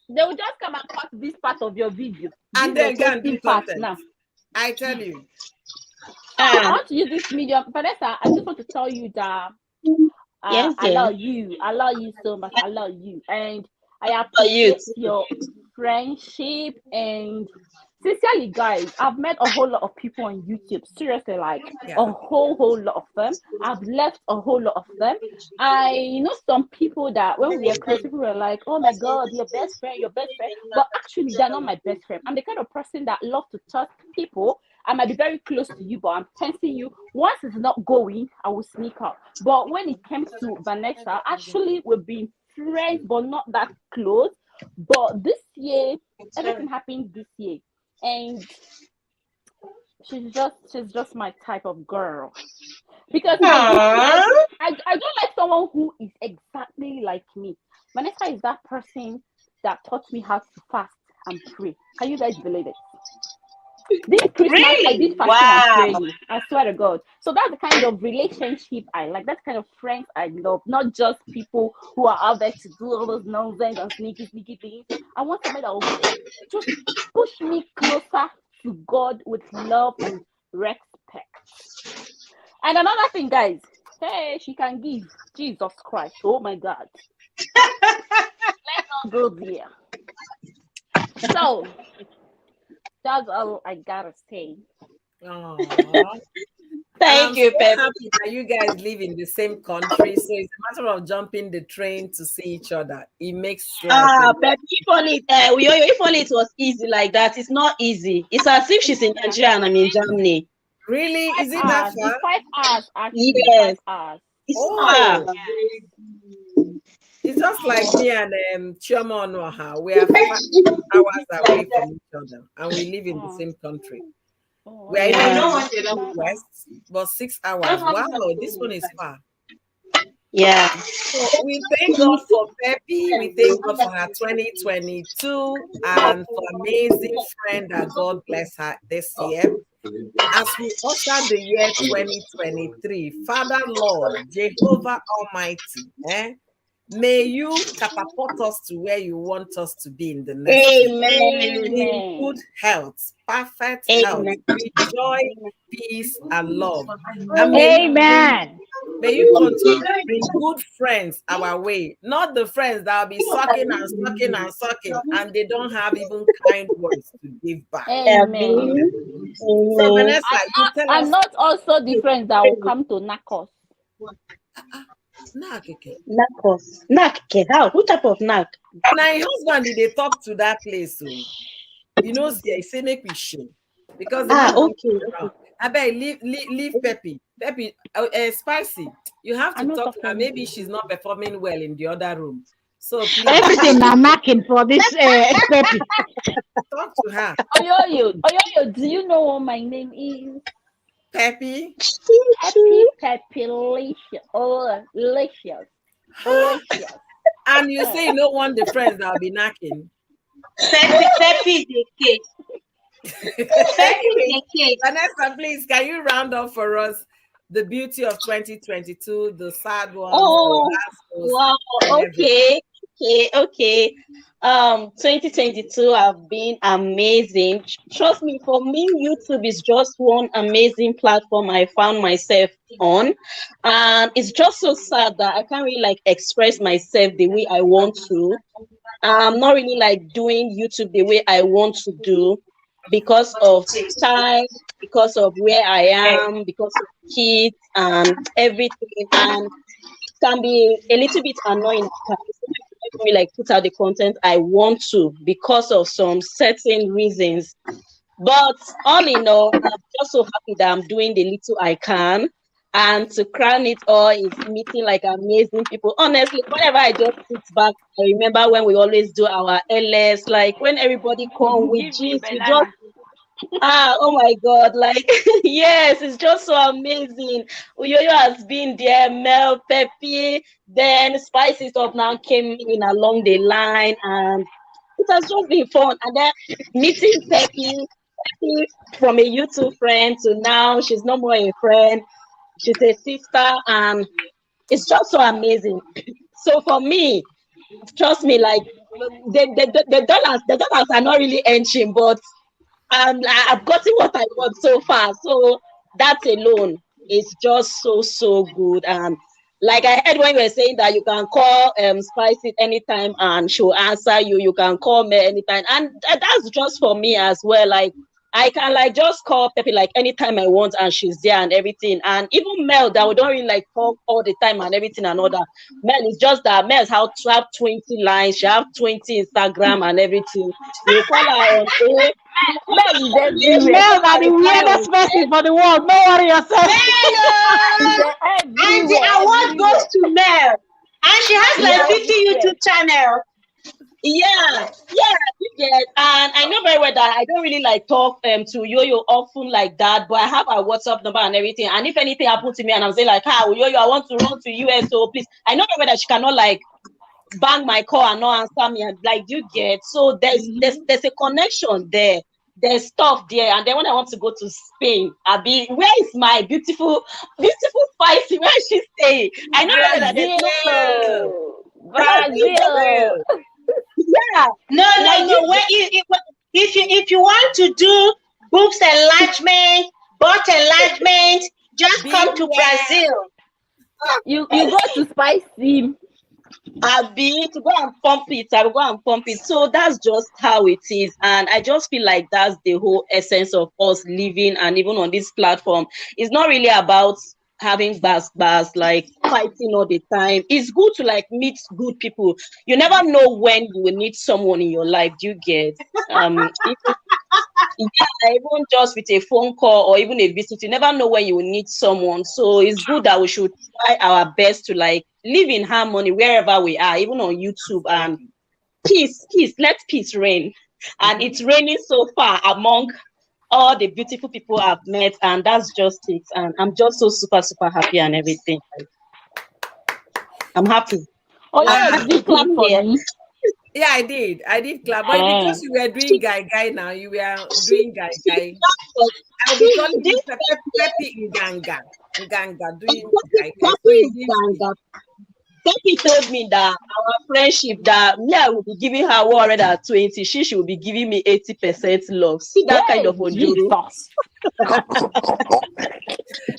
[SPEAKER 5] They will just come and cut this part of your video.
[SPEAKER 1] And then can do content. Now. I tell you.
[SPEAKER 5] I want to use this medium. Vanessa, I just want to tell you that I love you. I love you so much. I love you. And I appreciate your friendship. And sincerely, guys, I've met a whole lot of people on YouTube. Seriously, like a whole lot of them. I've left a whole lot of them. I know some people that when we were close, people were like, oh my God, your best friend. But actually, they're not my best friend. I'm the kind of person that loves to touch people. I might be very close to you, but I'm testing you. Once it's not going, I will sneak out. But when it comes to Vanessa, actually, we've been friends, but not that close. But this year, everything happened this year. And she's just my type of girl. Because I don't like someone who is exactly like me. Vanessa is that person that taught me how to fast and pray. Can you guys believe it? This Christmas, I did fasting and praying. I swear to God. So that's the kind of relationship I like. That's the kind of friends I love. Not just people who are out there to do all those nonsense and sneaky things. I want somebody that will just push me closer to God with love and respect. And another thing, guys. Hey, she can give. Jesus Christ. Oh my God. Let's not go there. So that's all I gotta say.
[SPEAKER 3] Thank you, Peppy.
[SPEAKER 1] Happy that you guys live in the same country, so it's a matter of jumping the train to see each other. It makes sure.
[SPEAKER 3] Peppy, if only it was easy like that. It's not easy. It's as if she's in Nigeria and I'm in Germany.
[SPEAKER 1] Really? Is it that far?
[SPEAKER 5] 5 hours. Actually,
[SPEAKER 3] yes.
[SPEAKER 5] 5 hours.
[SPEAKER 3] It's far.
[SPEAKER 1] It's just like me and Chioma Onoha. We are 5 hours away from each other, and we live in the same country. We are even west, but 6 hours. Wow, this one is far.
[SPEAKER 4] Yeah.
[SPEAKER 1] So we thank God for Peppy. We thank God for her 2022 and for amazing friend that God bless her this year. As we usher the year 2023, Father Lord, Jehovah Almighty, may you catapult us to where you want us to be in the next year. In good health, perfect health, with joy, peace, and love. And may you continue to bring good friends our way, not the friends that will be sucking and sucking and sucking, and they don't have even kind words to give back.
[SPEAKER 5] Amen.
[SPEAKER 1] So Vanessa, you tell us.
[SPEAKER 5] And not also the friends that will come to knock us.
[SPEAKER 4] Knock us. Knock. How? What type of knock?
[SPEAKER 1] Now, your husband, did they talk to that place? So, you know, they say make we shame. Because the man
[SPEAKER 4] okay.
[SPEAKER 1] I bet leave Peppy. Peppy, Spicy. You have to talk to her. Maybe she's not performing well in the other room. So please.
[SPEAKER 2] Everything I'm knocking for this Peppy.
[SPEAKER 1] Talk to her.
[SPEAKER 5] Oyoyo, do you know what my name is?
[SPEAKER 1] Peppy.
[SPEAKER 5] Peppy, Licious.
[SPEAKER 1] And you say you don't want the friends that will be knocking.
[SPEAKER 4] Peppy is the case.
[SPEAKER 1] Vanessa, please, can you round up for us the beauty of 2022, the sad ones,
[SPEAKER 4] wow. Okay. 2022 have been amazing. Trust me, for me, YouTube is just one amazing platform I found myself on. And it's just so sad that I can't really like express myself the way I want to. I'm not really like doing YouTube the way I want to do because of time, because of where I am, because of kids and everything. And it can be a little bit annoying. Me like put out the content I want to because of some certain reasons. But all in all, I'm just so happy that I'm doing the little I can. And to crown it all is meeting like amazing people. Honestly, whenever I just sit back, I remember when we always do our LS, like when everybody come with jeans, we just oh my God, like yes, it's just so amazing. Uyoyo has been there, Mel, Peppy, then Spicy Stuff now came in along the line, and it has just been fun. And then meeting Peppy from a YouTube friend to now she's no more a friend, she's a sister, and it's just so amazing. So for me, trust me, like the dollars are not really entering, but I've gotten what I want so far. So that alone is just so good. And like I heard when you were saying that you can call Spicy anytime and she'll answer you. You can call me anytime, and that's just for me as well. Like I can like just call Peppy like anytime I want, and she's there and everything. And even Mel, that we don't really like talk all the time and everything and all that. Mel is just that Mel's how to have 20 lines, she have 20 Instagram and everything. You call her on
[SPEAKER 2] Mel are the weirdest person for the world. Don't worry yourself.
[SPEAKER 4] And the award goes to Mel. And she has like 50 YouTube channels.
[SPEAKER 3] Yeah. And I know very well that I don't really like talk to Yo-Yo often like that, but I have a WhatsApp number and everything. And if anything happens to me and I'm saying like, Yo-Yo, I want to run to US, so please. I know very well that she cannot like bang my call and not answer me, and like you get. So there's a connection there. There's stuff there. And then when I want to go to Spain, I'll be, where is my beautiful Spicy? Where is she staying? I know that there's
[SPEAKER 5] Brazil.
[SPEAKER 4] Yeah. No. If you want to do boobs enlargement, butt enlargement, just come to Brazil.
[SPEAKER 5] You go to Spicy.
[SPEAKER 3] I'll be to go and pump it. I will go and pump it. So that's just how it is. And I just feel like that's the whole essence of us living, and even on this platform. It's not really about having bars, like fighting all the time. It's good to like meet good people. You never know when you will need someone in your life. Do you get? Even just with a phone call or even a visit, you never know when you will need someone. So it's good that we should try our best to like
[SPEAKER 6] live in harmony wherever we are, even on YouTube, and peace, let peace reign. And it's raining so far among all the beautiful people I've met, and that's just it. And I'm just so super, super happy and everything. I'm happy.
[SPEAKER 5] Oh, yeah, did you clap for me?
[SPEAKER 1] Yeah, I did clap. But because you were doing guy now, you were doing guy. I'll be calling you Pepe Nganga doing guy.
[SPEAKER 6] Pepe told me that our friendship, that me, I will be giving her 120, she will be giving me 80% love. See that kind of ojoro.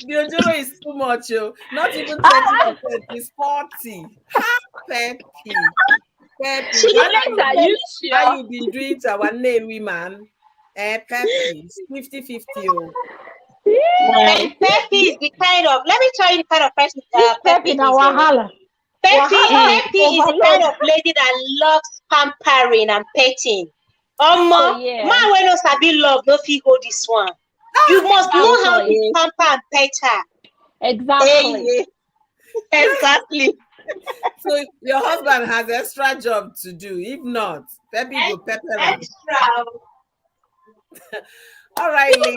[SPEAKER 1] The ojoro is too much, yo. Not even 20%, it's 40. Pepe. How you been doing to our name, woman? Pepe, 50-50.
[SPEAKER 4] Pepe is the kind of, let me tell you the kind of person Pepe is. Pepe is the kind of lady that loves pampering and petting. Man, when you sabi love, no fit hold this one. You must know how to pamper and pet her.
[SPEAKER 5] Exactly.
[SPEAKER 6] Exactly.
[SPEAKER 1] So your husband has extra job to do. If not, Pepe will pepper him. All right,
[SPEAKER 5] even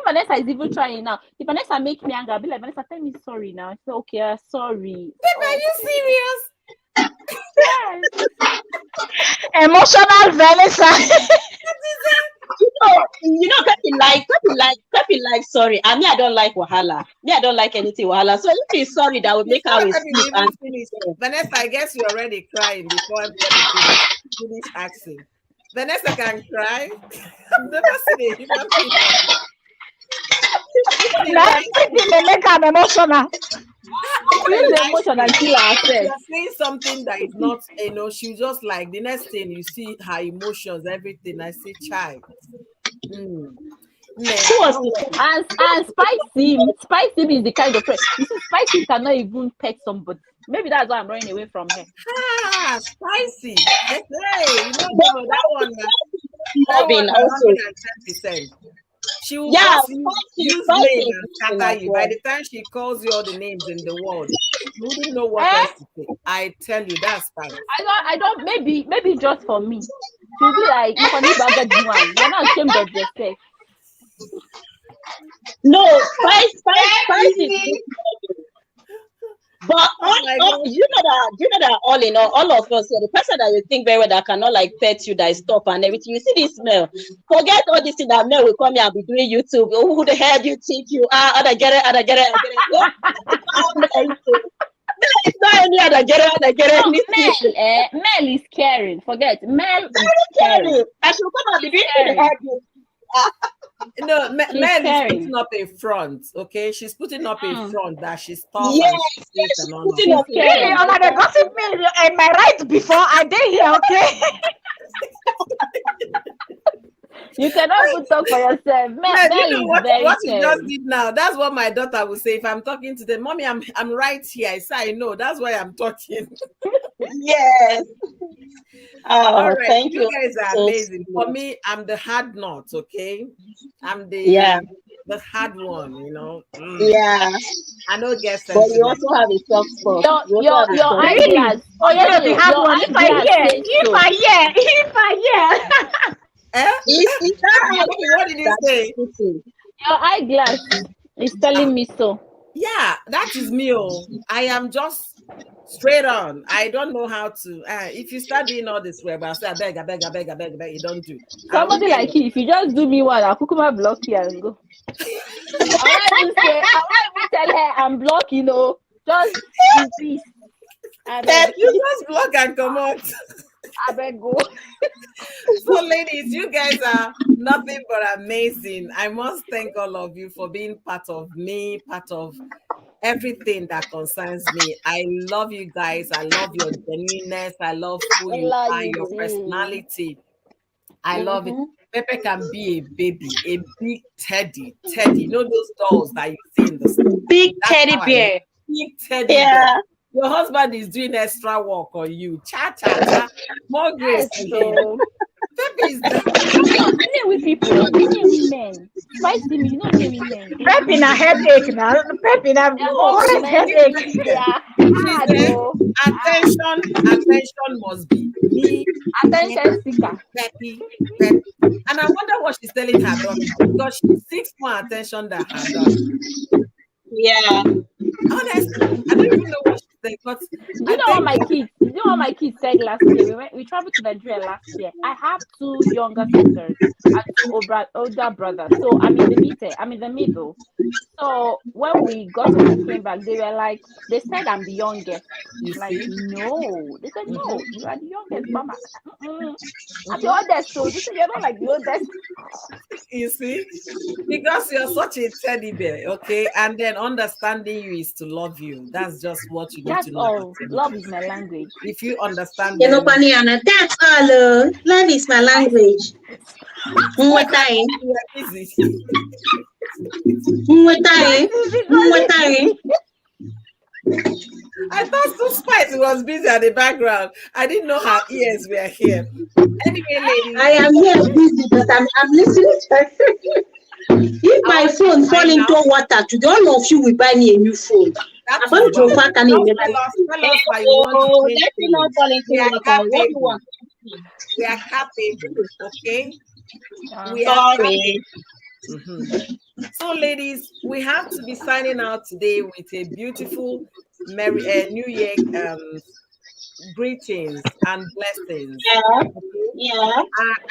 [SPEAKER 5] Vanessa is even trying now. If Vanessa make me angry, I'll be like, Vanessa, tell me sorry now. I say, okay, sorry.
[SPEAKER 1] Pepe, are you serious?
[SPEAKER 5] Yes.
[SPEAKER 2] Emotional Vanessa.
[SPEAKER 6] Pepe like sorry. And me, I don't like wahala. Me, I don't like anything wahala. So if he's sorry, that would make our sleep and
[SPEAKER 1] finish. Vanessa, I guess you're already crying before everybody finish asking. Vanessa can cry. I've never seen a human being.
[SPEAKER 2] I'm emotional.
[SPEAKER 1] You're saying something that is not, she just like the next thing you see her emotions, everything. I say, child.
[SPEAKER 5] And Spicy is the kind of friend. You see, Spicy cannot even pet somebody. Maybe that's why I'm running away from her.
[SPEAKER 1] Spicy. Hey, that one. That one 110%. She will use name and scatter you. By the time she calls you all the names in the world, you wouldn't know what else to say. I tell you, that's fine.
[SPEAKER 5] I don't. Maybe just for me. She'll be like, "If I need bad one, you're not ashamed of yourself."
[SPEAKER 6] No, Spicy. But you know that all in all of us, the person that you think very well that cannot like pet you, that is stop and everything. You see this smell. Forget all this thing that Mel will come here and be doing YouTube. Who the hell do you think you are? Other get it. It's not any other get it.
[SPEAKER 5] Mel is caring. Forget Mel is caring.
[SPEAKER 6] I should come and be doing
[SPEAKER 1] No, Mel is putting up a front, okay? She's putting up a front that she's tall.
[SPEAKER 6] Yes,
[SPEAKER 1] she's
[SPEAKER 6] putting up.
[SPEAKER 2] Really, on the gossip me in my right before I did here, okay?
[SPEAKER 5] You cannot even talk for yourself. Mel is very
[SPEAKER 1] what you just did now, that's what my daughter will say if I'm talking to them. Mommy, I'm right here. I say, I know. That's why I'm talking.
[SPEAKER 6] Yes.
[SPEAKER 1] All right.
[SPEAKER 6] Thank you.
[SPEAKER 1] You guys are amazing. For me, I'm the hard nut, okay? I'm the hard one,
[SPEAKER 6] Yeah.
[SPEAKER 1] I don't get sense.
[SPEAKER 6] But you also have a soft spot.
[SPEAKER 5] Your eyeglass.
[SPEAKER 2] Oh, yeah, the hard one. If I
[SPEAKER 1] What did you say?
[SPEAKER 5] Your eyeglass is telling me so.
[SPEAKER 1] Yeah, that is me. I am just straight on. I don't know how to. If you start doing all this way, but I say, I beg, you don't do.
[SPEAKER 5] Somebody like you, if you just do me one, I'll come block you and go. I want to tell her I'm blocking, just in peace.
[SPEAKER 1] You just block and come out.
[SPEAKER 5] I beg go.
[SPEAKER 1] So, ladies, you guys are nothing but amazing. I must thank all of you for being part of me, part of everything that concerns me. I love you guys. I love your genuineness. I love who you are, your personality. I love it. Pepe can be a baby, a big teddy. You know those dolls that you see in the store?
[SPEAKER 4] Big teddy bear.
[SPEAKER 1] Big teddy bear. Your husband is doing extra work on you. Cha. More grace. Pepe is
[SPEAKER 5] with people, with men. I see me, you know me,
[SPEAKER 2] Prep in a headache now. Prep in a headache.
[SPEAKER 5] Yeah.
[SPEAKER 1] Attention must be me.
[SPEAKER 5] Attention seeker.
[SPEAKER 1] Peppy. And I wonder what she's telling her daughter, because she seeks more attention than her daughter.
[SPEAKER 6] Yeah.
[SPEAKER 1] Honestly, I don't even know what she said, but
[SPEAKER 5] You know what my kids said last year? We traveled to Nigeria last year. I have 2 younger sisters and 2 older brothers. So I'm in the middle. So when we got home and came back, they were like, they said I'm the youngest.
[SPEAKER 1] You
[SPEAKER 5] Like,
[SPEAKER 1] see?
[SPEAKER 5] no. They said, no, you are the youngest, Mama. I'm the oldest, so they said you're not like the oldest.
[SPEAKER 1] You see? Because you're such a teddy bear, okay? And then understanding you is to love you. That's just what you need
[SPEAKER 5] That's
[SPEAKER 1] to know.
[SPEAKER 5] all. Love is my language.
[SPEAKER 1] If you understand
[SPEAKER 4] You know,
[SPEAKER 1] them,
[SPEAKER 4] Paniana, that's all. Love is my language.
[SPEAKER 1] I thought so Spice was busy at the background. I didn't know her ears were here. Anyway, ladies,
[SPEAKER 4] I am here busy, but I'm listening to her. If my phone fall into water, today all of you will buy me a new phone.
[SPEAKER 1] Tell us why you want to change things. We are capable, okay? We are
[SPEAKER 6] Sorry.
[SPEAKER 1] So, ladies, we have to be signing out today with a beautiful Merry New Year greetings and blessings.
[SPEAKER 6] Yeah.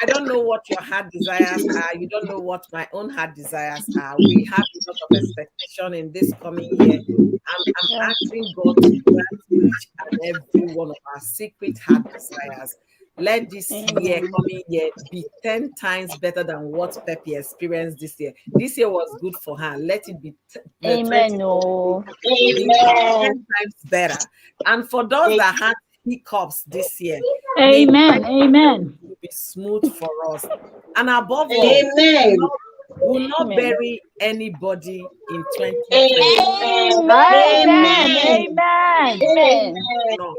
[SPEAKER 1] I don't know what your heart desires are. You don't know what my own heart desires are. We have a lot of expectation in this coming year. I'm asking God to grant each and every one of our secret heart desires. Let this coming year be 10 times better than what Peppy experienced this year. This year was good for her. Let it be 10 times better. And for those that had hiccups this year,
[SPEAKER 2] Amen.
[SPEAKER 1] will be smooth for us. And above all, will not bury anybody in 2020.
[SPEAKER 2] Amen.
[SPEAKER 1] No.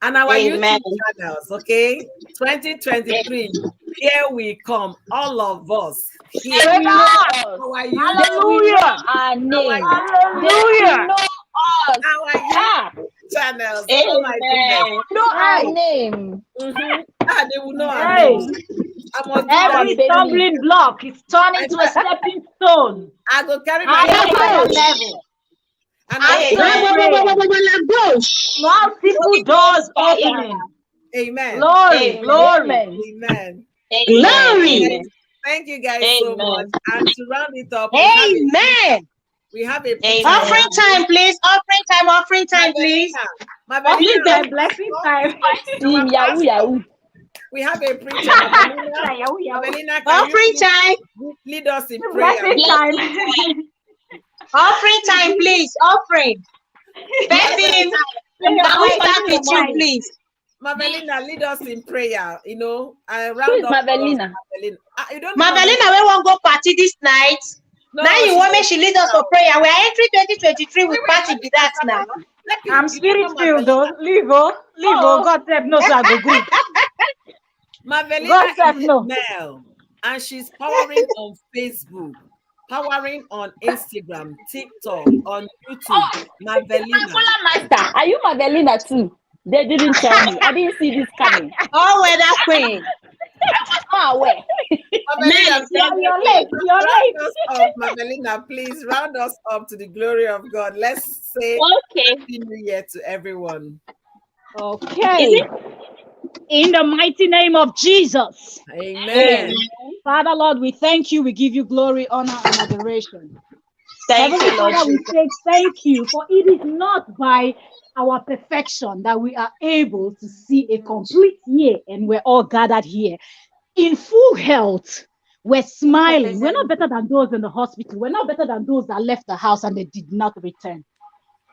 [SPEAKER 1] And our YouTube channels, okay? 2023, here we come, all of us. Here we are.
[SPEAKER 5] Hallelujah. Our name.
[SPEAKER 2] Hallelujah.
[SPEAKER 1] Our YouTube channels. Oh my goodness.
[SPEAKER 5] Know our name.
[SPEAKER 1] They will know our name.
[SPEAKER 2] Every stumbling block is turned into a stepping stone.
[SPEAKER 1] I go carry my
[SPEAKER 2] level.
[SPEAKER 1] And
[SPEAKER 2] multiple doors opening.
[SPEAKER 1] Amen.
[SPEAKER 2] Glory.
[SPEAKER 1] Amen.
[SPEAKER 4] Glory.
[SPEAKER 1] Thank you guys so much. And to round it up, we have a
[SPEAKER 4] offering time, please. Offering time, please.
[SPEAKER 2] Blessing time.
[SPEAKER 5] Yahoo.
[SPEAKER 1] We have a preacher. Mavelina,
[SPEAKER 4] Offering time.
[SPEAKER 1] Lead us in prayer.
[SPEAKER 4] Offering time, please. Offering. Peppy, can we start with you, please?
[SPEAKER 1] Mavelina, lead us in prayer. You know,
[SPEAKER 5] Who is Mavelina?
[SPEAKER 4] Mavelina, we won't go party this night. No, now you want me? She lead us for prayer. We are entering 2023 with party with that now.
[SPEAKER 2] I'm spirit filled though. Leave God said no, so I go good.
[SPEAKER 1] Mavelina is male, and she's powering on Facebook, powering on Instagram, TikTok, on YouTube. Mavelina.
[SPEAKER 5] Master, are you Mavelina too? They didn't tell me. I didn't see this coming.
[SPEAKER 4] Oh, we're that queen.
[SPEAKER 5] I was not aware.
[SPEAKER 1] You're late. Mavelina, please round us up to the glory of God. Let's say Happy New Year to everyone.
[SPEAKER 2] Okay. In the mighty name of Jesus.
[SPEAKER 1] Amen.
[SPEAKER 2] Father, Lord, we thank you. We give you glory, honor, and adoration.
[SPEAKER 4] Thank you, Lord.
[SPEAKER 2] Father, we say thank you, for it is not by our perfection that we are able to see a complete year, and we're all gathered here in full health. We're smiling. We're not better than those in the hospital. We're not better than those that left the house and they did not return.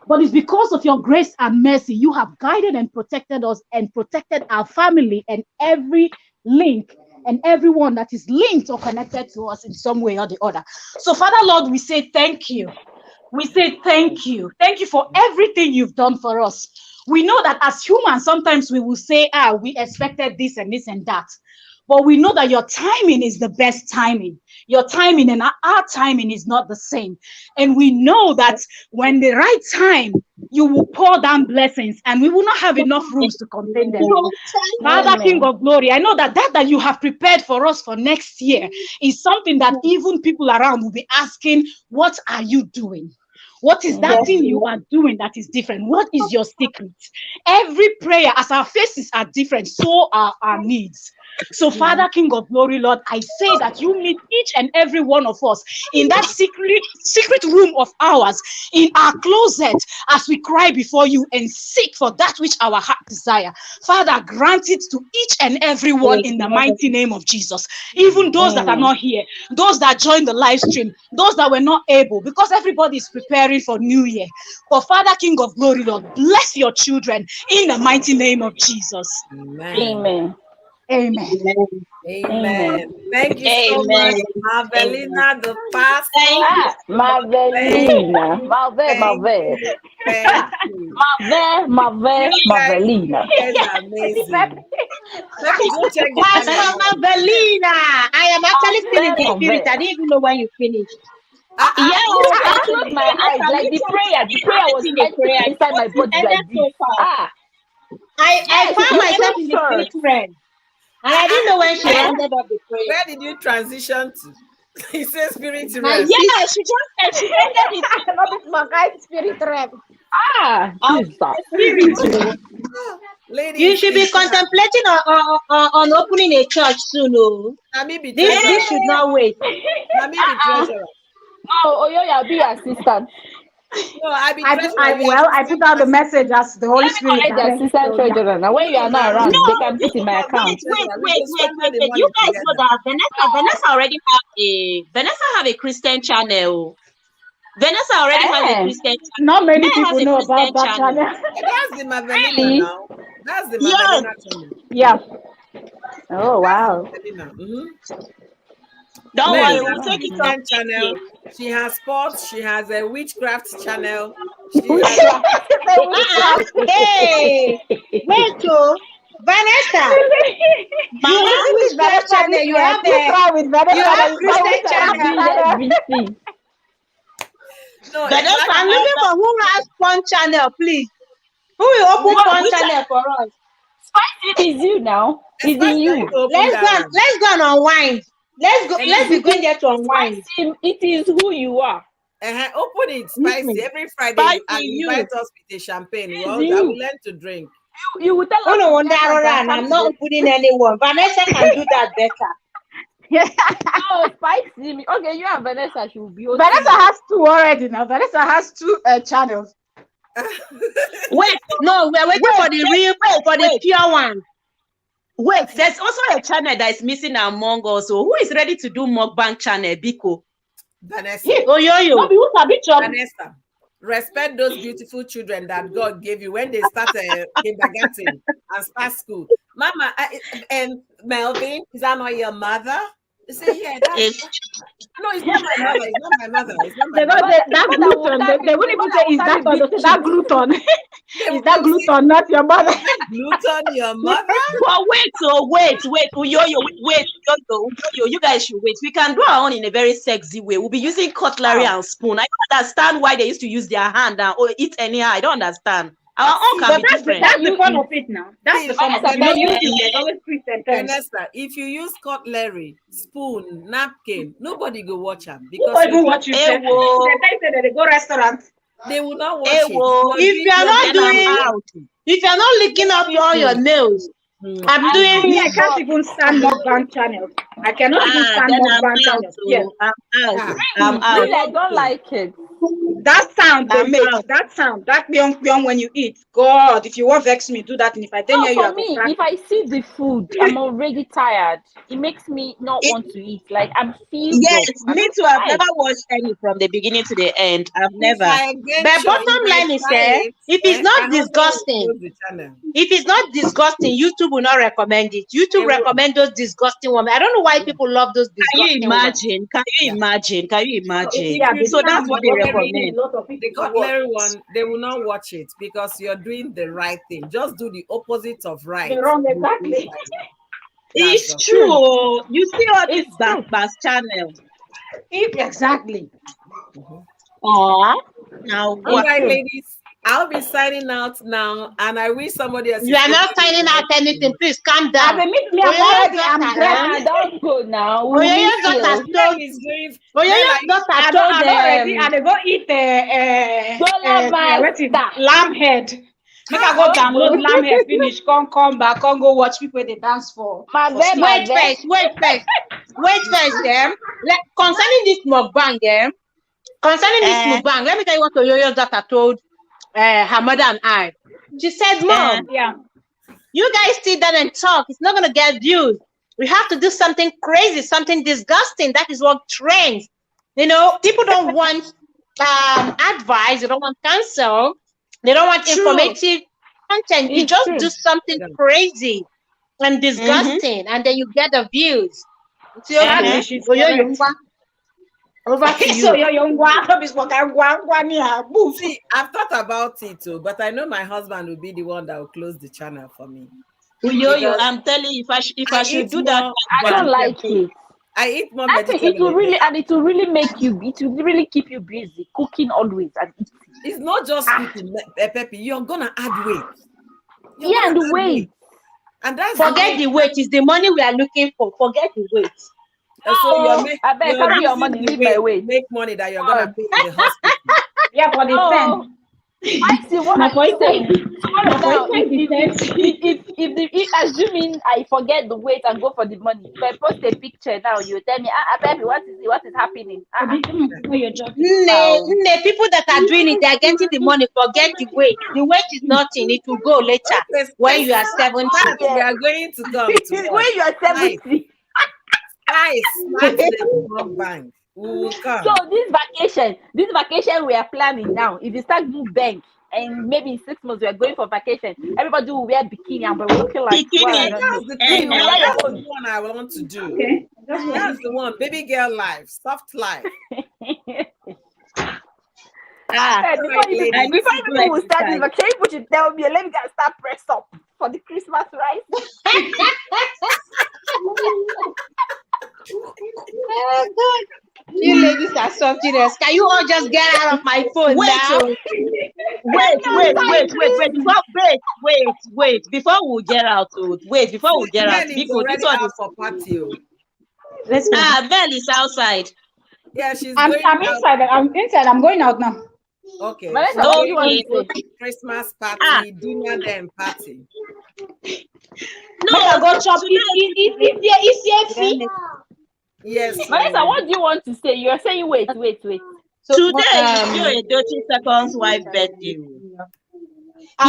[SPEAKER 2] But it's because of your grace and mercy, you have guided and protected us and protected our family and every link and everyone that is linked or connected to us in some way or the other. So, Father, Lord, we say thank you. We say thank you. Thank you for everything you've done for us. We know that as humans, sometimes we will say, we expected this and this and that. But we know that your timing is the best timing. Your timing and our timing is not the same. And we know that when the right time, you will pour down blessings and we will not have enough rooms to contain them. Father, King of Glory, I know that you have prepared for us for next year is something that even people around will be asking, what are you doing? What is that thing you are doing that is different? What is your secret? Every prayer, as our faces are different, so are our needs. So, Father, King of Glory, Lord, I say that you meet each and every one of us in that secret room of ours, in our closet, as we cry before you and seek for that which our heart desire. Father, grant it to each and every one in the mighty name of Jesus. Even those that are not here, those that joined the live stream, those that were not able, because everybody is preparing for New Year. For Father, King of Glory, Lord, bless your children in the mighty name of Jesus.
[SPEAKER 5] Amen.
[SPEAKER 2] Amen.
[SPEAKER 1] Amen. Thank you so much, Marvelina, the pastor.
[SPEAKER 5] Marvelina. Marvelina.
[SPEAKER 1] You guys are amazing. Go check the
[SPEAKER 4] Pastor
[SPEAKER 1] channel.
[SPEAKER 4] Marvelina, I am actually still in the spirit. I didn't even know when you finished.
[SPEAKER 5] I closed my eyes like the prayer was entering inside my body like this.
[SPEAKER 4] I found myself in the spirit realm. And I didn't know when she ended up the prayer.
[SPEAKER 1] Where did you transition to? He says spirit realm.
[SPEAKER 4] Yeah, she ended it. Not this Makai spirit realm.
[SPEAKER 5] Jesus.
[SPEAKER 1] Ladies,
[SPEAKER 4] You should be contemplating on opening a church soon. Oh. This should not wait.
[SPEAKER 5] Oh, I'll be your assistant.
[SPEAKER 1] No, I
[SPEAKER 2] put out the message as the Holy Spirit.
[SPEAKER 5] The assistant treasurer. Now, when you are not around, they can put in my account.
[SPEAKER 6] Wait. You guys know that Vanessa have a Christian channel. Vanessa already has a Christian channel.
[SPEAKER 2] Not many people know about that channel.
[SPEAKER 1] That's the Marvelina now. That's the Marvelina channel.
[SPEAKER 2] Yeah.
[SPEAKER 5] Oh, wow.
[SPEAKER 6] Don't worry, we'll take it on
[SPEAKER 1] channel. She has sports. She has a witchcraft channel.
[SPEAKER 4] Hey, wait, Vanessa. You have witchcraft channel. You have Christian channel.
[SPEAKER 1] No,
[SPEAKER 4] Vanessa, I'm looking for who has fun channel, please. Who will open fun channel for us?
[SPEAKER 5] It is you now. It's you.
[SPEAKER 4] Let's go and unwind. Let's be going there to unwind.
[SPEAKER 5] It is who you are.
[SPEAKER 1] Open it, Spicy. Every Friday you invite us with a champagne. I will learn to drink.
[SPEAKER 5] You will tell us.
[SPEAKER 4] No, I'm not opening anyone. Vanessa can do that better.
[SPEAKER 5] Oh, Spicy. Okay, you and Vanessa should be.
[SPEAKER 2] Vanessa has 2 already now. Vanessa has 2 channels.
[SPEAKER 4] Wait, no, we're waiting for the pure one.
[SPEAKER 6] Wait, there's also a channel that is missing among us. So who is ready to do mukbang channel? Biko.
[SPEAKER 1] Vanessa.
[SPEAKER 6] Vanessa.
[SPEAKER 1] Respect those beautiful children that God gave you when they start kindergarten and start school. Mama, and Melvin, is that not your mother? You say, yeah, no, it's not my mother. It's not my mother. It's not my mother.
[SPEAKER 2] That gluten. They wouldn't even say, is that gluten? Is that gluten, not your mother?
[SPEAKER 1] Gluten, your mother?
[SPEAKER 6] But wait. You guys should wait. We can do our own in a very sexy way. We'll be using cutlery and spoon. I don't understand why they used to use their hand and eat anyhow. I don't understand. Our own can be different.
[SPEAKER 2] That's the fun of it now. That's the fun of it.
[SPEAKER 1] Vanessa, if you use cutlery, spoon, napkin, nobody go watch them because
[SPEAKER 2] nobody will watch you. They go restaurant.
[SPEAKER 1] They will not watch
[SPEAKER 4] it. If you're not licking up all your nails,
[SPEAKER 2] I can't even stand mukbang channel. I cannot even stand mukbang channel. Yes.
[SPEAKER 6] I'm out.
[SPEAKER 5] I don't like it.
[SPEAKER 2] That sound they make, that pyong when you eat. God, if you want vex me, do that. And if I tell you,
[SPEAKER 5] for me, if I see the food, I'm already tired. It makes me not want to eat. Like I'm feeling.
[SPEAKER 6] Yes, me too. I've never watched any from the beginning to the end. I've never.
[SPEAKER 4] But bottom line is if it's not disgusting, YouTube will not recommend it. YouTube recommend those disgusting ones. I don't know why people love those disgusting ones.
[SPEAKER 6] Can you imagine? So that's what they recommend.
[SPEAKER 1] The cutlery one, they will not watch it because you're doing the right thing. Just do the opposite of right.
[SPEAKER 2] The wrong, exactly.
[SPEAKER 6] It's true. You see all these back channel.
[SPEAKER 2] Exactly.
[SPEAKER 6] Now
[SPEAKER 1] All right, ladies. I'll be signing out now, and I wish somebody else.
[SPEAKER 4] You are not signing out anything. Please calm down.
[SPEAKER 2] I'm already.
[SPEAKER 5] Don't go now.
[SPEAKER 4] I'm already. And they go eat
[SPEAKER 2] lamb head. Make I go download lamb head. Finish. Come back. Come go watch people they dance for.
[SPEAKER 4] Wait first. Concerning this mukbang, let me tell you what Oyoyo's daughter told her mother and I. She said, Mom, you guys sit down and talk. It's not going to get views. We have to do something crazy, something disgusting. That is what trends. You know, people don't want advice. They don't want counsel. They don't want informative content. You just do something crazy and disgusting, and then you get the views. Over to you.
[SPEAKER 1] See, I've thought about it too, but I know my husband will be the one that will close the channel for me.
[SPEAKER 6] I'm telling you, if I should do that,
[SPEAKER 5] I don't like it.
[SPEAKER 1] I eat more
[SPEAKER 5] I think it will really make you. It will really keep you busy cooking always and eating.
[SPEAKER 1] It's not just cooking, Pepe. You're gonna add weight.
[SPEAKER 5] And the weight.
[SPEAKER 1] And that's
[SPEAKER 4] forget the weight. It's the money we are looking for. Forget the weight.
[SPEAKER 1] So
[SPEAKER 5] I bet carry your money, leave my way.
[SPEAKER 1] Make money that you're gonna pay in the hospital.
[SPEAKER 2] For the pen.
[SPEAKER 5] I see what I'm saying. If assuming I forget the weight and go for the money, if I post a picture now, you tell me, baby, what is happening?
[SPEAKER 4] People that are doing it, they are getting the money. Forget the weight. The weight is nothing. It will go later when you are 70.
[SPEAKER 1] We are going to come to
[SPEAKER 5] when you are 70.
[SPEAKER 1] Bank. We will come.
[SPEAKER 5] So this vacation we are planning now. If you start move bank and maybe in 6 months we are going for vacation, everybody will wear bikini and we're looking like
[SPEAKER 1] bikini. That's the thing. That's the one I want to do. Okay. That's the one. Baby girl life, soft life.
[SPEAKER 5] Before people will start this vacation, you should tell me, let me get start press up for the Christmas rice.
[SPEAKER 4] Oh God. You ladies are something else. Can you all just get out of my phone now?
[SPEAKER 6] Wait. Before we get out, people, this one is
[SPEAKER 1] for patio.
[SPEAKER 2] Let's go.
[SPEAKER 6] Belle is outside.
[SPEAKER 1] Yeah,
[SPEAKER 2] I'm inside. I'm inside. I'm going out now.
[SPEAKER 1] Okay. Christmas party, dinner, then party.
[SPEAKER 2] No, I go chop.
[SPEAKER 1] Yes.
[SPEAKER 5] Vanessa, what do you want to say? You're saying wait. So,
[SPEAKER 6] today is your 30 seconds wife birthday.
[SPEAKER 1] I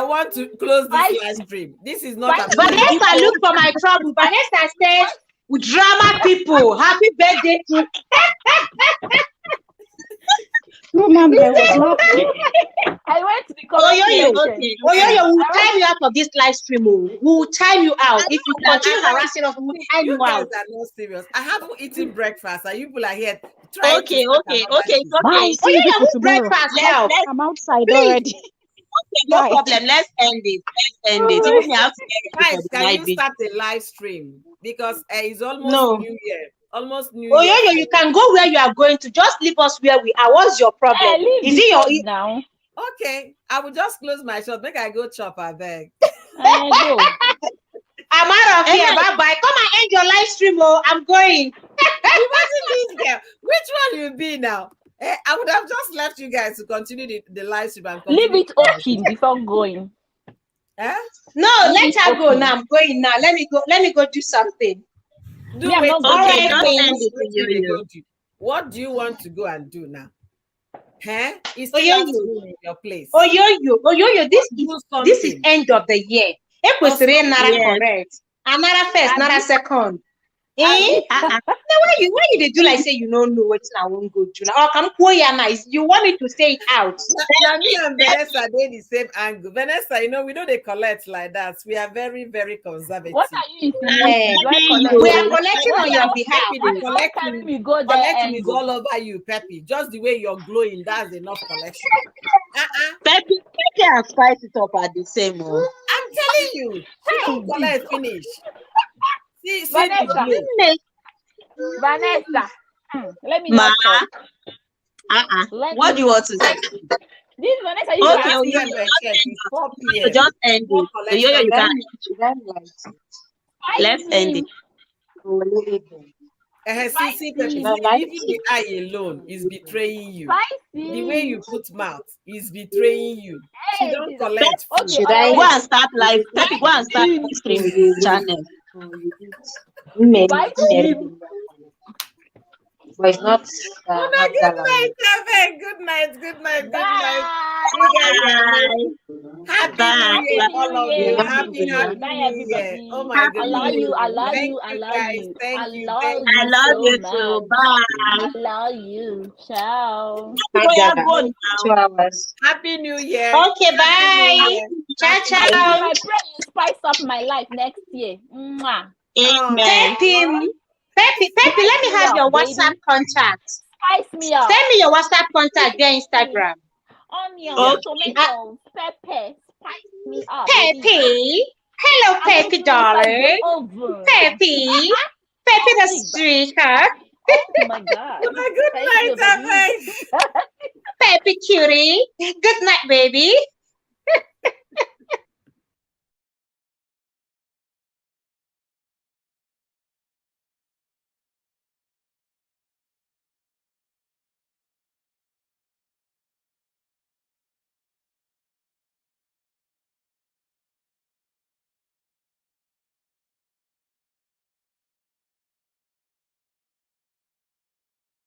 [SPEAKER 1] want to close this live stream. This is not a
[SPEAKER 4] Vanessa, look for my trouble. Vanessa says, drama people, happy birthday to
[SPEAKER 2] Remember, I was laughing.
[SPEAKER 5] I went to the comment section.
[SPEAKER 4] We'll time you out of this live stream. We'll time you out. If you continue harassing us, we'll time you out.
[SPEAKER 1] Guys are not serious. I haven't eaten breakfast, and you people are here.
[SPEAKER 6] Okay.
[SPEAKER 4] Breakfast now.
[SPEAKER 2] I'm outside already.
[SPEAKER 6] No problem. Let's end it.
[SPEAKER 1] Guys, can you start a live stream? Because it's almost New Year. Almost New Year.
[SPEAKER 4] You can go where you are going to. Just leave us where we are. What's your problem?
[SPEAKER 5] Is it your now?
[SPEAKER 1] Okay, I will just close my shop. Make I go chop a bag.
[SPEAKER 4] I'm out of here. Bye bye. Come and end your live stream. I'm going.
[SPEAKER 1] Imagine this girl. Which one you be now? I would have just left you guys to continue the live stream. And
[SPEAKER 5] leave it open before going.
[SPEAKER 4] No, let her go now. I'm going now. Let me go do something.
[SPEAKER 1] What do you want to go and do now? It's
[SPEAKER 4] in
[SPEAKER 1] your place.
[SPEAKER 4] This is end of the year. Correct. Another first, another second. Now why you they do like say you don't know what I won't go to now? Oh, come nice. You want me to say it out?
[SPEAKER 1] Me and Vanessa they the same angle. Vanessa, we don't they collect like that. We are very, very conservative.
[SPEAKER 5] What are you
[SPEAKER 4] we are collecting on your behalf.
[SPEAKER 1] Collecting is all over you, Peppy. Just the way you're glowing, that's enough collection.
[SPEAKER 6] Pepe and spice it up at the same moment.
[SPEAKER 1] I'm telling you, she don't collect finish. See the
[SPEAKER 5] Vanessa.
[SPEAKER 1] glow.
[SPEAKER 5] Vanessa. Let me
[SPEAKER 6] Ma.
[SPEAKER 5] not talk.
[SPEAKER 6] What do you want to say?
[SPEAKER 5] This Vanessa, you
[SPEAKER 6] Okay,
[SPEAKER 5] can
[SPEAKER 6] you
[SPEAKER 1] check. It's 4 p.m.
[SPEAKER 6] just end it. So you can. Let's end it.
[SPEAKER 1] See, Pepe, even the eye alone is betraying you. The way you put mouth is betraying you. She don't collect food.
[SPEAKER 6] Should I go and start live? Pepe, go and start stream channel.
[SPEAKER 4] But it's not.
[SPEAKER 1] Good night, Pepe. Good night. You guys are happy New Year, all of you. Happy New Year. Oh my goodness.
[SPEAKER 5] I love
[SPEAKER 1] Thank
[SPEAKER 5] you.
[SPEAKER 1] you guys. Thank you.
[SPEAKER 6] I love you too. Bye.
[SPEAKER 5] I love you. Ciao.
[SPEAKER 4] 2 hours.
[SPEAKER 1] Happy New Year.
[SPEAKER 4] Okay, bye. Ciao, ciao.
[SPEAKER 5] I pray you spice up my life next year. Mwah.
[SPEAKER 6] Amen.
[SPEAKER 4] Pepe, let me have your WhatsApp contact.
[SPEAKER 5] Spice me up.
[SPEAKER 4] Send me your WhatsApp contact via Instagram.
[SPEAKER 5] Onion, tomatoes, pepper, spice me up.
[SPEAKER 4] Pepe. Hello, Pepe, darling. Pepe the streaker.
[SPEAKER 5] Oh my God.
[SPEAKER 1] Good night,
[SPEAKER 5] Thank you,
[SPEAKER 1] Pepe.
[SPEAKER 4] Pepe cutie. Good night, baby.